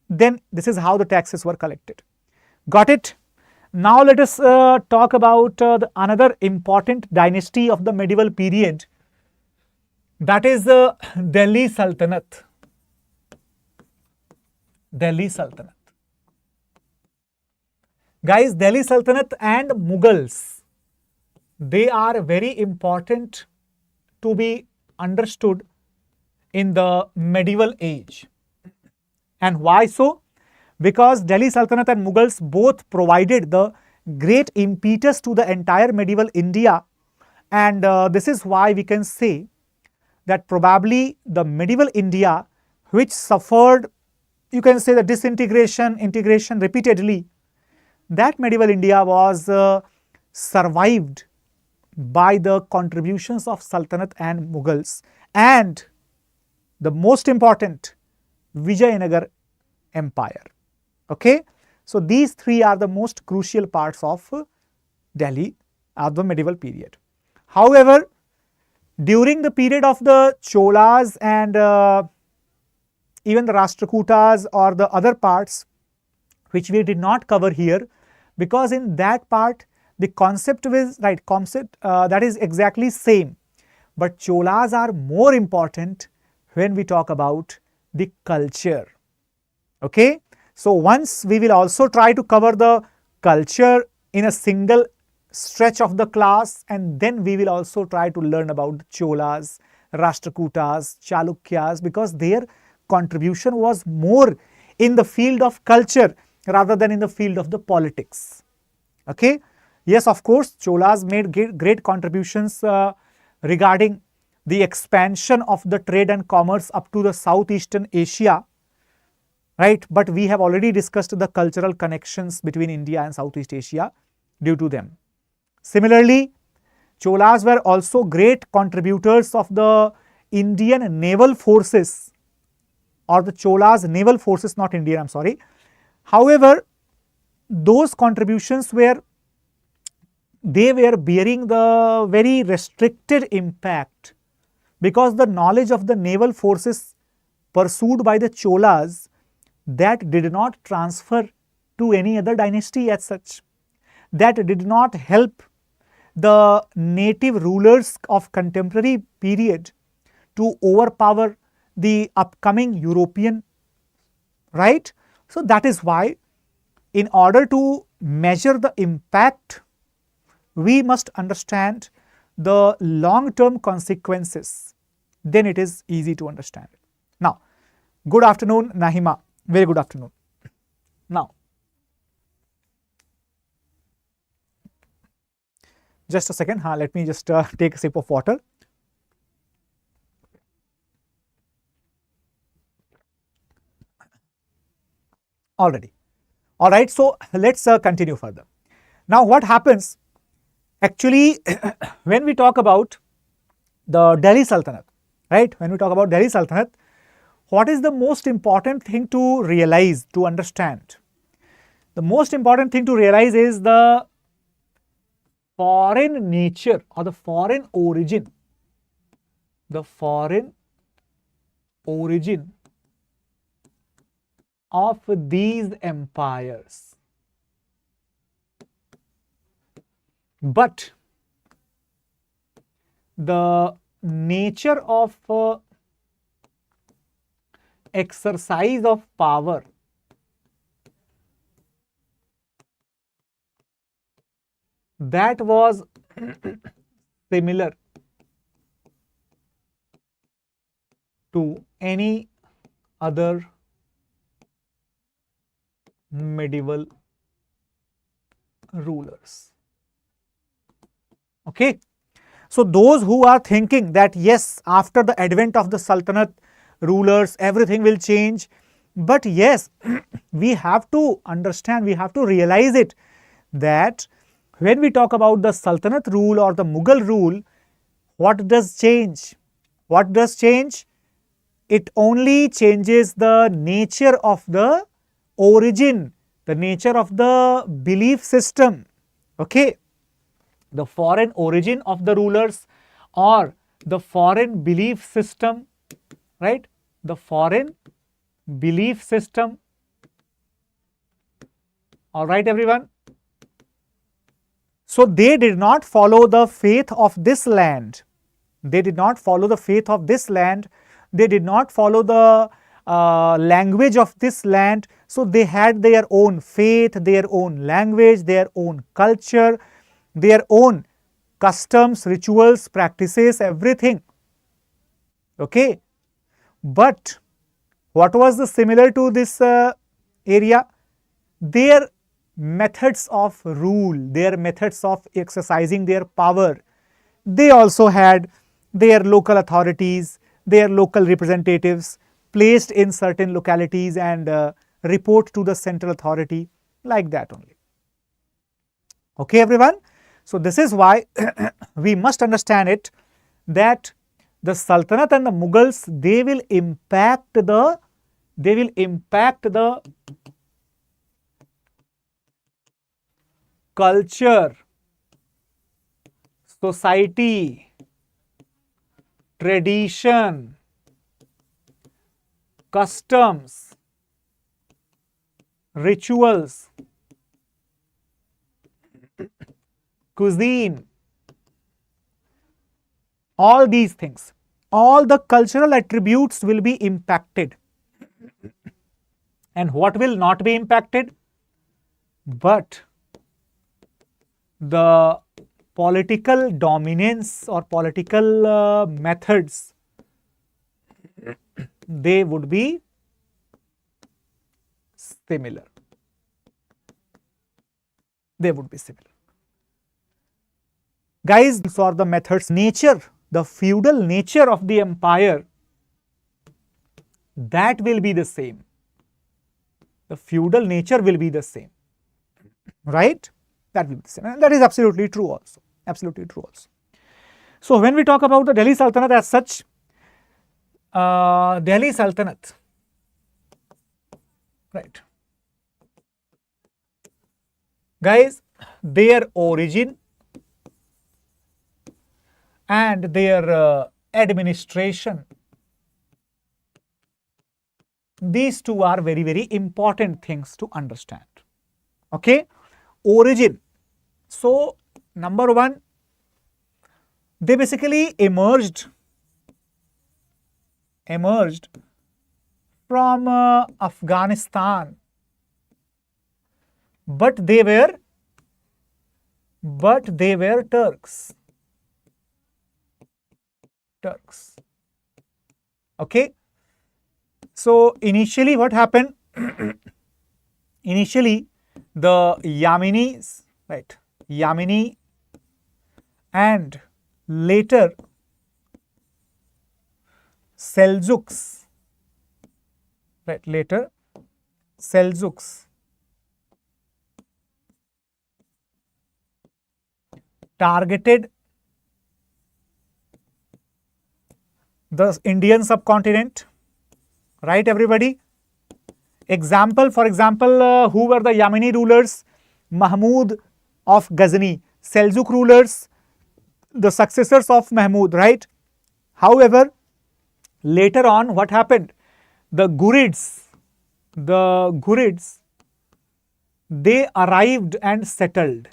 Then this is how the taxes were collected. Got it? Now let us talk about another important dynasty of the medieval period, that is Delhi Sultanate. Guys, Delhi Sultanate and Mughals, they are very important to be understood in the medieval age. And why so? Because Delhi Sultanate and Mughals both provided the great impetus to the entire medieval India, and this is why we can say that probably the medieval India, which suffered, you can say, the disintegration, integration repeatedly, that medieval India was survived by the contributions of Sultanate and Mughals, and the most important, Vijayanagar Empire. Okay, so these three are the most crucial parts of Delhi of the medieval period. However, during the period of the Cholas and even the Rashtrakutas or the other parts which we did not cover here, because in that part the concept is that is exactly same, but Cholas are more important when we talk about the culture. Okay, so once we will also try to cover the culture in a single stretch of the class, and then we will also try to learn about the Cholas, Rashtrakutas, Chalukyas, because their contribution was more in the field of culture rather than in the field of the politics. Okay, yes, of course, Cholas made great contributions regarding the expansion of the trade and commerce up to the southeastern Asia, right? But we have already discussed the cultural connections between India and Southeast Asia due to them. Similarly, Cholas were also great contributors of the Indian naval forces, or the Cholas naval forces, not Indian, I am sorry. However, those contributions were bearing the very restricted impact, because the knowledge of the naval forces pursued by the Cholas, that did not transfer to any other dynasty as such. That did not help the native rulers of contemporary period to overpower the upcoming European, right? So that is why, in order to measure the impact, we must understand the long-term consequences. Then it is easy to understand. Now, good afternoon, Nahima. Very good afternoon. Now, just a second. Let me just take a sip of water. Already. All right. So let's continue further. Now, what happens actually when we talk about the Delhi Sultanate, right? When we talk about Delhi Sultanate, what is the most important thing to realize, to understand? The most important thing to realize is the foreign nature or the foreign origin. The foreign origin of these empires. But the nature of exercise of power that was similar to any other medieval rulers. Okay. So those who are thinking that yes, after the advent of the Sultanate rulers, everything will change. But yes, we have to understand, we have to realize it, that when we talk about the Sultanate rule or the Mughal rule, what does change? What does change? It only changes the nature of the origin, the nature of the belief system. Okay. The foreign origin of the rulers or the foreign belief system, right? The foreign belief system. All right, everyone. So they did not follow the faith of this land. They did not follow the faith of this land. They did not follow the language of this land. So they had their own faith, their own language, their own culture, their own customs, rituals, practices, everything. Okay. But what was the similar to this area? Their methods of rule, their methods of exercising their power. They also had their local authorities, their local representatives placed in certain localities and report to the central authority, like that only. Okay, everyone? So this is why we must understand it, that the Sultanate and the Mughals, they will impact the culture, society, tradition, customs, rituals, cuisine, all these things, all the cultural attributes will be impacted. And what will not be impacted? But the political dominance or political methods, they would be similar. They would be similar. Guys, for the methods, nature, the feudal nature of the empire, that will be the same. The feudal nature will be the same, right? That will be the same. And that is absolutely true also. Absolutely true also. So when we talk about the Delhi Sultanate as such, Delhi Sultanate, right? Guys, their origin and their administration, these two are very, very important things to understand. Okay? Origin. So, number one, they basically emerged from Afghanistan, but they were Turks. Okay. So initially what happened? Initially the Yaminis, right? Yamini, and later Seljuks, right? Later Seljuks targeted the Indian subcontinent, right, everybody? For example, who were the Yamini rulers? Mahmud of Ghazni. Seljuk rulers, the successors of Mahmud, right? However, later on, what happened? The Ghurids, they arrived and settled.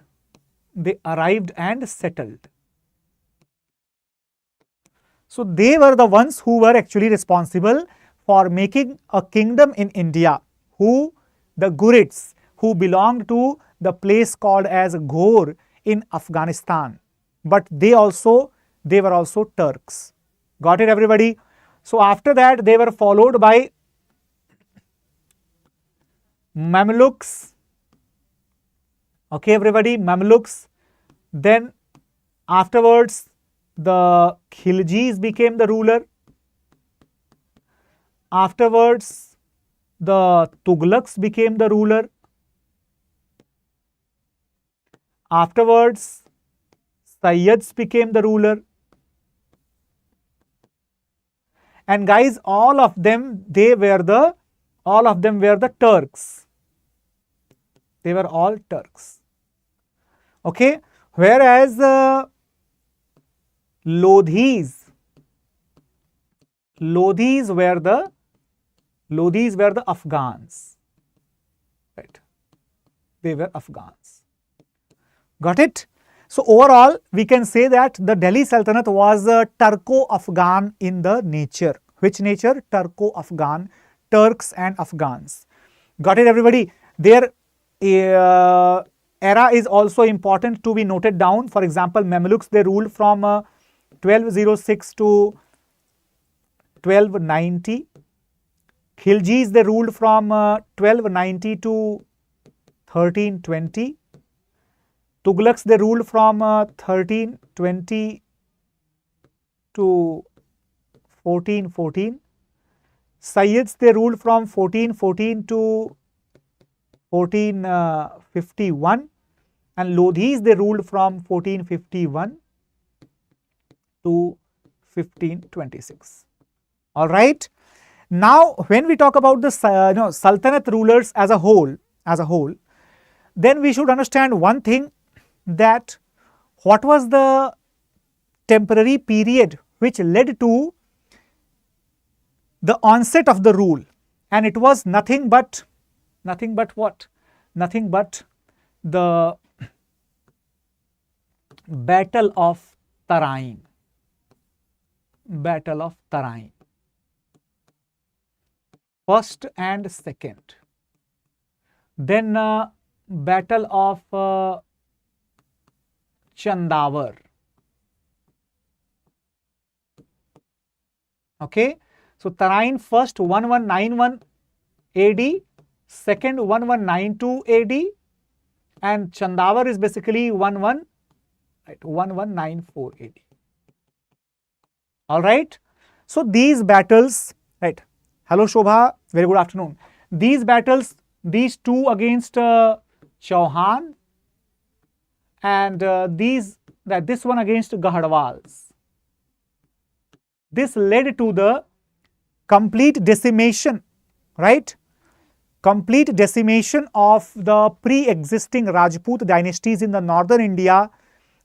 So they were the ones who were actually responsible for making a kingdom in India, the Ghurids, who belonged to the place called as Ghor in Afghanistan. But they were also Turks. Got it, everybody? So after that, they were followed by Mamluks. Okay, everybody, Mamluks. Then afterwards, the Khiljis became the ruler. Afterwards, the Tughlaqs became the ruler. Afterwards, Sayyids became the ruler. And guys, all of them were the Turks. They were all Turks. Okay, whereas Lodhis were the Afghans, right? They were Afghans. Got it? So overall, we can say that the Delhi Sultanate was Turco-Afghan in the nature. Which nature? Turco-Afghan, Turks and Afghans. Got it, everybody? Their era is also important to be noted down. For example, Mamluks, they ruled from 1206 to 1290. Khiljis, they ruled from 1290 to 1320. Tughlaqs, they ruled from 1320 to 1414. Sayyids, they ruled from 1414 to 1451. And Lodhis, they ruled from 1451 to 1526. All right. Now, when we talk about the Sultanate rulers as a whole, then we should understand one thing, that what was the temporary period which led to the onset of the rule, and it was nothing but what? Nothing but the Battle of Tarain. Battle of Tarain. First and second. Then Battle of Chandavar. Okay. So Tarain first 1191 AD, second 1192 AD, and Chandavar is basically 1194 AD. All right. So these battles, right? Hello Shobha, very good afternoon. These battles, these two against Chauhan, and this one against Gahadwals. This led to the complete decimation, right? Complete decimation of the pre-existing Rajput dynasties in the northern India,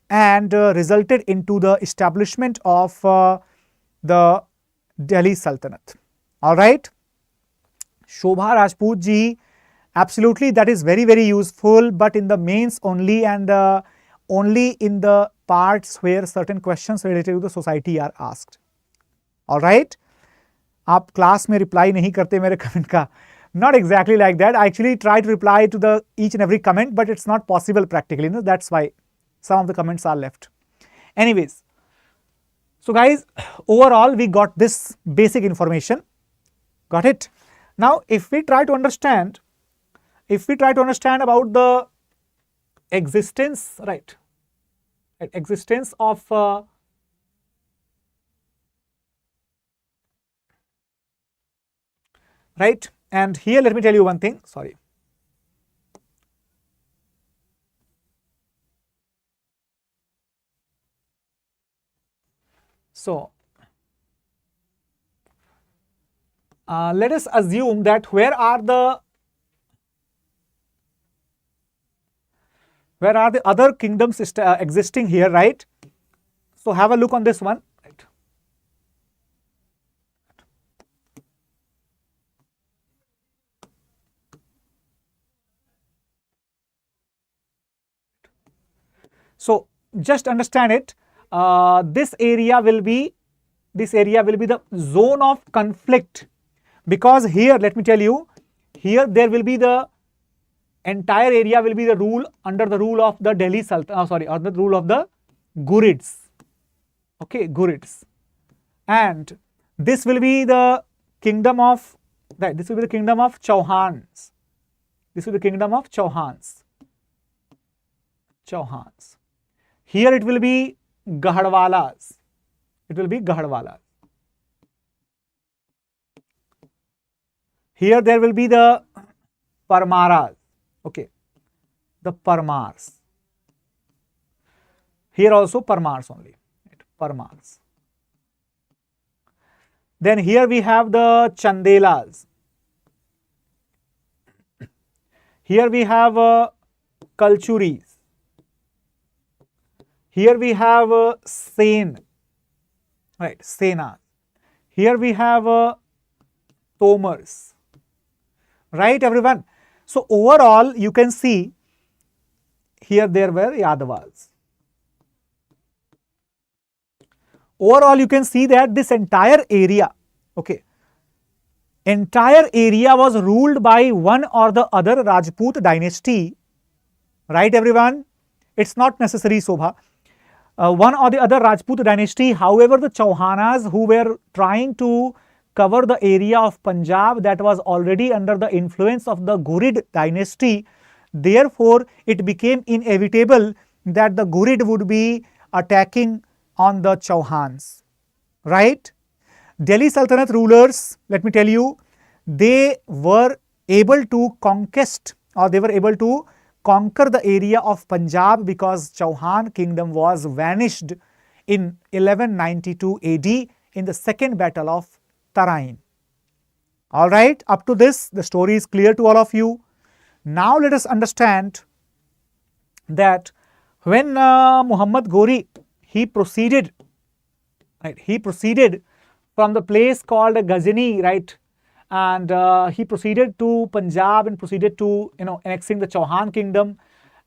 and resulted into the establishment of the Delhi Sultanate. All right. Shobha Rajput ji, absolutely, that is very, very useful, but in the mains only, and only in the parts where certain questions related to the society are asked. All right. आप class में reply नहीं करते मेरे comment का. Not exactly like that. I actually try to reply to the each and every comment, but it's not possible practically. No? That's why some of the comments are left. Anyways, so guys, overall we got this basic information. Got it? Now, if we try to understand about the existence, right? Existence of right, and here let me tell you one thing, sorry. So, let us assume that where are the other kingdoms existing here, right? So, have a look on this one. Right. So, just understand it. This area will be the zone of conflict, because here, let me tell you, here there will be the entire area will be the under the rule of the Delhi Sultanate, or the rule of the Ghurids. Okay, Ghurids, and this will be the kingdom of this will be the kingdom of Chauhans. This will be the kingdom of Chauhans. Here it will be Gahadwalas. It will be Gahadwalas. Here there will be the Parmaras. Okay, the Parmars. Here also Parmars only. Right? Parmars. Then here we have the Chandelas. Here we have Kalchuris. Here we have Sen, right, Sena. Here we have Tomers, right everyone. So overall you can see here there were Yadavas. Overall you can see that this entire area, okay, entire area was ruled by one or the other Rajput dynasty, right everyone. It's not necessary, Sobha. One or the other Rajput dynasty. However, the Chauhanas, who were trying to cover the area of Punjab that was already under the influence of the Ghurid dynasty, Therefore, it became inevitable that the Ghurid would be attacking on the Chauhans, right? Delhi Sultanate rulers, let me tell you, they were able to conquest, or they were able to conquer the area of Punjab because Chauhan kingdom was vanished in 1192 AD in the second battle of Tarain. Alright, up to this, the story is clear to all of you. Now let us understand that when Muhammad Ghori, he proceeded from the place called Ghazni, right, and he proceeded to Punjab and proceeded to annexing the Chauhan kingdom,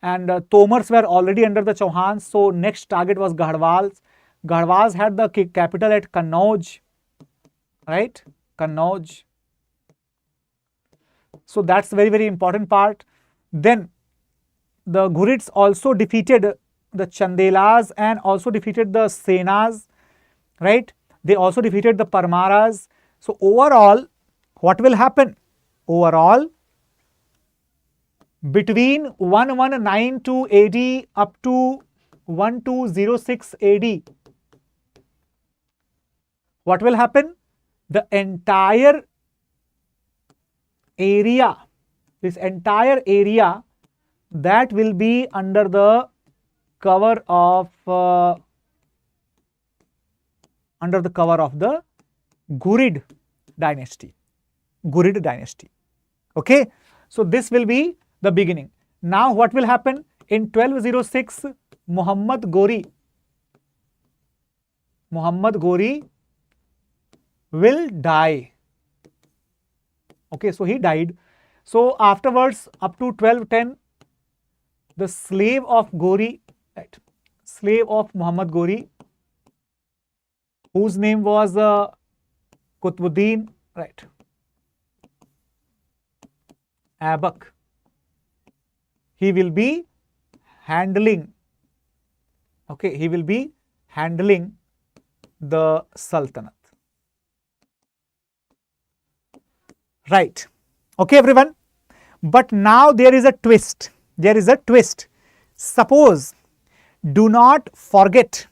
and Tomars were already under the Chauhans, so next target was Garhwals. Garhwals had the capital at Kannauj, right, Kannauj. So that's very, very important part. Then the Ghurids also defeated the Chandelas and also defeated the Senas, right? They also defeated the Parmaras. So overall, what will happen? Overall, between 1192 AD up to 1206 AD, what will happen? The entire area, this entire area, that will be under the cover of the Ghurid dynasty. Ghurid dynasty. Okay, so this will be the beginning. Now what will happen? In 1206, Muhammad Ghori will die. Okay, so he died. So afterwards, up to 1210, the slave of Ghori, right, slave of Muhammad Ghori, whose name was Qutbuddin, right, Aibak, he will be handling, okay, he will be handling the Sultanate. Right. Okay, everyone. But now there is a twist. There is a twist. Suppose, do not forget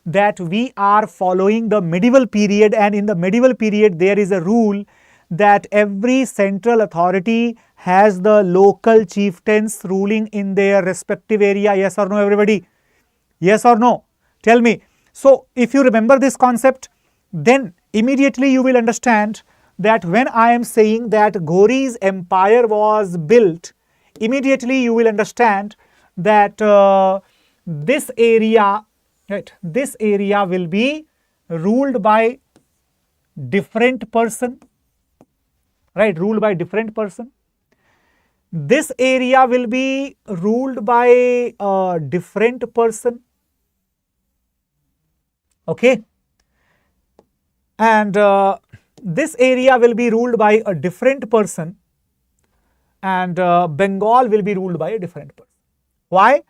that we are following the medieval period, and in the medieval period there is a rule that every central authority has the local chieftains ruling in their respective area. Yes or no, everybody? Yes or no? Tell me. So, if you remember this concept, then immediately you will understand that when I am saying that Ghori's empire was built, immediately you will understand that this area, right, this area will be ruled by different person, right, ruled by different person. This area will be ruled by a different person, okay, and this area will be ruled by a different person, and Bengal will be ruled by a different person. Why?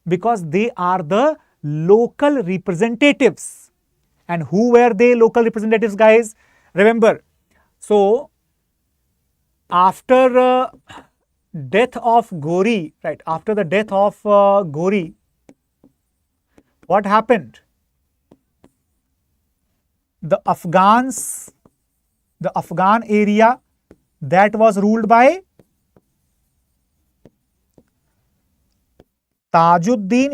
Because they are the local representatives. And who were they, local representatives, guys? Remember, so after death of Ghori, right, after the death of Ghori, what happened? The Afghan area, that was ruled by Tajuddin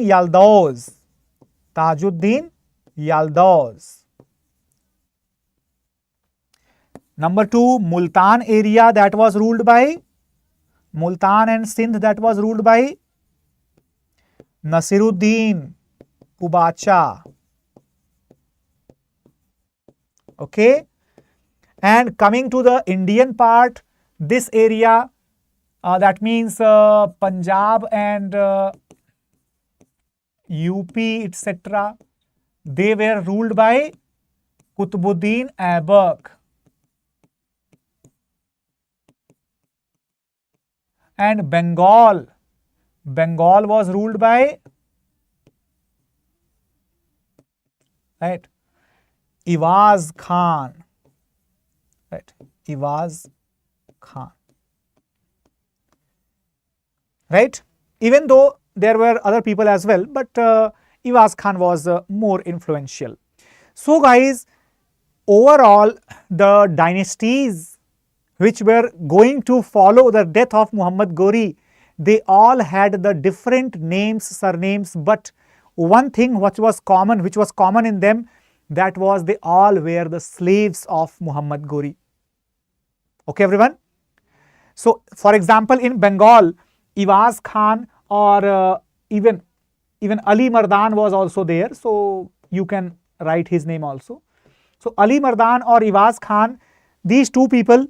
Yaldauz. Number 2, Multan area, that was ruled by Multan and Sindh, that was ruled by Nasiruddin Ubacha. Okay, and coming to the Indian part, this area, that means Punjab and UP, etc., they were ruled by Qutbuddin Aibak. And Bengal was ruled by, right, Iwaz Khan, right, Iwaz Khan. right? Even though there were other people as well, but Iwaz Khan was more influential. So guys, overall the dynasties which were going to follow the death of Muhammad Ghori, they all had the different names, surnames, but one thing which was common in them, that was they all were the slaves of Muhammad Ghori. Okay everyone? So for example, in Bengal, Iwaz Khan or even Ali Mardan was also there, so you can write his name also. So Ali Mardan or Iwaz Khan, these two people,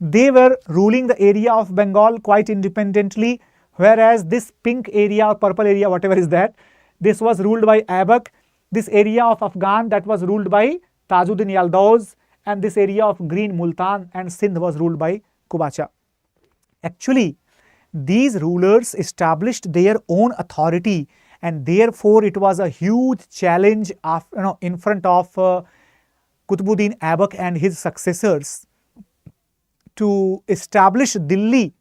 they were ruling the area of Bengal quite independently, whereas this pink area or purple area, whatever is that, this was ruled by Aibak. This area of Afghan, that was ruled by Tajuddin Yaldauz, and this area of green Multan and Sindh was ruled by Kubacha. Actually, these rulers established their own authority, and therefore it was a huge challenge of, in front of Qutbuddin Aibak and his successors to establish Delhi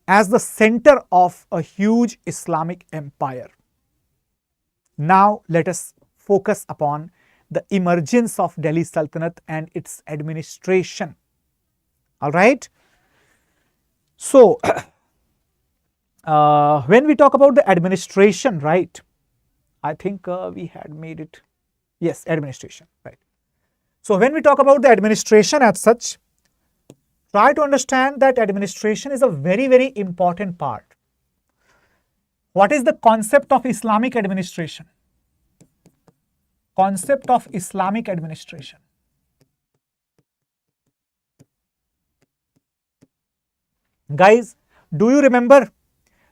as the center of a huge Islamic empire. Now let us focus upon the emergence of Delhi Sultanate and its administration. All right. So when we talk about the administration, right, I think we had made it, yes, administration, right. So when we talk about the administration as such, try to understand that administration is a very, very important part. What is the concept of Islamic administration? Concept of Islamic administration. Guys, do you remember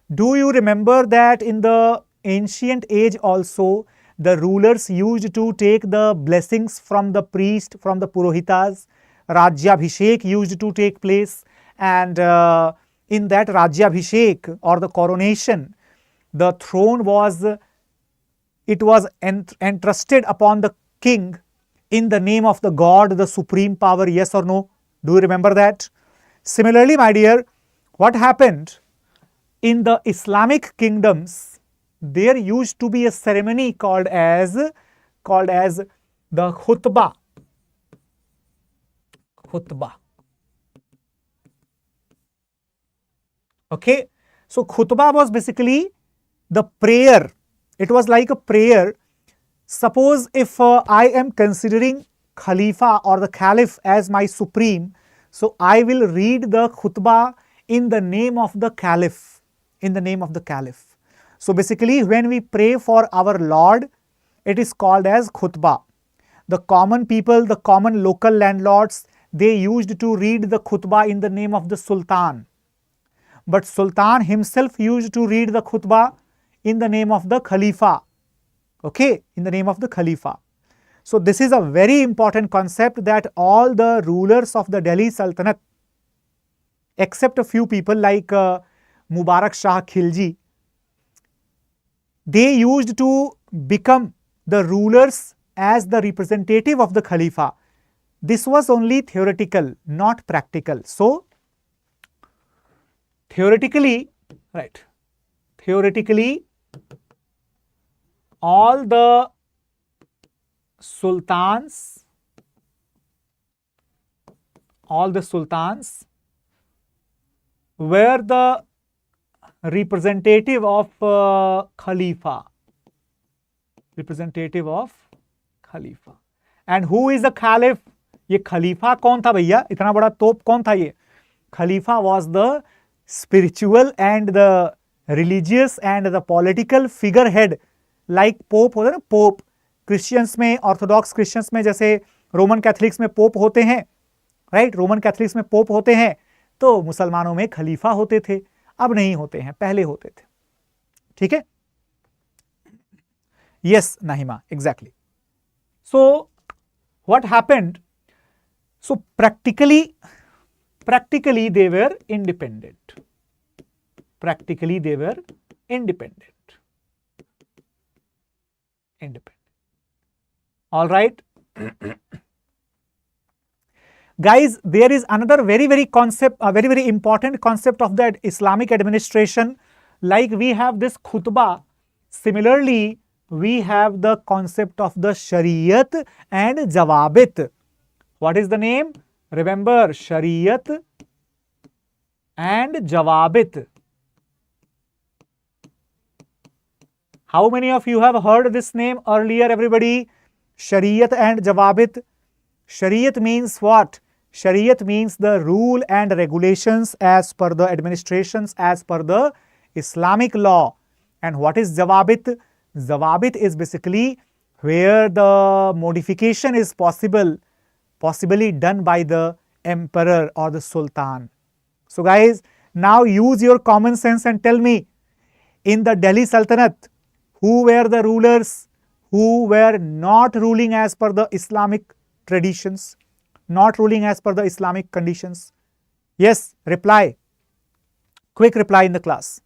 that in the ancient age also, the rulers used to take the blessings from the priest, from the Purohitas? Rajyabhishek used to take place, and in that Rajyabhishek or the coronation, the throne was entrusted upon the king in the name of the God, the supreme power. Yes or no? Do you remember that? Similarly, my dear, what happened in the Islamic kingdoms? There used to be a ceremony called as the khutbah. Okay, so khutbah was basically the prayer. It was like a prayer. Suppose if I am considering Khalifa or the Caliph as my supreme, so I will read the khutbah in the name of the Caliph. So basically, when we pray for our Lord, it is called as khutbah. The common people, the common local landlords, they used to read the khutbah in the name of the Sultan. But Sultan himself used to read the khutbah in the name of the Khalifa. Okay, in the name of the Khalifa. So this is a very important concept, that all the rulers of the Delhi Sultanate, except a few people like Mubarak Shah Khilji, they used to become the rulers as the representative of the Khalifa. This was only theoretical, not practical. So theoretically, all the sultans were the representative of Khalifa. And who is the Caliph? ये खलीफा कौन था भैया? इतना बड़ा तोप कौन था ये? Khalifa was the spiritual and the religious and the political figurehead, like pope होता है ना, पोप क्रिश्चियंस में, ऑर्थोडॉक्स क्रिश्चियंस में जैसे रोमन कैथलिक्स में पोप होते हैं, राइट, रोमन कैथलिक्स में पोप होते हैं, तो मुसलमानों में खलीफा होते थे, अब नहीं होते हैं, पहले होते थे. ठीक है? Yes, Nahima, exactly. So what happened? So practically they were independent. All right. Guys, there is another very very important concept of that Islamic administration. Like we have this khutbah. Similarly, we have the concept of the Shariat and Jawabit. What is the name? Remember, Shariat and Jawabit. How many of you have heard this name earlier, everybody? Shariat and Jawabit. Shariat means what? Shariat means the rule and regulations as per the administrations, as per the Islamic law. And what is Jawabit? Jawabit is basically where the modification is possibly done by the emperor or the sultan. So guys, now use your common sense and tell me, in the Delhi Sultanate, who were the rulers who were not ruling as per the Islamic traditions, not ruling as per the Islamic conditions? Yes, reply. Quick reply in the class.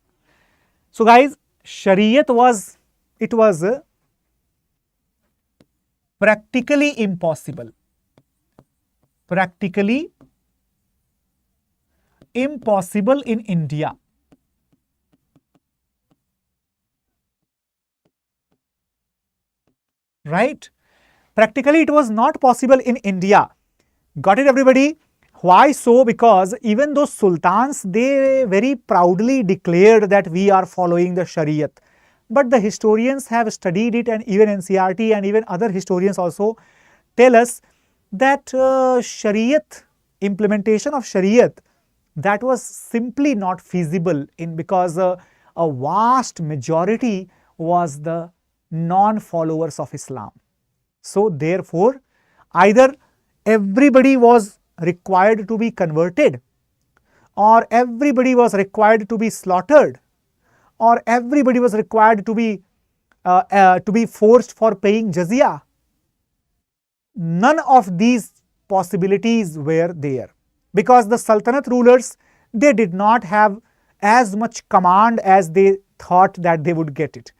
So guys, Shariat was practically impossible. Practically impossible in India. Right? Practically it was not possible in India. Got it, everybody? Why so? Because even those sultans, they very proudly declared that we are following the Shariat. But the historians have studied it, and even NCERT and even other historians also tell us that Shariat, implementation of Shariat, that was simply not feasible because a vast majority was the non-followers of Islam. So therefore, either everybody was required to be converted, or everybody was required to be slaughtered, or everybody was required to be forced for paying jizya. None of these possibilities were there, because the Sultanate rulers, they did not have as much command as they thought that they would get it,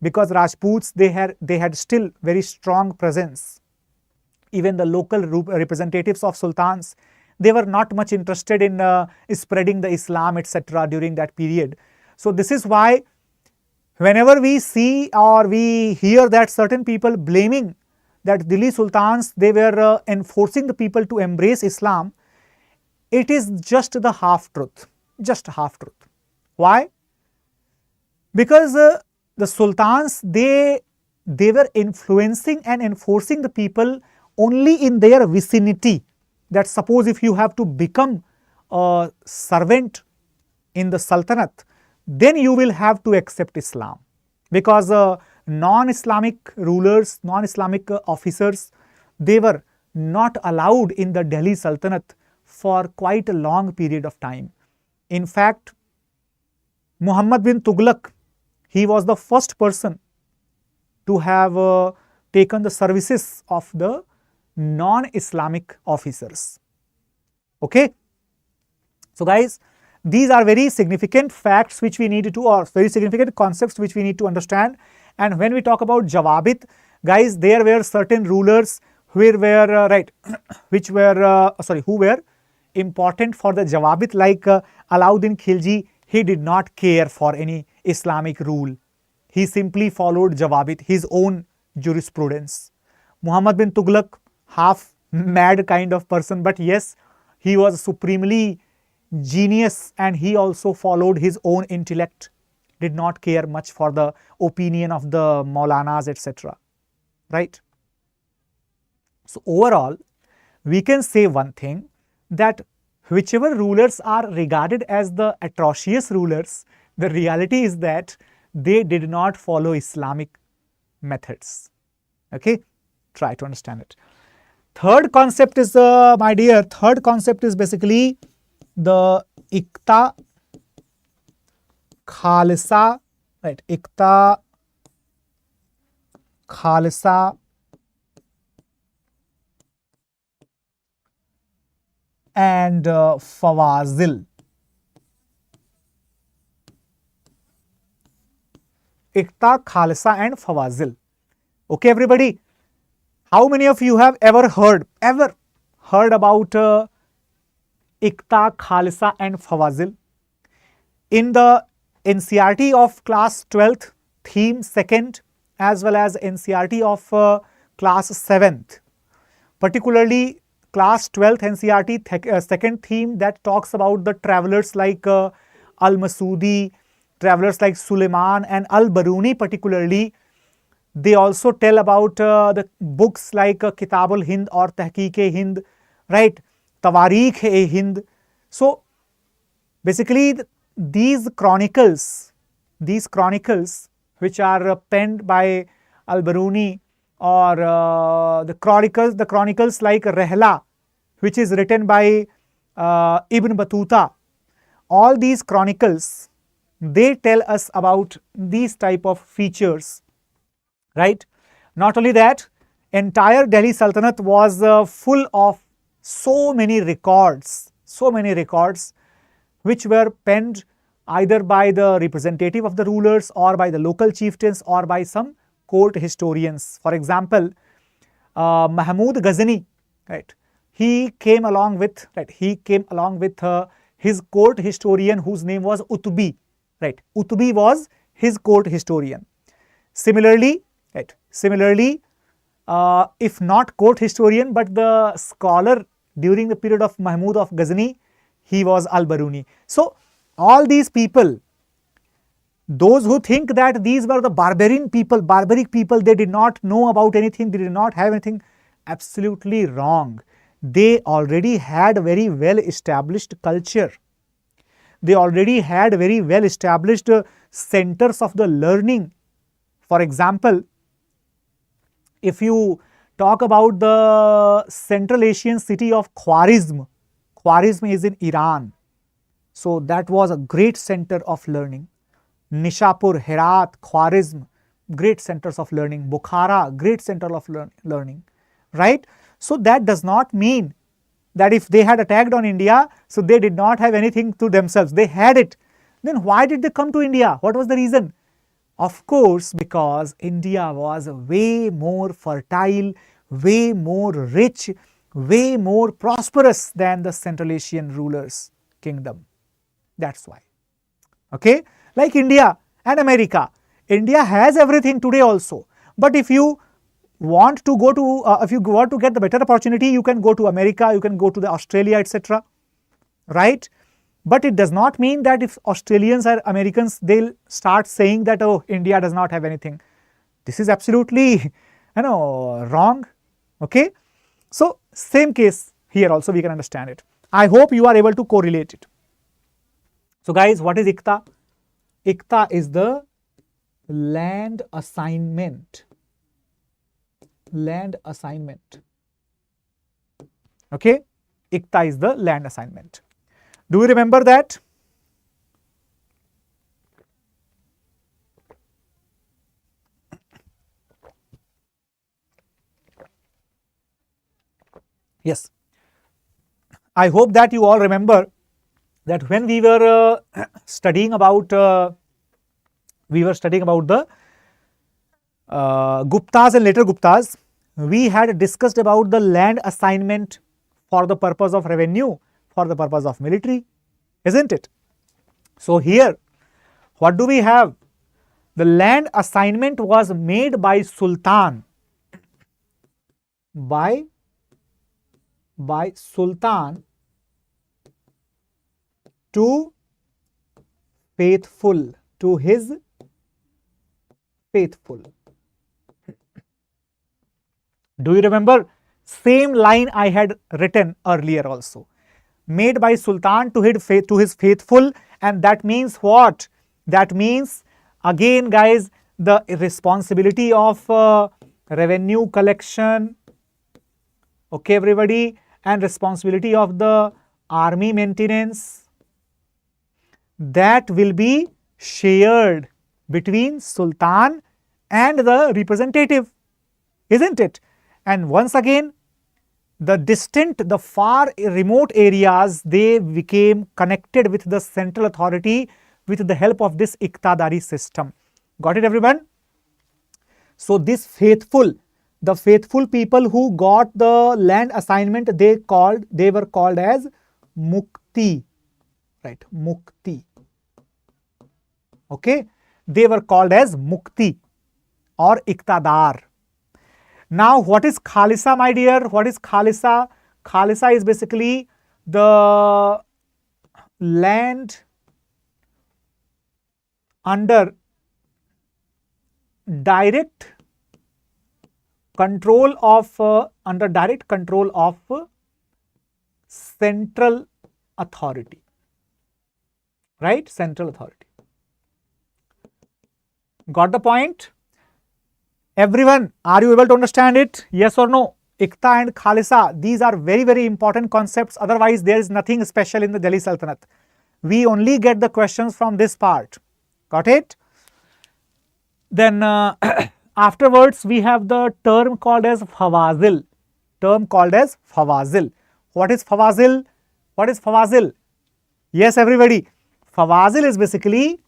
because Rajputs, they had still very strong presence. Even the local representatives of sultans, they were not much interested in spreading the Islam, etc. during that period. So this is why whenever we see or we hear that certain people blaming that Delhi sultans, they were enforcing the people to embrace Islam, it is just the half truth, just half truth. Why? Because the sultans, they were influencing and enforcing the people only in their vicinity. That suppose if you have to become a servant in the Sultanate, then you will have to accept Islam, because non-Islamic rulers, non-Islamic officers, they were not allowed in the Delhi Sultanate for quite a long period of time. In fact, Muhammad bin Tughlaq, he was the first person to have taken the services of the non-Islamic officers. Okay. So guys, these are very significant facts which we need to, or very significant concepts which we need to understand. And when we talk about Jawabit, guys, there were certain rulers who were who were important for the Jawabit, like Alauddin Khilji. He did not care for any Islamic rule. He simply followed Jawabit, his own jurisprudence. Muhammad bin Tughlaq, half mad kind of person, but yes, he was supremely genius, and he also followed his own intellect, did not care much for the opinion of the Maulanas, etc. Right? So overall, we can say one thing, that whichever rulers are regarded as the atrocious rulers, the reality is that they did not follow Islamic methods. Okay, try to understand it. Third concept is, my dear, third concept is basically the Ikta Khalsa, right? Ikta Khalsa and Fawazil. Ikta, Khalsa and Fawazil. Okay, everybody. How many of you have ever heard heard about Iqta, Khalsa and Fawazil. In the NCERT of class 12th, theme 2nd, as well as NCERT of class 7th, particularly class 12th NCERT second theme that talks about the travelers like Al-Masudi, travelers like Suleiman and Al-Baruni particularly. They also tell about the books like Kitab al-Hind or Tahqiq-e-Hind, right? Tawarikh-e-Hind. So basically these chronicles which are penned by Al-Baruni, or the chronicles like Rehla, which is written by Ibn Battuta. All these chronicles, they tell us about these type of features, right? Not only that, entire Delhi Sultanate was full of so many records which were penned either by the representative of the rulers or by the local chieftains or by some court historians. For example, Mahmud Ghazni, right? He came along with his court historian whose name was Utbi, right? Utbi was his court historian. Similarly, right? If not court historian but the scholar during the period of Mahmud of Ghazni, he was Al-Baruni. So all these people, those who think that these were the barbaric people, they did not know about anything, they did not have anything, absolutely wrong. They already had very well established culture. They already had very well established centers of the learning. For example, if you talk about the Central Asian city of Khwarizm is in Iran. So that was a great center of learning. Nishapur, Herat, Khwarizm, great centers of learning. Bukhara, great center of learning, right? So that does not mean that if they had attacked on India, so they did not have anything to themselves. They had it. Then why did they come to India? What was the reason? Of course, because India was way more fertile, way more rich, way more prosperous than the Central Asian rulers' kingdom. That's why. Okay? Like India and America. India has everything today also. But if you want to go to, if you want to get the better opportunity, you can go to America, you can go to the Australia, etc. Right? But it does not mean that if Australians or Americans, they'll start saying that, oh, India does not have anything. This is absolutely, wrong. Okay? So, same case here also we can understand it. I hope you are able to correlate it. So guys, what is Iqta? Iqta is the land assignment. Land assignment. Okay? Iqta is the land assignment. Do you remember that? Yes. I hope that you all remember that when we were studying about the Guptas and later Guptas, we had discussed about the land assignment for the purpose of revenue, for the purpose of military, isn't it? So here, what do we have? The land assignment was made by Sultan, by Sultan to faithful, to his faithful. Do you remember? Same line I had written earlier also. Made by Sultan to his faithful, and that means what? That means, again guys, the responsibility of revenue collection, okay everybody, and responsibility of the army maintenance, that will be shared between Sultan and the representative, isn't it? And once again, the distant, the far remote areas, they became connected with the central authority with the help of this Iqtadari system. Got it everyone? So this faithful, The faithful people who got the land assignment, they were called as Mukti, right? Mukti. Okay, they were called as Mukti or Iqtadar. Now, what is Khalisa, my dear? What is Khalisa? Khalisa is basically the land under direct control of central authority, right? Central authority. Got the point? Everyone, are you able to understand it? Yes or no? Iqta and Khalisa, these are very, very important concepts. Otherwise, there is nothing special in the Delhi Sultanate. We only get the questions from this part. Got it? Then afterwards, we have the term called as Fawazil. Term called as Fawazil. What is Fawazil? What is Fawazil? Yes, everybody. Fawazil is basically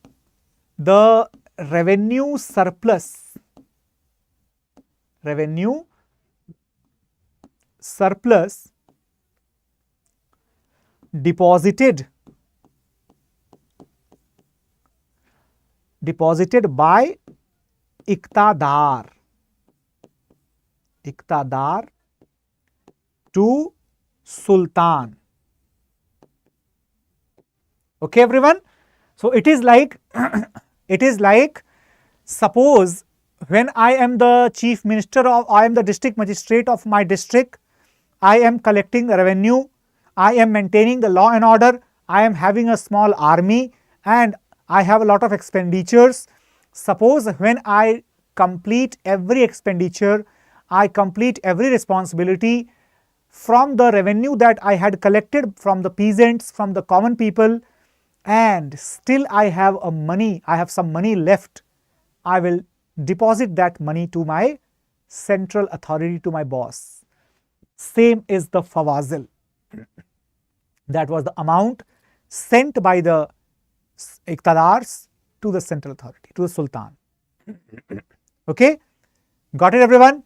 the revenue surplus. Revenue surplus deposited by Iqtadar to Sultan. Okay, everyone. So it is like suppose when I am the chief minister or I am the district magistrate of my district, I am collecting revenue, I am maintaining the law and order, I am having a small army and I have a lot of expenditures. Suppose when I complete every expenditure, I complete every responsibility from the revenue that I had collected from the peasants, from the common people, and still I have some money left, I will deposit that money to my central authority, to my boss. Same is the Fawazil. That was the amount sent by the Iqtadars to the central authority, to the Sultan. Okay, got it, everyone?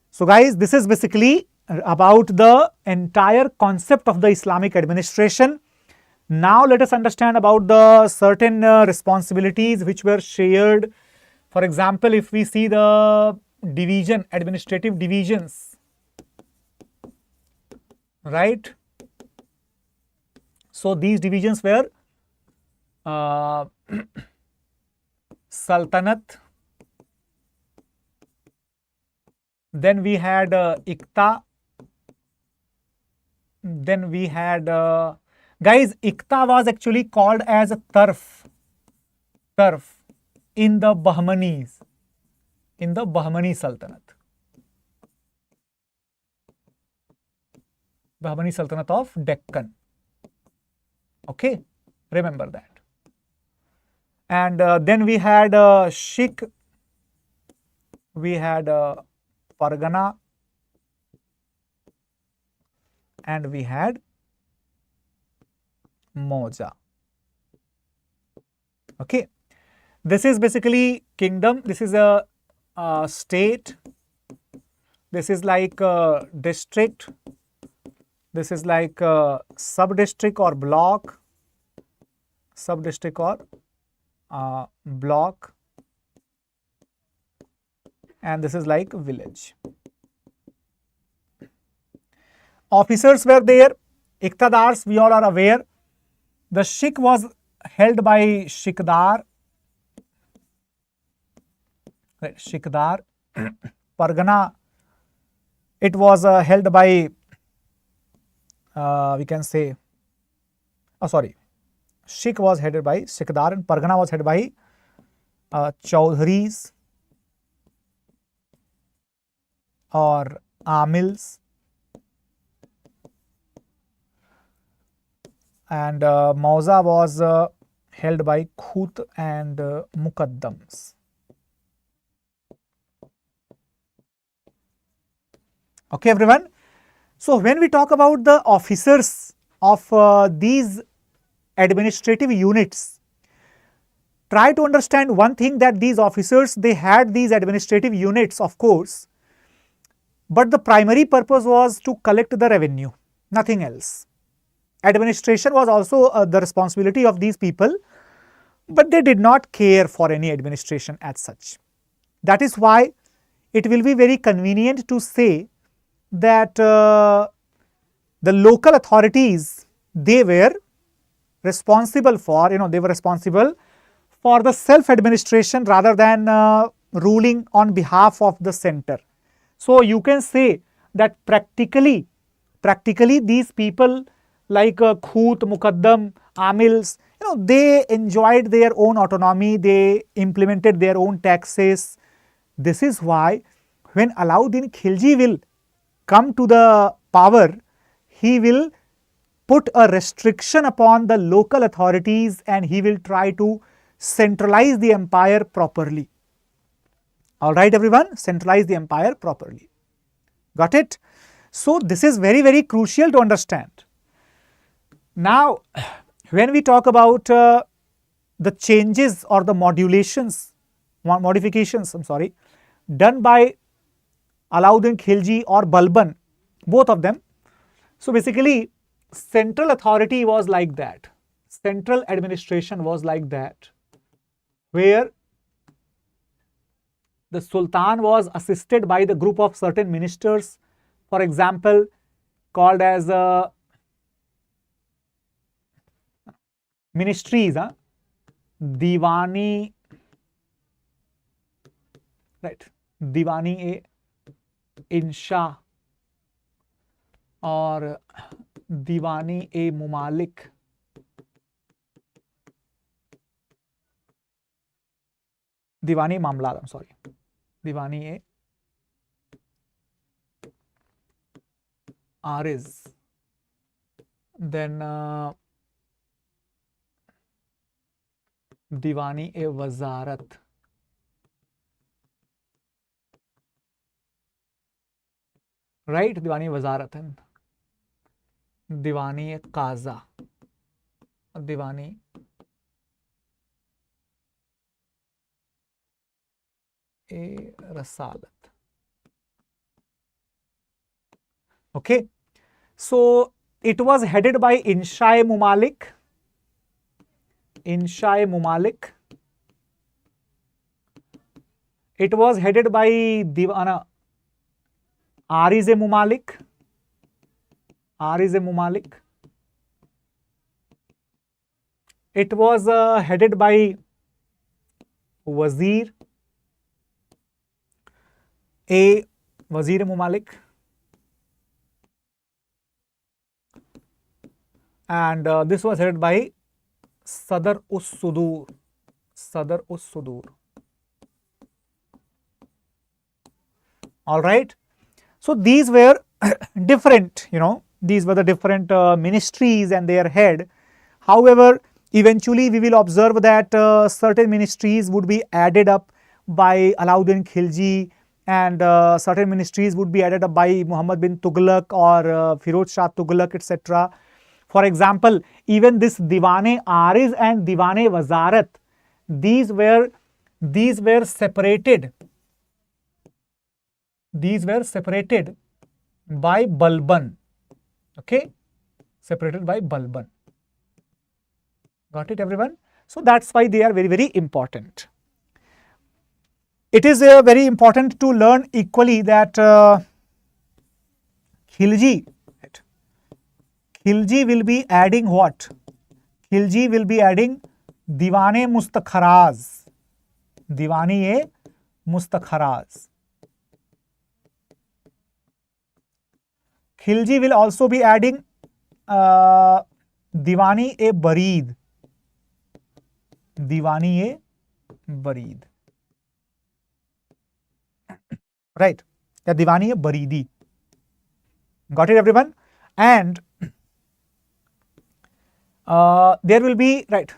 So guys, this is basically about the entire concept of the Islamic administration. Now let us understand about the certain responsibilities which were shared. For example, if we see the division, administrative divisions, right? So these divisions were Sultanate, then we had Iqta, then we had guys, Iqta was actually called as Tarf in the Bahmanis, in the Bahmani Sultanate. Bahmani Sultanate of Deccan. Okay, remember that. And then we had Shik, we had Pargana, and we had Moja. Okay, this is basically kingdom. This is a state. This is like a district. This is like a sub-district or block. Sub-district or block. And this is like village. Officers were there. Iqtadars, we all are aware. The Shik was held by Shikdar. Right, Shikdar. Pargana, it was held by, we can say, Shik was headed by Shikdar and Pargana was headed by Chaudharis or Amils. And Mauza was held by Khut and Muqaddams. Okay, everyone. So when we talk about the officers of these administrative units, try to understand one thing, that these officers, they had these administrative units, of course, but the primary purpose was to collect the revenue, nothing else. Administration was also the responsibility of these people, but they did not care for any administration as such. That is why it will be very convenient to say that the local authorities, they were responsible for, they were responsible for the self-administration rather than ruling on behalf of the center. So you can say that practically these people like Khoot, Muqaddam, Amils, they enjoyed their own autonomy, they implemented their own taxes. This is why when Alauddin Khilji will come to the power, he will put a restriction upon the local authorities and he will try to centralize the empire properly. Alright everyone, centralize the empire properly. Got it? So this is very, very crucial to understand. Now, when we talk about the changes or the modifications, done by Alauddin Khilji or Balban, both of them. So basically, central authority was like that. Central administration was like that, where the Sultan was assisted by the group of certain ministers, for example, called as ministries, Diwani, right, Diwani Insha or Diwani Mumalik. Diwani Mamlad, I'm sorry. Diwani Ariz. Then Diwani Wazarat. Right? Diwani Wazarat and Diwani Qaza. Diwani Rasalat. Okay. So it was headed by Insha Mumalik. It was headed by Divana Ariz Mumalik. It was headed by Wazir Mumalik. And this was headed by Sadr Us-Sudur. All right. So these were different, these were the different ministries and their head. However, eventually we will observe that certain ministries would be added up by Alauddin Khilji and certain ministries would be added up by Muhammad bin Tughlaq or Firoz Shah Tughlaq, etc. For example, even this Diwane Ariz and Diwane Wazarat, these were separated. These were separated by Balban. Okay, separated by Balban. Got it, everyone? So that's why they are very, very important. It is very important to learn equally that Khilji will be adding what? Khilji will be adding Diwane Mustakharaz. Diwani Mustakharaz. Khilji will also be adding Diwani Barid. Diwani Barid. Right. Yeah, Diwani Baridi. Got it, everyone? And there will be, right,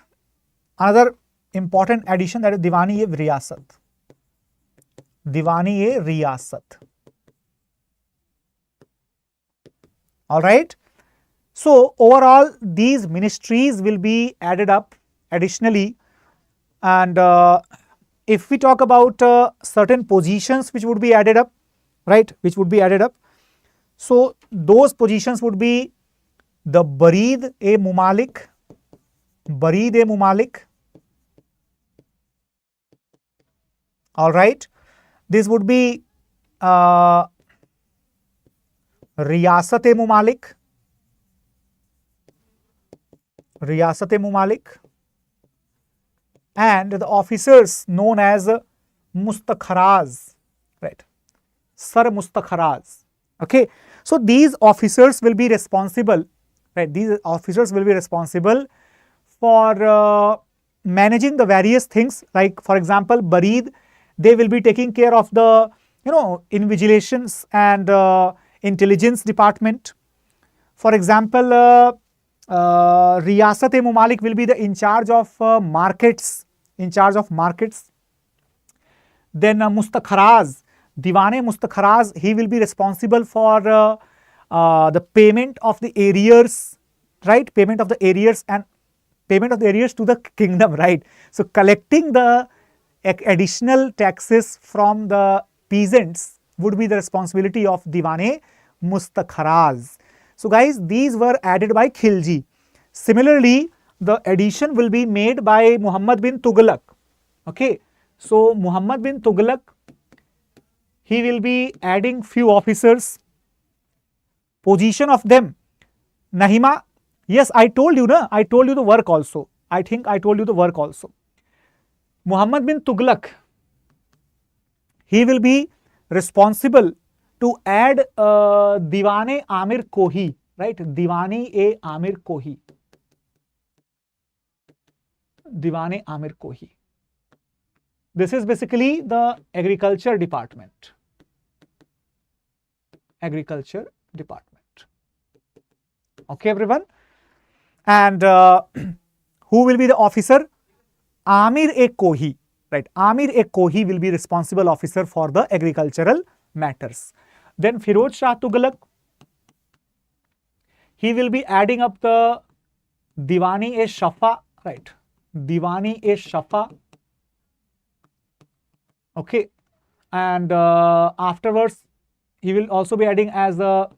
another important addition, that is Diwani Riyasat. Diwani Riyasat. All right. So overall, these ministries will be added up additionally. And if we talk about certain positions which would be added up, right, which would be added up. So those positions would be the Barid-e-Mumalik, all right. This would be Riyasat-e-Mumalik, and the officers known as Mustakharaz, right, Sar Mustakharaz. Okay, so these officers will be responsible, right, these officers will be responsible for managing the various things, like for example Barid, they will be taking care of the invigilations and intelligence department. For example, Riyasat-e-Mumalik will be the in charge of markets, Then Mustakharaz, Diwan-e-Mustakharaz, he will be responsible for the payment of the arrears, right? Payment of the arrears to the kingdom, right? So collecting the additional taxes from the peasants would be the responsibility of Diwan-e-Mustakharaz. So guys, these were added by Khilji. Similarly, the addition will be made by Muhammad bin Tughlaq. Okay, so Muhammad bin Tughlaq, he will be adding few officers. Position of them, Nahima. Yes, I told you, I told you the work also. I think I told you the work also. Muhammad bin Tughlaq, he will be responsible to add Diwan-e-Amir Kohi, right? Diwan-e-Amir Kohi. This is basically the agriculture department. Okay, everyone. And who will be the officer? Amir-e-Kohi, right? Amir-e-Kohi will be responsible officer for the agricultural matters. Then Firoz Shah Tughlaq, he will be adding up the Diwani-e-Shafa, right? Diwani-e-Shafa. Okay, and afterwards he will also be adding as a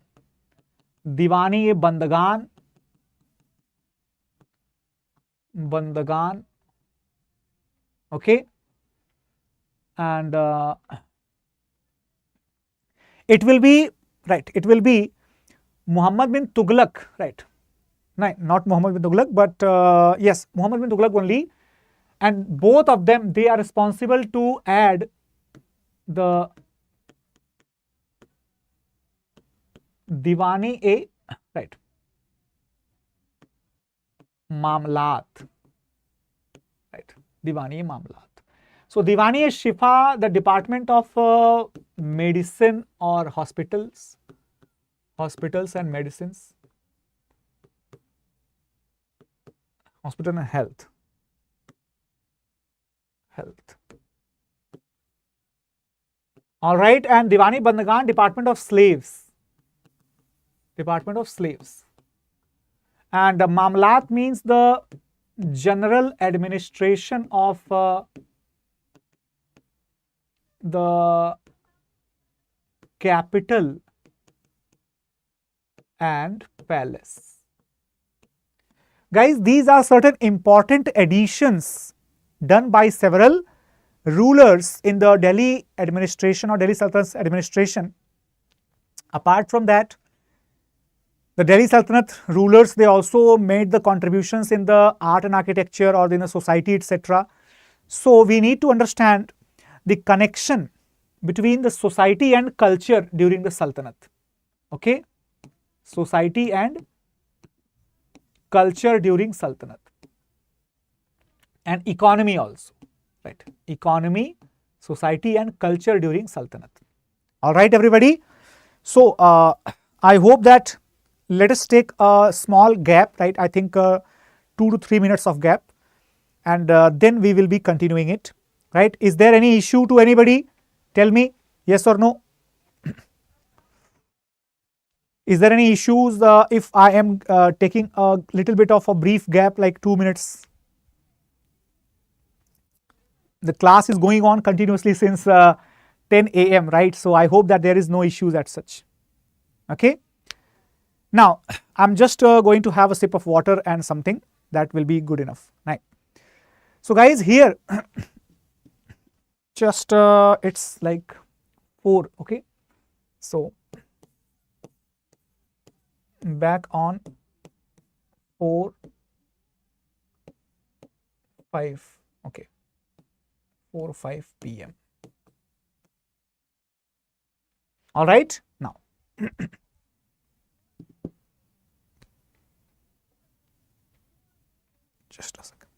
Diwani-e-Bandagan. Okay, and it will be, right, it will be Muhammad bin Tughlaq, right? No, not Muhammad bin Tughlaq, but yes, Muhammad bin Tughlaq only. And both of them, they are responsible to add the Diwani-e, right, Mamlat, right, Diwani-e-Mamlat. So Diwani-e-Shifa, the department of medicine or hospitals and medicines, hospital and health. All right, and Diwani-Bandagan, department of slaves. And Mamlat means the general administration of the capital and palace. Guys, these are certain important additions done by several rulers in the Delhi administration or Delhi Sultanate administration. Apart from that, the Delhi Sultanate rulers, they also made the contributions in the art and architecture or in the society, etc. So we need to understand the connection between the society and culture during the Sultanate. Okay, society and culture during Sultanate, and economy also, right? Economy, society and culture during Sultanate. All right, everybody. So I hope that, let us take a small gap, right? I think 2 to 3 minutes of gap, and then we will be continuing it, right? Is there any issue to anybody? Tell me, yes or no. Is there any issues if I am taking a little bit of a brief gap, like 2 minutes? The class is going on continuously since 10 10 a.m., right? So I hope that there is no issues as such. Okay. Now, I'm just going to have a sip of water and something that will be good enough. Right. So guys, here, just it's like 4, okay. So, back on 4, 5, okay, 4, 5 p.m. All right. Now, just a second.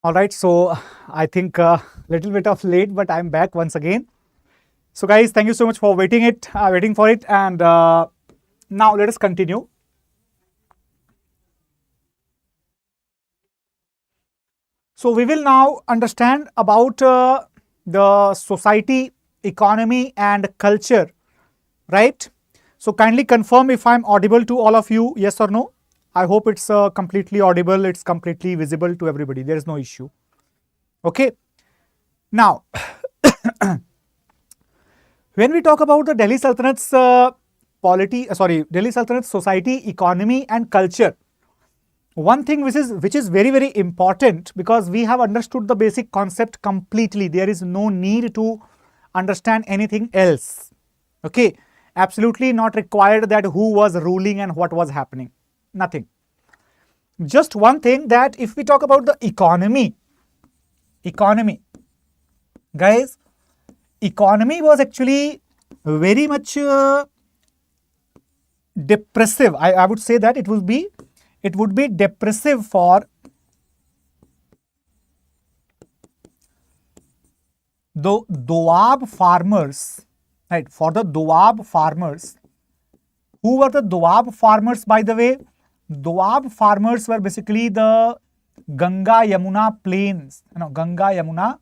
All right, so I think a little bit of late, but I'm back once again. So guys, thank you so much for waiting for it, and now let us continue. So we will now understand about the society, economy, and culture, right? So kindly confirm if I'm audible to all of you, yes or no. I hope it's completely audible, it's completely visible to everybody. There is no issue. Okay. Now, when we talk about the Delhi Sultanate's Delhi Sultanate's society, economy, and culture, one thing which is very, very important, because we have understood the basic concept completely. There is no need to understand anything else. Okay, absolutely not required that who was ruling and what was happening. Nothing. Just one thing, that if we talk about the economy, guys, economy was actually very much depressive. I would say that it would be depressive for the Doab farmers, right? For the Doab farmers. Who were the Doab farmers, by the way? Doab farmers were basically the Ganga Yamuna plains, Ganga Yamuna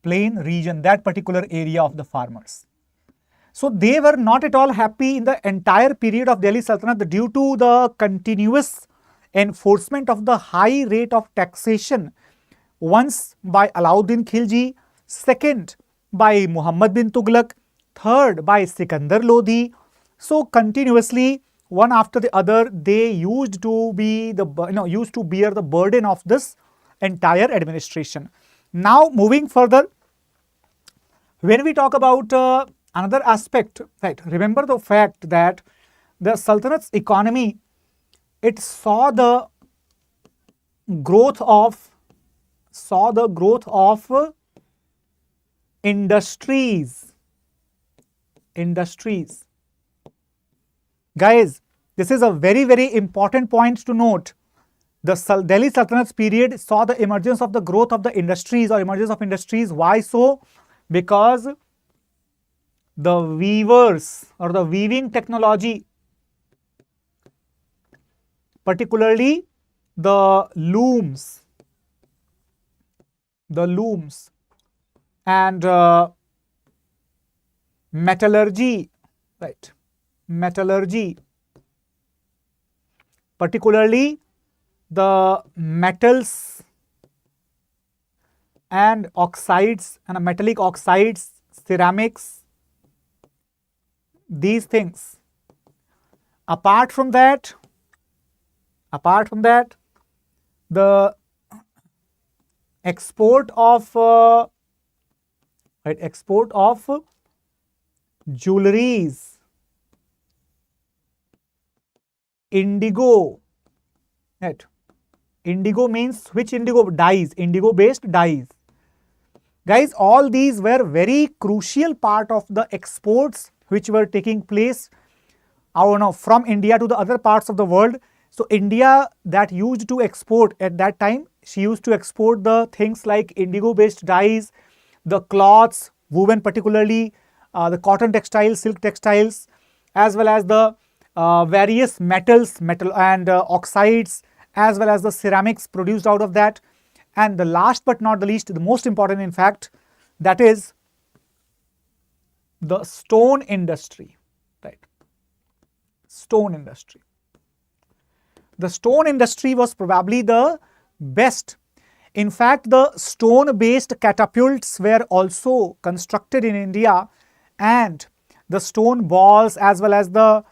plain region, that particular area of the farmers. So they were not at all happy in the entire period of Delhi Sultanate due to the continuous enforcement of the high rate of taxation, once by Alauddin Khilji, second by Muhammad bin Tughlaq, third by Sikandar Lodhi. So continuously, one after the other, they used to be used to bear the burden of this entire administration. Now moving further, when we talk about another aspect, right? Remember the fact that the Sultanate's economy, it saw the growth of industries. Guys, this is a very, very important point to note. The Delhi Sultanate's period saw the emergence of the growth of the industries, or emergence of industries. Why so? Because the weavers, or the weaving technology, particularly the looms and metallurgy, right? Metallurgy, particularly the metals and oxides and metallic oxides, ceramics, these things. Apart from that, the export of jewelries, indigo, right? Indigo means which indigo? Dyes, indigo based dyes. Guys, all these were very crucial part of the exports which were taking place from India to the other parts of the world. So India, that used to export at that time, she used to export the things like indigo based dyes, the cloths, woven particularly, the cotton textiles, silk textiles, as well as the various metals, oxides, as well as the ceramics produced out of that. And the last but not the least, the most important in fact, that is the stone industry, right? Stone industry. The stone industry was probably the best. In fact, the stone-based catapults were also constructed in India, and the stone balls, as well as the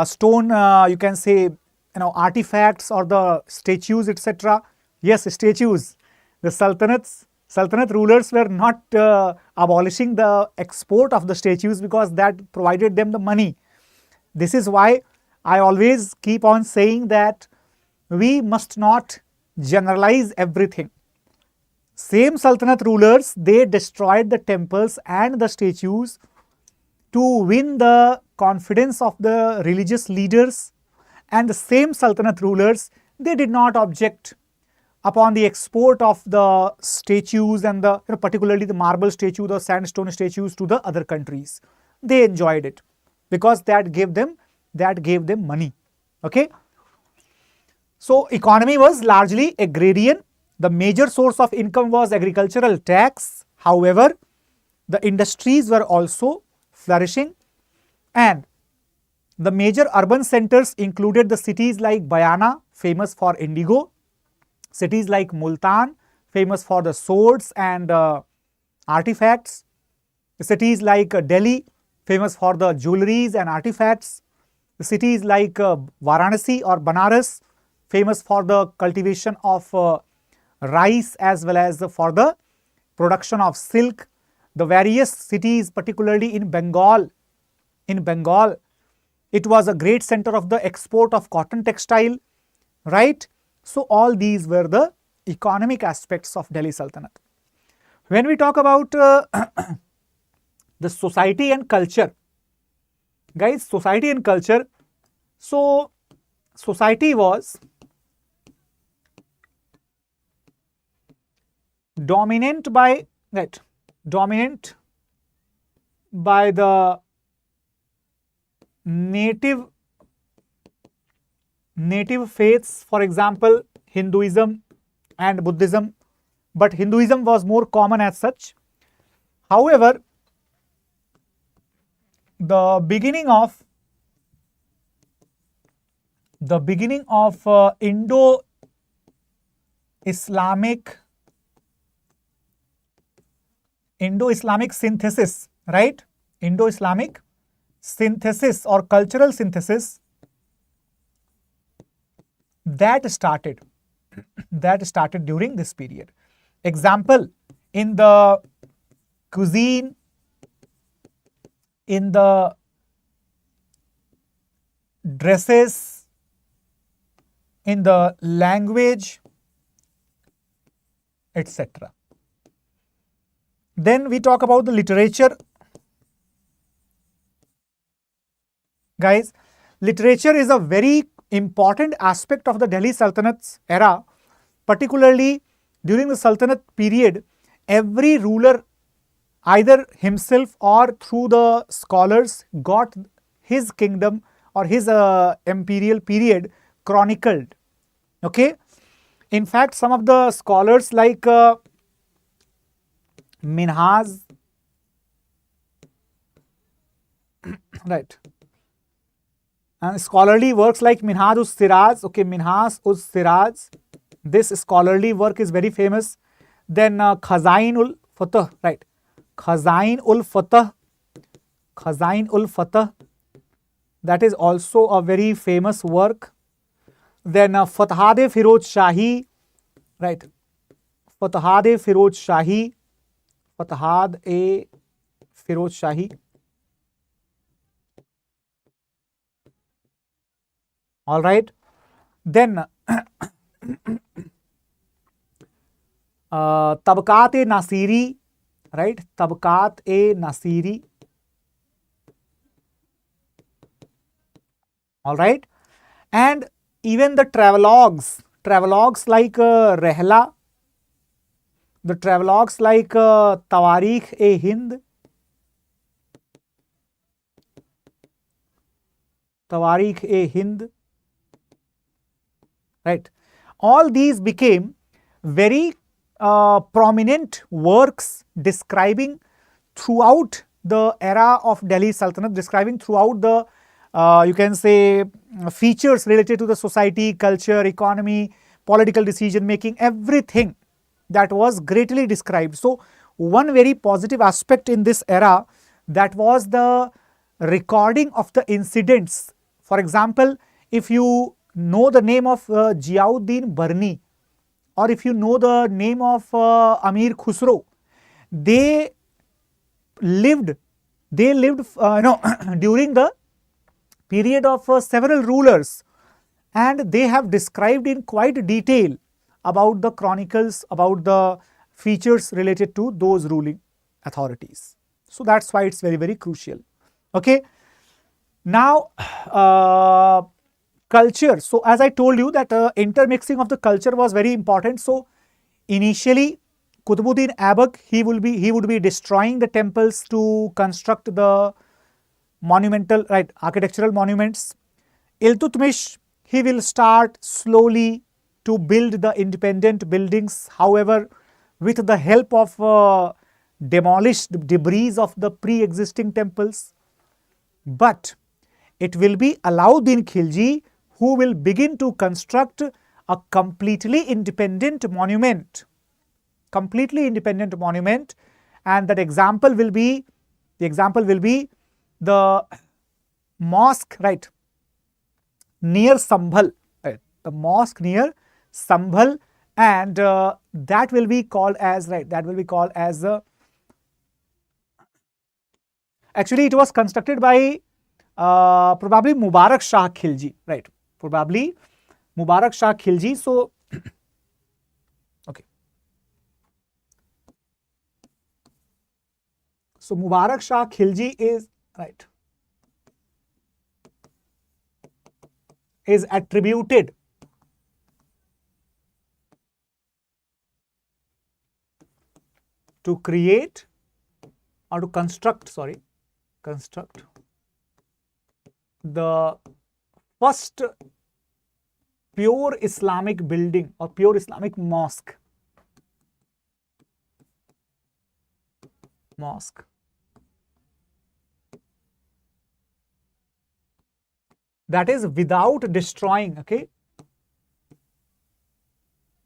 stone, you can say, artifacts or the statues, etc. Yes, statues. The Sultanate rulers were not abolishing the export of the statues, because that provided them the money. This is why I always keep on saying that we must not generalize everything. Same Sultanate rulers, they destroyed the temples and the statues to win the confidence of the religious leaders, and the same Sultanate rulers, they did not object upon the export of the statues and the particularly the marble statue, the sandstone statues to the other countries. They enjoyed it because that gave them money. Okay. So economy was largely agrarian. The major source of income was agricultural tax. However, the industries were also flourishing, and the major urban centers included the cities like Bayana, famous for indigo, cities like Multan, famous for the swords and artifacts, cities like Delhi, famous for the jewelries and artifacts, cities like Varanasi or Banaras, famous for the cultivation of rice as well as for the production of silk. The various cities, particularly in Bengal, it was a great center of the export of cotton textile, right? So all these were the economic aspects of Delhi Sultanate. When we talk about the society and culture, guys, society and culture, so society was dominant by the native faiths, for example, Hinduism and Buddhism, but Hinduism was more common as such. However, the beginning of Indo-Islamic synthesis, right? Indo-Islamic synthesis or cultural synthesis that started during this period. Example, in the cuisine, in the dresses, in the language, etc. Then we talk about the literature. Guys, literature is a very important aspect of the Delhi Sultanate's era. Particularly during the Sultanate period, every ruler, either himself or through the scholars, got his kingdom or his imperial period chronicled. Okay. In fact, some of the scholars like Minhaj, right, and scholarly works like Minhaj-us-Siraj, okay, Minhaj-us-Siraj, this scholarly work is very famous. Then Khazain-ul-Fatah, right, Khazain-ul-Fatah, that is also a very famous work. Then Fatahad-e-Firoz Shahi, right, Fatahad-e-Firoz Shahi. All right. Then Tabaqat-e-Nasiri, right, Tabaqat-e-Nasiri. All right. And even the travelogues like Rehla, the travelogues like Tawarikh-e-Hind, right. All these became very prominent works describing throughout the era of Delhi Sultanate, describing throughout the you can say features related to the society, culture, economy, political decision making, everything that was greatly described. So one very positive aspect in this era, that was the recording of the incidents. For example, if you know the name of Ziauddin Barni, or if you know the name of Amir Khusro, they lived during the period of several rulers, and they have described in quite detail about the chronicles, about the features related to those ruling authorities. So that's why it's very, very crucial. Okay. Now, culture. So as I told you that intermixing of the culture was very important. So initially Qutbuddin Aibak, he would be destroying the temples to construct the monumental, right, architectural monuments. Iltutmish, he will start slowly to build the independent buildings, however, with the help of demolished debris of the pre-existing temples. But it will be Alauddin Khilji who will begin to construct a completely independent monument, and that example will be the mosque, right, near Sambhal, right, the mosque near Sambhal, and that will be called as, right, actually it was constructed by probably Mubarak Shah Khilji, right, probably Mubarak Shah Khilji. So okay, so Mubarak Shah Khilji is, right, is attributed to create or to construct the first pure Islamic building or pure Islamic mosque. That is without destroying, okay,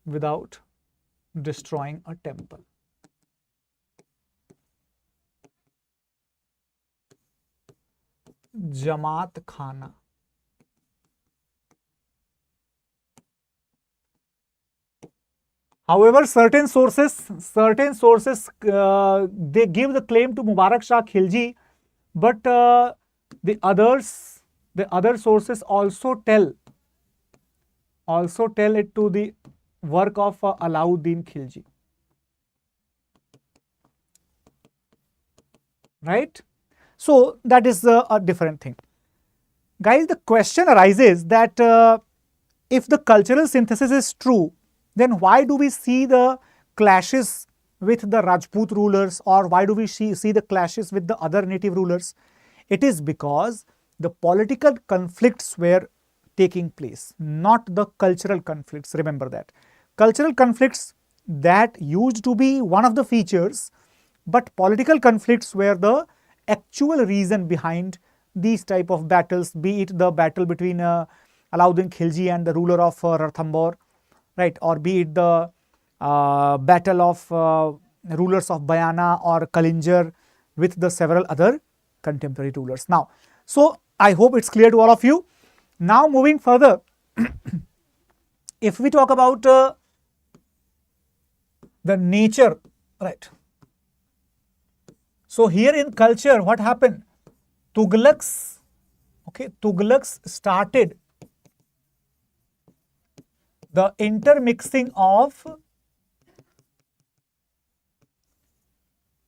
without destroying a temple. Jamaat Khana. However, certain sources they give the claim to Mubarak Shah Khilji, but the other sources also tell it to the work of Alauddin Khilji, right? So that is a different thing. Guys, the question arises that if the cultural synthesis is true, then why do we see the clashes with the Rajput rulers, or why do we see the clashes with the other native rulers? It is because the political conflicts were taking place, not the cultural conflicts. Remember that. Cultural conflicts, that used to be one of the features, but political conflicts were the actual reason behind these type of battles, be it the battle between Alauddin Khilji and the ruler of Ranthambore, right, or be it the battle of rulers of Bayana or Kalinjar with the several other contemporary rulers. Now, so I hope it's clear to all of you. Now moving further, if we talk about the nature, right. So here in culture, what happened? Tughlaqs started the intermixing of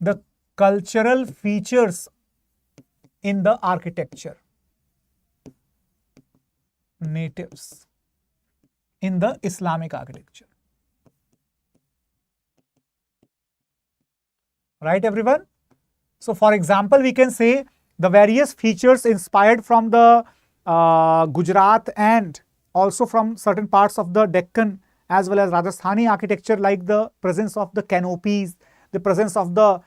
the cultural features in the architecture, natives in the Islamic architecture. Right, everyone? So, for example, we can say the various features inspired from the Gujarat and also from certain parts of the Deccan as well as Rajasthani architecture, like the presence of the canopies, the presence of the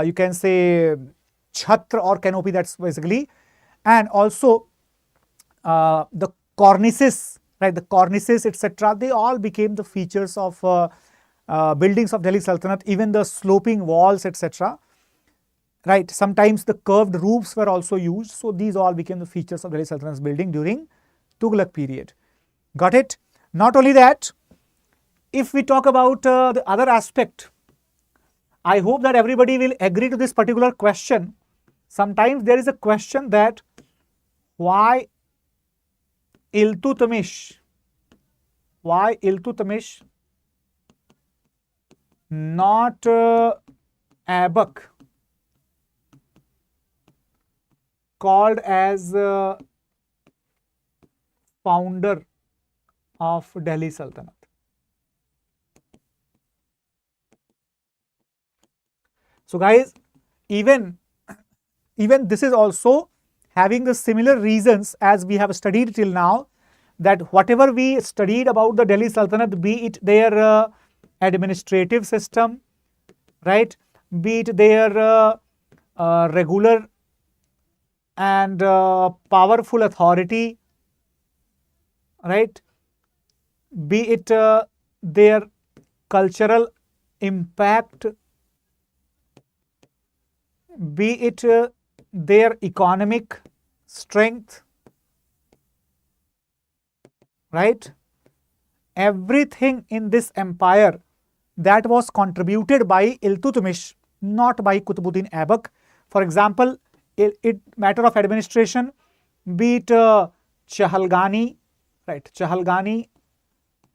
you can say chhatra or canopy, that's basically, and also the cornices, right, the cornices, etc. They all became the features of buildings of Delhi Sultanate, even the sloping walls, etc. Right, sometimes the curved roofs were also used. So these all became the features of Delhi Sultanate's building during Tughlaq period. Got it? Not only that, if we talk about the other aspect, I hope that everybody will agree to this particular question. Sometimes there is a question that why Iltutmish not Aibak called as founder of Delhi Sultanate. So guys, even this is also having the similar reasons as we have studied till now, that whatever we studied about the Delhi Sultanate, be it their administrative system, right, be it their regular and powerful authority, right, be it their cultural impact, be it their economic strength, right, everything in this empire that was contributed by Iltutmish, not by Qutbuddin Aibak. For example, it matter of administration, be it Chahalgani, right, Chahalgani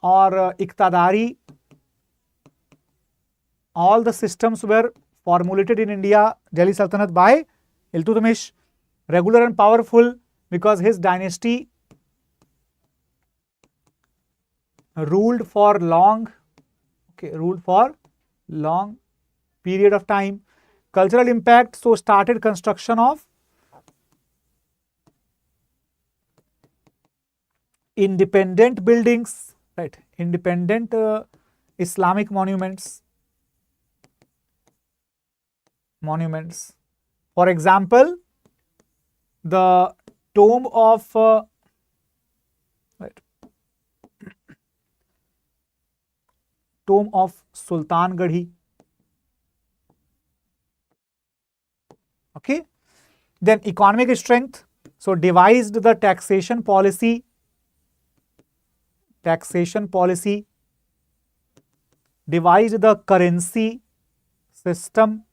or Iqtadari, all the systems were formulated in India, Delhi Sultanate, by Iltutmish, regular and powerful because his dynasty ruled for long period of time. Cultural impact, so started construction of independent buildings, right, independent Islamic monuments. For example, the tomb of Sultangarhi. Okay. Then economic strength, so devised the taxation policy, devised the currency system,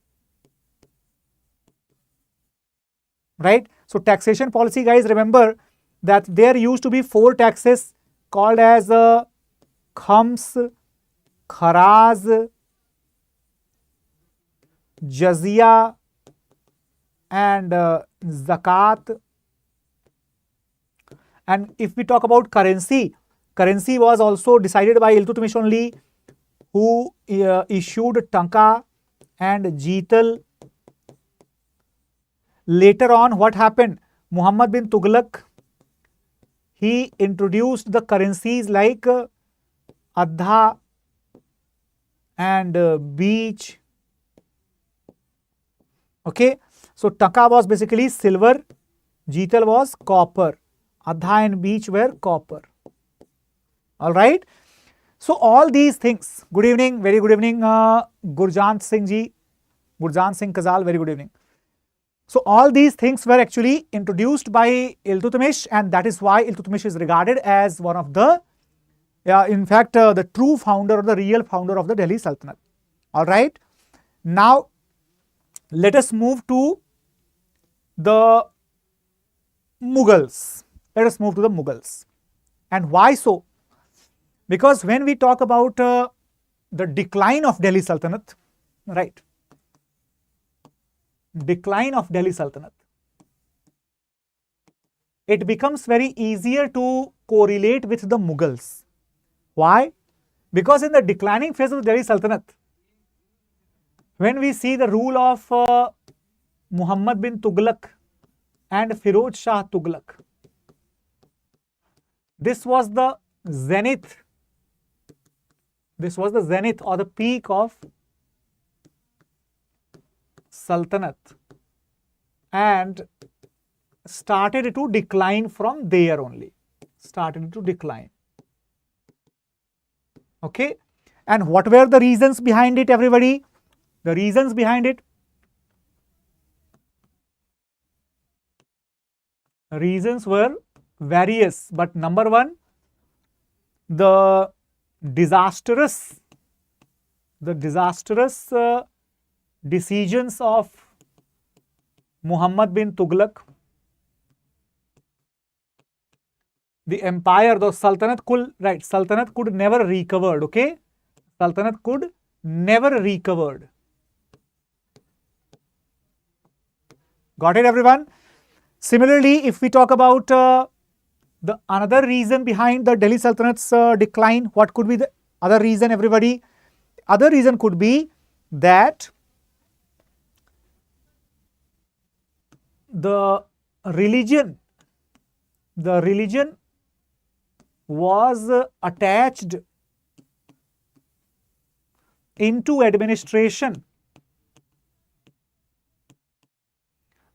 right. So taxation policy, guys, remember that there used to be 4 taxes called as khams, kharaz, jazia and zakat. And if we talk about currency was also decided by Iltutmish only, who issued tanka and jeetal. Later on, what happened? Muhammad bin Tughlaq, he introduced the currencies like adha and beach. Okay, so taka was basically silver, jeetal was copper, adha and beach were copper. All right. So all these things. Good evening, very good evening, Gurjant Singh ji, Gurjant Singh Kazal, very good evening. So all these things were actually introduced by Iltutmish, and that is why Iltutmish is regarded as one of the, in fact, the true founder or the real founder of the Delhi Sultanate. All right. Now, let us move to the Mughals. And why so? Because when we talk about the decline of Delhi Sultanate, right? Decline of Delhi Sultanate, it becomes very easier to correlate with the Mughals. Why? Because in the declining phase of the Delhi Sultanate, when we see the rule of Muhammad bin Tughlaq and Firoz Shah Tughlaq, this was the zenith or the peak of Sultanate, and started to decline from there only. Okay. And what were the reasons behind it, everybody? The reasons behind it? Reasons were various, but number one, the disastrous decisions of Muhammad bin Tughlaq. The empire, the Sultanate could never recovered. Okay, Sultanate could never recovered. Got it, everyone? Similarly, if we talk about The another reason behind the Delhi Sultanate's decline, what could be the other reason, everybody? Other reason could be that the religion was attached into administration,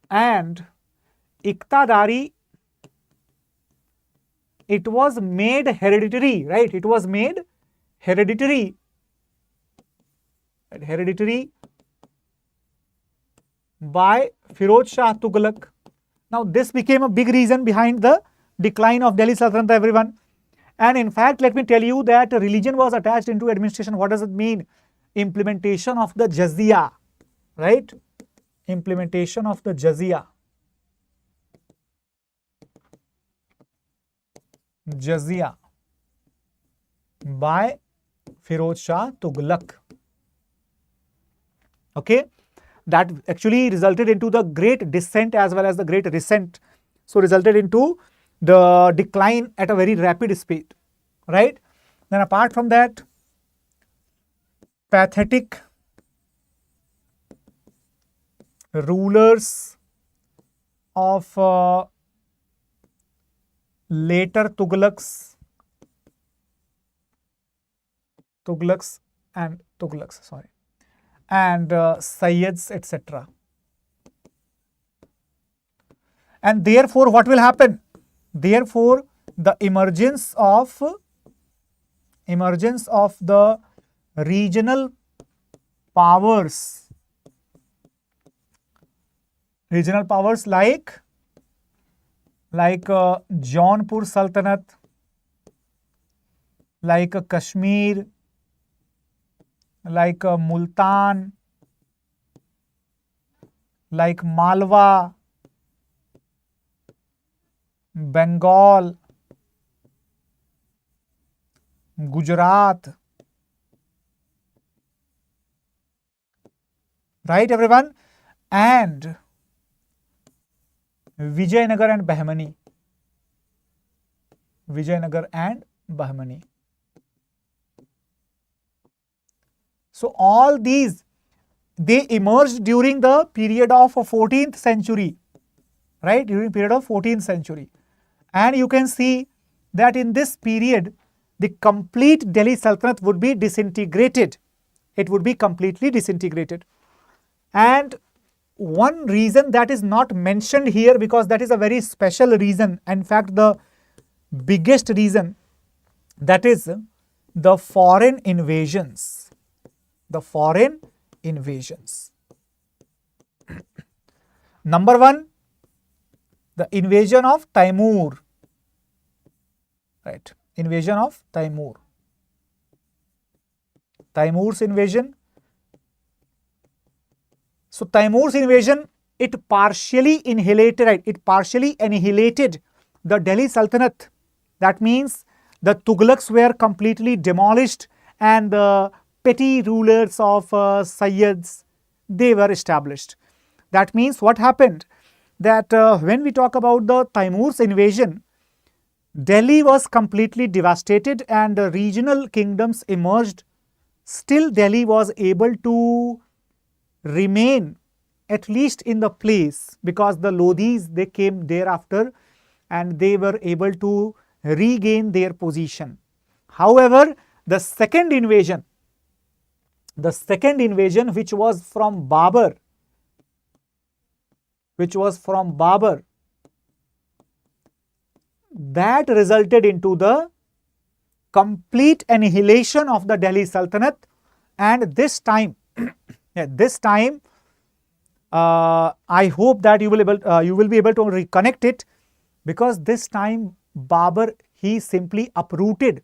and iqtadari, it was made hereditary, right? It was made hereditary, by Firoz Shah Tughlaq. Now this became a big reason behind the decline of Delhi Sultanate, everyone. And in fact, let me tell you that religion was attached into administration. What does it mean? Implementation of the jizya, right? Implementation of the jizya. Jizya by Firoz Shah Tughlaq. Okay, that actually resulted into the Great Descent as well as the Great Rescent. So resulted into the decline at a very rapid speed, right? Then apart from that, pathetic rulers of later Tughlaqs and Sayyids, etc. And therefore, what will happen? Therefore, the emergence of the regional powers like Jaunpur Sultanate, like Kashmir, like Multan, like Malwa, Bengal, Gujarat, right everyone, and Vijayanagar and Bahmani. So all these, they emerged during the period of 14th century, right? During period of 14th century. And you can see that in this period, the complete Delhi Sultanate would be disintegrated. It would be completely disintegrated. And one reason that is not mentioned here, because that is a very special reason, in fact the biggest reason, that is the foreign invasions. Number one, the invasion of Taimur, right? Invasion of Taimur. Taimur's invasion. So Taimur's invasion, it partially annihilated the Delhi Sultanate. That means the Tughlaqs were completely demolished and the petty rulers of Sayyids, they were established. That means what happened? That when we talk about the Taimur's invasion, Delhi was completely devastated and regional kingdoms emerged. Still Delhi was able to remain at least in the place, because the Lodhis, they came thereafter and they were able to regain their position. However, the second invasion which was from Babur, that resulted into the complete annihilation of the Delhi Sultanate. And this time I hope that you will be able to reconnect it, because this time Babur, he simply uprooted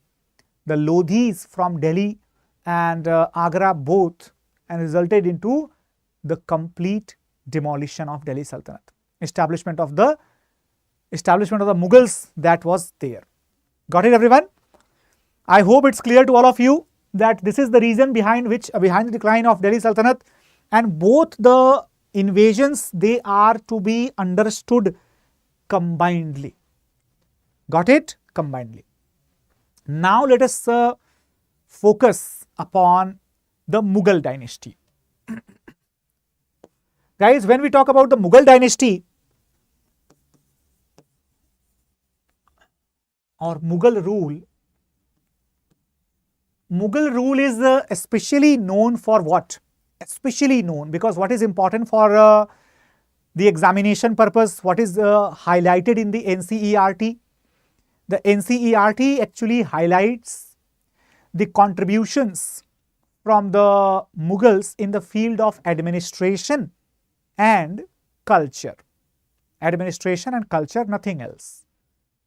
the Lodhis from Delhi and Agra both, and resulted into the complete demolition of Delhi Sultanate, establishment of the Mughals that was there. Got it, everyone? I hope it's clear to all of you that this is the reason behind the decline of Delhi Sultanate, and both the invasions, they are to be understood combinedly. Got it? Combinedly. Now let us focus upon the Mughal dynasty. Guys, when we talk about the Mughal dynasty or Mughal rule is especially known for what? Especially known because what is important for the examination purpose, what is highlighted in the NCERT? The NCERT actually highlights the contributions from the Mughals in the field of administration and culture. Administration and culture, nothing else.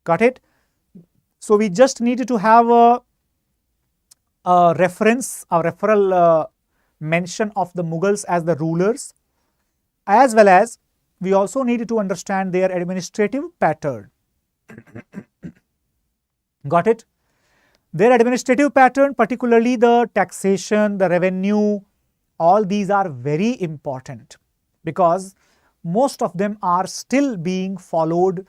Got it? So we just need to have a reference, a referral mention of the Mughals as the rulers, as well as we also need to understand their administrative pattern. Got it? Their administrative pattern, particularly the taxation, the revenue, all these are very important because most of them are still being followed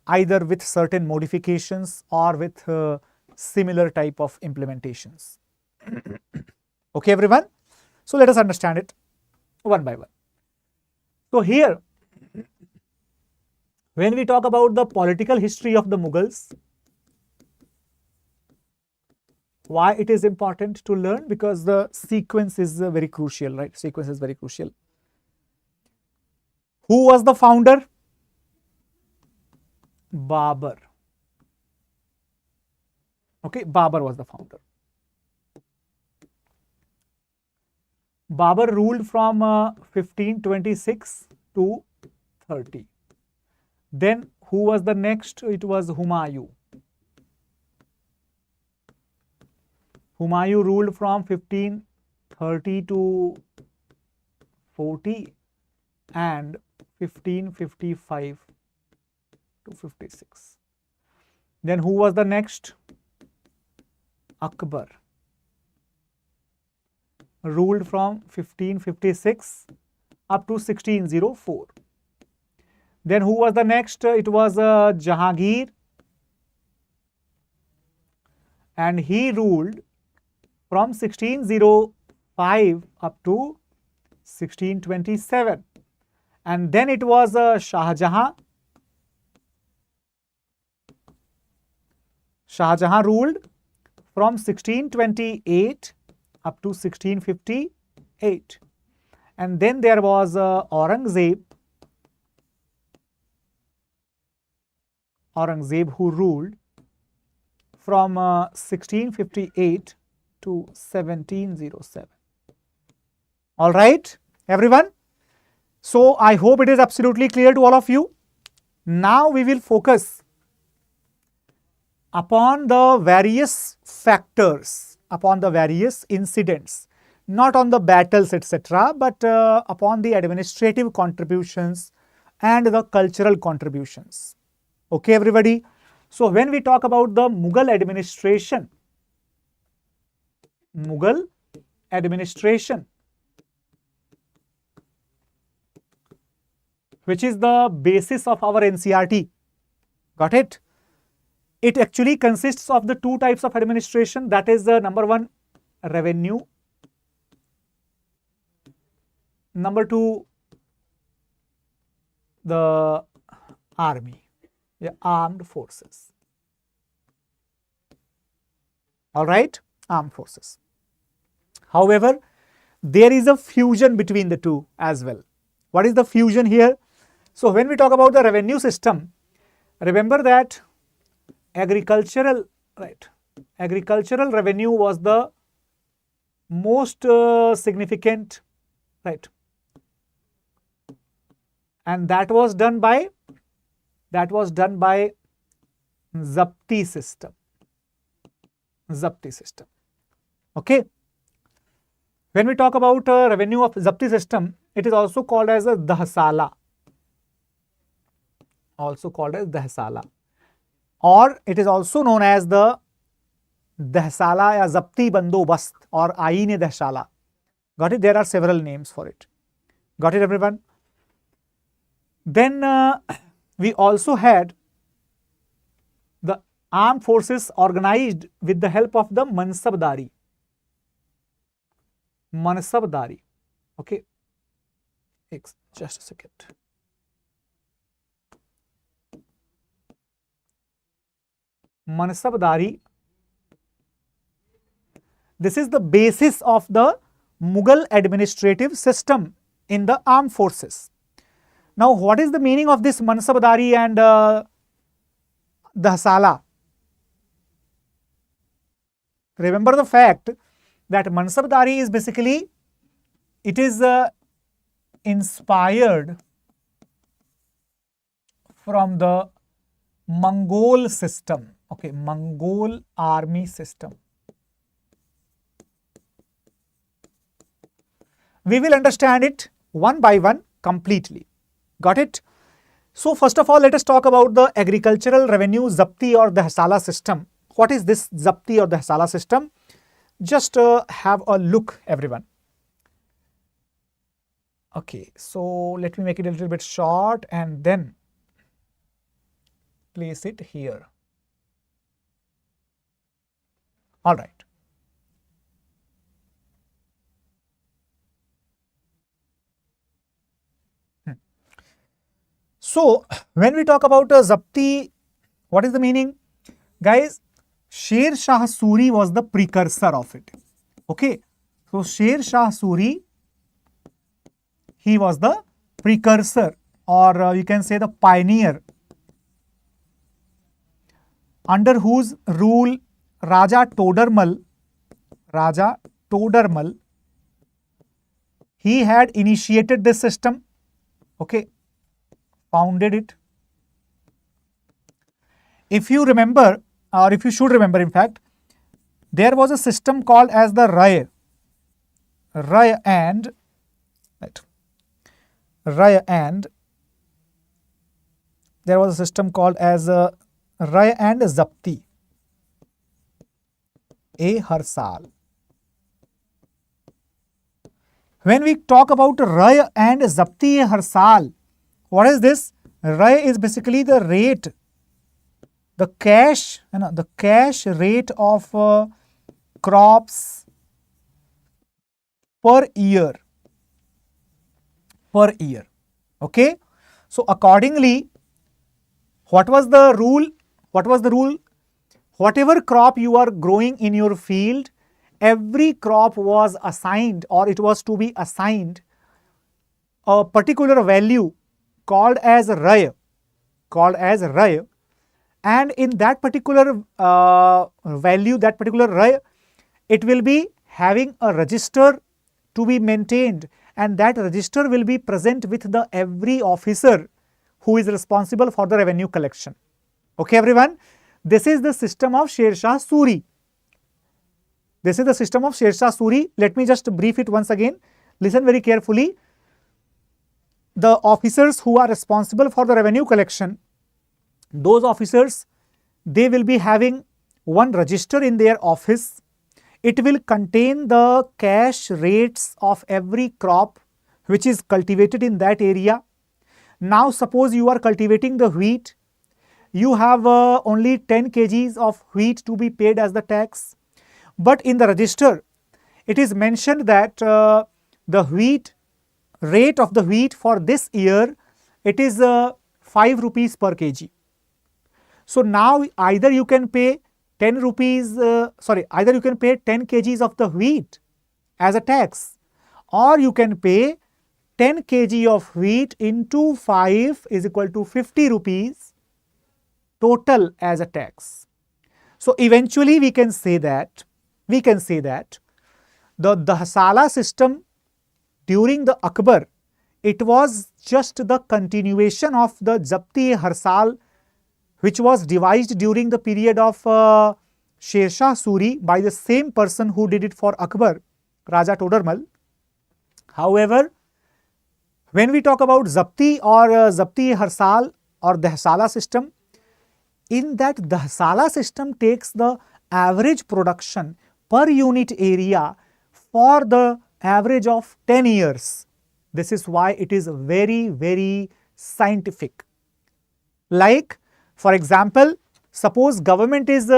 either with certain modifications or with similar type of implementations. Okay, everyone? So let us understand it one by one. So here, when we talk about the political history of the Mughals, why it is important to learn? Because the sequence is very crucial, right? Sequence is very crucial. Who was the founder? Babur. Okay, Babur was the founder. Babur ruled from 1526 to 30. Then who was the next? It was Humayun. Humayun ruled from 1530 to 40 and 1555 to 56. Then who was the next? Akbar. Ruled from 1556 up to 1604. Then who was the next? It was Jahangir, and he ruled from 1605 up to 1627. And then it was Shah Jahan. Shah Jahan ruled from 1628 up to 1658. And then there was Aurangzeb. Aurangzeb who ruled from 1658 to 1707. All right, everyone. So I hope it is absolutely clear to all of you. Now we will focus upon the various factors, upon the various incidents, not on the battles, etc., but upon the administrative contributions and the cultural contributions. Okay, everybody. So when we talk about the Mughal administration, which is the basis of our NCERT, got it? It actually consists of the two types of administration, that is number one, revenue, number two, the army, the armed forces. All right, armed forces. However, there is a fusion between the two as well. What is the fusion here? So when we talk about the revenue system, remember that agricultural revenue was the most significant, right? And that was done by Zapti system. Okay. When we talk about revenue of Zapti system, it is also called as a Dahsala. Or it is also known as the Dahsala ya Zapti Bandobast or Aine Dahsala. Got it? There are several names for it. Got it, everyone? Then we also had the armed forces organized with the help of the Mansabdari. Mansabdari. Okay. Just a second. Mansabdari. This is the basis of the Mughal administrative system in the armed forces. Now, what is the meaning of this Mansabdari and the Hasala? Remember the fact that Mansabdari is basically, it is inspired from the Mongol system, okay, Mongol army system. We will understand it one by one completely. Got it? So, first of all, let us talk about the agricultural revenue Zapti or the Hasala system. What is this Zapti or the Hasala system? Just have a look, everyone. Okay, so let me make it a little bit short and then place it here. All right. So, when we talk about Zapti, what is the meaning? Guys, Sher Shah Suri was the precursor of it. Okay. So, Sher Shah Suri, he was the precursor, or you can say the pioneer, under whose rule Raja Todarmal, he had initiated this system, okay, founded it. If you remember, or if you should remember, in fact, there was a system called as the Ray and there was a system called as Ray and Zapti, har saal. When we talk about Ray and Zapti har saal, what is this? Ray is basically the rate, the cash rate of crops per year. Okay. So, accordingly, what was the rule? Whatever crop you are growing in your field, every crop was assigned, or it was to be assigned a particular value called as Ray, and in that particular value, that particular Ray, it will be having a register to be maintained, and that register will be present with the every officer who is responsible for the revenue collection. Okay, everyone, this is the system of Sher Shah Suri. Let me just brief it once again. Listen very carefully. The officers who are responsible for the revenue collection, those officers, they will be having one register in their office. It will contain the cash rates of every crop which is cultivated in that area. Now, suppose you are cultivating the wheat, you have only 10 kgs of wheat to be paid as the tax, but in the register, it is mentioned that the wheat rate of the wheat for this year, it is 5 rupees per kg. So, now either you can pay 10 kgs of the wheat as a tax, or you can pay 10 kg of wheat into 5 is equal to 50 rupees total as a tax. So, eventually we can say that the Hasala system during the Akbar, it was just the continuation of the Zapti Harsal, which was devised during the period of Sher Shah Suri by the same person who did it for Akbar, Raja Todarmal. However, when we talk about Zapti or Zapti Harsal or the Hasala system, in that the Hasala system takes the average production per unit area for the average of 10 years. This is why it is very, very scientific. Like, for example, Suppose government is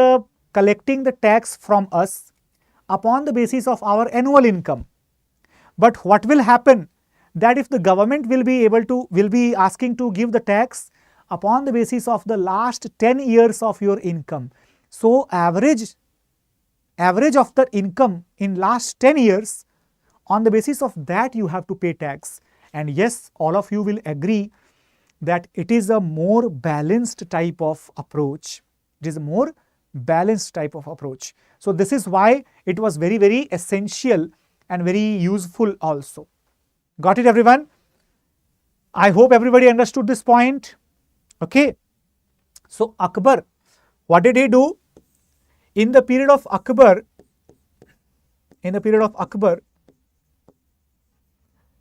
collecting the tax from us upon the basis of our annual income. But what will happen that if the government will be asking to give the tax upon the basis of the last 10 years of your income. So average of the income in last 10 years, on the basis of that you have to pay tax. And yes, all of you will agree that it is a more balanced type of approach. It is a more balanced type of approach. So this is why it was very, very essential and very useful also. Got it, everyone? I hope everybody understood this point. Okay. So Akbar, what did he do? In the period of Akbar,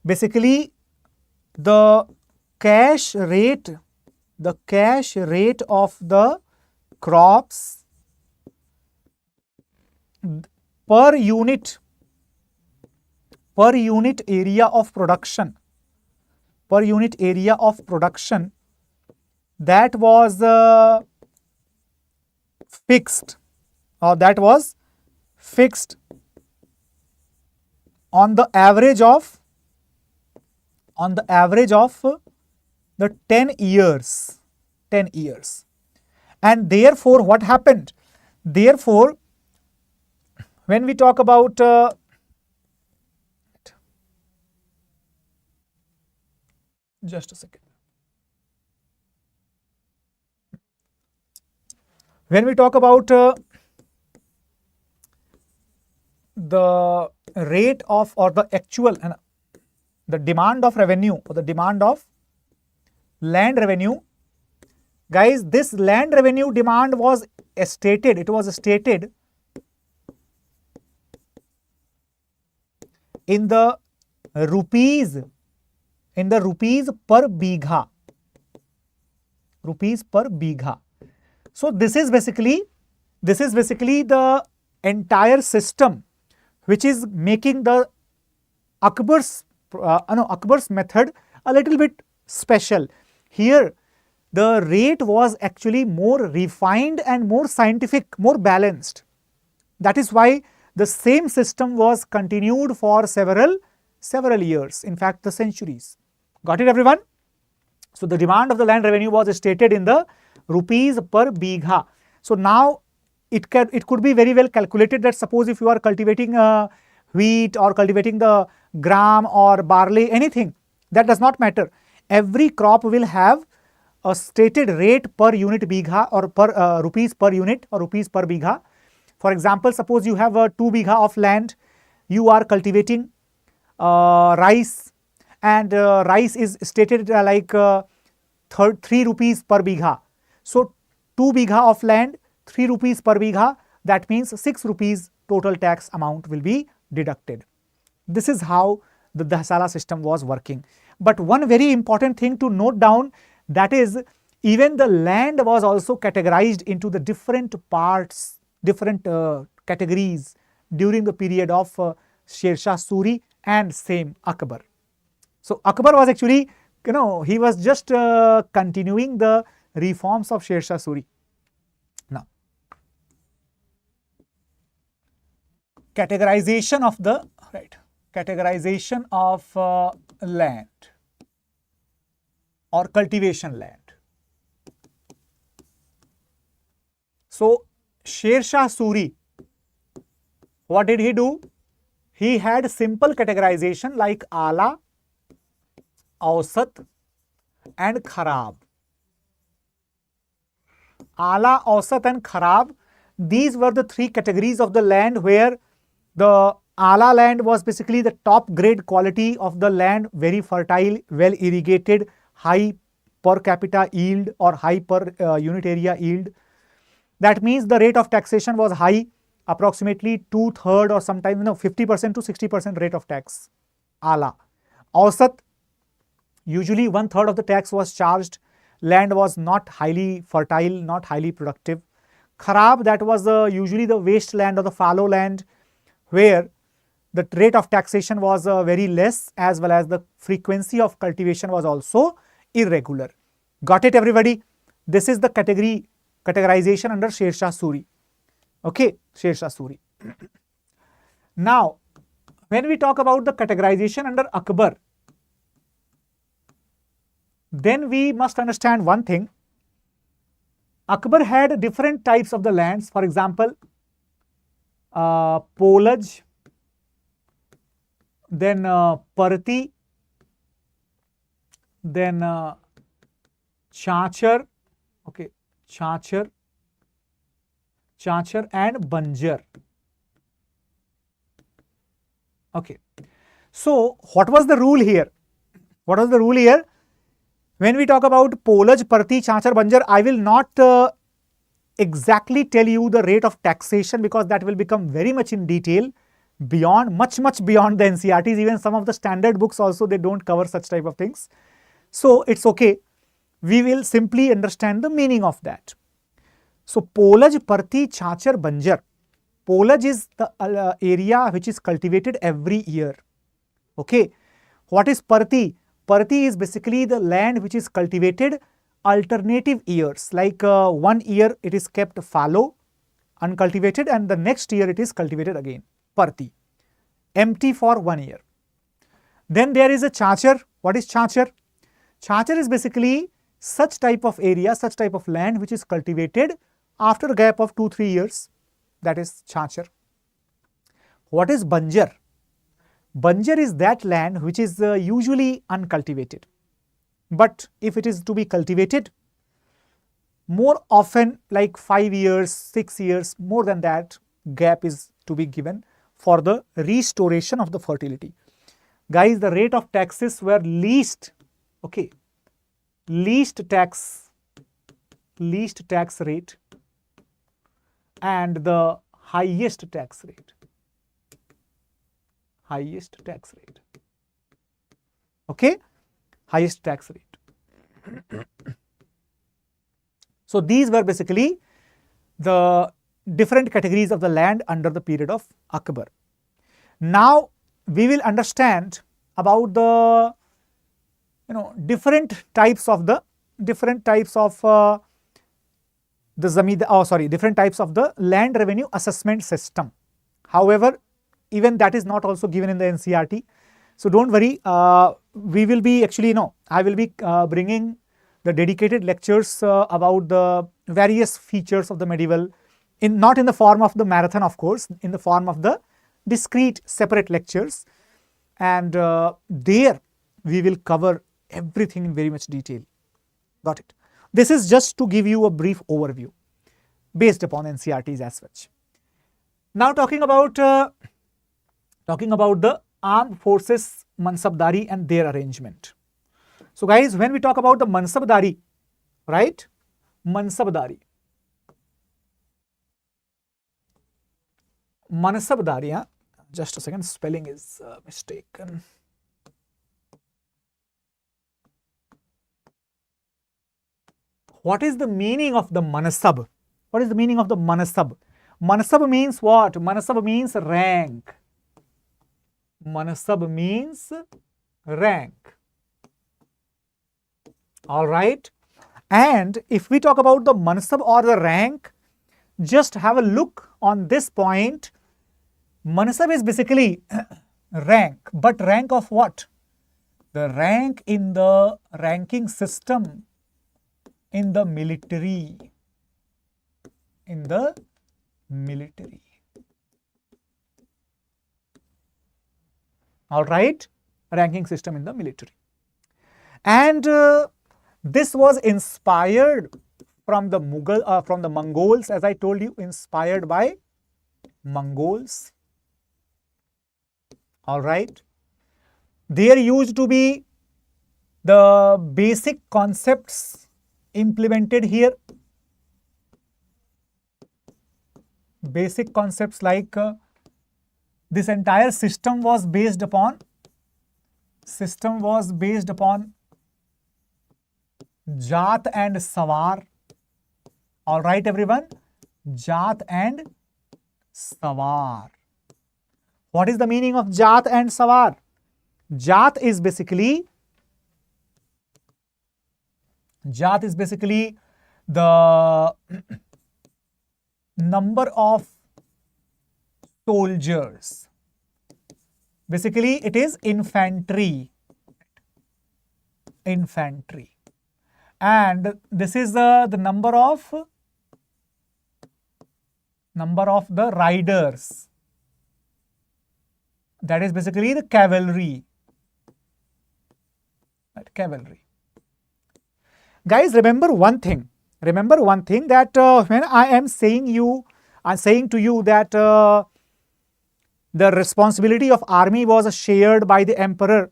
basically the cash rate of the crops per unit area of production, that was fixed, or that was fixed on the average of the 10 years. And therefore what happened? Therefore, when we talk about just a second. When we talk about the rate of, or the actual, the demand of revenue, or the demand of land revenue, guys, this land revenue demand was stated, it was stated in the rupees per bigha. So this is basically the entire system which is making the Akbar's method a little bit special. Here the rate was actually more refined and more scientific, more balanced. That is why the same system was continued for several years, in fact the centuries. Got it, everyone? So the demand of the land revenue was stated in the rupees per bigha. So now it could be very well calculated that suppose if you are cultivating wheat or cultivating the gram or barley, anything, that does not matter. Every crop will have a stated rate per unit bigha, or per rupees per unit, or rupees per bigha. For example, suppose you have a 2 bigha of land, you are cultivating rice, and rice is stated like 3 rupees per bigha. So 2 bigha of land, 3 rupees per bigha, that means 6 rupees total tax amount will be deducted. This is how the Dhasala system was working. But one very important thing to note down, that is, even the land was also categorized into the different parts, different categories during the period of Sher Shah Suri and same Akbar. So Akbar was actually, he was just continuing the reforms of Sher Shah Suri. Now, categorization of land or cultivation land. So Sher Shah Suri, what did he do? He had simple categorization like Ala, Ausat and Kharab. Ala, Ausat and Kharab, these were the 3 categories of the land, where the Ala land was basically the top grade quality of the land, very fertile, well irrigated, high per capita yield or high per unit area yield. That means the rate of taxation was high, approximately 2/3 or sometimes 50% to 60% rate of tax. Ala. Ausat, usually 1/3 of the tax was charged. Land was not highly fertile, not highly productive. Kharab, that was usually the wasteland or the fallow land, where the rate of taxation was very less, as well as the frequency of cultivation was also irregular. Got it, everybody? This is the category categorization under Sher Shah Suri. Okay, Sher Shah Suri. Now, when we talk about the categorization under Akbar, then we must understand one thing. Akbar had different types of the lands. For example, Polaj, then Parti, then Chachar, okay, Chachar and Banjar. Okay. So, what was the rule here? What was the rule here? When we talk about Polaj, Parti, Chachar, Banjar, I will not exactly tell you the rate of taxation because that will become very much in detail, beyond, much beyond the NCERTs. Even some of the standard books also, they don't cover such type of things. So, it's okay. We will simply understand the meaning of that. So, Polaj, Parti, Chachar, Banjar. Polaj is the area which is cultivated every year. Okay. What is Parti? Parti is basically the land which is cultivated alternative years. Like 1 year it is kept fallow, uncultivated, and the next year it is cultivated again. Parti. Empty for 1 year. Then there is a Chachar. What is Chachar? Chachar is basically such type of area, such type of land which is cultivated after a gap of 2-3 years. That is Chachar. What is Banjar? Banjar is that land which is usually uncultivated. But if it is to be cultivated, more often like 5 years, 6 years, more than that gap is to be given for the restoration of the fertility. Guys, the rate of taxes were least, okay, least tax rate and the highest tax rate. Okay, highest tax rate. So these were basically the different categories of the land under the period of Akbar. Now we will understand about the different types of the different types of the land revenue assessment system. However, even that is not also given in the NCERT. So don't worry, we will be actually, I will be bringing the dedicated lectures about the various features of the medieval, not in the form of the marathon, of course, in the form of the discrete separate lectures. And there we will cover everything in very much detail. Got it? This is just to give you a brief overview based upon NCERTs as such. Now talking about the armed forces Mansabdari and their arrangement. So guys, when we talk about the Mansabdari, right? Mansabdari, yeah? Just a second, spelling is mistaken. What is the meaning of the Mansab? What is the meaning of the Mansab? Mansab means what? Mansab means rank. Mansab means rank. Alright. And if we talk about the Mansab or the rank, just have a look on this point. Mansab is basically rank, but rank of what? The rank in the ranking system in the military. In the military. Alright, ranking system in the military. And this was inspired from the from the Mongols, as I told you, inspired by Mongols. Alright. There used to be the basic concepts implemented here. Basic concepts like this entire system was based upon Jat and Sawar. All right, everyone, Jat and Sawar. What is the meaning of Jat and Sawar? Jat is basically the number of soldiers. Basically, it is infantry. Infantry. And this is the number of the riders. That is basically the cavalry. Right, cavalry. Guys, remember one thing. Remember one thing, that when I am saying to you that the responsibility of army was shared by the emperor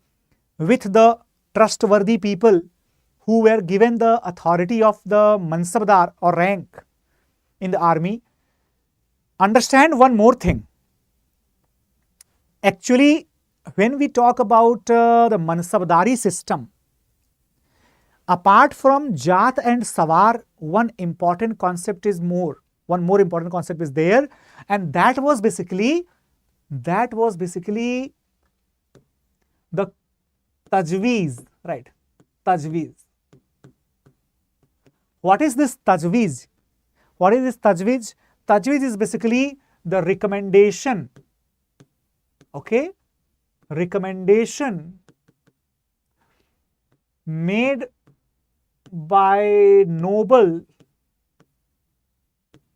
with the trustworthy people who were given the authority of the mansabdar or rank in the army. Understand one more thing. Actually, when we talk about the mansabdari system, apart from Jat and Sawar, one more important concept is there, and that was basically the tajweez, right? Tajweez. What is this tajweez? What is this tajweez? Tajweez is basically the recommendation, okay? Recommendation made by noble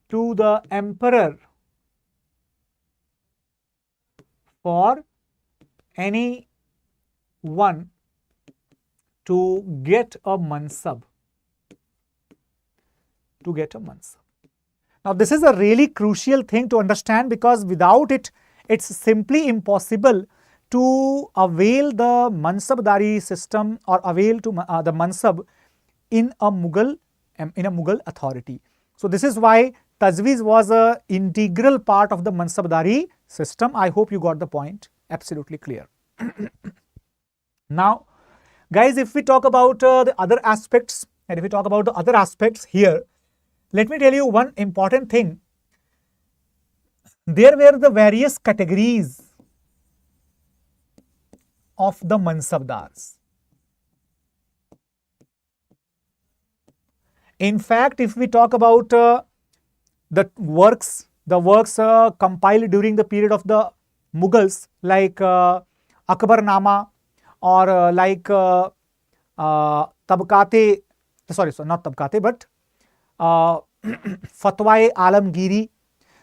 to the emperor for any one to get a mansab. Now, this is a really crucial thing to understand, because without it, it's simply impossible to avail the mansabdari system or avail to the mansab in a Mughal authority. So this is why tajweez was a integral part of the mansabdari system. I hope you got the point. Absolutely clear. Now, guys, if we talk about the other aspects, here, let me tell you one important thing. There were the various categories of the mansabdars. In fact, if we talk about the works compiled during the period of the Mughals, like Akbarnama, or like Tabkate, not Tabkate, but Fatwa-e Alamgiri.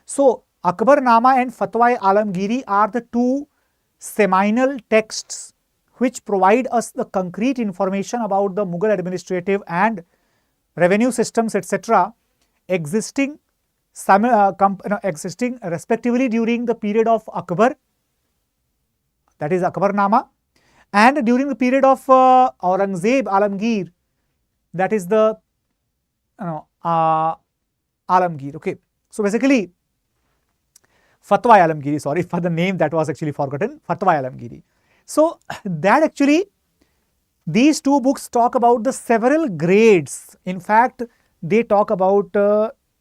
So, Akbarnama and Fatwa-e Alamgiri are the two seminal texts which provide us the concrete information about the Mughal administrative and revenue systems, etc., existing respectively during the period of Akbar, that is Akbarnama, and during the period of Aurangzeb Alamgir, that is the Alamgir. Okay, so basically Fatwa Alamgiri, sorry for the name that was actually forgotten, Fatwa Alamgiri. So that actually, these two books talk about the several grades. In fact, they talk about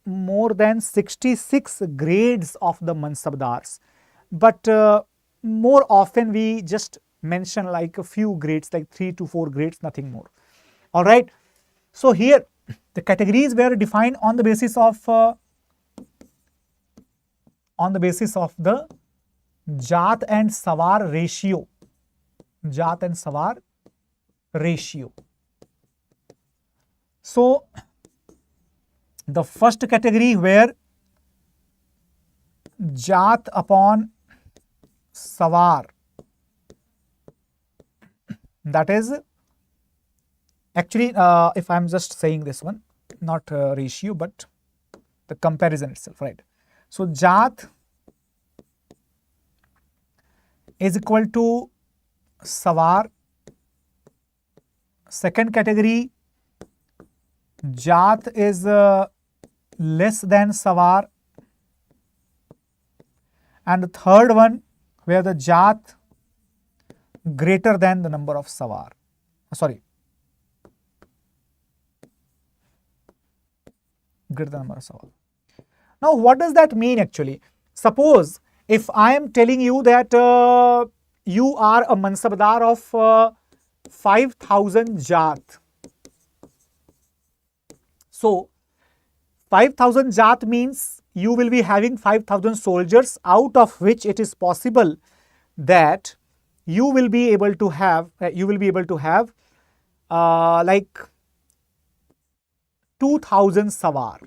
more than 66 grades of the mansabdars, but more often we just mention like a few grades, like 3 to 4 grades, nothing more. All right. So here the categories were defined on the basis of the Jat and Sawar ratio. Jat and Sawar ratio. So the first category where Jat upon Sawar, that is actually if I am just saying this one, not ratio but the comparison itself, right? So Jat is equal to Sawar. Second category, Jat is less than Sawar. And the third one, where the Jat greater than the number of Sawar. Greater than the number of Sawar. Now, what does that mean actually? Suppose if I am telling you that you are a mansabdar of 5,000 Jat. So, 5,000 Jat means you will be having 5,000 soldiers, out of which it is possible that you will be able to have like 2,000 Sawar.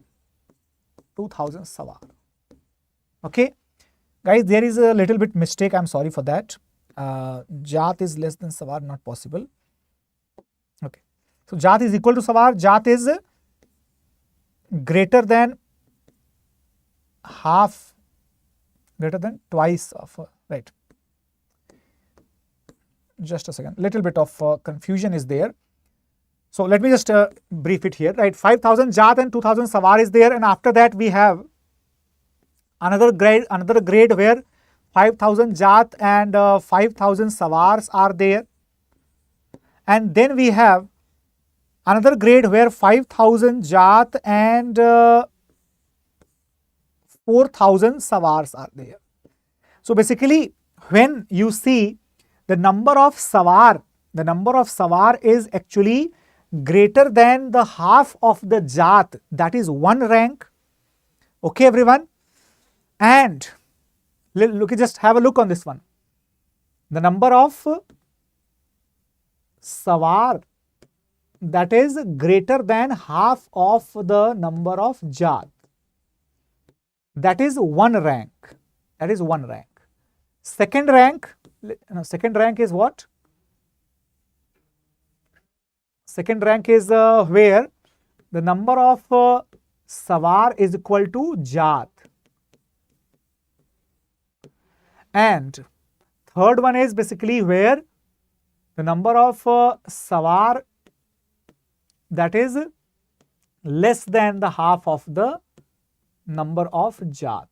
2,000 Sawar. Okay, guys, there is a little bit mistake. I'm sorry for that. Jat is less than Sawar, not possible. Okay, so Jat is equal to Sawar. Jat is greater than half, greater than twice of, right. Just a second, little bit of confusion is there. So let me just brief it here, right. 5,000 Jat and 2,000 Sawar is there, and after that we have another grade where 5,000 Jat and 5,000 Sawars are there, and then we have another grade where 5,000 Jat and 4,000 Sawars are there. So basically, when you see the number of Sawar is actually greater than the half of the Jat, that is one rank. Okay, everyone, and look, just have a look on this one. The number of Sawar, that is greater than half of the number of Jat, that is one rank. That is one rank. Second rank is what? Second rank is where the number of Sawar is equal to Jat. And third one is basically where the number of Sawar, that is less than the half of the number of Jat.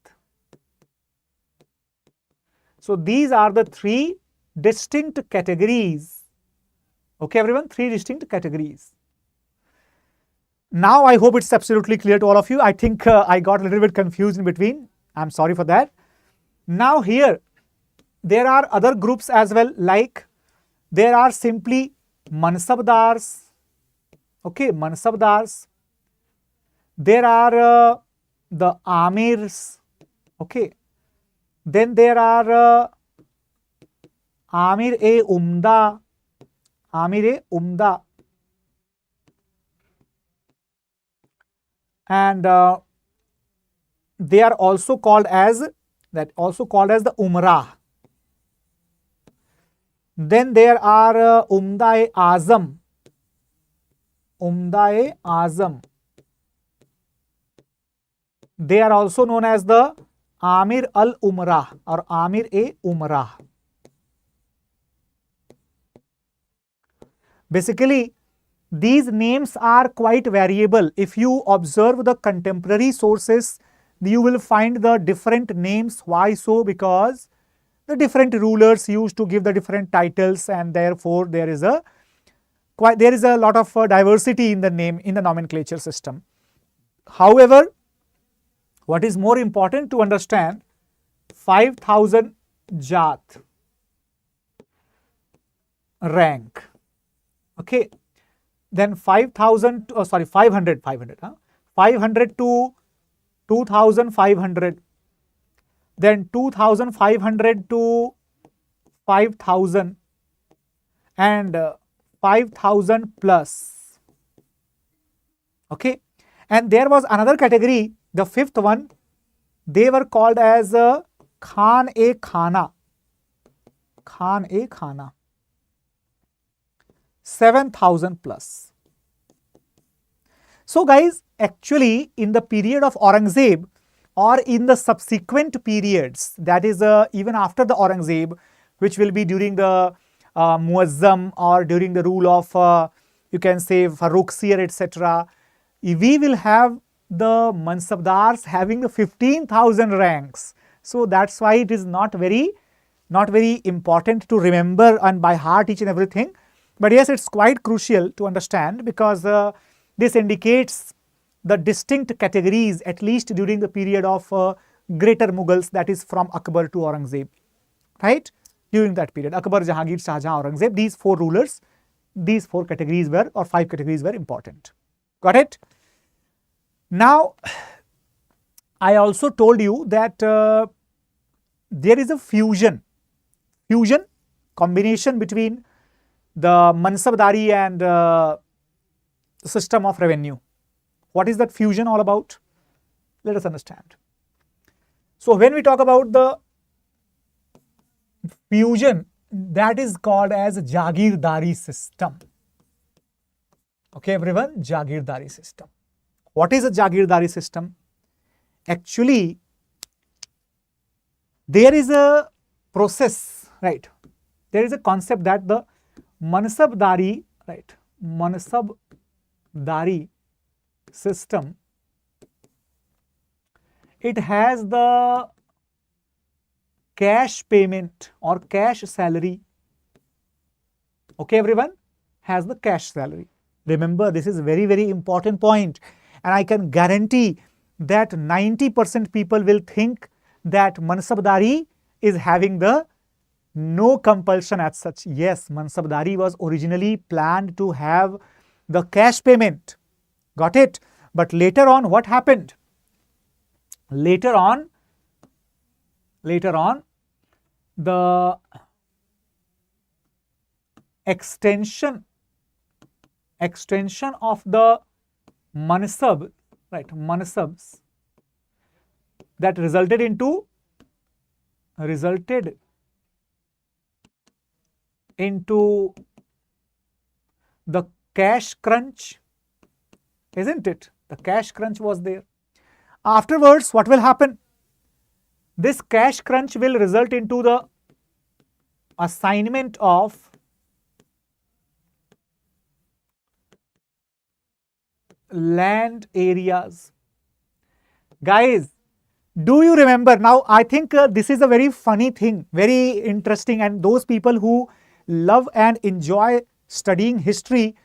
So these are the three distinct categories. Okay, everyone, three distinct categories. Now I hope it's absolutely clear to all of you. I think I got a little bit confused in between. I'm sorry for that. Now here there are other groups as well, like there are simply Mansabdars. Okay, Mansabdars. There are the Amirs. Okay. Then there are Amir-e-Umda. And they are also called as the Umrah. Then there are Umda-e-Azam. They are also known as the Amir al-Umrah or Amir-e-Umrah. Basically, these names are quite variable. If you observe the contemporary sources, you will find the different names. Why so? Because the different rulers used to give the different titles, and therefore there is a lot of diversity in the name, in the nomenclature system. However, what is more important to understand, 5,000 Jat rank. Okay, then 500 to 2,500, then 2,500 to 5,000, and 5,000 plus. Okay, and there was another category, the fifth one. They were called as Khan-e-Khana. 7,000 plus. So guys, actually in the period of Aurangzeb or in the subsequent periods, that is even after the Aurangzeb, which will be during the Muazzam or during the rule of you can say Farrukhsiyar, etc., we will have the Mansabdars having the 15,000 ranks. So that's why it is not very important to remember and by heart each and everything. But yes, it's quite crucial to understand, because this indicates the distinct categories, at least during the period of greater Mughals, that is from Akbar to Aurangzeb, right? During that period, Akbar, Jahangir, Shah Jahan, Aurangzeb, these four rulers, these four categories were, or five categories were important. Got it? Now, I also told you that there is a fusion combination between the Mansabdari and system of revenue. What is that fusion all about? Let us understand. So when we talk about the fusion, that is called as Jagirdari system. Okay, everyone, Jagirdari system. What is a Jagirdari system? Actually, there is a process, right? There is a concept that the Mansabdari, right? Mansabdari system, it has the cash payment or cash salary. Okay, everyone, has the cash salary. Remember, this is a very, very important point, and I can guarantee that 90% people will think that Mansabdari is having the no compulsion as such. Yes, Mansabdari was originally planned to have the cash payment. Got it? But later on, what happened? Later on, the extension of the mansab, right, mansabs, that resulted into the cash crunch, isn't it? The cash crunch was there. Afterwards, what will happen? This cash crunch will result into the assignment of land areas. Guys, do you remember? Now, I think this is a very funny thing, very interesting, and those people who love and enjoy studying history,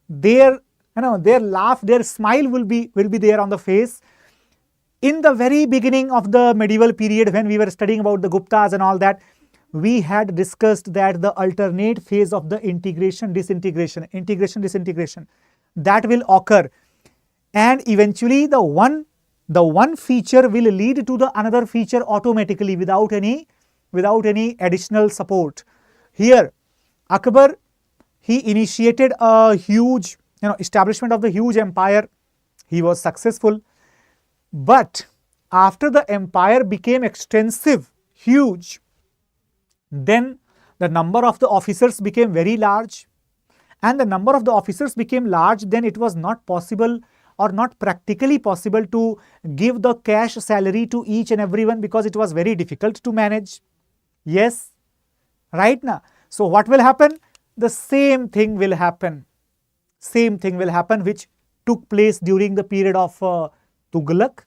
their laugh, their smile will be there on the face. In the very beginning of the medieval period, when we were studying about the Guptas and all that, we had discussed that the alternate phase of the integration disintegration that will occur, and eventually the one feature will lead to the another feature automatically without any additional support. Here, Akbar, he initiated a huge establishment of the huge empire. He was successful. But after the empire became extensive, huge, then the number of the officers became very large, and the number of the officers became large, then it was not possible or not practically possible to give the cash salary to each and everyone, because it was very difficult to manage. Yes, right now. So what will happen? The same thing will happen which took place during the period of Tughlaq,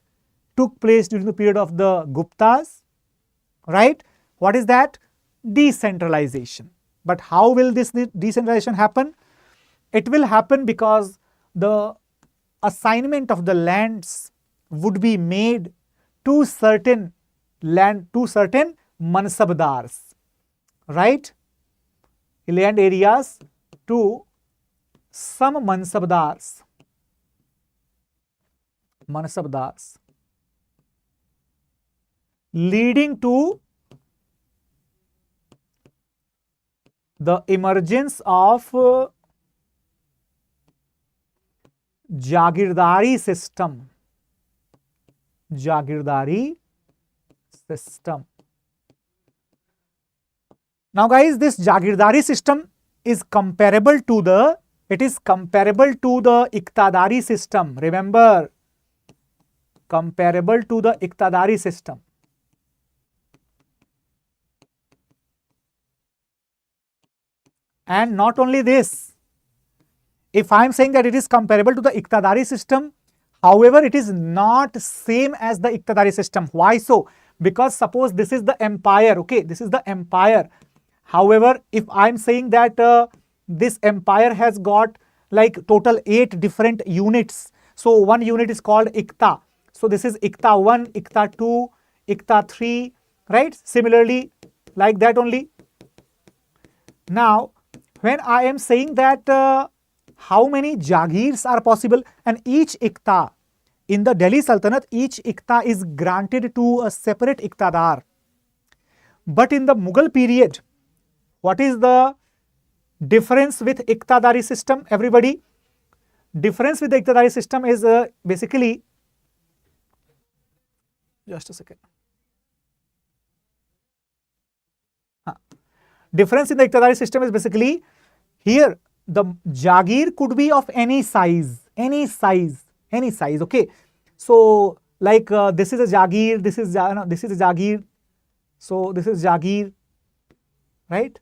took place during the period of the Guptas, right? What is that? Decentralization. But how will this decentralization happen? It will happen because the assignment of the lands would be made to certain mansabdars, right? Land areas to some mansabdars, leading to the emergence of Jagirdari system. Now guys, this Jagirdari system is comparable to the Iqtidari system. Remember, comparable to the Iqtidari system. And not only this, if I am saying that it is comparable to the Iqtidari system, however, it is not same as the Iqtidari system. Why so? Because suppose this is the empire, okay, this is the empire. However, if I am saying that this empire has got like total 8 different units, so one unit is called Iqta. So this is Iqta 1, Iqta 2, Iqta 3, right? Similarly, like that only. Now, when I am saying that how many Jagirs are possible, and each Iqta in the Delhi Sultanate, each Iqta is granted to a separate Iqtadar. But in the Mughal period, what is the difference with Iqtadari system, everybody? Difference with the Iqtadari system is basically, just a second. Difference in the Iqtadari system is basically, here the Jagir could be of any size, okay. So like this is a Jagir, this is a Jagir, so this is Jagir, right?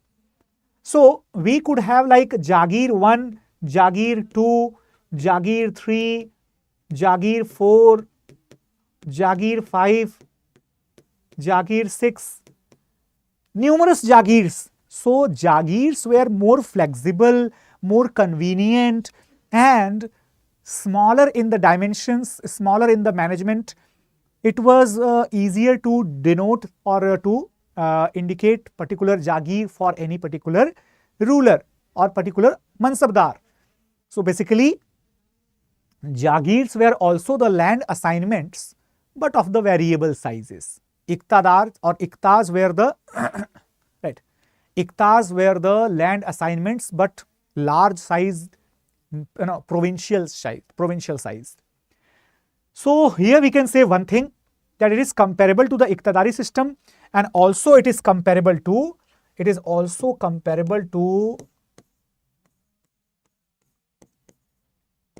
So we could have like Jagir 1, Jagir 2, Jagir 3, Jagir 4, Jagir 5, Jagir 6, numerous Jagirs. So Jagirs were more flexible, more convenient, and smaller in the dimensions, smaller in the management. It was easier to denote or to indicate particular Jagir for any particular ruler or particular Mansabdar. So basically, Jagirs were also the land assignments, but of the variable sizes. Iqtadar or Iqtas were the right. Iqtas were the land assignments, but large sized, provincial size. So here we can say one thing, that it is comparable to the Iqtadari system, and also it is comparable to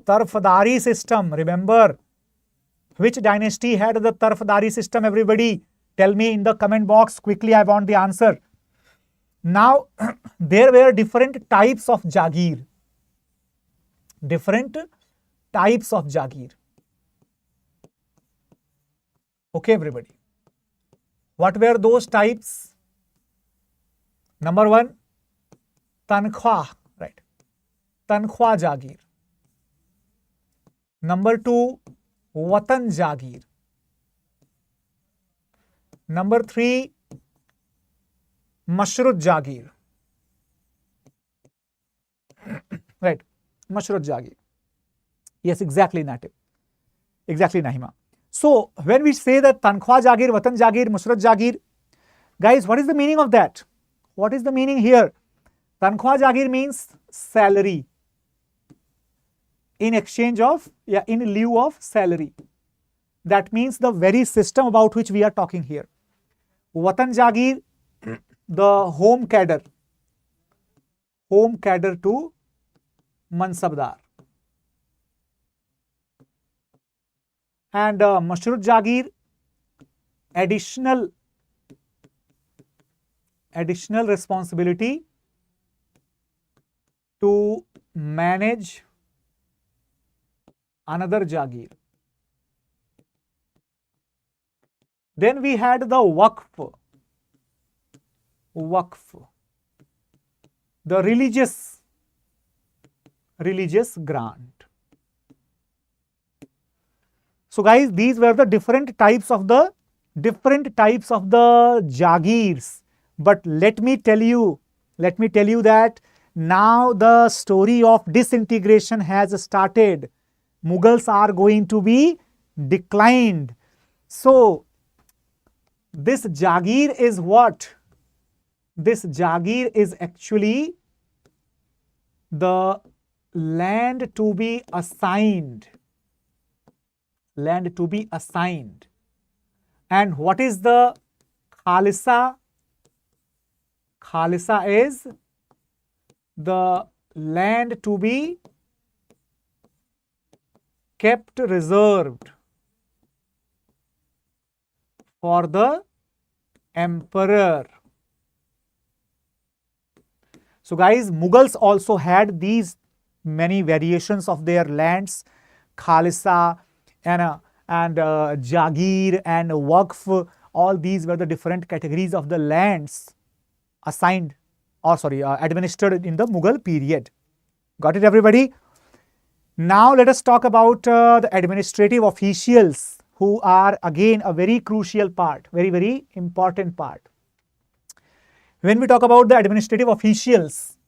Tarfdari system. Remember, which dynasty had the Tarfdari system, everybody? Tell me in the comment box quickly, I want the answer. Now, there were different types of Jagir. Okay, everybody. What were those types? Number 1, Tankhwa, right? Tankhwa Jagir. Number 2, Watan Jagir. Number 3, Mashrut Jagir. Right, Mashrut Jagir. Yes, exactly, Native. Exactly, Nahima. So, when we say that Tankhwa Jagir, Watan Jagir, Mashrut Jagir, guys, what is the meaning of that? What is the meaning here? Tankhwa Jagir means salary. In exchange of, in lieu of salary. That means the very system about which we are talking here. Watan Jagir, the home cadre to Mansabdar. And Mashrut Jagir, additional responsibility to manage another Jagir. Then we had the Waqf, the religious grant. So guys, these were the different types of the Jagirs. But let me tell you that now the story of disintegration has started. Mughals are going to be declined. So this Jagir is what? This Jagir is actually the land to be assigned. And what is the Khalisa? Khalisa is the land to be kept reserved for the emperor. So guys, Mughals also had these many variations of their lands, Khalisa and Jagir and Waqf. All these were the different categories of the lands assigned administered in the Mughal period. Got it, everybody? Now let us talk about the administrative officials, who are again a very crucial part, very, very important part. When we talk about the administrative officials,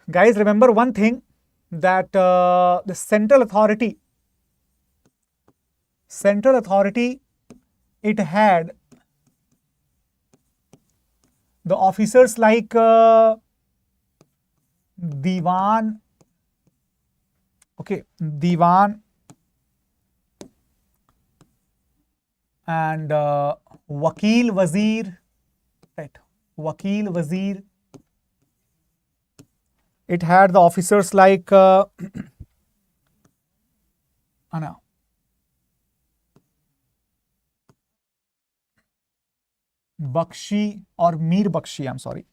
Guys, remember one thing, that the central authority, it had the officers like Diwan, okay, Diwan and Wakil Wazir, right? Wakil Wazir. It had the officers like Anna. Bakshi or Mir Bakshi, I'm sorry.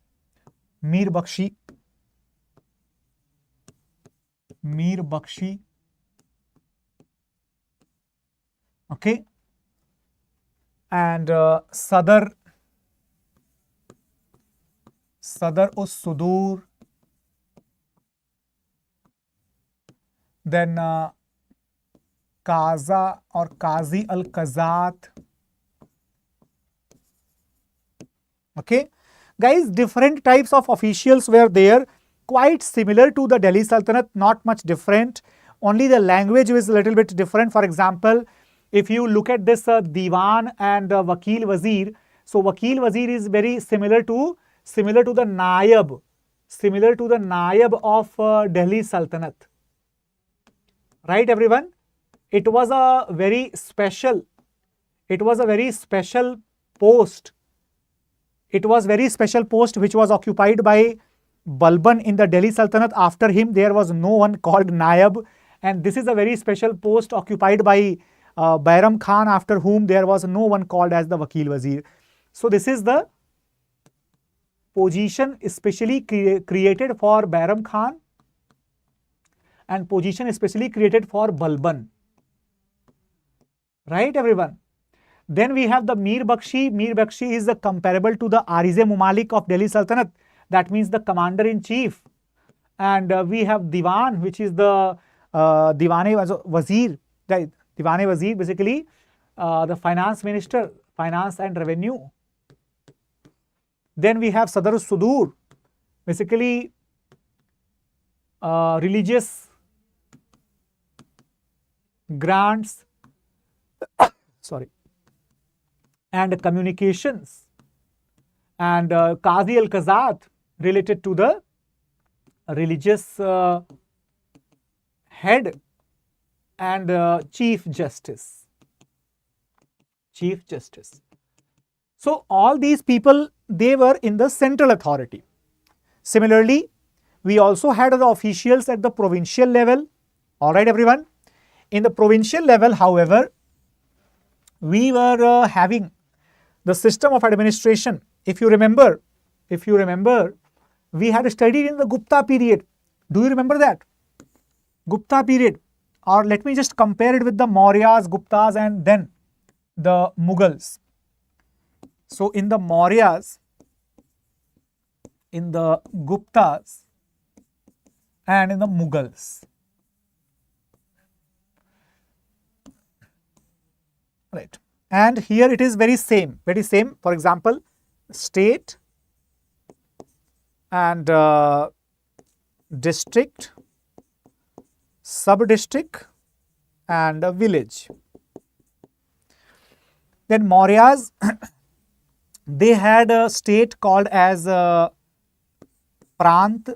Mir Bakshi. Mir Bakshi. Okay. And Sadr Us Sudur. Then Kaza or Qazi al Qazat. Okay, guys, different types of officials were there, quite similar to the Delhi Sultanate, not much different. Only the language was a little bit different. For example, if you look at this Diwan and Wakil Wazir, so Wakil Wazir is very similar to the Naib, of Delhi Sultanate. Right, everyone? It was a very special post. It was very special post which was occupied by Balban in the Delhi Sultanate. After him, there was no one called Naib, and this is a very special post occupied by Bairam Khan, after whom there was no one called as the Wakil Wazir. So this is the position especially created for Bairam Khan and position especially created for Balban. Right, everyone? Then we have the Mir Bakshi. Mir Bakshi is comparable to the Arize Mumalik of Delhi Sultanate. That means the commander-in-chief. And we have Diwan, which is the Diwane Wazir. Diwane Wazir, basically the finance minister, finance and revenue. Then we have Sadr Sudur, basically religious grants, sorry, and communications, and Qazi al-Qazat, related to the religious head, and Chief Justice. So all these people, they were in the central authority. Similarly, we also had the officials at the provincial level. All right, everyone. In the provincial level, however, we were having the system of administration. If you remember, we had studied in the Gupta period. Do you remember that? Gupta period. Or let me just compare it with the Mauryas, Guptas, and then the Mughals. So in the Mauryas, in the Guptas, and in the Mughals. Right. And here it is very same. For example, state and district, sub-district, and a village. Then Mauryas, they had a state called as Prant.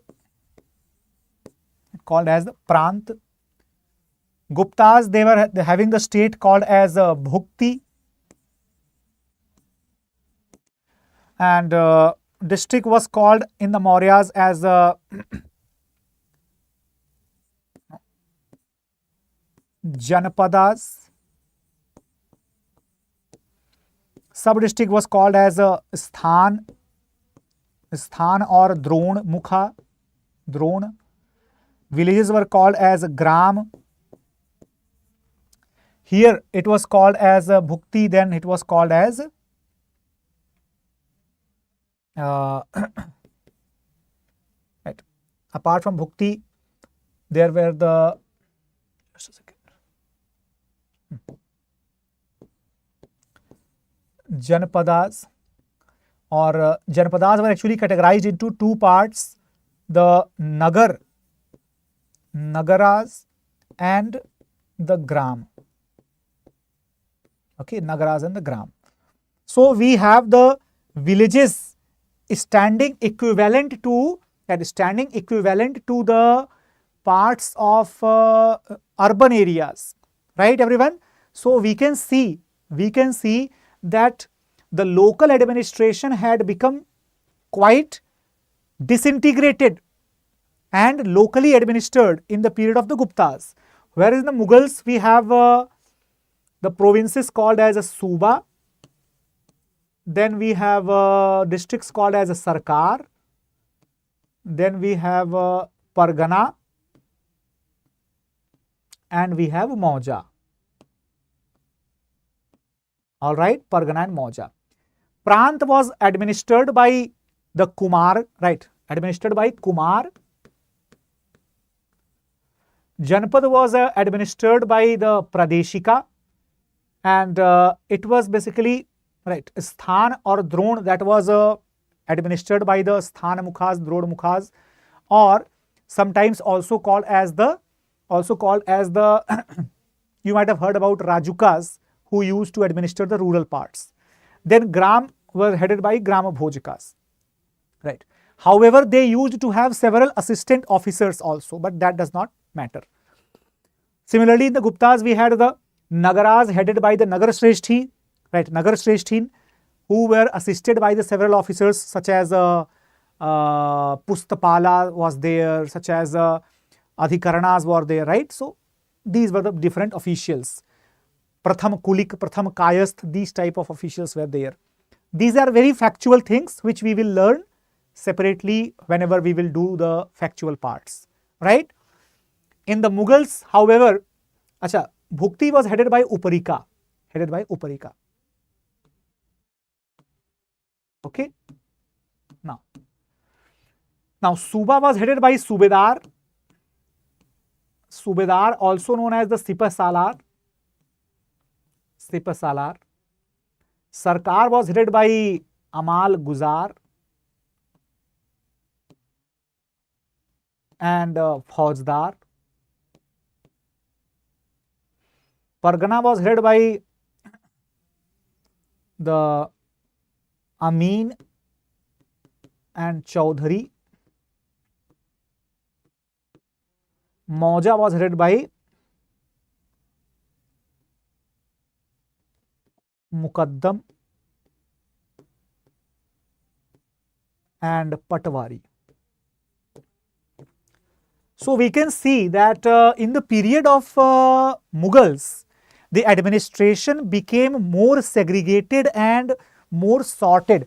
Guptas, they were having the state called as Bhukti, and district was called in the Mauryas as Janapadas. Sub-district was called as Sthan or Dron, Mukha, Dron. Villages were called as Gram. Here it was called as Bhukti, then it was called as right. Apart from Bhukti, there were the, just a second, Janapadas, or Janapadas were actually categorized into two parts. the Nagaras and the Gram. Okay, Nagaras and the Gram. So we have the villages standing equivalent to the parts of urban areas, right everyone? So we can see that the local administration had become quite disintegrated and locally administered in the period of the Guptas. Whereas in the Mughals we have the provinces called as a Suba, then we have districts called as a Sarkar, then we have Pargana, and we have Mauja. All right, Pargana and Mauja. Prant was administered by the Kumar, right? Administered by Kumar. Janpad was administered by the Pradeshika, and it was basically, right, Sthan or Dron, that was administered by the Sthan Mukhas, Drod Mukhas, or sometimes also called as the you might have heard about Rajukas, who used to administer the rural parts. Then Gram were headed by Grama Bhojikas, right? However, they used to have several assistant officers also, but that does not matter. Similarly, in the Guptas, we had the Nagaras headed by the Nagar Shreshthi, right? Nagar Shreshtin, who were assisted by the several officers such as Pustapala was there, such as Adhikaranas were there, right? So these were the different officials. Pratham Kulik, Pratham Kayasth, these type of officials were there. These are very factual things which we will learn separately whenever we will do the factual parts, right? In the Mughals, however, Bhukti was headed by Uparika, Okay. Now Suba was headed by Subedar, also known as the Sipah Salar. Sarkar was headed by Amal Guzar and Faujdar. Pargana was headed by the Amin and Chaudhary. Mauja was headed by Mukaddam and Patwari. So we can see that in the period of Mughals, the administration became more segregated and more sorted.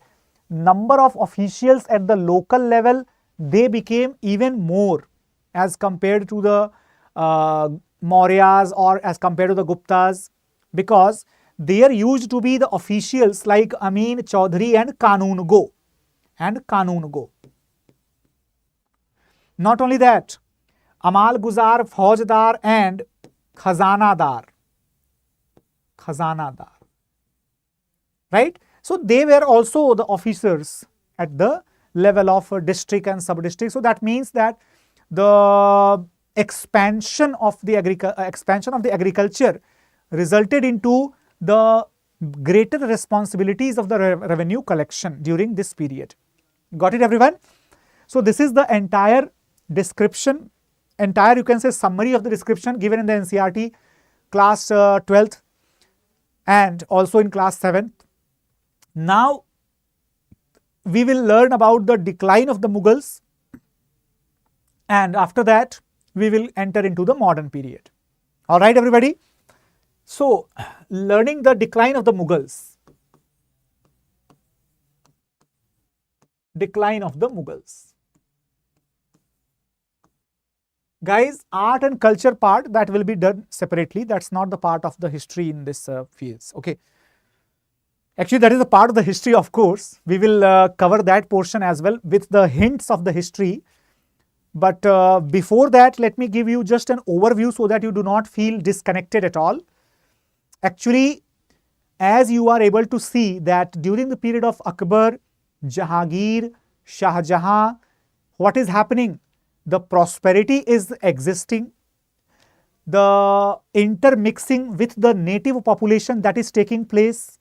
Number of officials at the local level, they became even more as compared to the Mauryas or as compared to the Guptas, because there used to be the officials like Amin, Chaudhary and Kanun Go. Not only that, Amal Guzar, Faujdar and Khazanadar, right? So they were also the officers at the level of district and sub-district. So that means that the expansion of the agriculture resulted into the greater responsibilities of the revenue collection during this period. Got it, everyone? So this is the entire description, you can say summary of the description given in the NCERT class 12th and also in class 7th. Now we will learn about the decline of the Mughals, and after that we will enter into the modern period. All right, everybody? So learning the decline of the Mughals. Guys, art and culture part, that will be done separately. That's not the part of the history in this fields. Okay. Actually, that is a part of the history, of course. We will cover that portion as well with the hints of the history. But before that, let me give you just an overview so that you do not feel disconnected at all. Actually, as you are able to see that during the period of Akbar, Jahangir, Shah Jahan what is happening? The prosperity is existing, the intermixing with the native population that is taking place.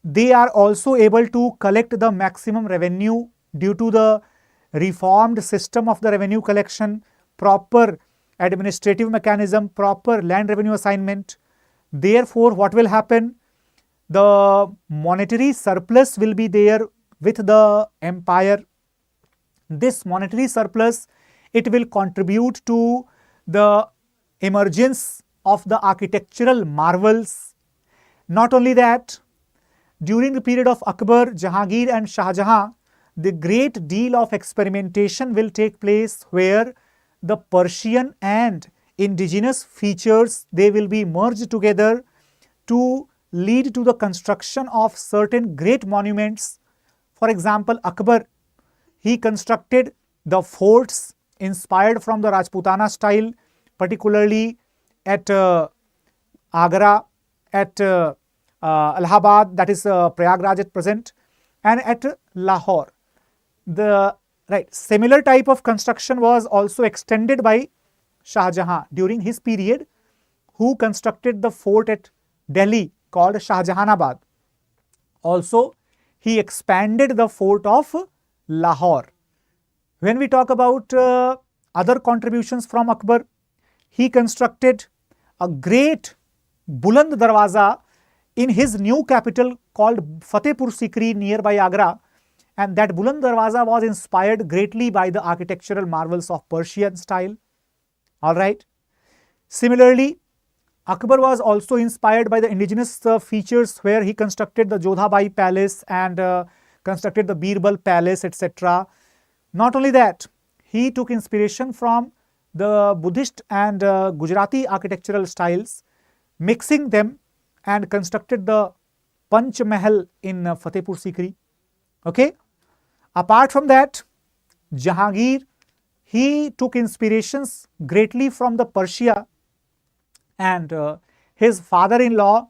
They are also able to collect the maximum revenue due to the reformed system of the revenue collection, proper administrative mechanism, proper land revenue assignment. Therefore, what will happen? The monetary surplus will be there with the empire. This monetary surplus, it will contribute to the emergence of the architectural marvels. Not only that, during the period of Akbar, Jahangir and Shah Jahan, the great deal of experimentation will take place where the Persian and indigenous features, they will be merged together to lead to the construction of certain great monuments. For example, Akbar, he constructed the forts inspired from the Rajputana style, particularly at Agra, at Allahabad, that is Prayagraj at present, and at Lahore. The similar type of construction was also extended by Shah Jahan during his period, who constructed the fort at Delhi called Shahjahanabad. Also, he expanded the fort of Lahore. When we talk about other contributions from Akbar, he constructed a great Buland Darwaza in his new capital called Fatehpur Sikri nearby Agra, and that Buland Darwaza was inspired greatly by the architectural marvels of Persian style. Alright. Similarly, Akbar was also inspired by the indigenous features where he constructed the Jodhabai Palace and constructed the Birbal Palace, etc. Not only that, he took inspiration from the Buddhist and Gujarati architectural styles, mixing them and constructed the Panch Mahal in Fatehpur Sikri. Okay. Apart from that, Jahangir, he took inspirations greatly from the Persia, and his father-in-law,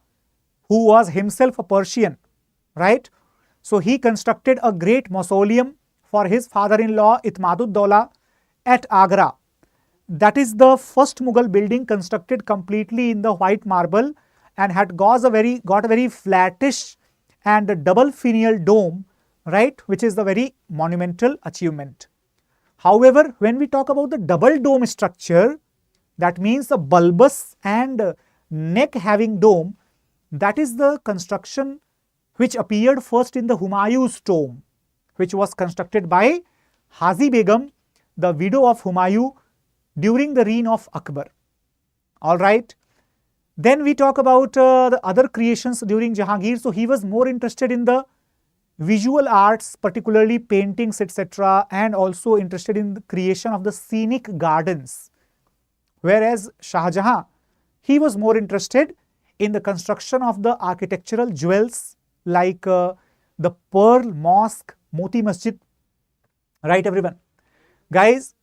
who was himself a Persian, right? So he constructed a great mausoleum for his father-in-law Itmadud-Dawla at Agra. That is the first Mughal building constructed completely in the white marble and had got a very flattish and double finial dome, right, which is the very monumental achievement. However, when we talk about the double dome structure, that means the bulbous and neck having dome, that is the construction which appeared first in the Humayun's tomb, which was constructed by Hazi Begum, the widow of Humayun, during the reign of Akbar. Alright. Then we talk about the other creations during Jahangir. So he was more interested in the visual arts, particularly paintings, etc., and also interested in the creation of the scenic gardens. Whereas Shah Jahan, he was more interested in the construction of the architectural jewels like the Pearl Mosque, Moti Masjid. Right, everyone? Guys,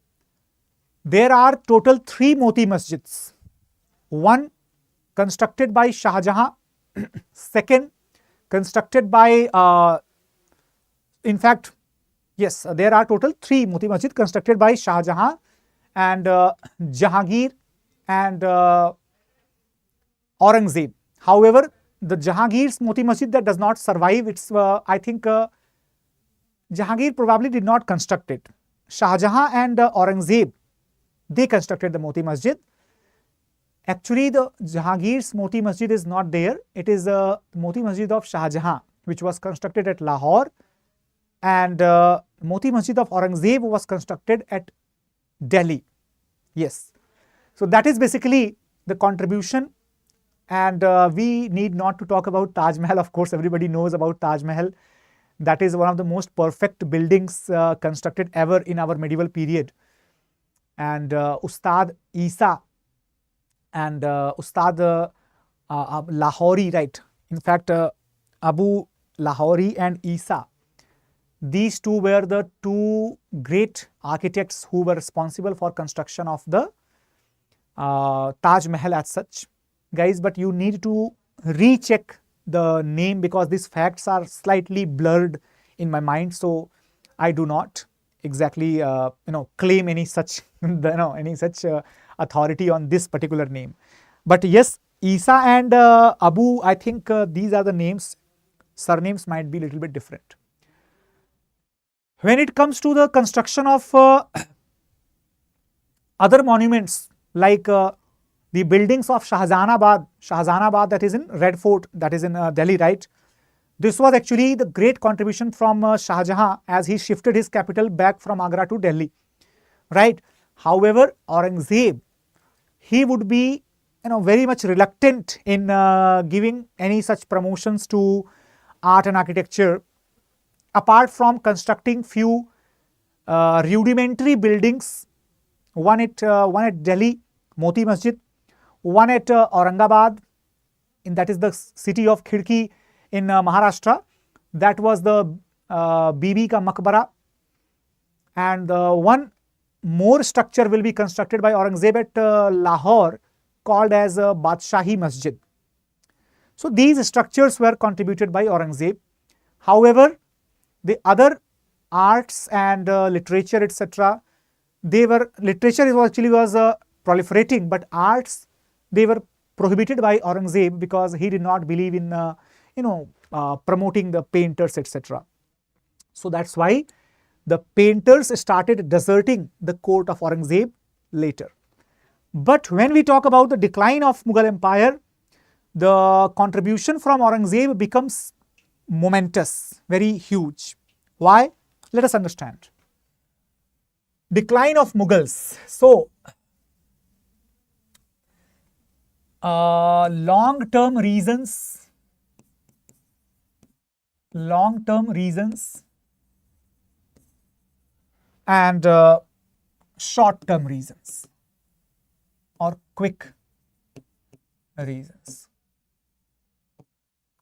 there are total 3 Moti Masjids. One constructed by Shah Jahan, second constructed by, in fact, yes, there are total 3 Moti Masjid constructed by Shah Jahan and Jahangir and Aurangzeb. However, the Jahangir's Moti Masjid that does not survive, it's I think Jahangir probably did not construct it. Shah Jahan and Aurangzeb, they constructed the Moti Masjid. Actually, the Jahangir's Moti Masjid is not there. It is the Moti Masjid of Shah Jahan, which was constructed at Lahore, and Moti Masjid of Aurangzeb was constructed at Delhi. Yes. So that is basically the contribution, and we need not to talk about Taj Mahal. Of course, everybody knows about Taj Mahal. That is one of the most perfect buildings constructed ever in our medieval period. And Ustad Isa and Ustad Lahori, right? In fact, Abu Lahori and Isa, these two were the 2 great architects who were responsible for construction of the Taj Mahal as such. Guys, but you need to recheck the name because these facts are slightly blurred in my mind, so I do not. exactly claim any such authority on this particular name. But yes, Isa and Abu, I think these are the names. Surnames might be a little bit different. When it comes to the construction of other monuments like the buildings of Shahjahanabad, that is in Red Fort, that is in Delhi, right? This was actually the great contribution from Shah Jahan as he shifted his capital back from Agra to Delhi, right? However, Aurangzeb, he would be very much reluctant in giving any such promotions to art and architecture, apart from constructing few rudimentary buildings, one at Delhi, Moti Masjid, one at Aurangabad, that is the city of Khidki in Maharashtra, that was the Bibi ka Maqbara, and one more structure will be constructed by Aurangzeb at Lahore called as Badshahi Masjid. So these structures were contributed by Aurangzeb. However, the other arts and literature, etc., literature was proliferating, but arts, they were prohibited by Aurangzeb because he did not believe in promoting the painters, etc. So that's why the painters started deserting the court of Aurangzeb later. But when we talk about the decline of Mughal Empire, the contribution from Aurangzeb becomes momentous, very huge. Why? Let us understand. Decline of Mughals. So, long-term reasons and short-term reasons or quick reasons.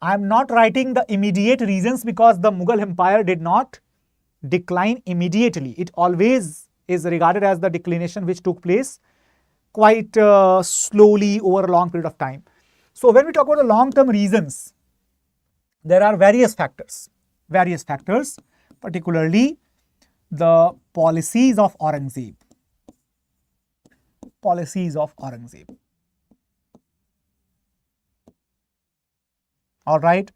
I am not writing the immediate reasons because the Mughal Empire did not decline immediately. It always is regarded as the declination which took place quite slowly over a long period of time. So when we talk about the long-term reasons, there are various factors, particularly the policies of Aurangzeb. All right.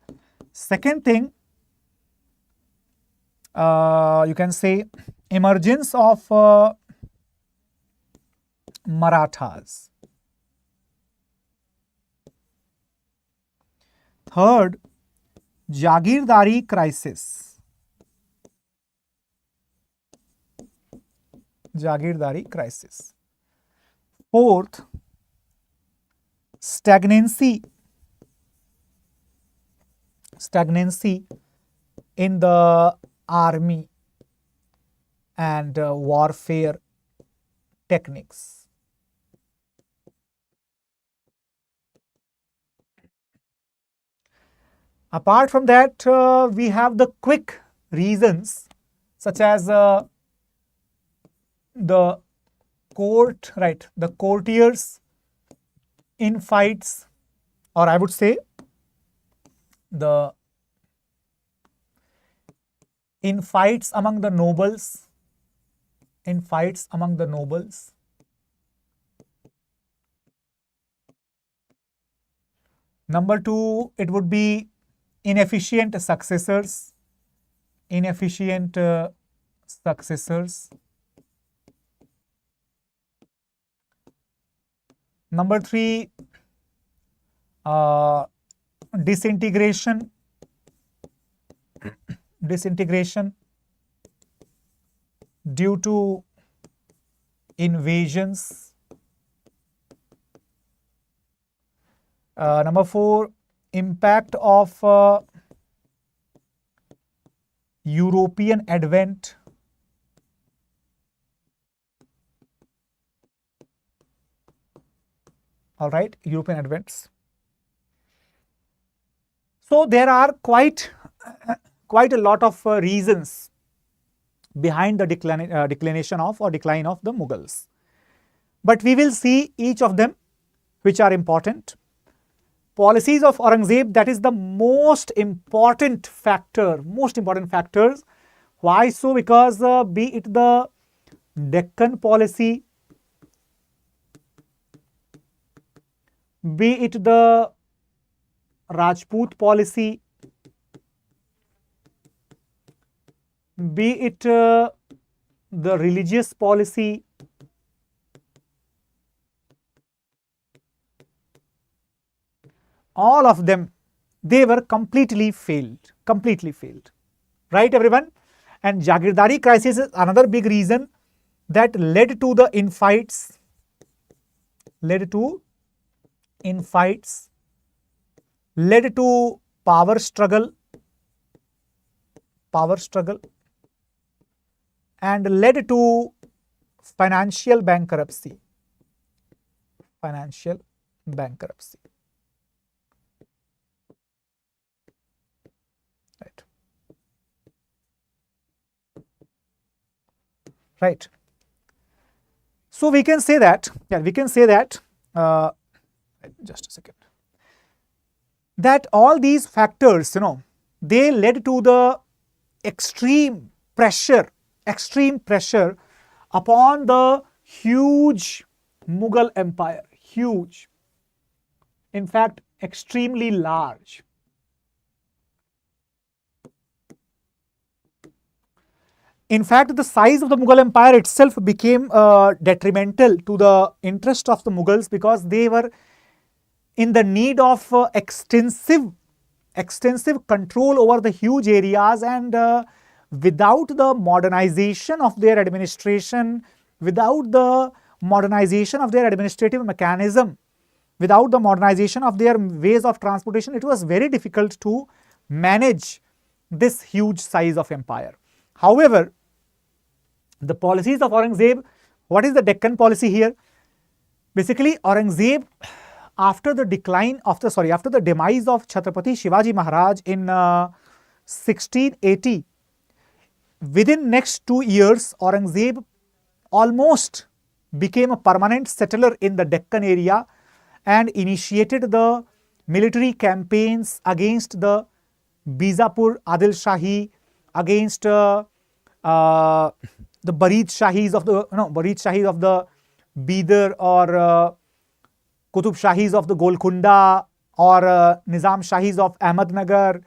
Second thing, you can say emergence of Marathas. Third, Jagirdari crisis. Fourth, stagnancy in the army and warfare techniques. Apart from that, we have the quick reasons such as the courtiers in fights, or I would say in fights among the nobles. Number two, it would be inefficient successors. Number three, disintegration due to invasions. Number four, impact of European advent. All right, European advents. So there are quite a lot of reasons behind the declination of or decline of the Mughals. But we will see each of them which are important. Policies of Aurangzeb, that is the most important factors Why so? Because be it the Deccan policy, be it the Rajput policy, be it the religious policy, all of them, they were completely failed, right everyone? And Jagirdari crisis is another big reason that led to the infights, led to power struggle, and led to financial bankruptcy. Right. Right. So we can say that, just a second, that all these factors, they led to the extreme pressure upon the huge Mughal Empire, huge, in fact, extremely large. In fact, the size of the Mughal Empire itself became detrimental to the interest of the Mughals, because they were in the need of extensive control over the huge areas, and without the modernization of their administration, without the modernization of their administrative mechanism, without the modernization of their ways of transportation, it was very difficult to manage this huge size of empire. However, the policies of Aurangzeb, what is the Deccan policy here? Basically, Aurangzeb, after the demise of Chhatrapati Shivaji Maharaj in 1680, within next 2 years, Aurangzeb almost became a permanent settler in the Deccan area and initiated the military campaigns against the Bijapur Adil Shahi, against the Barid Shahis of the Bidar, or Qutub Shahis of the Golconda, or Nizam Shahis of Ahmednagar.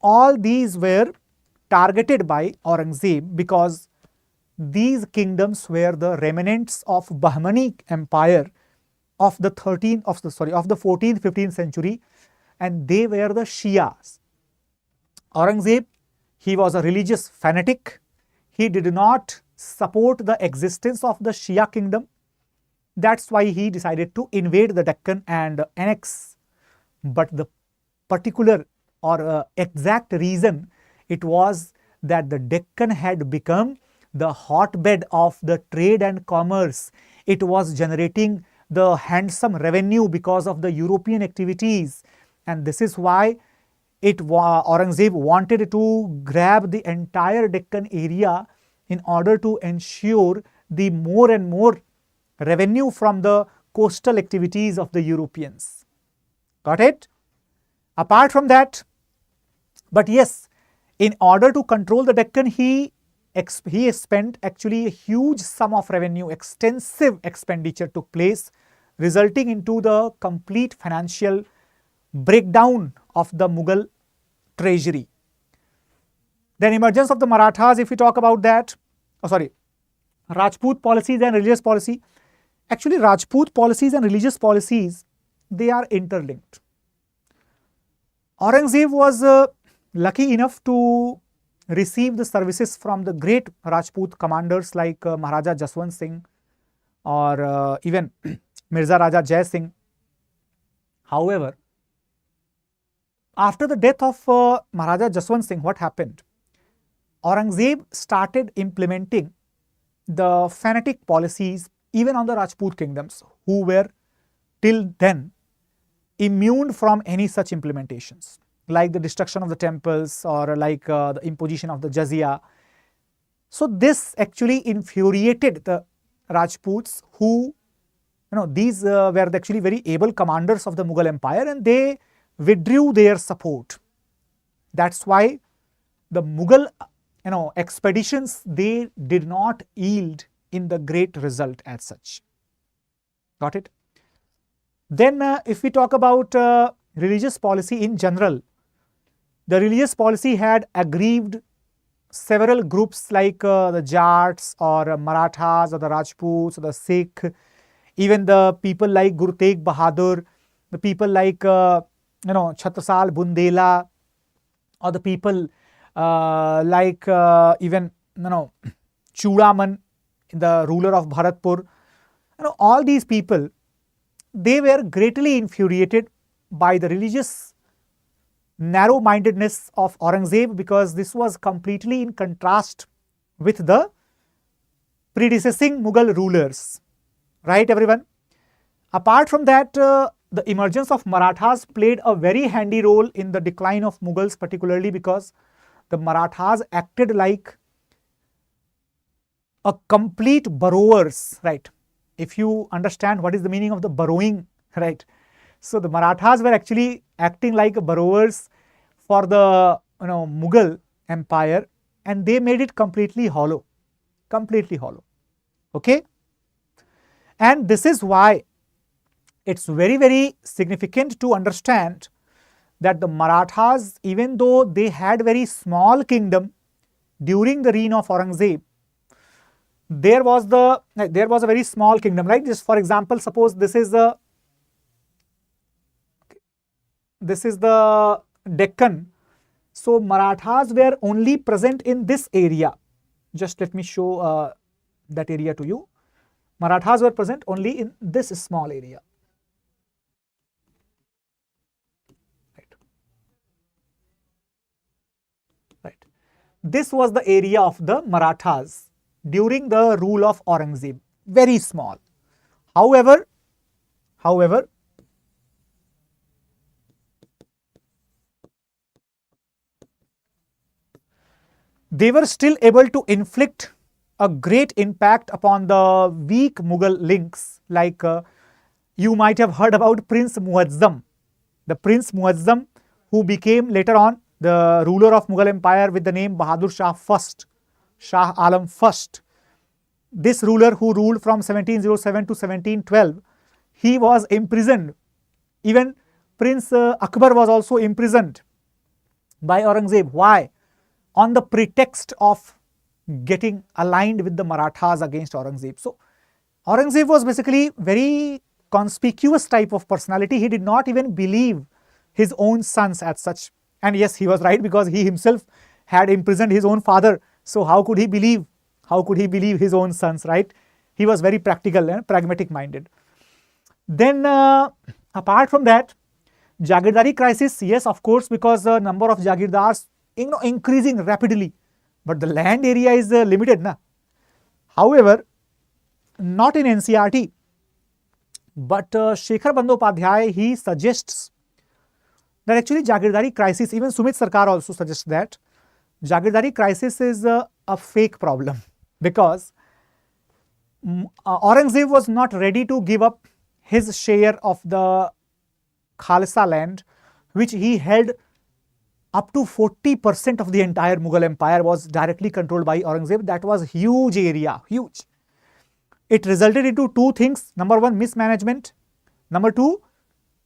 All these were targeted by Aurangzeb because these kingdoms were the remnants of Bahmani Empire of the 14th, 15th century, and they were the Shias. Aurangzeb, he was a religious fanatic. He did not support the existence of the Shia kingdom. That's why he decided to invade the Deccan and annex. But the particular or exact reason, it was that the Deccan had become the hotbed of the trade and commerce. It was generating the handsome revenue because of the European activities, and this is why Aurangzeb wanted to grab the entire Deccan area in order to ensure the more and more revenue from the coastal activities of the Europeans. Got it? Apart from that, but yes, in order to control the Deccan, he spent actually a huge sum of revenue, extensive expenditure took place, resulting into the complete financial breakdown of the Mughal treasury. Then emergence of the Marathas, if we talk about that, Rajput policies and religious policy. Actually, Rajput policies and religious policies, they are interlinked. Aurangzeb was lucky enough to receive the services from the great Rajput commanders like Maharaja Jaswant Singh or even Mirza Raja Jai Singh. However, after the death of Maharaja Jaswant Singh, what happened? Aurangzeb started implementing the fanatic policies even on the Rajput kingdoms, who were till then immune from any such implementations, like the destruction of the temples or like the imposition of the jizya. So this actually infuriated the Rajputs, who, these were actually very able commanders of the Mughal Empire, and they withdrew their support. That's why the Mughal expeditions, they did not yield in the great result as such. Got it? Then if we talk about religious policy in general, the religious policy had aggrieved several groups like the Jats or Marathas or the Rajputs or the Sikh, even the people like Guru Tegh Bahadur, the people like Chhatrasal Bundela, or the people like even Chudaman, the ruler of Bharatpur. All these people, they were greatly infuriated by the religious narrow-mindedness of Aurangzeb, because this was completely in contrast with the predecessing Mughal rulers. Right, everyone? Apart from that, the emergence of Marathas played a very handy role in the decline of Mughals, particularly because the Marathas acted like a complete borrowers, right? If you understand what is the meaning of the borrowing, right? So the Marathas were actually acting like borrowers for the Mughal Empire, and they made it completely hollow, okay? And this is why it's very, very significant to understand that the Marathas, even though they had very small kingdom during the reign of Aurangzeb, there was a very small kingdom, right? Just for example, suppose this is the Deccan. So Marathas were only present in this area. Just let me show that area to you. Marathas were present only in this small area. Right. This was the area of the Marathas during the rule of Aurangzeb. Very small. However, they were still able to inflict a great impact upon the weak Mughal links, like you might have heard about Prince Muazzam. The Prince Muazzam, who became later on the ruler of Mughal Empire with the name Bahadur Shah I, Shah Alam I. This ruler, who ruled from 1707 to 1712, he was imprisoned. Even Prince Akbar was also imprisoned by Aurangzeb. Why? On the pretext of getting aligned with the Marathas against Aurangzeb. So Aurangzeb was basically very conspicuous type of personality. He did not even believe his own sons as such. And yes, he was right, because he himself had imprisoned his own father. So how could he believe? How could he believe his own sons, right? He was very practical and pragmatic minded. Then apart from that, Jagirdari crisis, yes, of course, because the number of Jagirdars increasing rapidly, but the land area is limited, na? However, not in NCERT, but Shekhar Bandyopadhyay, he suggests that actually Jagirdari crisis, even Sumit Sarkar also suggests that Jagirdari crisis is a fake problem, because Aurangzeb was not ready to give up his share of the Khalsa land, which he held up to 40% of the entire Mughal Empire was directly controlled by Aurangzeb. That was huge area, huge. It resulted into two things. Number one, mismanagement. Number two,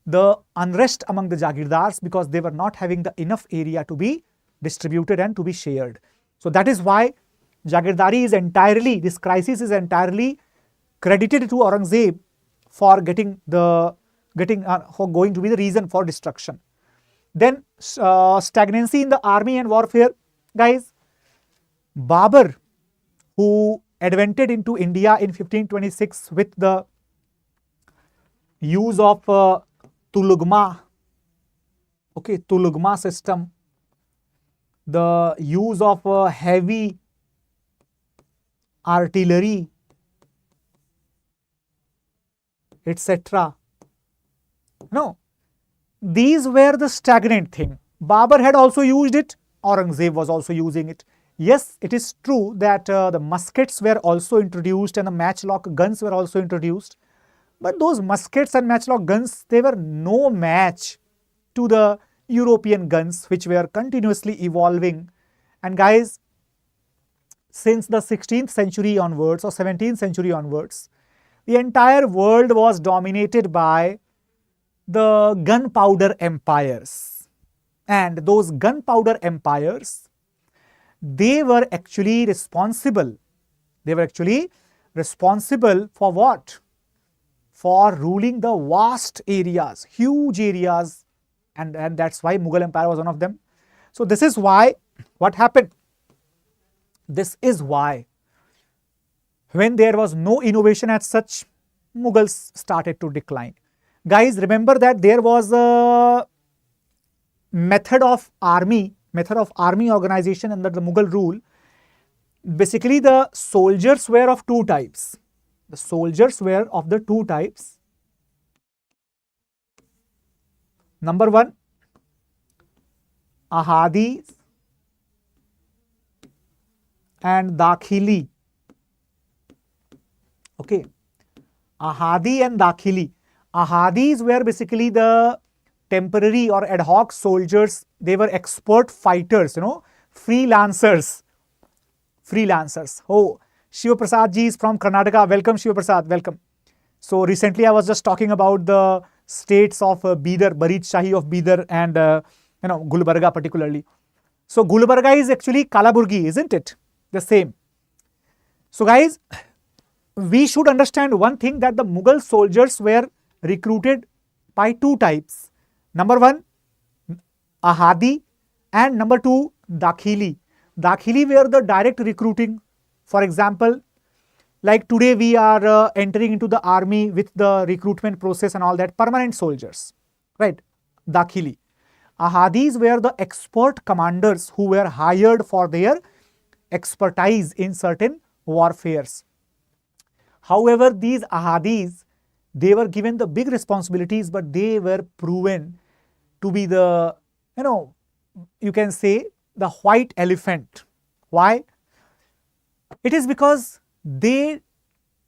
the unrest among the Jagirdars, because they were not having the enough area to be distributed and to be shared. So that is why Jagirdari is entirely, this crisis is entirely credited to Aurangzeb for going to be the reason for destruction. Then stagnancy in the army and warfare. Guys, Babur, who advented into India in 1526 with the use of Tulugma, Tulugma system, the use of heavy artillery, etc. No, these were the stagnant thing. Babur had also used it, Aurangzeb was also using it. Yes, it is true that the muskets were also introduced and the matchlock guns were also introduced. But those muskets and matchlock guns, they were no match to the European guns, which were continuously evolving. And guys, since the 16th century onwards or 17th century onwards, the entire world was dominated by the gunpowder empires. And those gunpowder empires, they were actually responsible. They were actually responsible for what? For ruling the vast areas, huge areas, and that's why Mughal Empire was one of them. So this is why, what happened? This is why when there was no innovation as such, Mughals started to decline. Guys, remember that there was a method of army organization under the Mughal rule. Basically, the soldiers were of two types. The soldiers were of the two types. Number one, Ahadis and Dakhili. Okay, Ahadi and Dakhili. Ahadis were basically the temporary or ad hoc soldiers. They were expert fighters, freelancers. Oh, Shiva Prasad ji is from Karnataka. Welcome, Shiva Prasad. Welcome. So recently I was just talking about the states of Bidar, Barid Shahi of Bidar and Gulbarga particularly. So Gulbarga is actually Kalaburgi, isn't it? The same. So guys, we should understand one thing, that the Mughal soldiers were recruited by two types. Number one, Ahadi, and number two, Dakhili. Dakhili were the direct recruiting. For example, like today we are entering into the army with the recruitment process and all that, permanent soldiers, right? Dakhili. Ahadis were the expert commanders who were hired for their expertise in certain warfares. However, these Ahadis, they were given the big responsibilities, but they were proven to be the, you can say the white elephant. Why? It is because they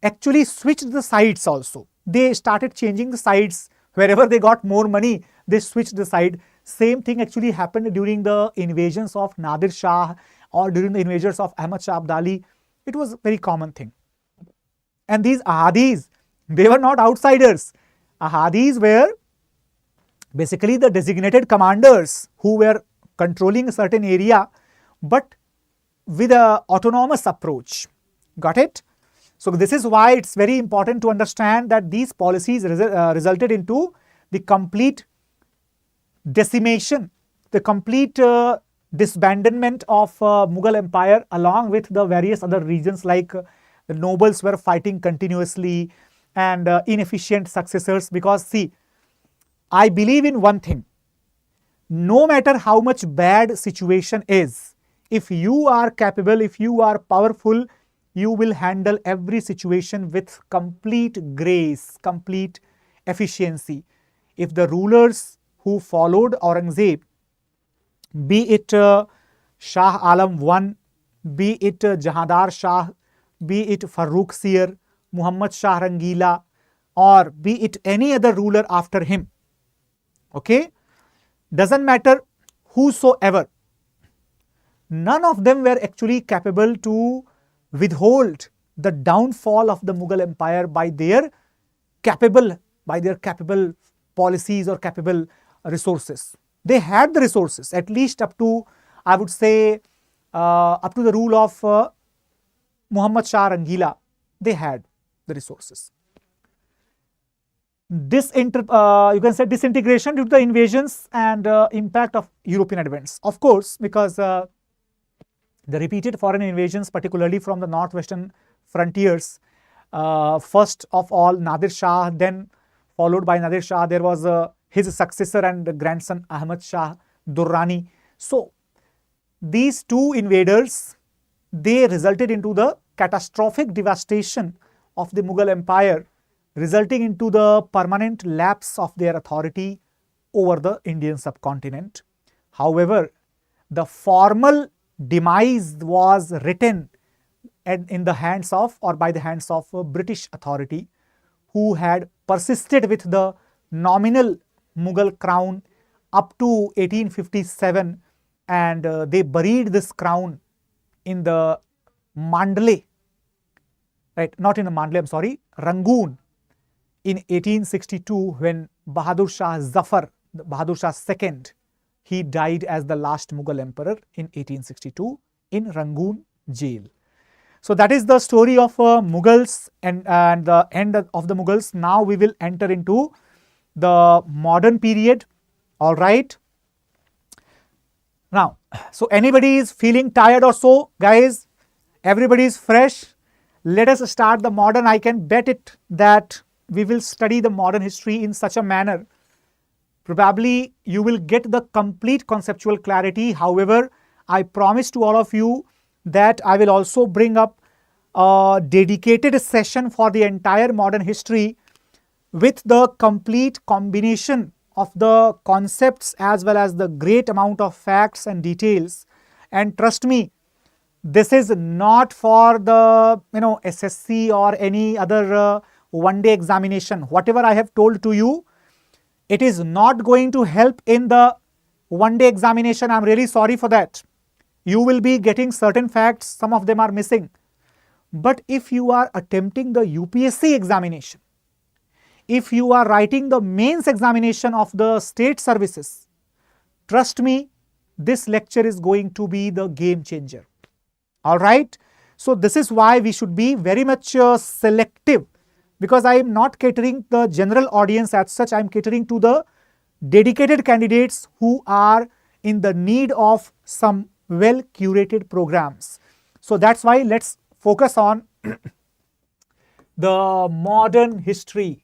actually switched the sides also. They started changing the sides. Wherever they got more money, they switched the side. Same thing actually happened during the invasions of Nadir Shah or during the invasions of Ahmad Shah Abdali. It was a very common thing. And these Ahadis, they were not outsiders. Ahadis were basically the designated commanders who were controlling a certain area, but with an autonomous approach. Got it? So this is why it's very important to understand that these policies resulted into the complete decimation, the complete disbandment of Mughal Empire, along with the various other regions, like the nobles were fighting continuously and inefficient successors. Because see, I believe in one thing, no matter how much bad situation is, if you are capable, if you are powerful, you will handle every situation with complete grace, complete efficiency. If the rulers who followed Aurangzeb, be it Shah Alam I, be it Jahandar Shah, be it Farrukh Sir, Muhammad Shah Rangila, or be it any other ruler after him, okay, doesn't matter whosoever, none of them were actually capable to withhold the downfall of the Mughal Empire by their capable policies or capable resources. They had the resources, at least up to, I would say, up to the rule of Muhammad Shah Rangila, they had the resources. You can say disintegration due to the invasions and impact of European advents. Of course, because the repeated foreign invasions, particularly from the northwestern frontiers, first of all Nadir Shah, then followed by Nadir Shah, there was his successor and grandson Ahmad Shah Durrani. So these two invaders, they resulted into the catastrophic devastation of the Mughal Empire, resulting into the permanent lapse of their authority over the Indian subcontinent. However, the formal demise was written in the hands of, or by the hands of, British authority, who had persisted with the nominal Mughal crown up to 1857, and they buried this crown in the Mandalay, right? Not in Mandalay, I'm sorry, Rangoon in 1862 when Bahadur Shah Zafar, Bahadur Shah II, he died as the last Mughal emperor in 1862 in Rangoon jail. So that is the story of Mughals and the end of the Mughals. Now we will enter into the modern period. All right. Now, so anybody is feeling tired or so, guys? Everybody is fresh. Let us start the modern. I can bet it that we will study the modern history in such a manner. Probably you will get the complete conceptual clarity. However, I promise to all of you that I will also bring up a dedicated session for the entire modern history with the complete combination of the concepts as well as the great amount of facts and details. And trust me, this is not for the SSC or any other one-day examination. Whatever I have told to you, it is not going to help in the one-day examination. I'm really sorry for that. You will be getting certain facts, some of them are missing. But if you are attempting the UPSC examination, if you are writing the mains examination of the state services, trust me, this lecture is going to be the game changer. All right. So this is why we should be very much selective, because I am not catering the general audience as such. I am catering to the dedicated candidates who are in the need of some well curated programs. So that's why let's focus on the modern history.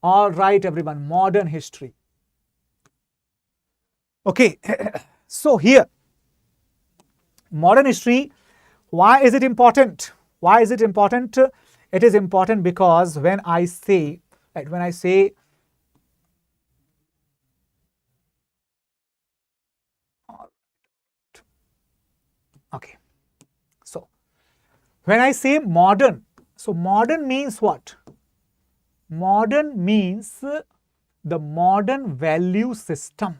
All right, everyone, modern history. Okay, so here, modern history, why is it important? Why is it important? It is important because when I say, okay, so when I say modern, so modern means what? Modern means the modern value system.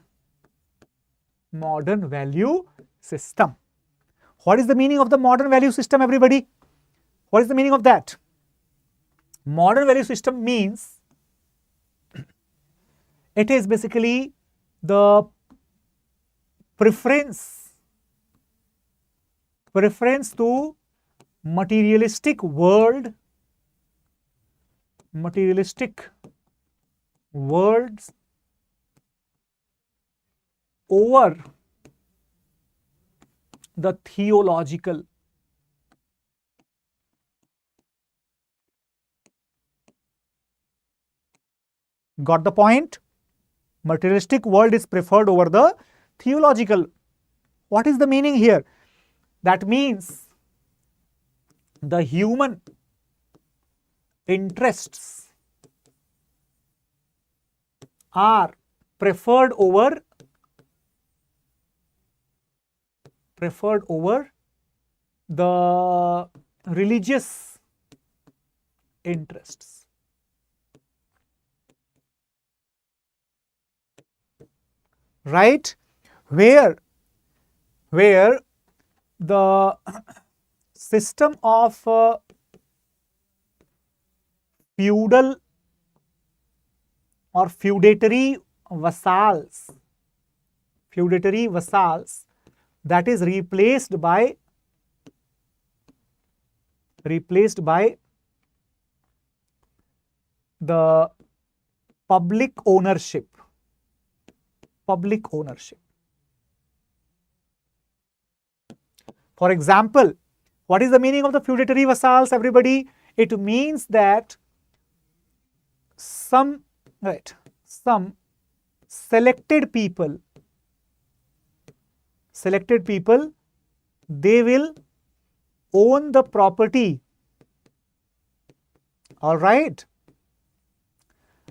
Modern value system. What is the meaning of the modern value system, everybody? What is the meaning of that? Modern value system means it is basically the preference to materialistic worlds over the theological. Got the point? Materialistic world is preferred over the theological. What is the meaning here? That means the human interests are preferred over the religious interests. Right? Where the system of feudal or feudatory vassals, that is replaced by the public ownership. For example, what is the meaning of the feudatory vassals, everybody? It means that some selected people, they will own the property. All right.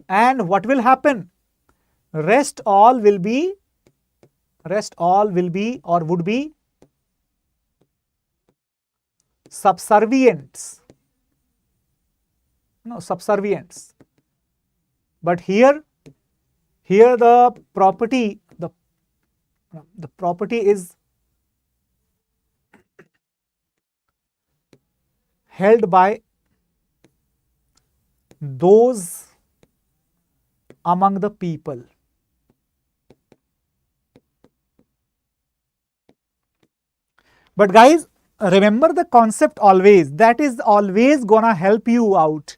And what will happen? Rest all will be or would be subservients. But here the property is held by those among the people. But guys, remember the concept always. That is always gonna help you out.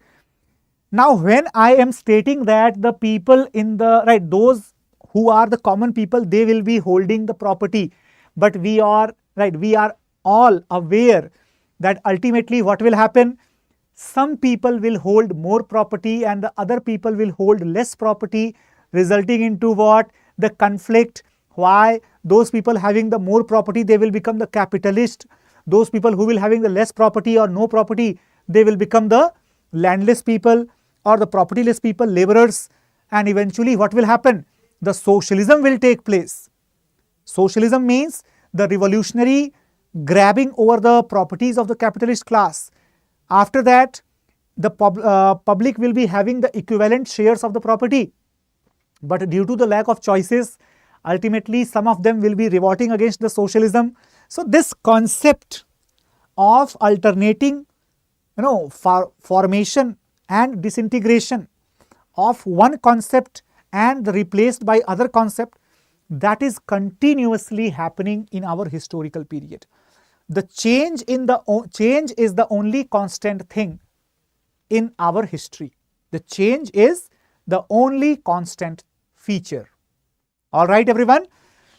Now, when I am stating that the people in the, right, those who are the common people, they will be holding the property. But we are, right, we are all aware that ultimately what will happen? Some people will hold more property and the other people will hold less property, resulting into what? The conflict. Why? Those people having the more property, they will become the capitalist. Those people who will having the less property or no property, they will become the landless people or the propertyless people, laborers. And eventually what will happen? The socialism will take place. Socialism means the revolutionary grabbing over the properties of the capitalist class. After that, the public will be having the equivalent shares of the property. But due to the lack of choices, ultimately some of them will be revolting against the socialism. So this concept of alternating, formation and disintegration of one concept and replaced by other concept, that is continuously happening in our historical period. The change is the only constant thing in our history. The change is the only constant feature. All right, everyone.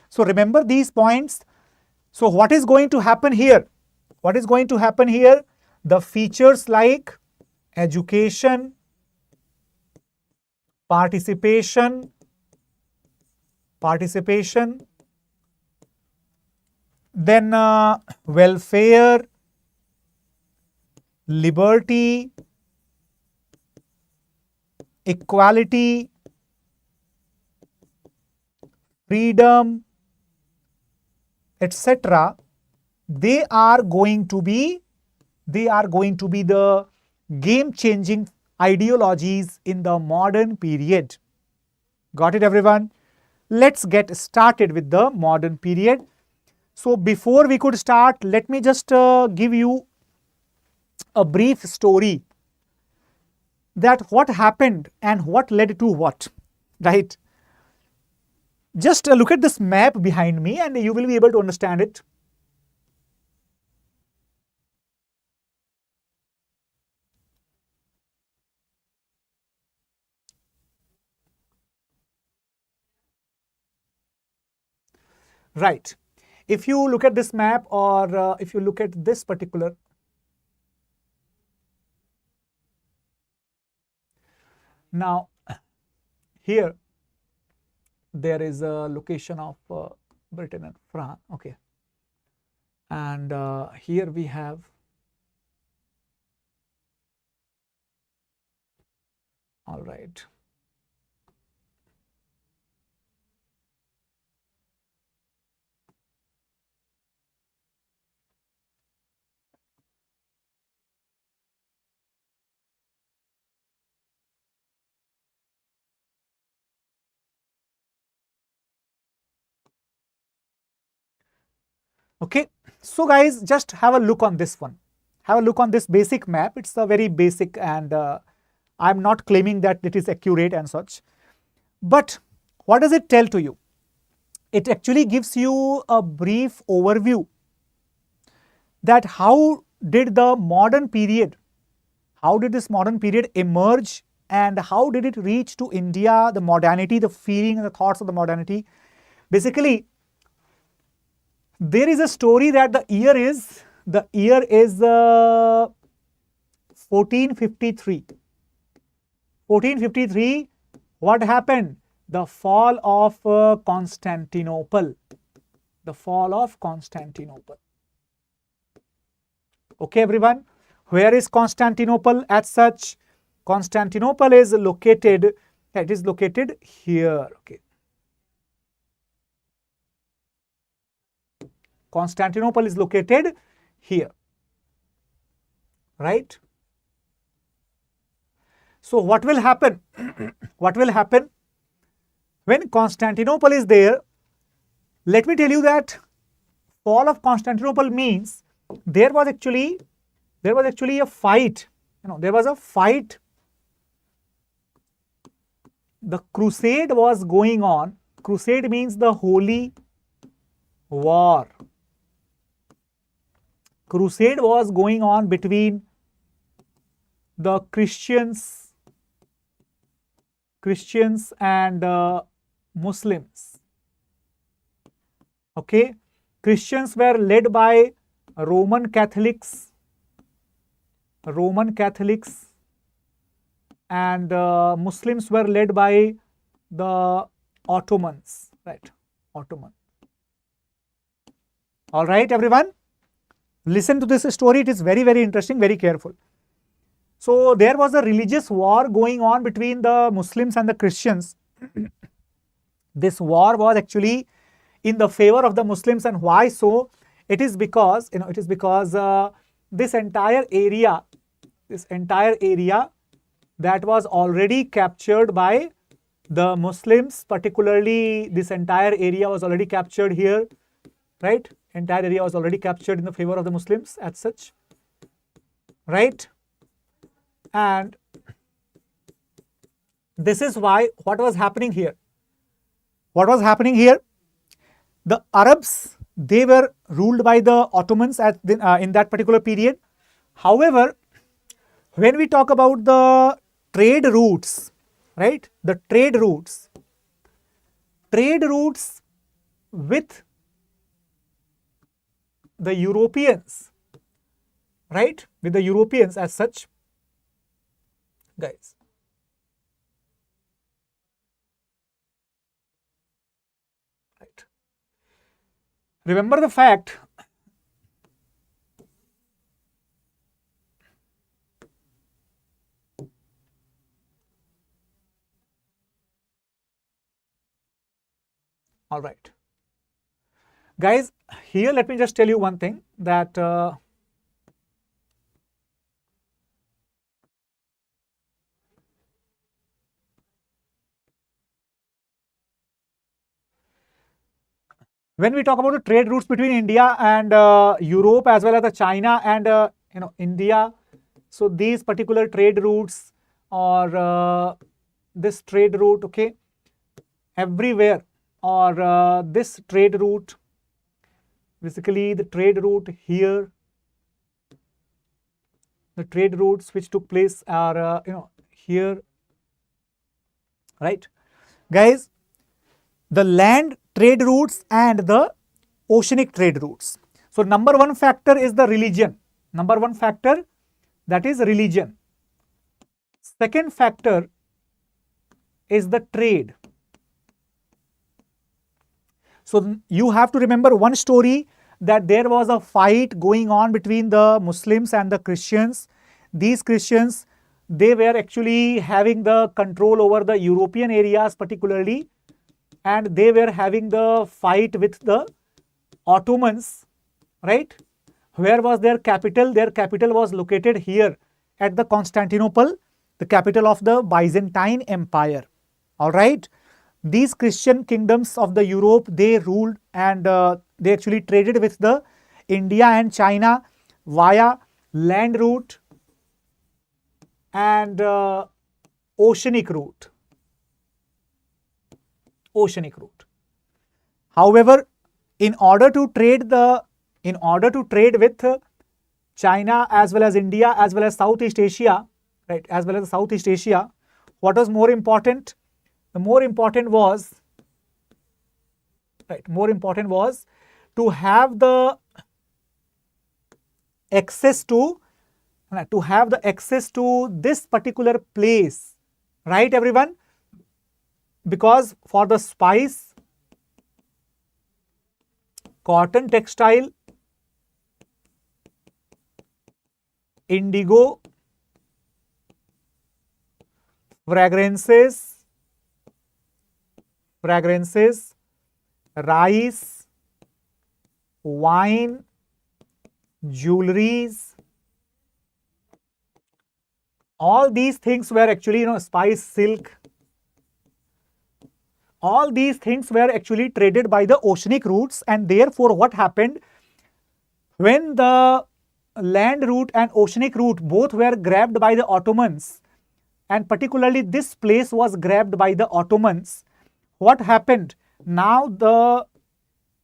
So remember these points. So what is going to happen here? What is going to happen here? The features like education, participation, then welfare, liberty, equality, freedom, etc. They are going to be the game-changing ideologies in the modern period. Got it, everyone? Let's get started with the modern period. So before we could start, let me just give you a brief story that what happened and what led to what, right? Just look at this map behind me and you will be able to understand it. Right. If you look at this map or if you look at this particular, now here there is a location of Britain and France, okay, and here we have, all right. Okay, so guys, just have a look on this one. Have a look on this basic map. It's a very basic and I'm not claiming that it is accurate and such. But what does it tell to you? It actually gives you a brief overview that how did the modern period, how did this modern period emerge and how did it reach to India, the modernity, the feeling and the thoughts of the modernity. Basically, there is a story that the year is 1453. 1453, what happened? The fall of Constantinople. The fall of Constantinople. Okay, everyone. Where is Constantinople as such? Constantinople is located, it is located here. Okay. Constantinople is located here, right? So what will happen? What will happen when Constantinople is there? Let me tell you that fall of Constantinople means there was actually there was actually a fight. There was a fight. The crusade was going on. Crusade means the holy war. Crusade was going on between the Christians and Muslims. Okay, Christians were led by Roman Catholics, and Muslims were led by the Ottomans, right? Ottoman. All right, everyone. Listen to this story. It is very, very interesting. Very careful. So there was a religious war going on between the Muslims and the Christians. This war was actually in the favor of the Muslims, and why so? It is because this entire area that was already captured by the Muslims, particularly this entire area was already captured here, right? Entire area was already captured in the favor of the Muslims as such, right? And this is why, what was happening here? The Arabs, they were ruled by the Ottomans in that particular period. However, when we talk about the trade routes, right? The trade routes with the Europeans, right? With the Europeans as such, guys. Right. Remember the fact all right. Guys, here let me just tell you one thing that when we talk about the trade routes between India and Europe as well as the China and India, so these particular trade routes or this trade route, okay, everywhere, or this trade route, basically the trade route here, the trade routes which took place are here, right, guys? The land trade routes and the oceanic trade routes. So number one factor is the religion. Number one factor, that is religion. Second factor is the trade. So you have to remember one story, that there was a fight going on between the Muslims and the Christians. These Christians, they were actually having the control over the European areas particularly, and they were having the fight with the Ottomans, right? Where was their capital? Their capital was located here at the Constantinople, the capital of the Byzantine Empire. All right. These Christian kingdoms of the Europe, they ruled and they actually traded with the India and China via land route and oceanic route. However, in order to trade with China as well as India as well as Southeast Asia, right, as well as Southeast Asia, what was more important? The more important was, right, to have the access to this particular place, right, everyone? Because for the spice, cotton textile, indigo, fragrances, rice, wine, jewelries, all these things were actually, spice, silk, all these things were actually traded by the oceanic routes. And therefore what happened, when the land route and oceanic route both were grabbed by the Ottomans, and particularly this place was grabbed by the Ottomans. What happened? Now the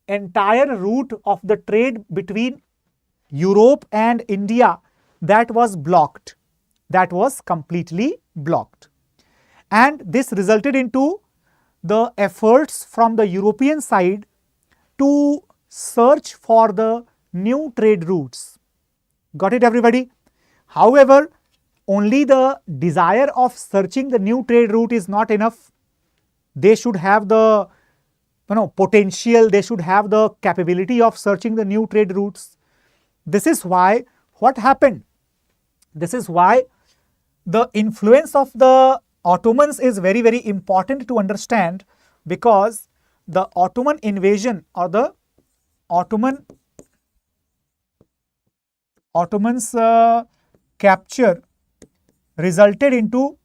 entire route of the trade between Europe and India, that was blocked. That was completely blocked. And this resulted into the efforts from the European side to search for the new trade routes. Got it, everybody? However, only the desire of searching the new trade route is not enough. They should have the potential, they should have the capability of searching the new trade routes. This is why what happened? This is why the influence of the Ottomans is very, very important to understand, because the Ottoman invasion or the Ottomans capture resulted into,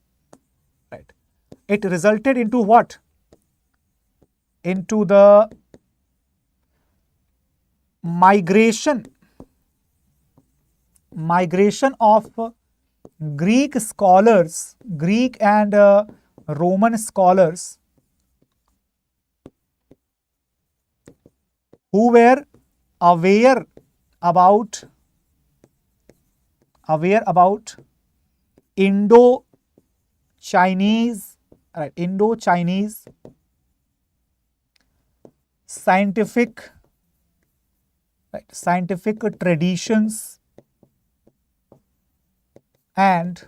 right, it resulted into what? Into the migration of Greek scholars, Greek and Roman scholars who were aware about Indo-Chinese scientific traditions and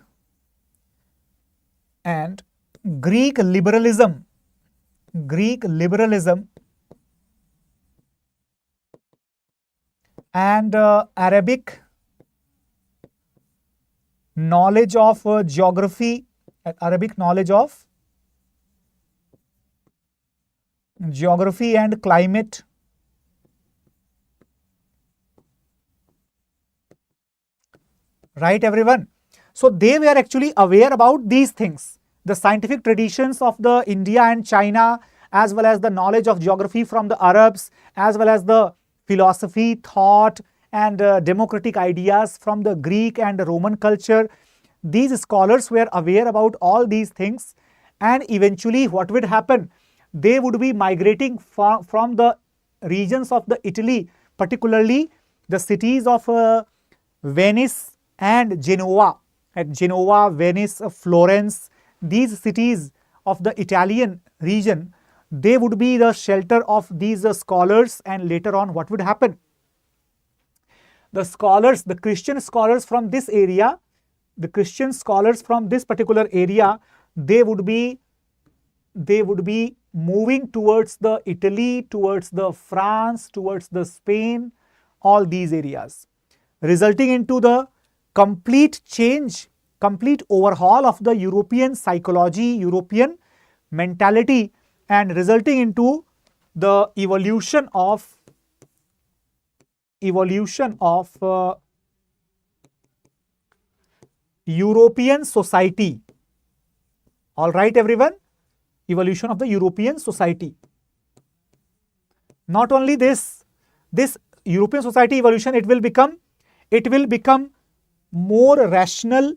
Greek liberalism and Arabic knowledge of geography, Arabic knowledge of geography and climate. Right, everyone? So they were actually aware about these things, the scientific traditions of the India and China, as well as the knowledge of geography from the Arabs, as well as the philosophy, thought and democratic ideas from the Greek and Roman culture. These scholars were aware about all these things, and eventually what would happen? They would be migrating from the regions of the Italy, particularly the cities of Venice and Genoa. At Genoa, Venice, Florence, these cities of the Italian region, they would be the shelter of these scholars. And later on, what would happen? The scholars, the Christian scholars from this area, the Christian scholars from this particular area, they would be moving towards the Italy, towards the France, towards the Spain, all these areas, resulting into the complete change, complete overhaul of the European psychology, European mentality, and resulting into the evolution of European society. All right, everyone? Evolution of the European society. Not only this European society evolution, it will become more rational.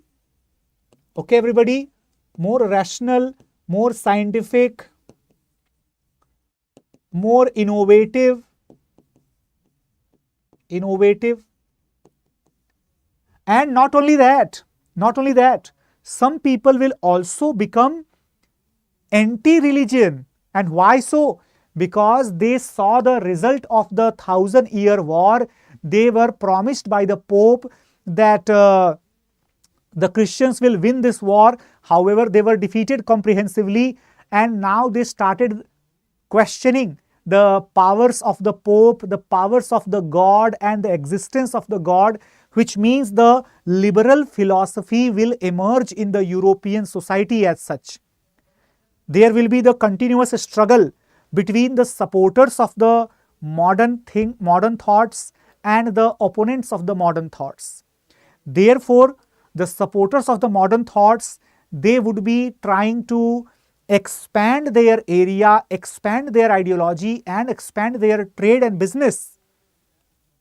Okay, everybody? More rational, more scientific, more innovative. And not only that, some people will also become anti-religion. And why so? Because they saw the result of the 1,000-year war. They were promised by the Pope that the Christians will win this war. However, they were defeated comprehensively, and now they started questioning the powers of the Pope, the powers of the God and the existence of the God, which means the liberal philosophy will emerge in the European society as such. There will be the continuous struggle between the supporters of the modern thoughts and the opponents of the modern thoughts. Therefore, the supporters of the modern thoughts, they would be trying to expand their area, expand their ideology and expand their trade and business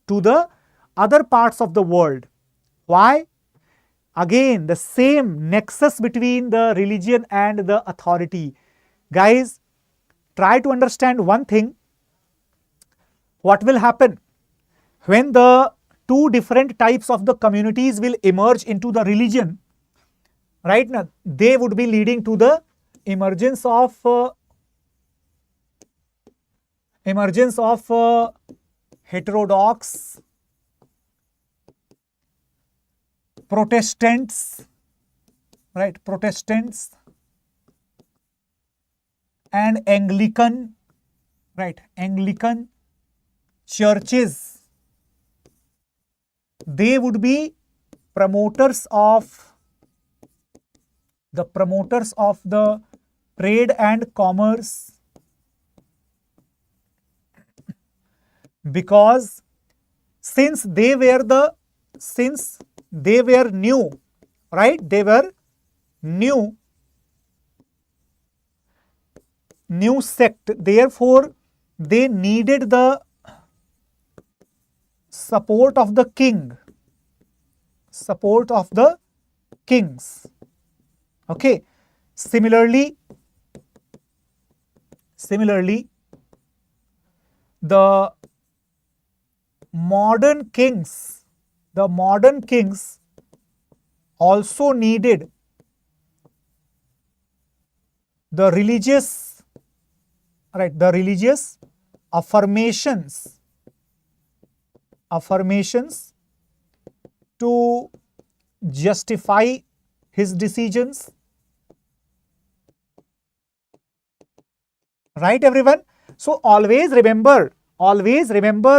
to the other parts of the world. Why? Again, the same nexus between the religion and the authority. Guys, try to understand one thing. What will happen when the two different types of the communities will emerge into the religion? Right now, they would be leading to the emergence of heterodox, Protestants, right? Protestants and Anglican, right? Anglican churches. They would be promoters of the trade and commerce, because since they were new, right? They were new sect. Therefore, they needed the support of the king, support of the kings. Okay. Similarly, the modern kings also needed the religious, right? The religious affirmations to justify his decisions. Right, everyone? So always remember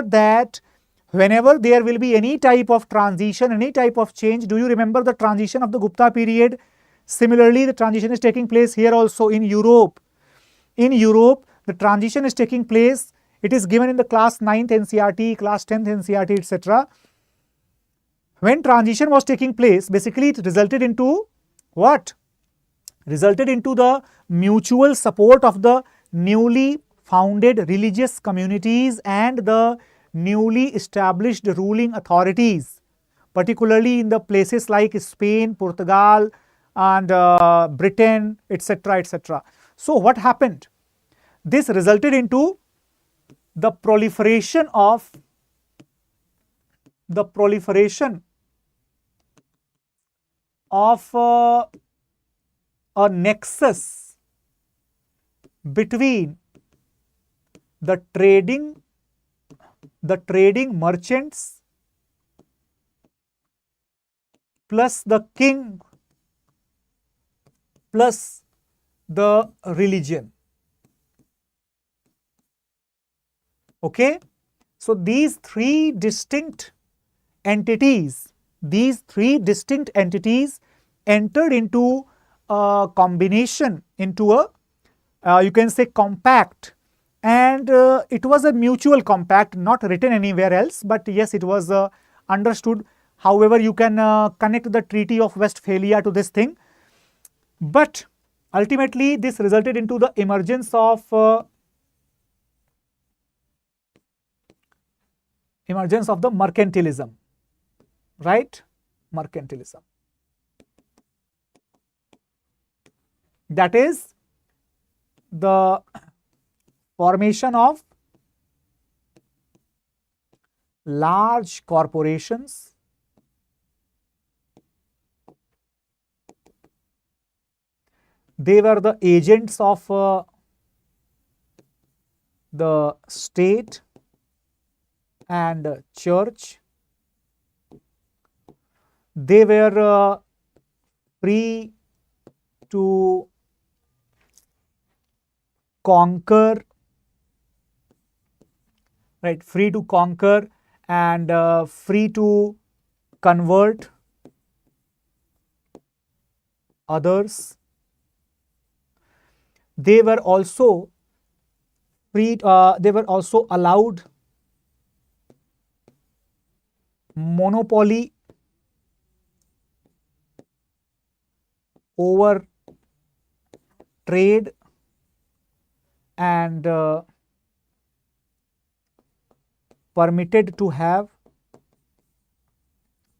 that whenever there will be any type of transition, any type of change, do you remember the transition of the Gupta period? Similarly, the transition is taking place here also in Europe. In Europe, the transition is taking place. It is given in the class 9th NCERT, class 10th NCERT, etc. When transition was taking place, basically it resulted into what? Resulted into the mutual support of the newly founded religious communities and the newly established ruling authorities, particularly in the places like Spain, Portugal and Britain, etc., etc. So what happened? This resulted into the proliferation of a nexus between the trading merchants plus the king plus the religion. Okay, so these three distinct entities entered into a combination, into a you can say compact, and it was a mutual compact, not written anywhere else, but yes, it was understood. However, you can connect the Treaty of Westphalia to this thing, but ultimately this resulted into the emergence of the mercantilism, right? Mercantilism. That is the formation of large corporations they were the agents of the state and church. They were free to conquer, right? Free to conquer and free to convert others. They were also free. They were also allowed monopoly over trade and permitted to have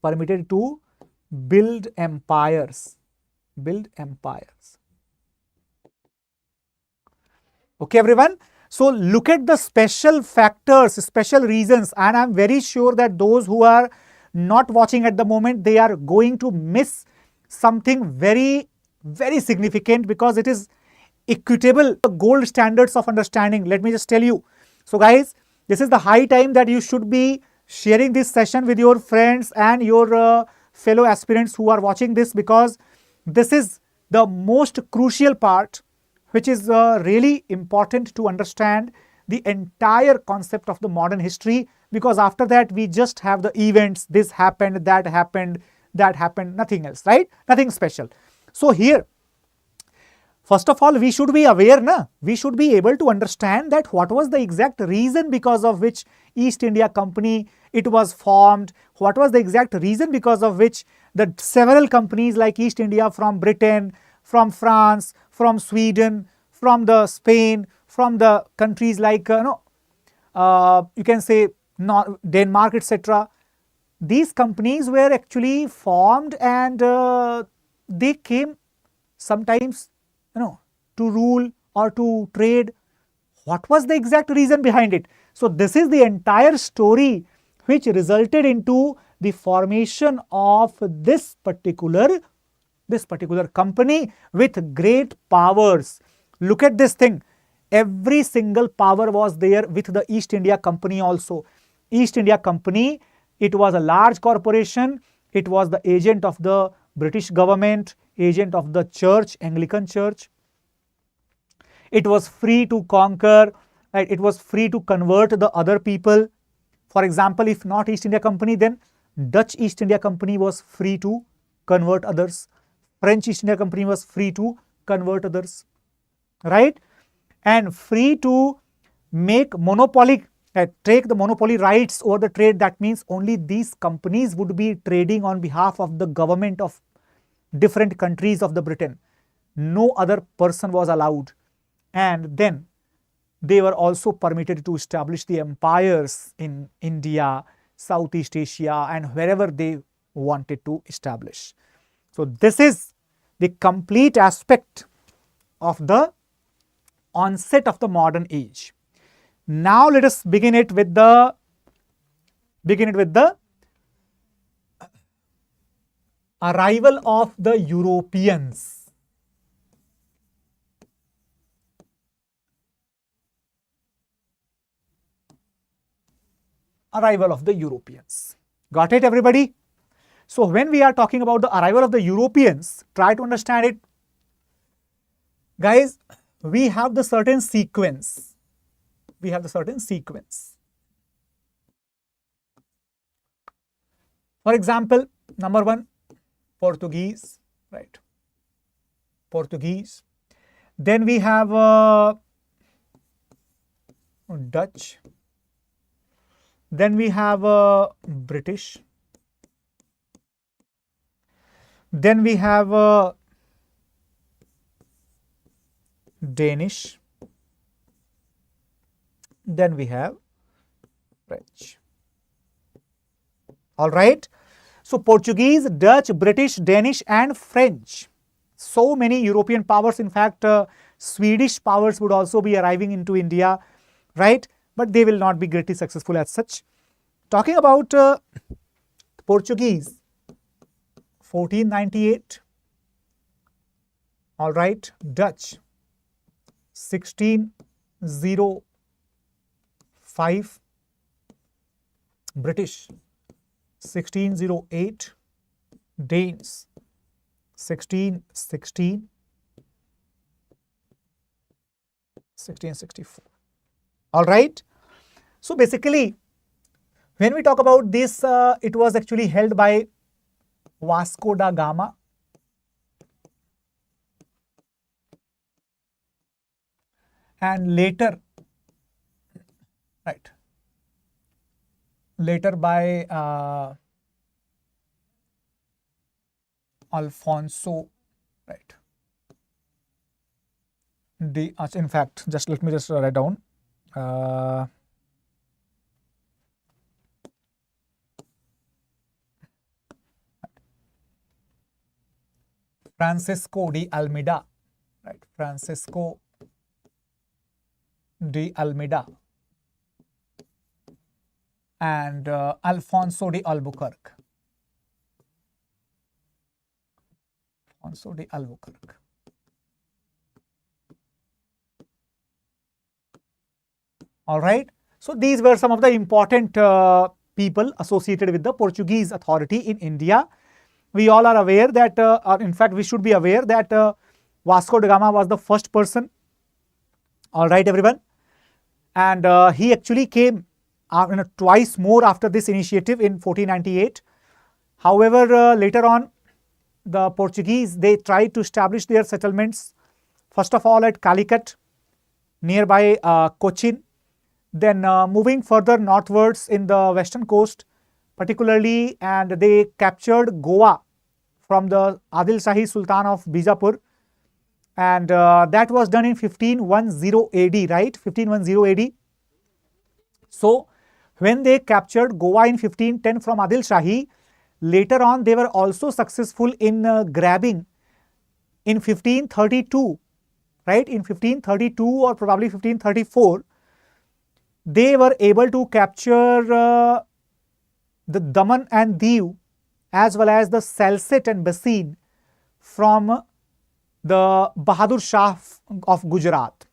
permitted to build empires. Build empires. Okay, everyone. So look at the special factors, special reasons, and I'm very sure that those who are not watching at the moment, they are going to miss something very, very significant, because it is equitable, gold standards of understanding. Let me just tell you. So guys, this is the high time that you should be sharing this session with your friends and your fellow aspirants who are watching this, because this is the most crucial part, which is really important to understand the entire concept of the modern history, because after that we just have the events, this happened, that happened, nothing else, right? Nothing special. So here, first of all, we should be aware, we should be able to understand that what was the exact reason because of which East India Company, it was formed, what was the exact reason because of which the several companies like East India from Britain, from France, from Sweden, from the Spain, from the countries like you can say Denmark, etc. These companies were actually formed, and they came sometimes to rule or to trade. What was the exact reason behind it? So this is the entire story which resulted into the formation of this particular company with great powers. Look at this thing. Every single power was there with the East India Company also. East India Company, it was a large corporation. It was the agent of the British government, agent of the church, Anglican church. It was free to conquer, right? It was free to convert the other people. For example, if not East India Company, then Dutch East India Company was free to convert others. French East India Company was free to convert others, right? And free to make monopoly, take the monopoly rights over the trade. That means only these companies would be trading on behalf of the government of different countries of the Britain. No other person was allowed. And then they were also permitted to establish the empires in India, Southeast Asia, and wherever they wanted to establish. So this is the complete aspect of the onset of the modern age. Now let us begin it with the arrival of the Europeans. Arrival of the Europeans. Got it, everybody? So when we are talking about the arrival of the Europeans, try to understand it. Guys, we have the certain sequence. For example, number one, Portuguese, right? Portuguese. Then we have Dutch. Then we have British. Then we have Danish. Then we have French. All right. So Portuguese, Dutch, British, Danish, and French. So many European powers. In fact, Swedish powers would also be arriving into India, right? But they will not be greatly successful as such. Talking about Portuguese, 1498. All right. Dutch, 1605. British, 1608. Danes, 1616. 1664. All right. So basically, when we talk about this, it was actually held by Vasco da Gama. And later, right, later by Alfonso, right. In fact, just let me just write down. Francisco de Almeida, right? Francisco de Almeida and Alfonso de Albuquerque. Alfonso de Albuquerque. All right. So these were some of the important people associated with the Portuguese authority in India. We all are aware that, or in fact, we should be aware that Vasco da Gama was the first person. All right, everyone. And he actually came twice more after this initiative in 1498. However, later on, the Portuguese, they tried to establish their settlements, first of all at Calicut, nearby Cochin, then moving further northwards in the western coast, particularly, and they captured Goa from the Adil Shahi Sultan of Bijapur, and that was done in 1510 AD, right? 1510 AD. So, when they captured Goa in 1510 from Adil Shahi, later on they were also successful in grabbing in 1532, right? In 1532 or probably 1534, they were able to capture the Daman and Diu as well as the Salsette and Bassein from the Bahadur Shah of Gujarat.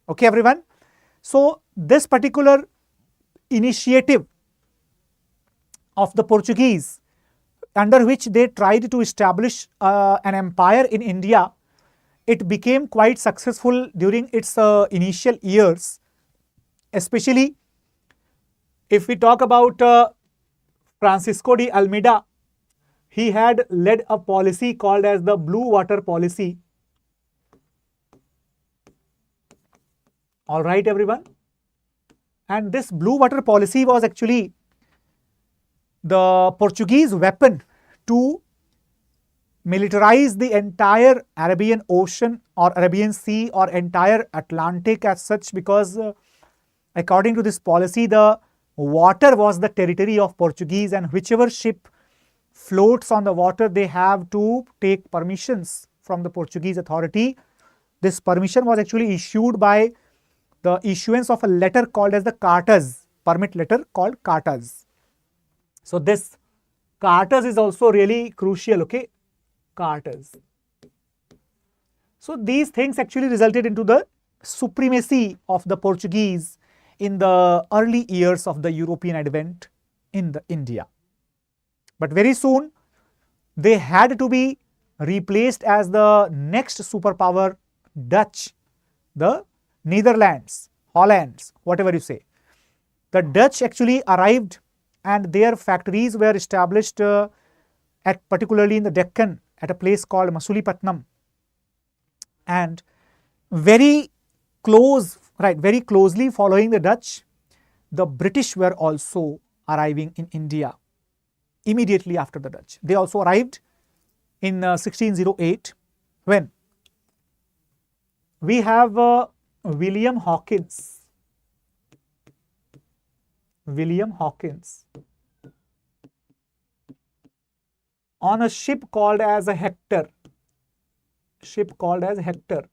Okay, everyone. So, this particular initiative of the Portuguese, under which they tried to establish an empire in India, it became quite successful during its initial years. Especially if we talk about Francisco de Almeida, he had led a policy called as the Blue Water Policy. All right, everyone. And this Blue Water Policy was actually the Portuguese weapon to militarize the entire Arabian Ocean or Arabian Sea or entire Atlantic as such, because according to this policy, the water was the territory of Portuguese, and whichever ship floats on the water, they have to take permissions from the Portuguese authority. This permission was actually issued by the issuance of a letter called as the Cartas, permit letter called Cartas. So this Cartas is also really crucial, okay? Cartas. So these things actually resulted into the supremacy of the Portuguese in the early years of the European advent in the India. But very soon, they had to be replaced as the next superpower, Dutch, the Netherlands, Hollands, whatever you say. The Dutch actually arrived and their factories were established at particularly in the Deccan at a place called Masulipatnam. And very closely following the Dutch, the British were also arriving in India immediately after the Dutch. They also arrived in 1608 when we have William Hawkins. William Hawkins on a ship called as a Hector. Ship called as Hector.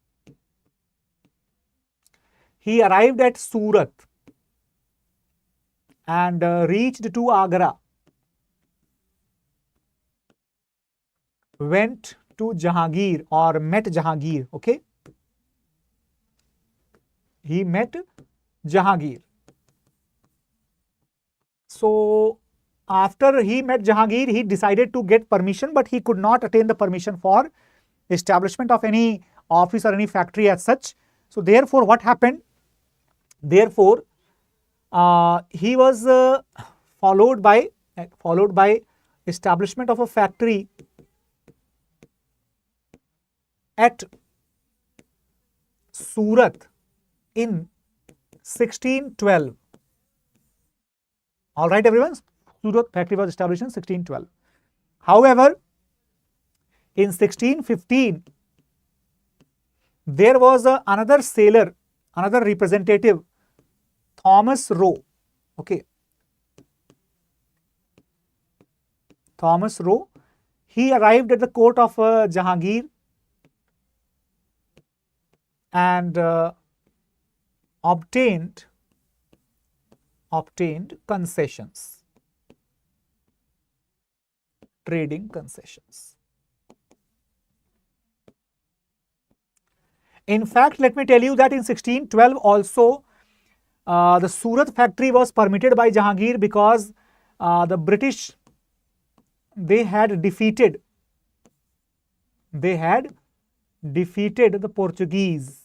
He arrived at Surat and reached to Agra, went to Jahangir or met Jahangir, okay? He met Jahangir. So, after he met Jahangir, he decided to get permission, but he could not attain the permission for establishment of any office or any factory as such. So, therefore, what happened? Therefore, he was followed by establishment of a factory at Surat in 1612. All right, everyone. Surat factory was established in 1612. However, in 1615, there was another sailor, another representative, Thomas Roe. Okay. Thomas Roe. He arrived at the court of Jahangir and obtained concessions, trading concessions. In fact, let me tell you that in 1612 also the Surat factory was permitted by Jahangir because the British, they had defeated the Portuguese.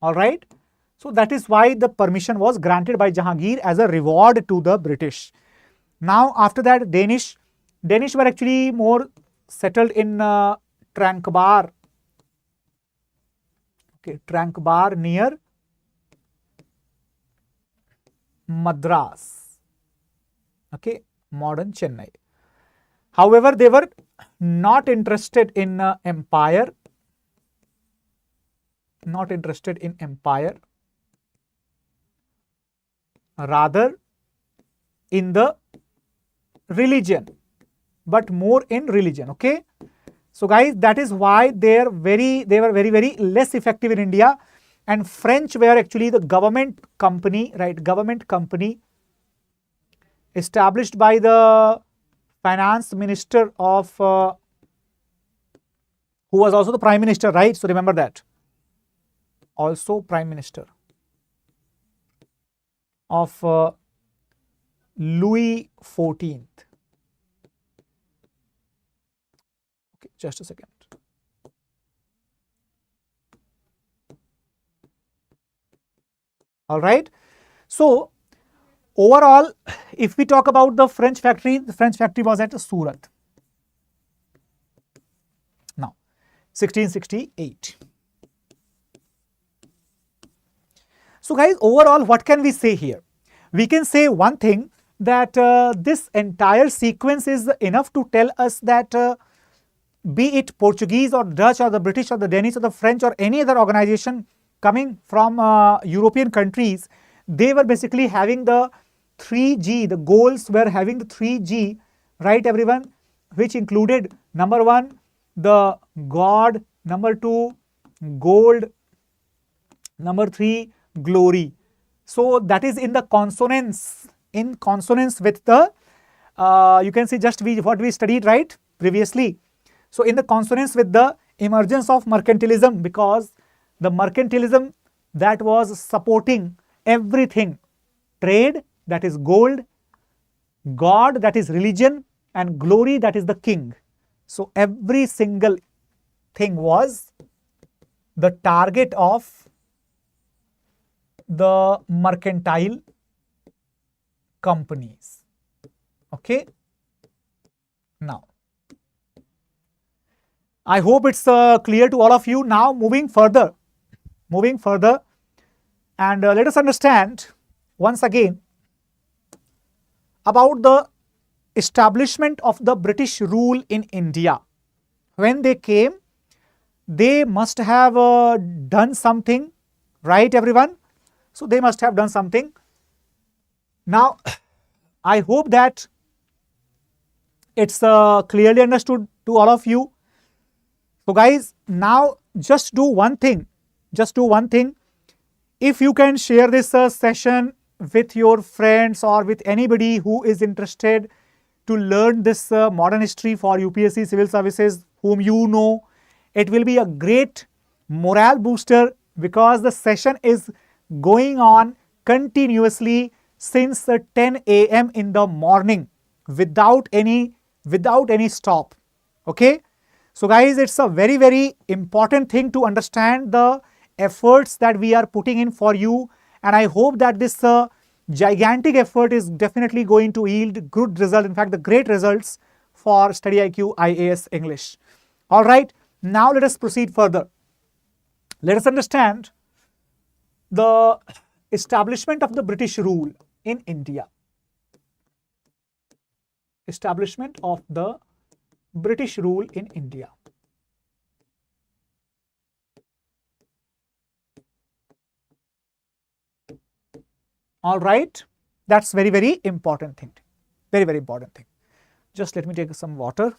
All right. So that is why the permission was granted by Jahangir as a reward to the British. Now after that, Danish were actually more settled in Tranquebar. Okay, Tranquebar near Madras. Okay, modern Chennai. However, they were not interested in empire. Rather in the religion, but more in religion. Okay, so guys, that is why they were very less effective in India, and French were actually the government company, right? Government company established by the finance minister of who was also the prime minister, right? So remember that. Also prime minister of Louis XIV. Okay, just a second. All right. So overall, if we talk about the French factory was at Surat. Now, 1668. So guys, overall, what can we say here? We can say one thing, that this entire sequence is enough to tell us that be it Portuguese or Dutch or the British or the Danish or the French or any other organization coming from European countries, they were basically having the 3G, the goals were having the 3G, right everyone, which included number 1, the God, number 2, gold, number 3, glory. So that is in consonance with the you can see just what we studied right previously. So in the consonance with the emergence of mercantilism, because the mercantilism that was supporting everything, trade, that is gold, God, that is religion, and glory, that is the king. So every single thing was the target of the mercantile companies. Okay. Now, I hope it's clear to all of you. Now moving further, and let us understand once again about the establishment of the British rule in India. When they came, they must have done something, right everyone? So they must have done something. Now, I hope that it's clearly understood to all of you. So guys, now just do one thing. If you can share this session with your friends or with anybody who is interested to learn this modern history for UPSC civil services, whom you know, it will be a great morale booster, because the session is going on continuously since 10 a.m. in the morning without any stop. Okay. So guys, it's a very important thing to understand the efforts that we are putting in for you, and I hope that this gigantic effort is definitely going to yield good result, in fact the great results for StudyIQ IAS English. All right, now let us proceed further. Let us understand the establishment of the British rule in India. Establishment of the British rule in India. All right, that's very important thing. Very important thing. Just let me take some water.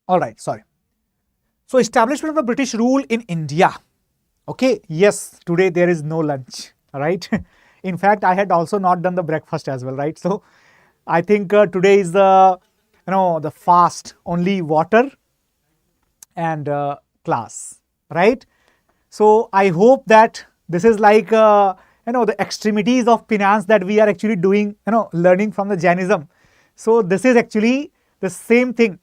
All right, sorry. So establishment of the British rule in India. Okay, yes, today there is no lunch, right? In fact, I had also not done the breakfast as well, right? So I think today is the, the fast, only water and class, right? So I hope that this is like, the extremities of finance that we are actually doing, learning from the Jainism. So this is actually the same thing.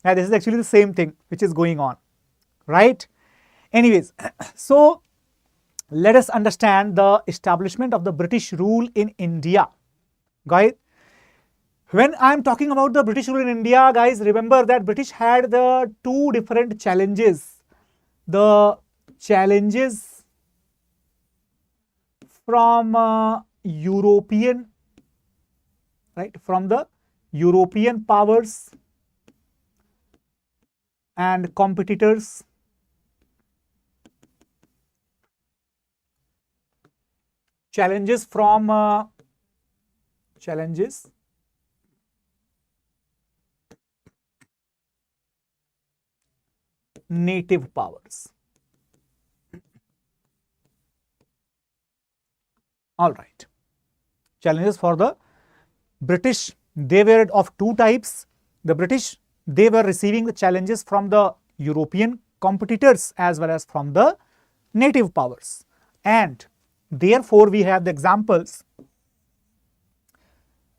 Yeah, this is actually the same thing which is going on, right? Anyways, so let us understand the establishment of the British rule in India. Guys, when I am talking about the British rule in India, guys, remember that British had the two different challenges. The challenges from European, right, from the European powers and competitors. Challenges from native powers. All right. Challenges for the British, they were of two types. The British, they were receiving the challenges from the European competitors as well as from the native powers. And therefore, we have the examples,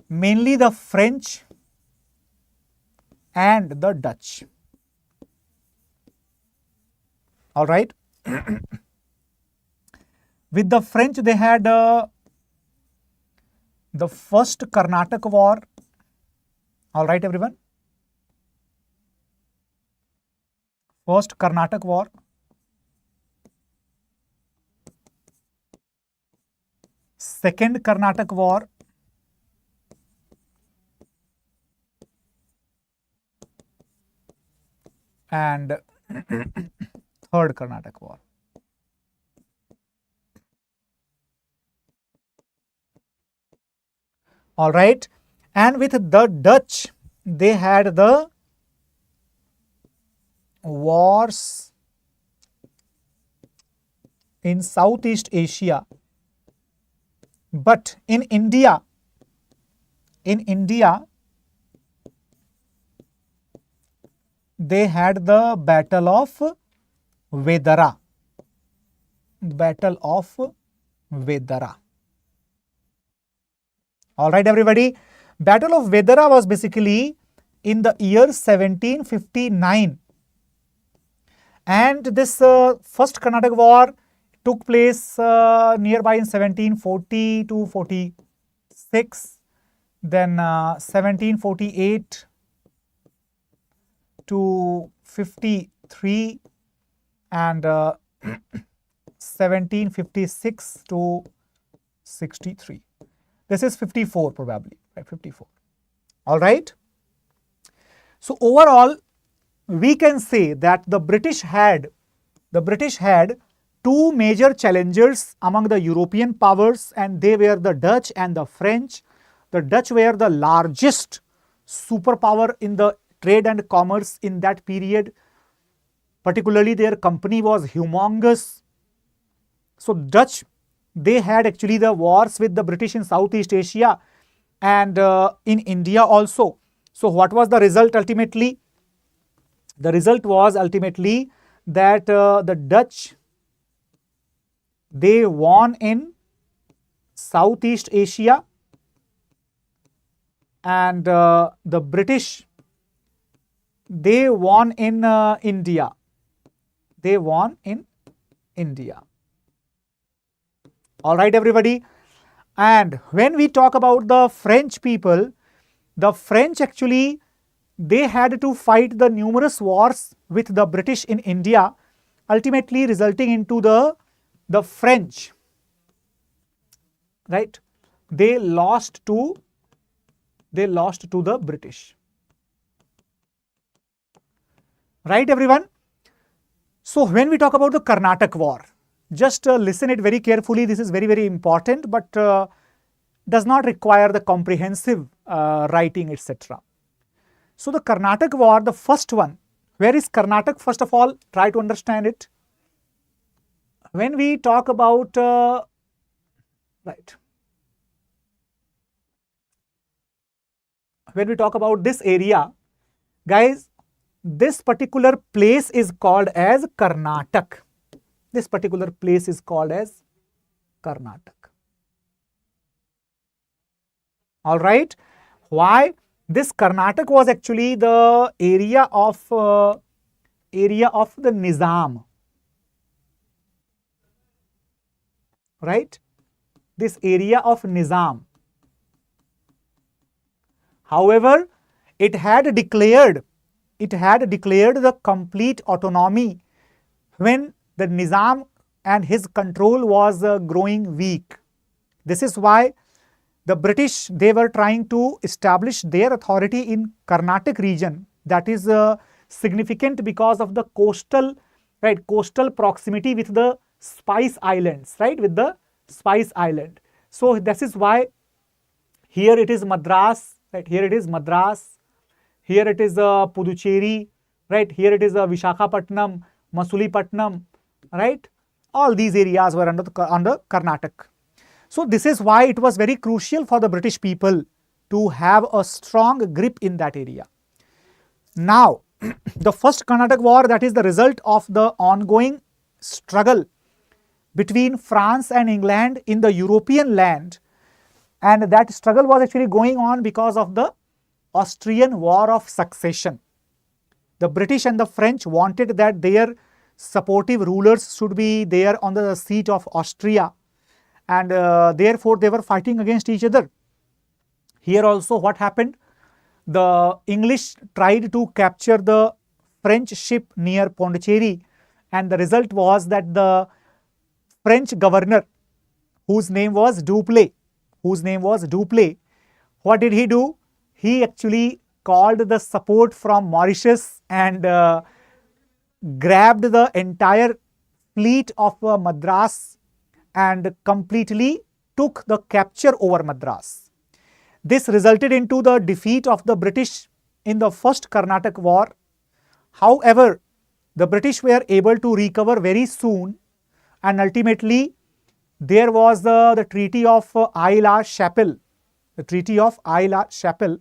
mainly the French and the Dutch. All right. With the French, they had the first Carnatic War. All right, everyone. First Carnatic War. Second Carnatic War. And third Carnatic War. All right. And with the Dutch, they had the wars in Southeast Asia. But in India, they had the Battle of Vedara. Battle of Vedara. All right, everybody. Battle of Vedara was basically in the year 1759. And this first Carnatic War took place nearby in 1740 to 46. Then 1748 to 53 and 1756 to 63. This is 54 probably, right? 54. All right. So overall, we can say that the British had two major challengers among the European powers, and they were the Dutch and the French. The Dutch were the largest superpower in the trade and commerce in that period. Particularly, their company was humongous. So Dutch, they had actually the wars with the British in Southeast Asia and in India also. So what was the result ultimately? The result was ultimately that the Dutch, they won in Southeast Asia, and the British, they won in India. They won in India. All right, everybody. And when we talk about the French people, the French actually, they had to fight the numerous wars with the British in India, ultimately resulting into the French, right? They lost to the British. Right, everyone? So when we talk about the Carnatic War, just listen it very carefully. This is very, very important. But does not require the comprehensive writing, etc. So the Karnataka War, the first one, where is Karnataka? First of all, try to understand it. When we talk about, when we talk about this area, guys, this particular place is called as Karnataka. This particular place is called as Karnataka. All right. Why? This Karnataka was actually the area of the Nizam. Right? This area of Nizam. However, it had declared the complete autonomy when the Nizam and his control was growing weak. This is why the British, they were trying to establish their authority in Carnatic region. That is significant because of the coastal proximity with the Spice Islands, right, with the Spice Island. So this is why here it is Madras, right, here it is Madras, here it is Puducherry, right, here it is Vishakhapatnam, Masulipatnam, right. All these areas were under Karnataka. So this is why it was very crucial for the British people to have a strong grip in that area. Now, the first Karnataka War, that is the result of the ongoing struggle between France and England in the European land, and that struggle was actually going on because of the Austrian War of Succession. The British and the French wanted that their supportive rulers should be there on the seat of Austria, and therefore they were fighting against each other. Here also what happened? The English tried to capture the French ship near Pondicherry, and the result was that the French governor, whose name was Dupleix, what did he do? He actually called the support from Mauritius and grabbed the entire fleet of Madras and completely took the capture over Madras. This resulted into the defeat of the British in the first Karnataka War. However, the British were able to recover very soon, and ultimately there was the Treaty of Aix-la-Chapelle. The Treaty of Aix-la-Chapelle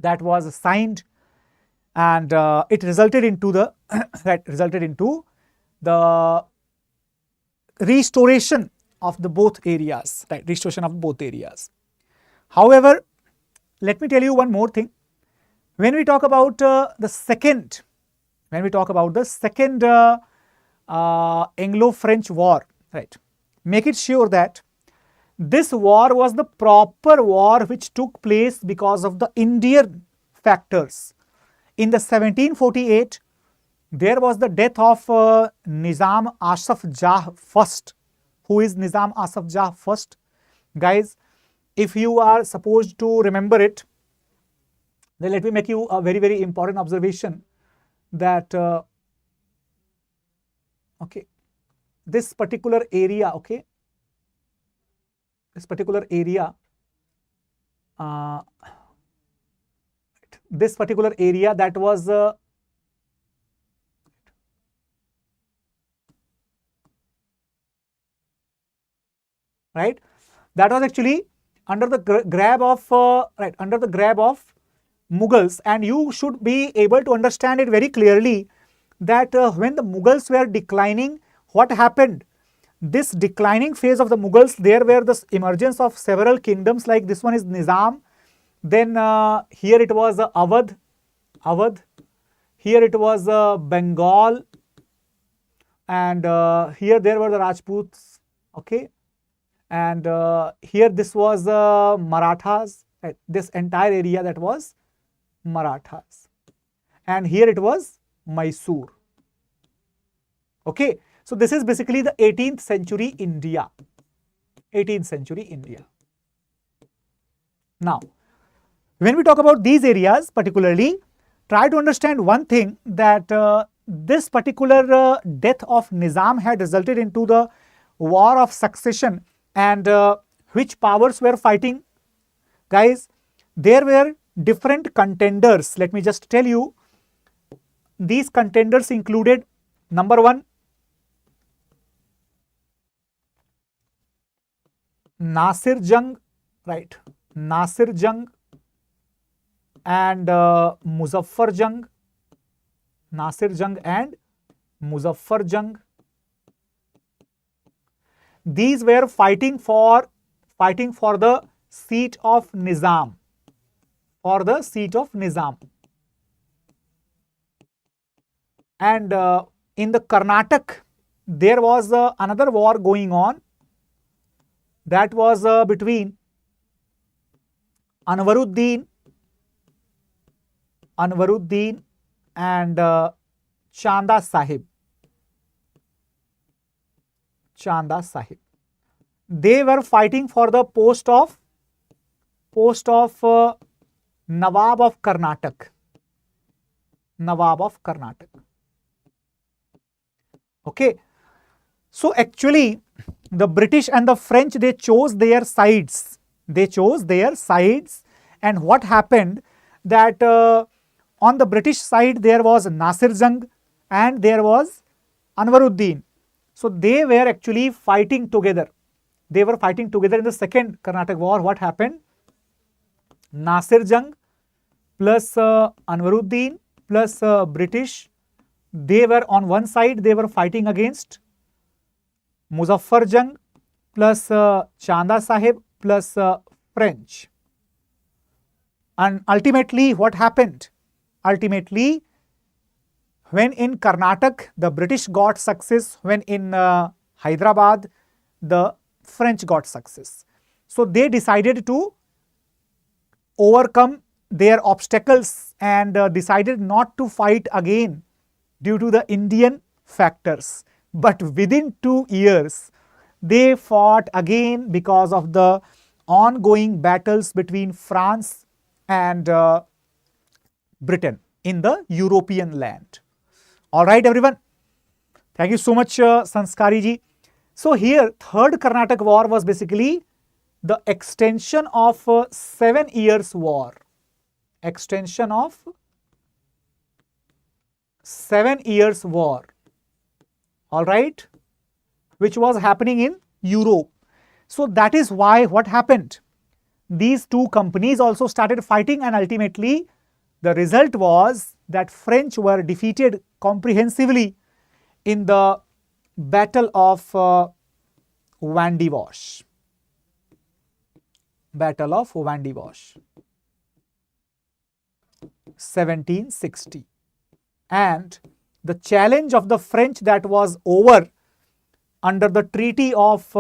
that was signed, and it resulted into the restoration of the both areas, right? Restoration of both areas. However, let me tell you one more thing. When we talk about the second Anglo-French War, right? Make it sure that this war was the proper war which took place because of the Indian factors. In the 1748, there was the death of Nizam Asaf Jah first. Who is Nizam Asaf Jah first? Guys, if you are supposed to remember it, then let me make you a very, very important observation that this particular area, that was right, that was actually under the grab of Mughals, and you should be able to understand it very clearly that when the Mughals were declining, what happened? This declining phase of the Mughals, there were the emergence of several kingdoms, like this one is Nizam, then here it was Awadh, here it was Bengal, and here there were the Rajputs, and here this was Marathas, right? This entire area that was Marathas, and here it was Mysore. So this is basically the 18th century India. Now, when we talk about these areas particularly, try to understand one thing, that this particular death of Nizam had resulted into the War of Succession, and Which powers were fighting? Guys, there were different contenders. Let me just tell you. These contenders included, number one, Nasir Jung, right? Nasir Jung and Muzaffar Jung. Nasir Jung and Muzaffar Jung. These were fighting for the seat of Nizam. For the seat of Nizam. And in the Karnataka, there was another war going on. That was between Anwaruddin and Chanda Sahib. They were fighting for the post of Nawab of Karnataka. Okay. So actually, the British and the French, they chose their sides. And what happened that on the British side there was Nasir Jung and there was Anwaruddin. So they were actually fighting together. In the second Karnataka war. What happened? Nasir Jung plus Anwaruddin plus British, they were on one side, they were fighting against Muzaffar Jung plus Chanda Sahib plus French. And ultimately what happened? Ultimately, when in Karnataka the British got success, when in Hyderabad the French got success. So they decided to overcome their obstacles and decided not to fight again due to the Indian factors. But within 2 years, they fought again because of the ongoing battles between France and Britain in the European land. Alright everyone. Thank you so much Sanskari ji. So here, third Karnataka war was basically the extension of 7 years war. Extension of 7 years war. Alright, which was happening in Europe. So that is why what happened? These two companies also started fighting, and ultimately the result was that French were defeated comprehensively in the Battle of Vandivash. Battle of Vandivash, 1760. And the challenge of the French that was over under the Treaty of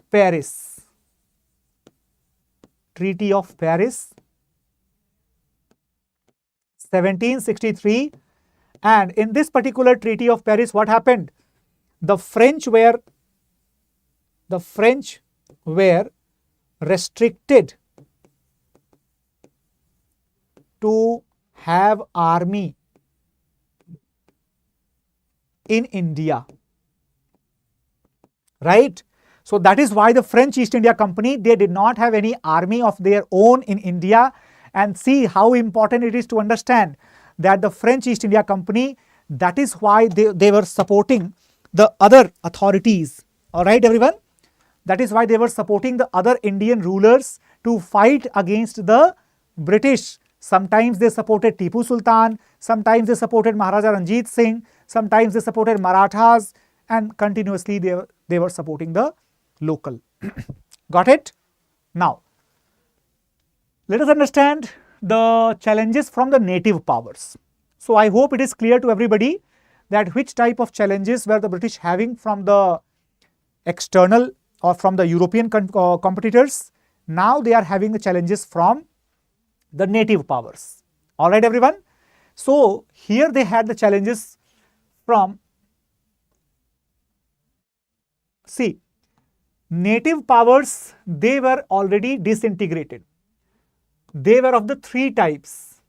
Paris. Treaty of Paris, 1763. And in this particular Treaty of Paris, what happened? The French were restricted to have army in India, right? So that is why the French East India Company, they did not have any army of their own in India. And see how important it is to understand that the French East India Company, that is why they were supporting the other authorities. Alright everyone? That is why they were supporting the other Indian rulers to fight against the British. Sometimes they supported Tipu Sultan, sometimes they supported Maharaja Ranjit Singh, sometimes they supported Marathas, and continuously they were supporting the local. Got it? Now, let us understand the challenges from the native powers. So I hope it is clear to everybody that which type of challenges were the British having from the external or from the European competitors. Now they are having the challenges from the native powers. Alright everyone. So here they had the challenges from, see, native powers, they were already disintegrated. They were of the 3 types.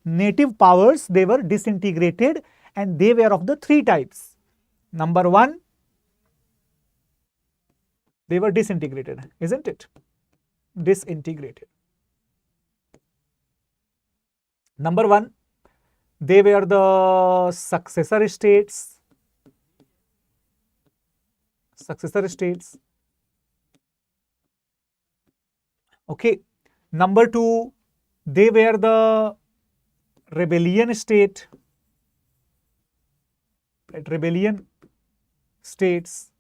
Native powers, they were disintegrated and they were of the 3 types. Number 1, They were disintegrated, isn't it? Disintegrated. Number 1, they were the successor states. Successor states. Okay. Number 2, they were the rebellion state. Right? Rebellion states.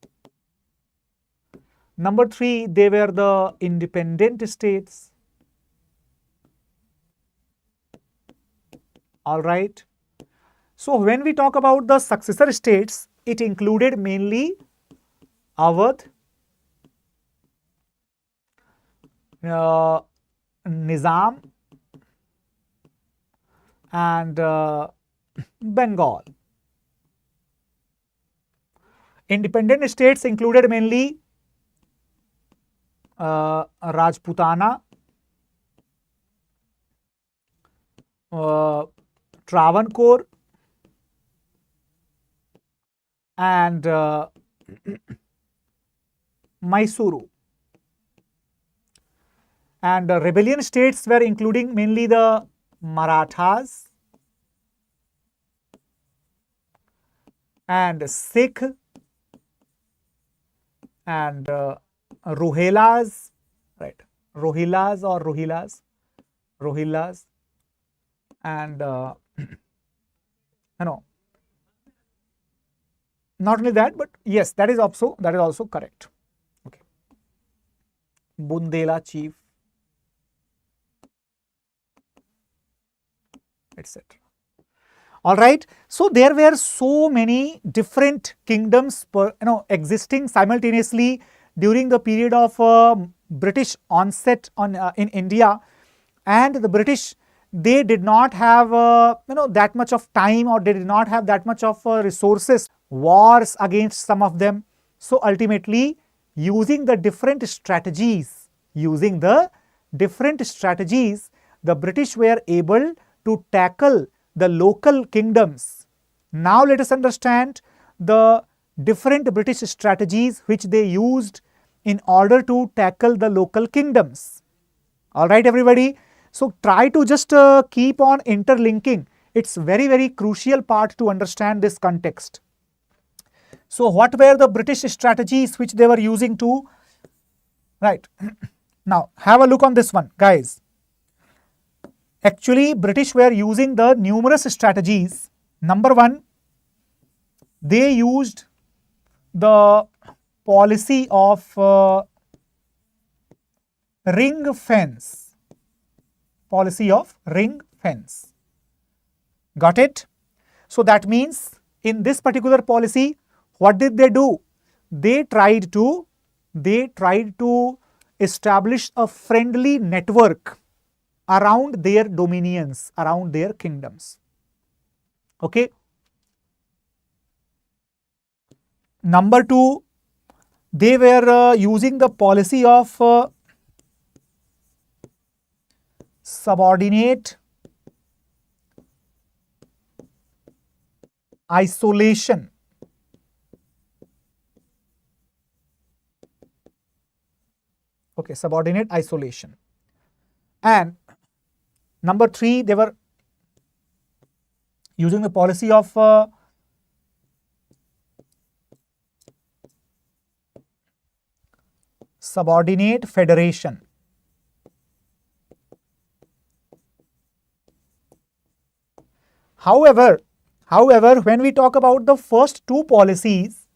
Number 3, they were the independent states. All right. So when we talk about the successor states, it included mainly Awadh, Nizam, and Bengal. Independent states included mainly Rajputana, Travancore, and Mysuru. And rebellion states were including mainly the Marathas and Sikh and Rohilas, right? Rohilas, and not only that, but yes, that is also correct. Okay, Bundela chief, etc. All right. So there were so many different kingdoms existing simultaneously during the period of British onset in India, and the British, they did not have that much of time, or they did not have that much of resources, wars against some of them. So ultimately, using the different strategies, the British were able to tackle the local kingdoms. Now let us understand the different British strategies which they used in order to tackle the local kingdoms. All right, everybody. So try to just keep on interlinking. It's very, very crucial part to understand this context. So what were the British strategies which they were using to, right? Now have a look on this one, guys. Actually, British were using the numerous strategies. Number 1, they used the policy of ring fence. Got it? So that means in this particular policy, what did they do? They tried to establish a friendly network around their dominions, around their kingdoms. Okay. Number 2, they were using the policy of subordinate isolation. Okay, subordinate isolation. And number 3, they were using the policy of subordinate federation. However, when we talk about the first 2 policies,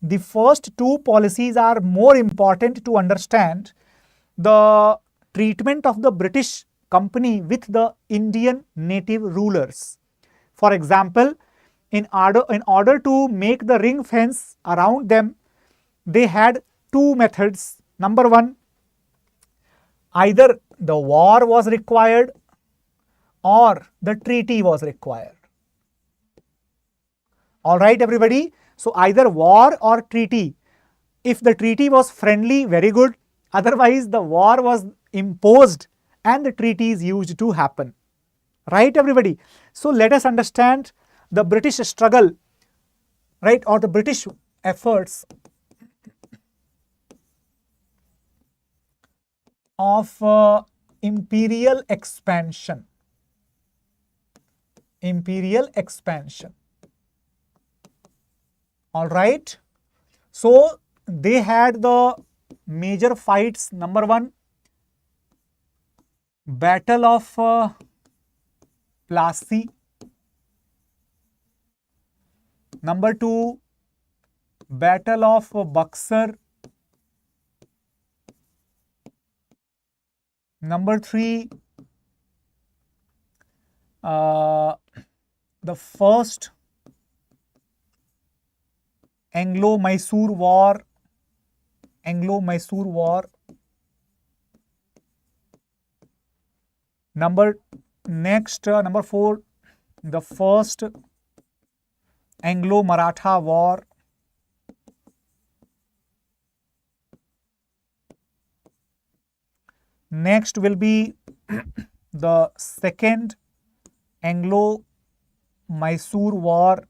the first 2 policies are more important to understand the treatment of the British company with the Indian native rulers. For example, in order to make the ring fence around them, they had 2 methods. Number 1, either the war was required or the treaty was required. All right, everybody. So either war or treaty. If the treaty was friendly, very good. Otherwise, the war was imposed and the treaty is used to happen. Right, everybody? So let us understand the British struggle, right, or the British efforts of imperial expansion. Imperial expansion. All right. So they had the major fights. Number one, Battle of Plassey. Number two, Battle of Buxar. Number three, the first Anglo-Mysore War. Anglo-Mysore War. Number four, the first Anglo-Maratha War. Next will be the second Anglo-Mysore War.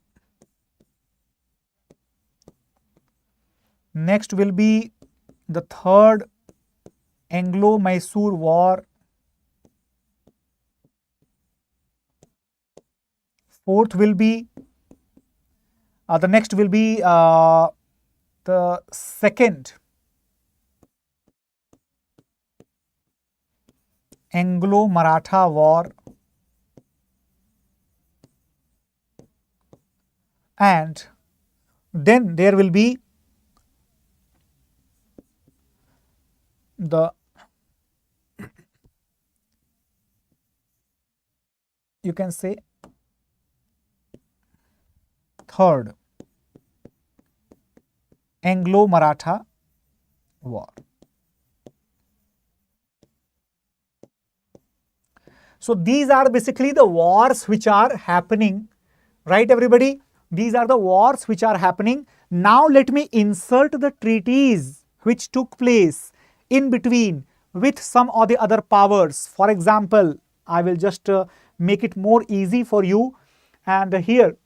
Next will be the third Anglo-Mysore War. Fourth will be, the next will be the second Anglo-Maratha War. And then there will be the, you can say, third Anglo-Maratha War. So these are basically the wars which are happening, right everybody? These are the wars which are happening. Now let me insert the treaties which took place in between with some of the other powers. For example, I will just make it more easy for you. And here,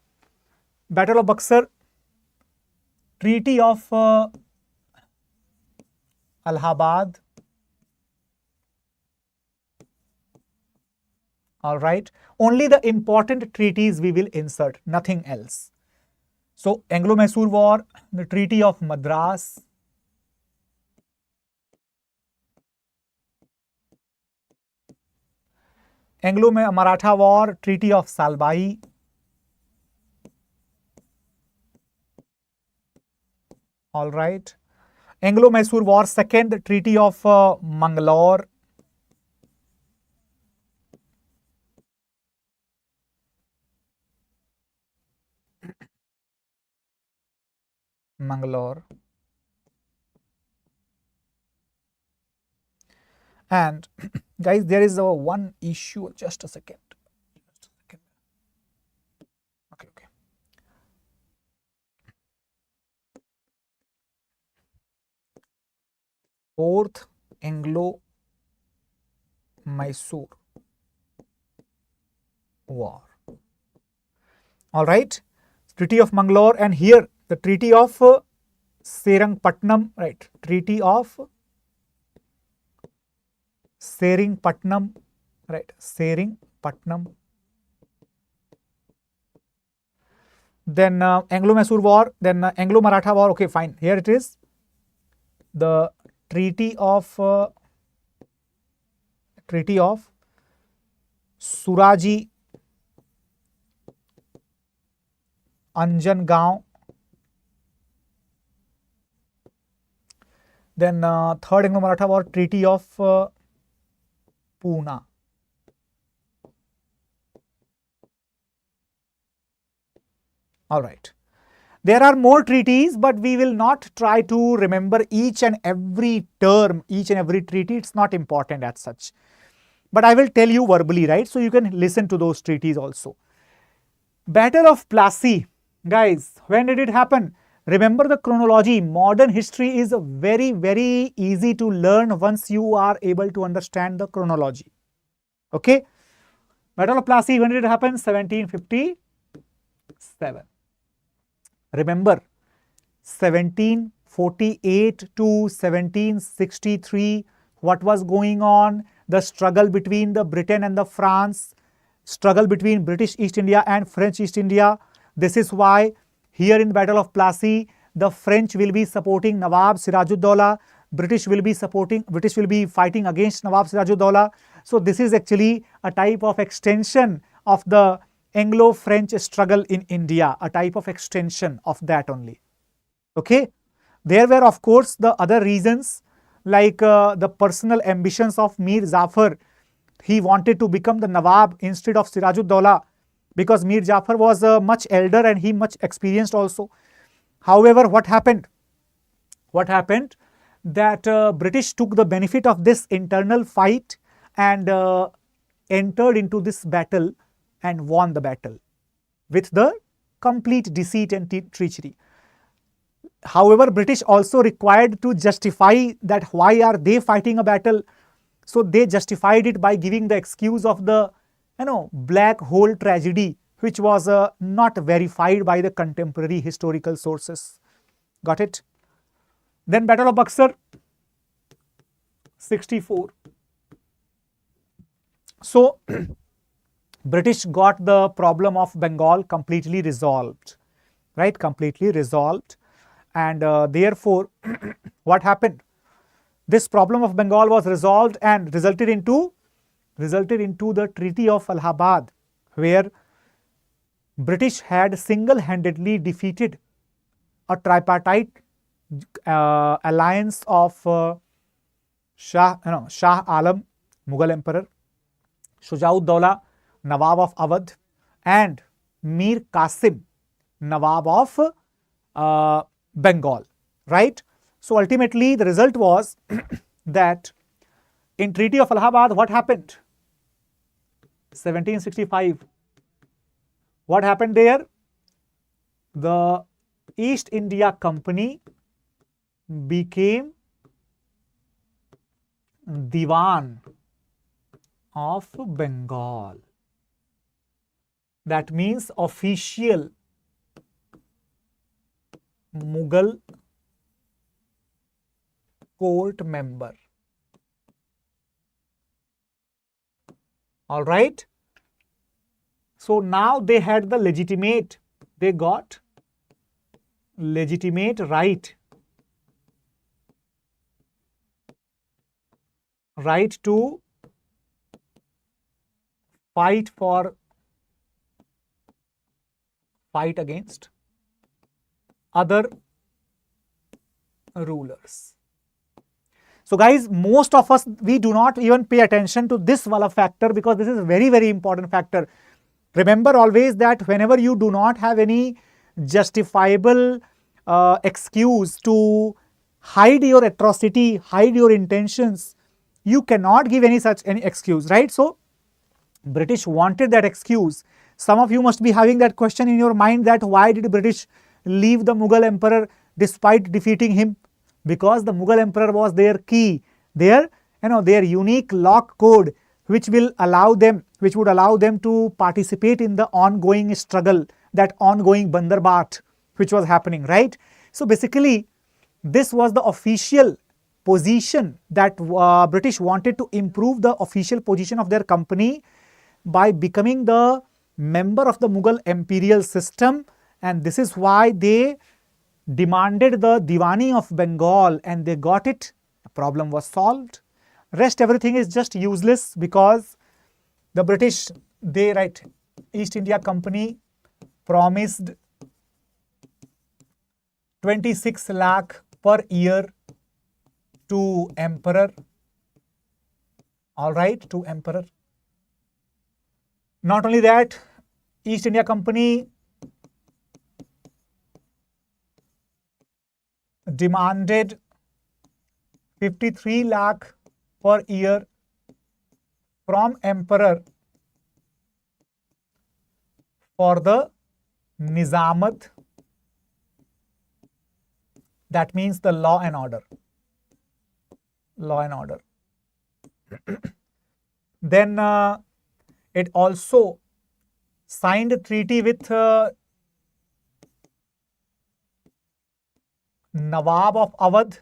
Battle of Buxar, Treaty of Allahabad. All right. Only the important treaties we will insert, nothing else. So, Anglo-Mysore War, the Treaty of Madras. Anglo-Maratha War, Treaty of Salbai. All right. Anglo-Mysore War, second Treaty of Mangalore. Mangalore. And guys, there is one issue. Just a second. Okay. Fourth Anglo-Mysore War. All right. Treaty of Mangalore, and here the Treaty of Seringpatnam, right? Treaty of Seringpatnam, right? Seringpatnam. Then Anglo-Mysore War, then Anglo-Maratha War. Okay, fine. Here it is. The Treaty of Suraji Anjangaon. Then third Anglo-Maratha War, Treaty of Poona. All right. There are more treaties, but we will not try to remember each and every term, each and every treaty. It's not important as such. But I will tell you verbally, right? So you can listen to those treaties also. Battle of Plassey. Guys, when did it happen? Remember the chronology. Modern history is very, very easy to learn once you are able to understand the chronology. Okay? Battle of Plassey, when did it happen? 1757. Remember, 1748 to 1763 what was going on, the struggle between the Britain and the France, struggle between British East India and French East India. This is why here in Battle of Plassey, the French will be supporting Nawab Sirajuddaulah, British will be fighting against Nawab Sirajuddaulah. So this is actually a type of extension of the Anglo-French struggle in India, a type of extension of that only. Okay. There were of course the other reasons, like the personal ambitions of Mir Jafar. He wanted to become the Nawab instead of Sirajuddaulah, because Mir Jafar was much elder and he much experienced also. However, what happened? That British took the benefit of this internal fight and entered into this battle and won the battle with the complete deceit and treachery. However, British also required to justify that why are they fighting a battle. So they justified it by giving the excuse of the black hole tragedy, which was not verified by the contemporary historical sources. Got it? Then Battle of Buxar, 64. So British got the problem of Bengal completely resolved, right? Completely resolved. And therefore, what happened? This problem of Bengal was resolved and resulted into the Treaty of Allahabad, where British had single-handedly defeated a tripartite alliance of Shah Alam, Mughal Emperor, Shujauddaulah, Nawab of Awadh, and Mir Qasim, Nawab of Bengal, right? So ultimately the result was that in Treaty of Allahabad, what happened? 1765. What happened there? The East India Company became Diwan of Bengal. That means official Mughal court member. All right. So now they had the they got legitimate right to fight against other rulers. So guys, most of us, we do not even pay attention to this wala factor, because this is a very, very important factor. Remember always that whenever you do not have any justifiable excuse to hide your atrocity, hide your intentions, you cannot give any excuse, right? So British wanted that excuse. Some of you must be having that question in your mind, that why did British leave the Mughal Emperor despite defeating him? Because the Mughal Emperor was their key, their unique lock code, which would allow them to participate in the ongoing struggle, that ongoing Bandarbat which was happening, right? So basically, this was the official position that British wanted to improve the official position of their company by becoming the member of the Mughal imperial system, and this is why they demanded the Diwani of Bengal, and they got it. The problem was solved. Rest everything is just useless, because the British, East India Company promised 26 lakh per year to emperor. All right, to emperor. Not only that, East India Company demanded 53 lakh per year from emperor for the Nizamat, that means the law and order. Then it also signed a treaty with Nawab of Awadh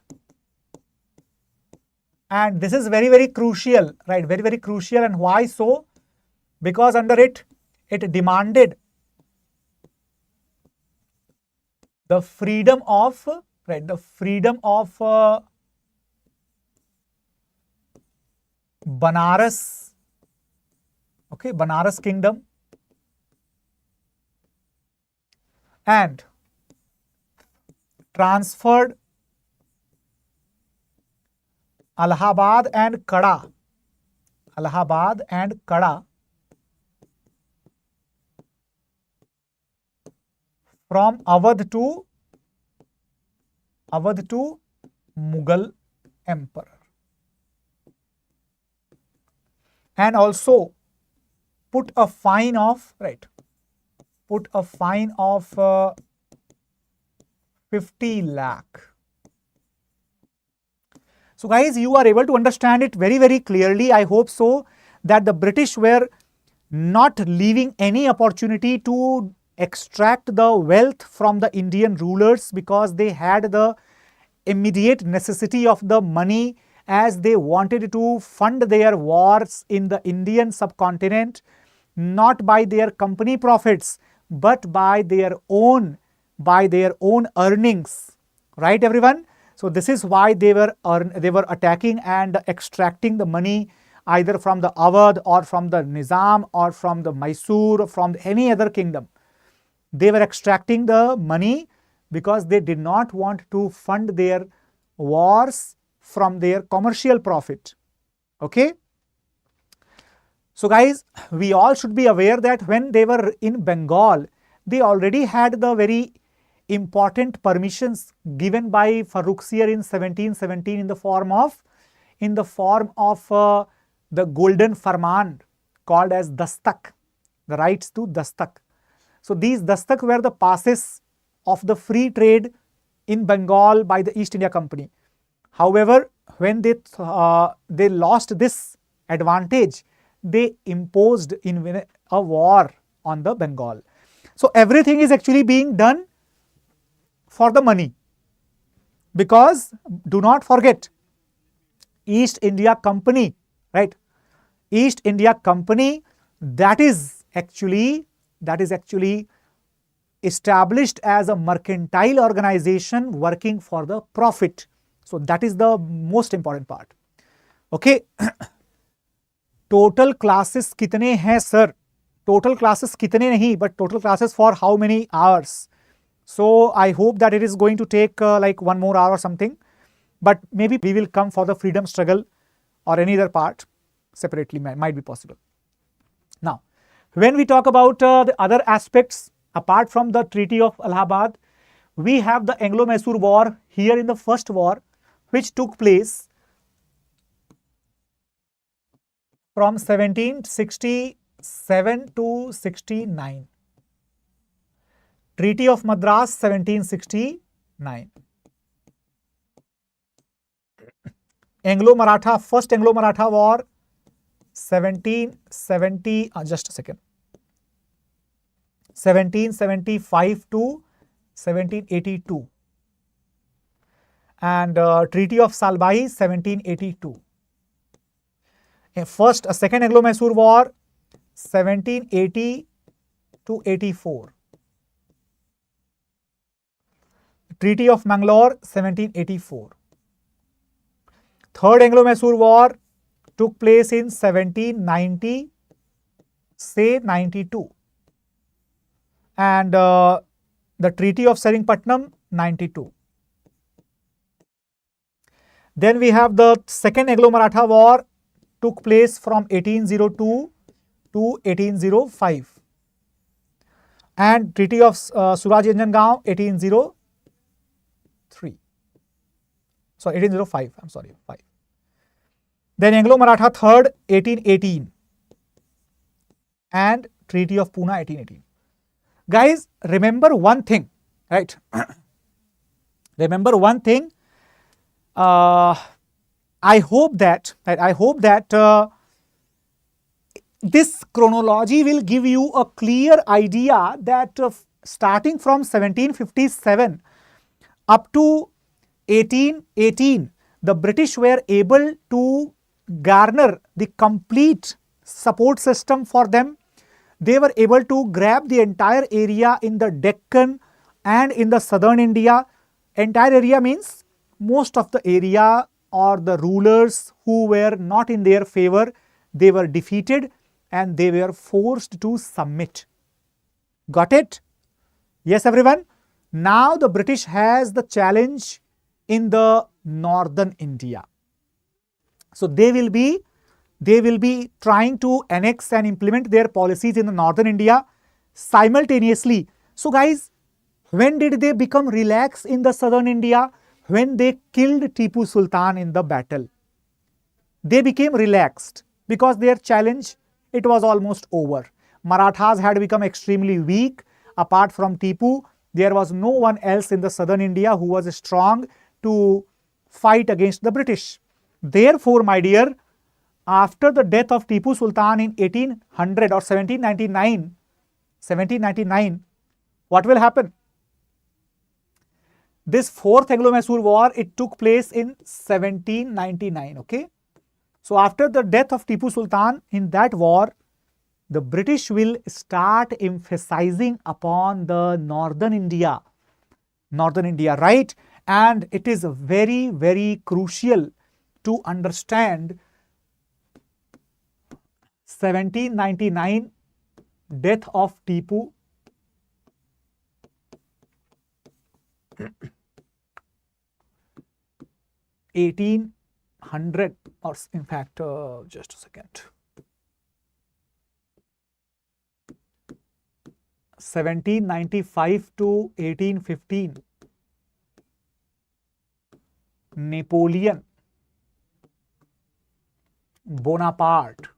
And this is very, very crucial, right? Very, very crucial. And why so? Because under it, it demanded the freedom of, right, the freedom of Banaras, okay, Banaras kingdom, and transferred Allahabad and Kada, Allahabad and Kada from Awadh to Mughal Emperor, and also put a fine of, right, put a fine of 50 lakh. So guys, you are able to understand it very, very clearly. I hope so, that the British were not leaving any opportunity to extract the wealth from the Indian rulers, because they had the immediate necessity of the money, as they wanted to fund their wars in the Indian subcontinent, not by their company profits, but by their own earnings, right everyone? So this is why they were attacking and extracting the money either from the Awadh or from the Nizam or from the Mysore or from any other kingdom. They were extracting the money because they did not want to fund their wars from their commercial profit. Okay. So guys, we all should be aware that when they were in Bengal, they already had the very important permissions given by Farrukhsiyar in 1717 in the form of the golden farman called as dastak, the rights to dastak. So these dastak were the passes of the free trade in Bengal by the East India Company. However, when they lost this advantage, they imposed in a war on the Bengal. So everything is actually being done for the money, because do not forget, East India Company, right? East India Company, that is actually established as a mercantile organization working for the profit. So that is the most important part. Okay. Total classes kitne hai sir? Total classes kitne nahi, but total classes for how many hours? So I hope that it is going to take like 1 more hour or something, but maybe we will come for the freedom struggle or any other part separately, might be possible. Now, when we talk about the other aspects apart from the Treaty of Allahabad, we have the Anglo-Mysore War here in the first war, which took place from 1767 to 69. Treaty of Madras 1769. Anglo-Maratha, first Anglo-Maratha War 1770, just a second, 1775 to 1782. And Treaty of Salbai 1782. Second Anglo-Mysore War 1780 to 84. Treaty of Mangalore 1784. Third Anglo-Mysore War took place in 1790, say 92. And the Treaty of Seringpatnam 92. Then we have the second Anglo-Maratha War took place from 1802 to 1805. And Treaty of Suraj-Janjangao 1803. Sorry, 1805. I'm sorry, 5. Then Anglo-Maratha third 1818. And Treaty of Pune 1818. Guys, remember one thing, right? Remember one thing. I hope that this chronology will give you a clear idea that starting from 1757 up to 1818, the British were able to garner the complete support system for them. They were able to grab the entire area in the Deccan and in the southern India. Entire area means most of the area, or the rulers who were not in their favor, they were defeated and they were forced to submit. Got it? Yes, everyone. Now the British has the challenge in the northern India. So they will be trying to annex and implement their policies in the northern India simultaneously. So guys, when did they become relaxed in the southern India? When they killed Tipu Sultan in the battle. They became relaxed because their challenge, it was almost over. Marathas had become extremely weak. Apart from Tipu, there was no one else in the southern India who was strong to fight against the British. Therefore, my dear, after the death of Tipu Sultan in 1800 or 1799, what will happen? This fourth Anglo-Mysore war, it took place in 1799, okay. So after the death of Tipu Sultan in that war, the British will start emphasizing upon the northern India, right? And it is very, very crucial to understand 1799 death of Tipu. 1800, or in fact, just a second, 1795 to 1815, Napoleon Bonaparte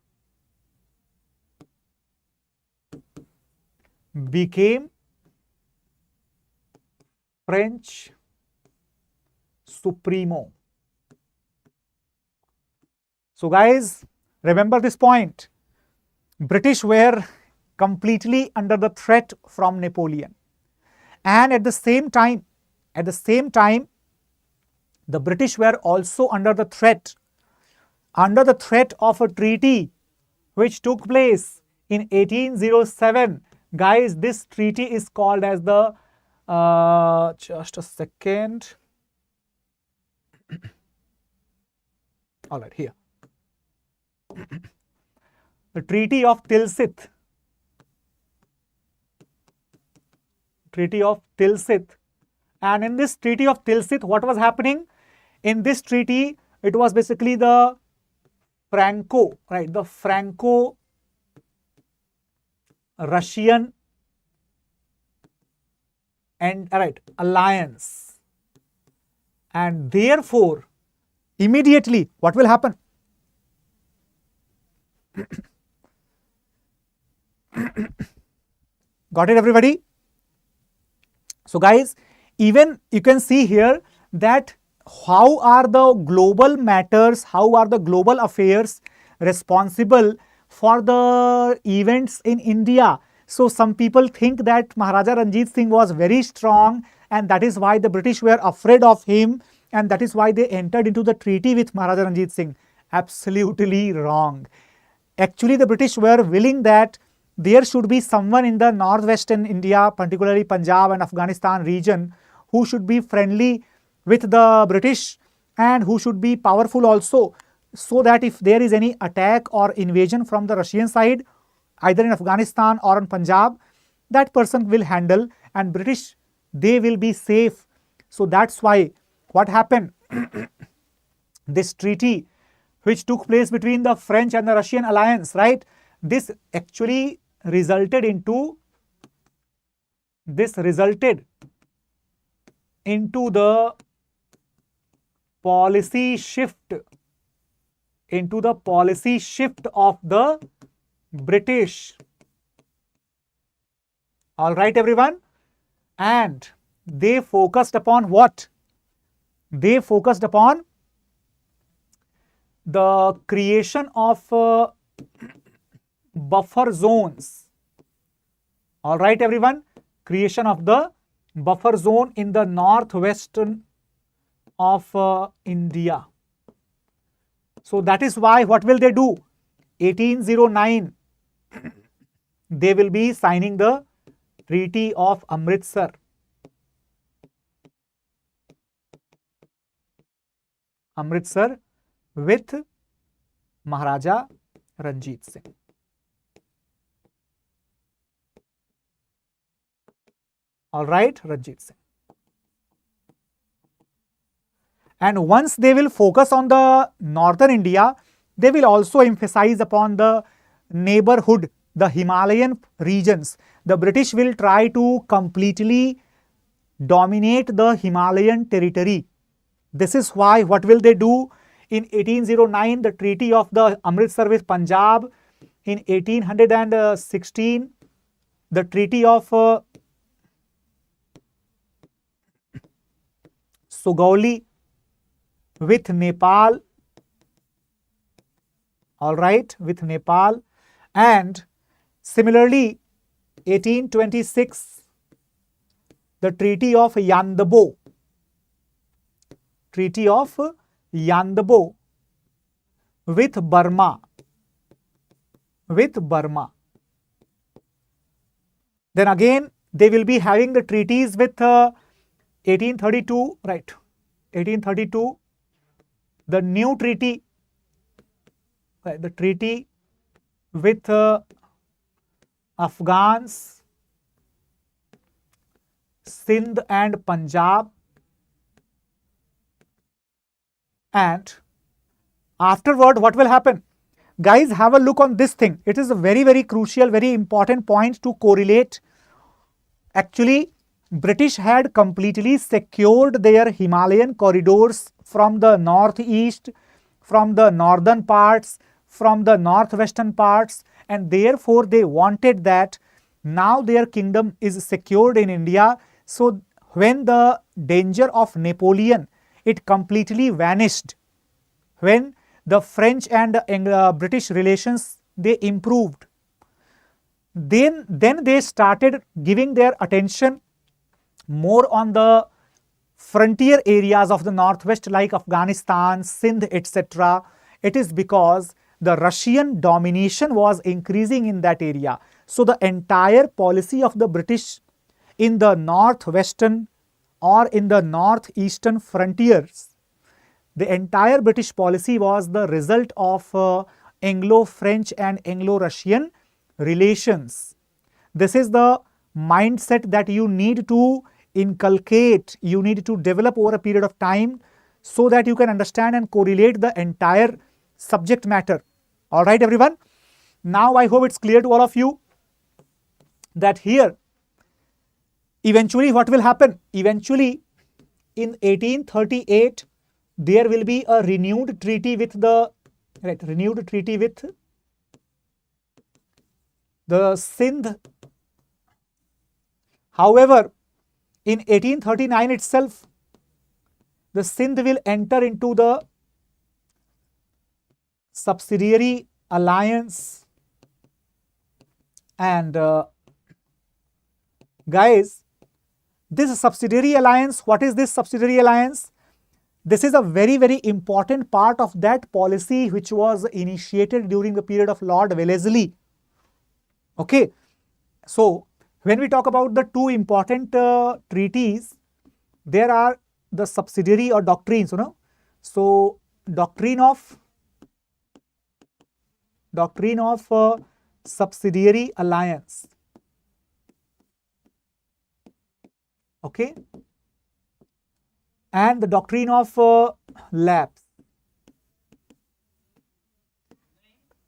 became French Supremo. So guys, remember this point. British were completely under the threat from Napoleon. And at the same time, the British were also under the threat of a treaty which took place in 1807. Guys, this treaty is called as the, just a second. All right, here. The Treaty of Tilsit. And in this Treaty of Tilsit, what was happening? In this treaty, it was basically the Franco-Russian alliance. And therefore, immediately, what will happen? Got it, everybody? So guys, even you can see here that how are the global matters, how are the global affairs responsible for the events in India. So some people think that Maharaja Ranjit Singh was very strong and that is why the British were afraid of him and that is why they entered into the treaty with Maharaja Ranjit Singh. Absolutely wrong. Actually, the British were willing that there should be someone in the northwestern India, particularly Punjab and Afghanistan region, who should be friendly with the British and who should be powerful also, so that if there is any attack or invasion from the Russian side, either in Afghanistan or in Punjab, that person will handle and British, they will be safe. So that's why what happened? This treaty which took place between the French and the Russian alliance, right? This actually resulted into the policy shift, of the British. All right, everyone. And they focused upon what? They focused upon the creation of buffer zones. All right, everyone. Creation of the buffer zone in the northwestern of India. So that is why what will they do? 1809, they will be signing the Treaty of Amritsar. Amritsar with Maharaja Ranjit Singh. All right, Ranjit Singh. And once they will focus on the northern India, they will also emphasize upon the neighborhood, the Himalayan regions. The British will try to completely dominate the Himalayan territory. This is why what will they do? In 1809, the Treaty of the Amritsar with Punjab. In 1816, the Treaty of Sugauli with Nepal. All right, with Nepal. And similarly, 1826, the Treaty of Yandabo. Treaty of Yandabo with Burma. With Burma. Then again, they will be having the treaties with 1832, right? 1832, the new treaty, right, the treaty with Afghans, Sindh and Punjab. And afterward, what will happen? Guys, have a look on this thing. It is a very, very crucial, very important point to correlate. Actually, British had completely secured their Himalayan corridors from the northeast, from the northern parts, from the northwestern parts, and therefore they wanted that now their kingdom is secured in India. So when the danger of Napoleon, it completely vanished, when the French and British relations, they improved, then they started giving their attention more on the frontier areas of the northwest like Afghanistan, Sindh, etc. It is because the Russian domination was increasing in that area. So the entire policy of the British in the northwestern or in the northeastern frontiers, the entire British policy was the result of Anglo-French and Anglo-Russian relations. This is the mindset that you need to inculcate, you need to develop over a period of time so that you can understand and correlate the entire subject matter. All right, everyone. Now I hope it's clear to all of you that here eventually what will happen? Eventually in 1838 there will be a renewed treaty with the Sindh. However, in 1839 itself, the Sindh will enter into the subsidiary alliance. And guys, this subsidiary alliance, what is this subsidiary alliance? This is a very, very important part of that policy which was initiated during the period of Lord Wellesley. Okay, so when we talk about the two important treaties, there are the subsidiary or doctrines, you know. So doctrine of subsidiary alliance. Okay, and the doctrine of lapse.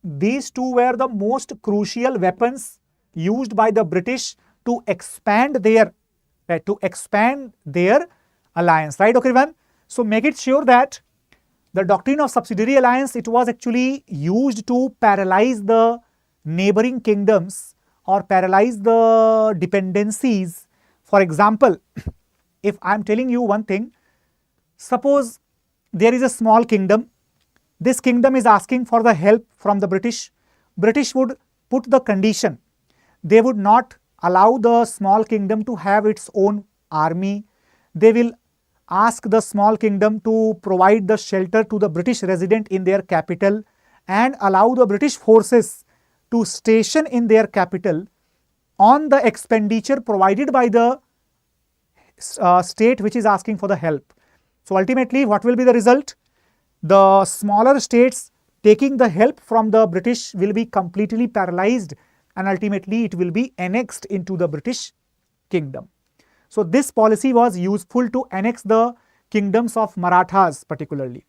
These two were the most crucial weapons used by the British to expand their alliance, right? Okay, everyone. So make it sure that the doctrine of subsidiary alliance, it was actually used to paralyze the neighboring kingdoms or paralyze the dependencies. For example, if I am telling you one thing, suppose there is a small kingdom. This kingdom is asking for the help from the British. British would put the condition. They would not allow the small kingdom to have its own army. They will ask the small kingdom to provide the shelter to the British resident in their capital and allow the British forces to station in their capital on the expenditure provided by the state which is asking for the help. So ultimately, what will be the result? The smaller states taking the help from the British will be completely paralyzed, and ultimately it will be annexed into the British kingdom. So this policy was useful to annex the kingdoms of Marathas particularly.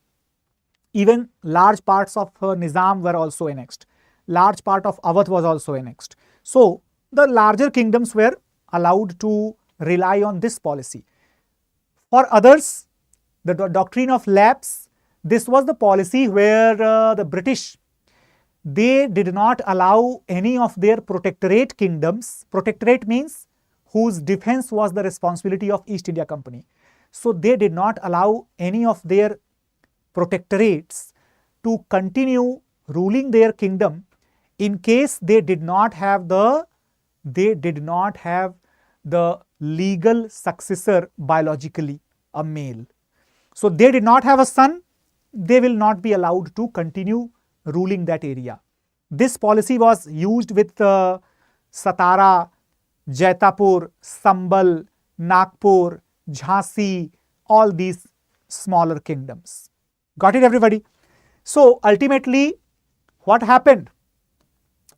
Even large parts of Nizam were also annexed. Large part of Awadh was also annexed. So the larger kingdoms were allowed to rely on this policy. For others, the doctrine of lapse, this was the policy where the British, they did not allow any of their protectorate kingdoms. Protectorate means whose defense was the responsibility of East India Company. So they did not allow any of their protectorates to continue ruling their kingdom in case they did not have the legal successor biologically, a male. So they did not have a son, they will not be allowed to continue ruling that area. This policy was used with Satara, Jaitapur, Sambal, Nagpur, Jhansi, all these smaller kingdoms. Got it, everybody? So ultimately, what happened?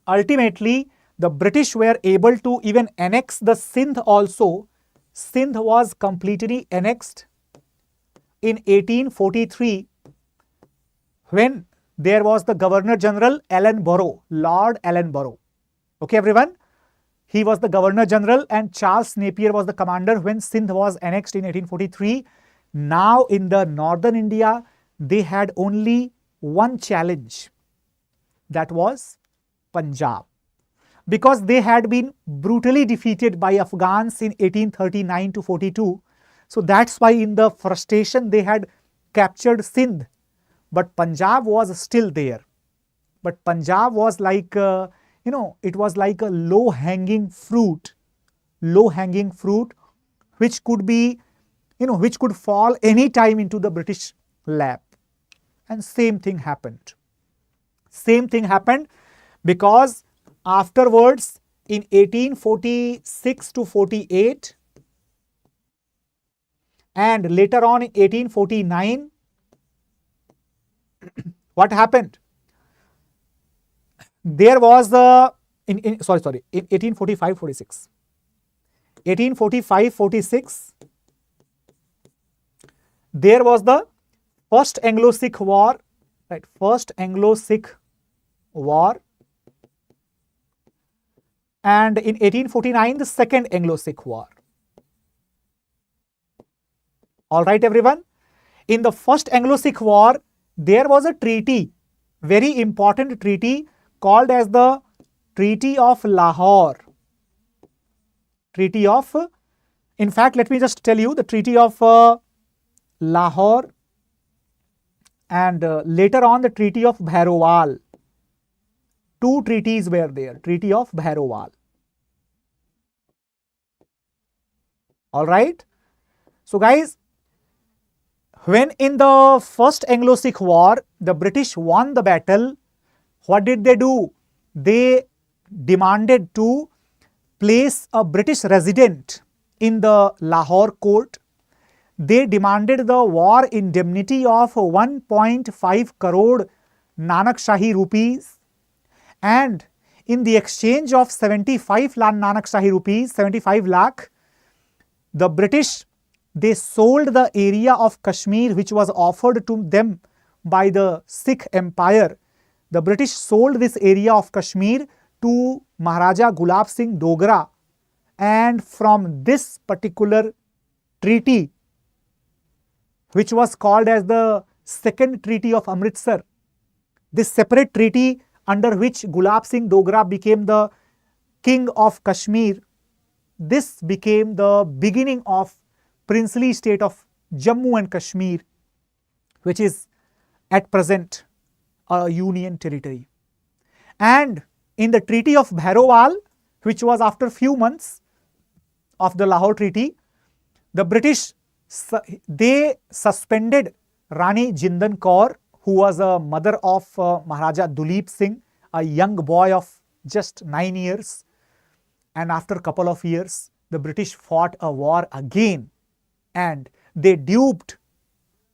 Ultimately, the British were able to even annex the Sindh also. Sindh was completely annexed in 1843 when there was the Governor General Ellenborough, Lord Ellenborough. Okay, everyone? He was the Governor General and Charles Napier was the commander when Sindh was annexed in 1843. Now in the northern India, they had only one challenge, that was Punjab. Because they had been brutally defeated by Afghans in 1839 to 42. So that's why in the frustration they had captured Sindh. But Punjab was still there. But Punjab was like, it was like a low-hanging fruit, which could be, which could fall any time into the British lap. And same thing happened. Same thing happened because afterwards in 1846 to 48 and later on in 1849, what happened? There was the, in 1845-46. 1845-46, there was the First Anglo-Sikh War, right? First Anglo-Sikh War. And in 1849, the Second Anglo-Sikh War. All right, everyone. In the First Anglo-Sikh War, there was a treaty, very important treaty called as the Treaty of Lahore. Treaty of, in fact, let me just tell you the Treaty of Lahore and later on the Treaty of Bhairoval. Two treaties were there, Treaty of Bhairoval. All right. So guys, when in the First Anglo-Sikh War, the British won the battle, what did they do? They demanded to place a British resident in the Lahore court. They demanded the war indemnity of 1.5 crore Nanak Shahi rupees, and in the exchange of 75 lakh Nanak Shahi rupees, 75 lakh, the British, they sold the area of Kashmir which was offered to them by the Sikh Empire. The British sold this area of Kashmir to Maharaja Gulab Singh Dogra, and from this particular treaty, which was called as the Second Treaty of Amritsar, this separate treaty under which Gulab Singh Dogra became the king of Kashmir, this became the beginning of princely state of Jammu and Kashmir, which is at present a union territory. And in the Treaty of Bhairoval, which was after few months of the Lahore Treaty, the British, they suspended Rani Jindan Kaur, who was a mother of Maharaja Duleep Singh, a young boy of just 9 years. And after a couple of years, the British fought a war again, and they duped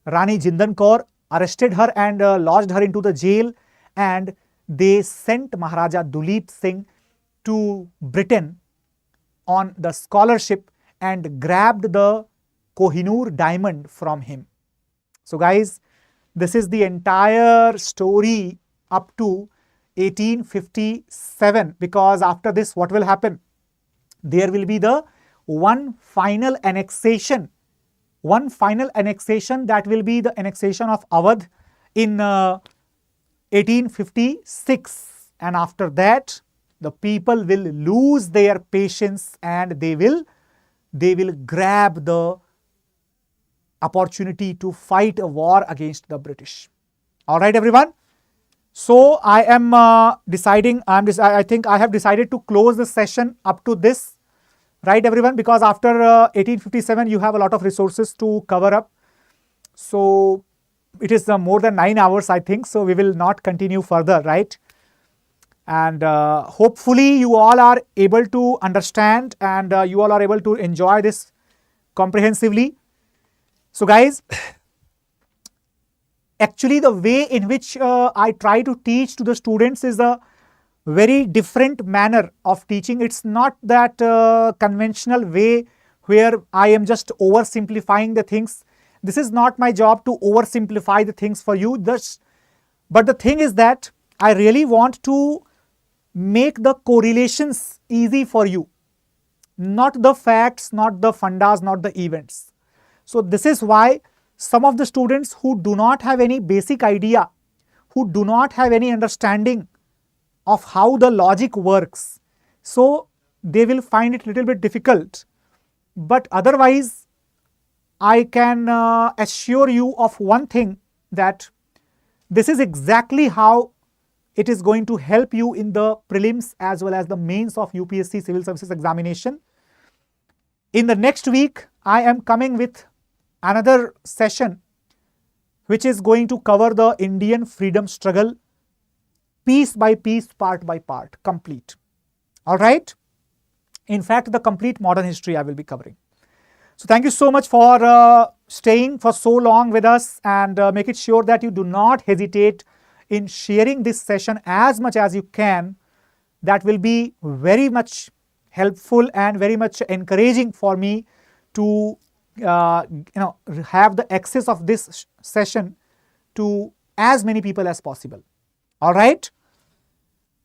Rani Jindan Kaur, arrested her and lodged her into the jail, and they sent Maharaja Duleep Singh to Britain on the scholarship and grabbed the Kohinoor diamond from him. So guys, this is the entire story up to 1857, because after this what will happen? There will be the one final annexation that will be the annexation of Awadh in 1856, and after that the people will lose their patience and they will grab the opportunity to fight a war against the British. All right, everyone. So I am I think I have decided to close the session up to this, right, everyone? Because after 1857, you have a lot of resources to cover up. So it is more than 9 hours, I think. So we will not continue further, right? And hopefully you all are able to understand and you all are able to enjoy this comprehensively. So guys, actually the way in which I try to teach to the students is a very different manner of teaching. It's not that conventional way where I am just oversimplifying the things. This is not my job to oversimplify the things for you. But the thing is that I really want to make the correlations easy for you, not the facts, not the fundas, not the events. So this is why some of the students who do not have any basic idea, who do not have any understanding of how the logic works, so they will find it a little bit difficult. But otherwise, I can assure you of one thing, that this is exactly how it is going to help you in the prelims as well as the mains of UPSC Civil Services examination. In the next week, I am coming with another session which is going to cover the Indian freedom struggle piece by piece, part by part, complete. All right. In fact, the complete modern history I will be covering. So thank you so much for staying for so long with us, and make it sure that you do not hesitate in sharing this session as much as you can. That will be very much helpful and very much encouraging for me to have the access of this session to as many people as possible. All right.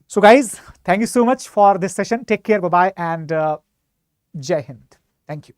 So guys, thank you so much for this session. Take care. Bye-bye and Jai Hind. Thank you.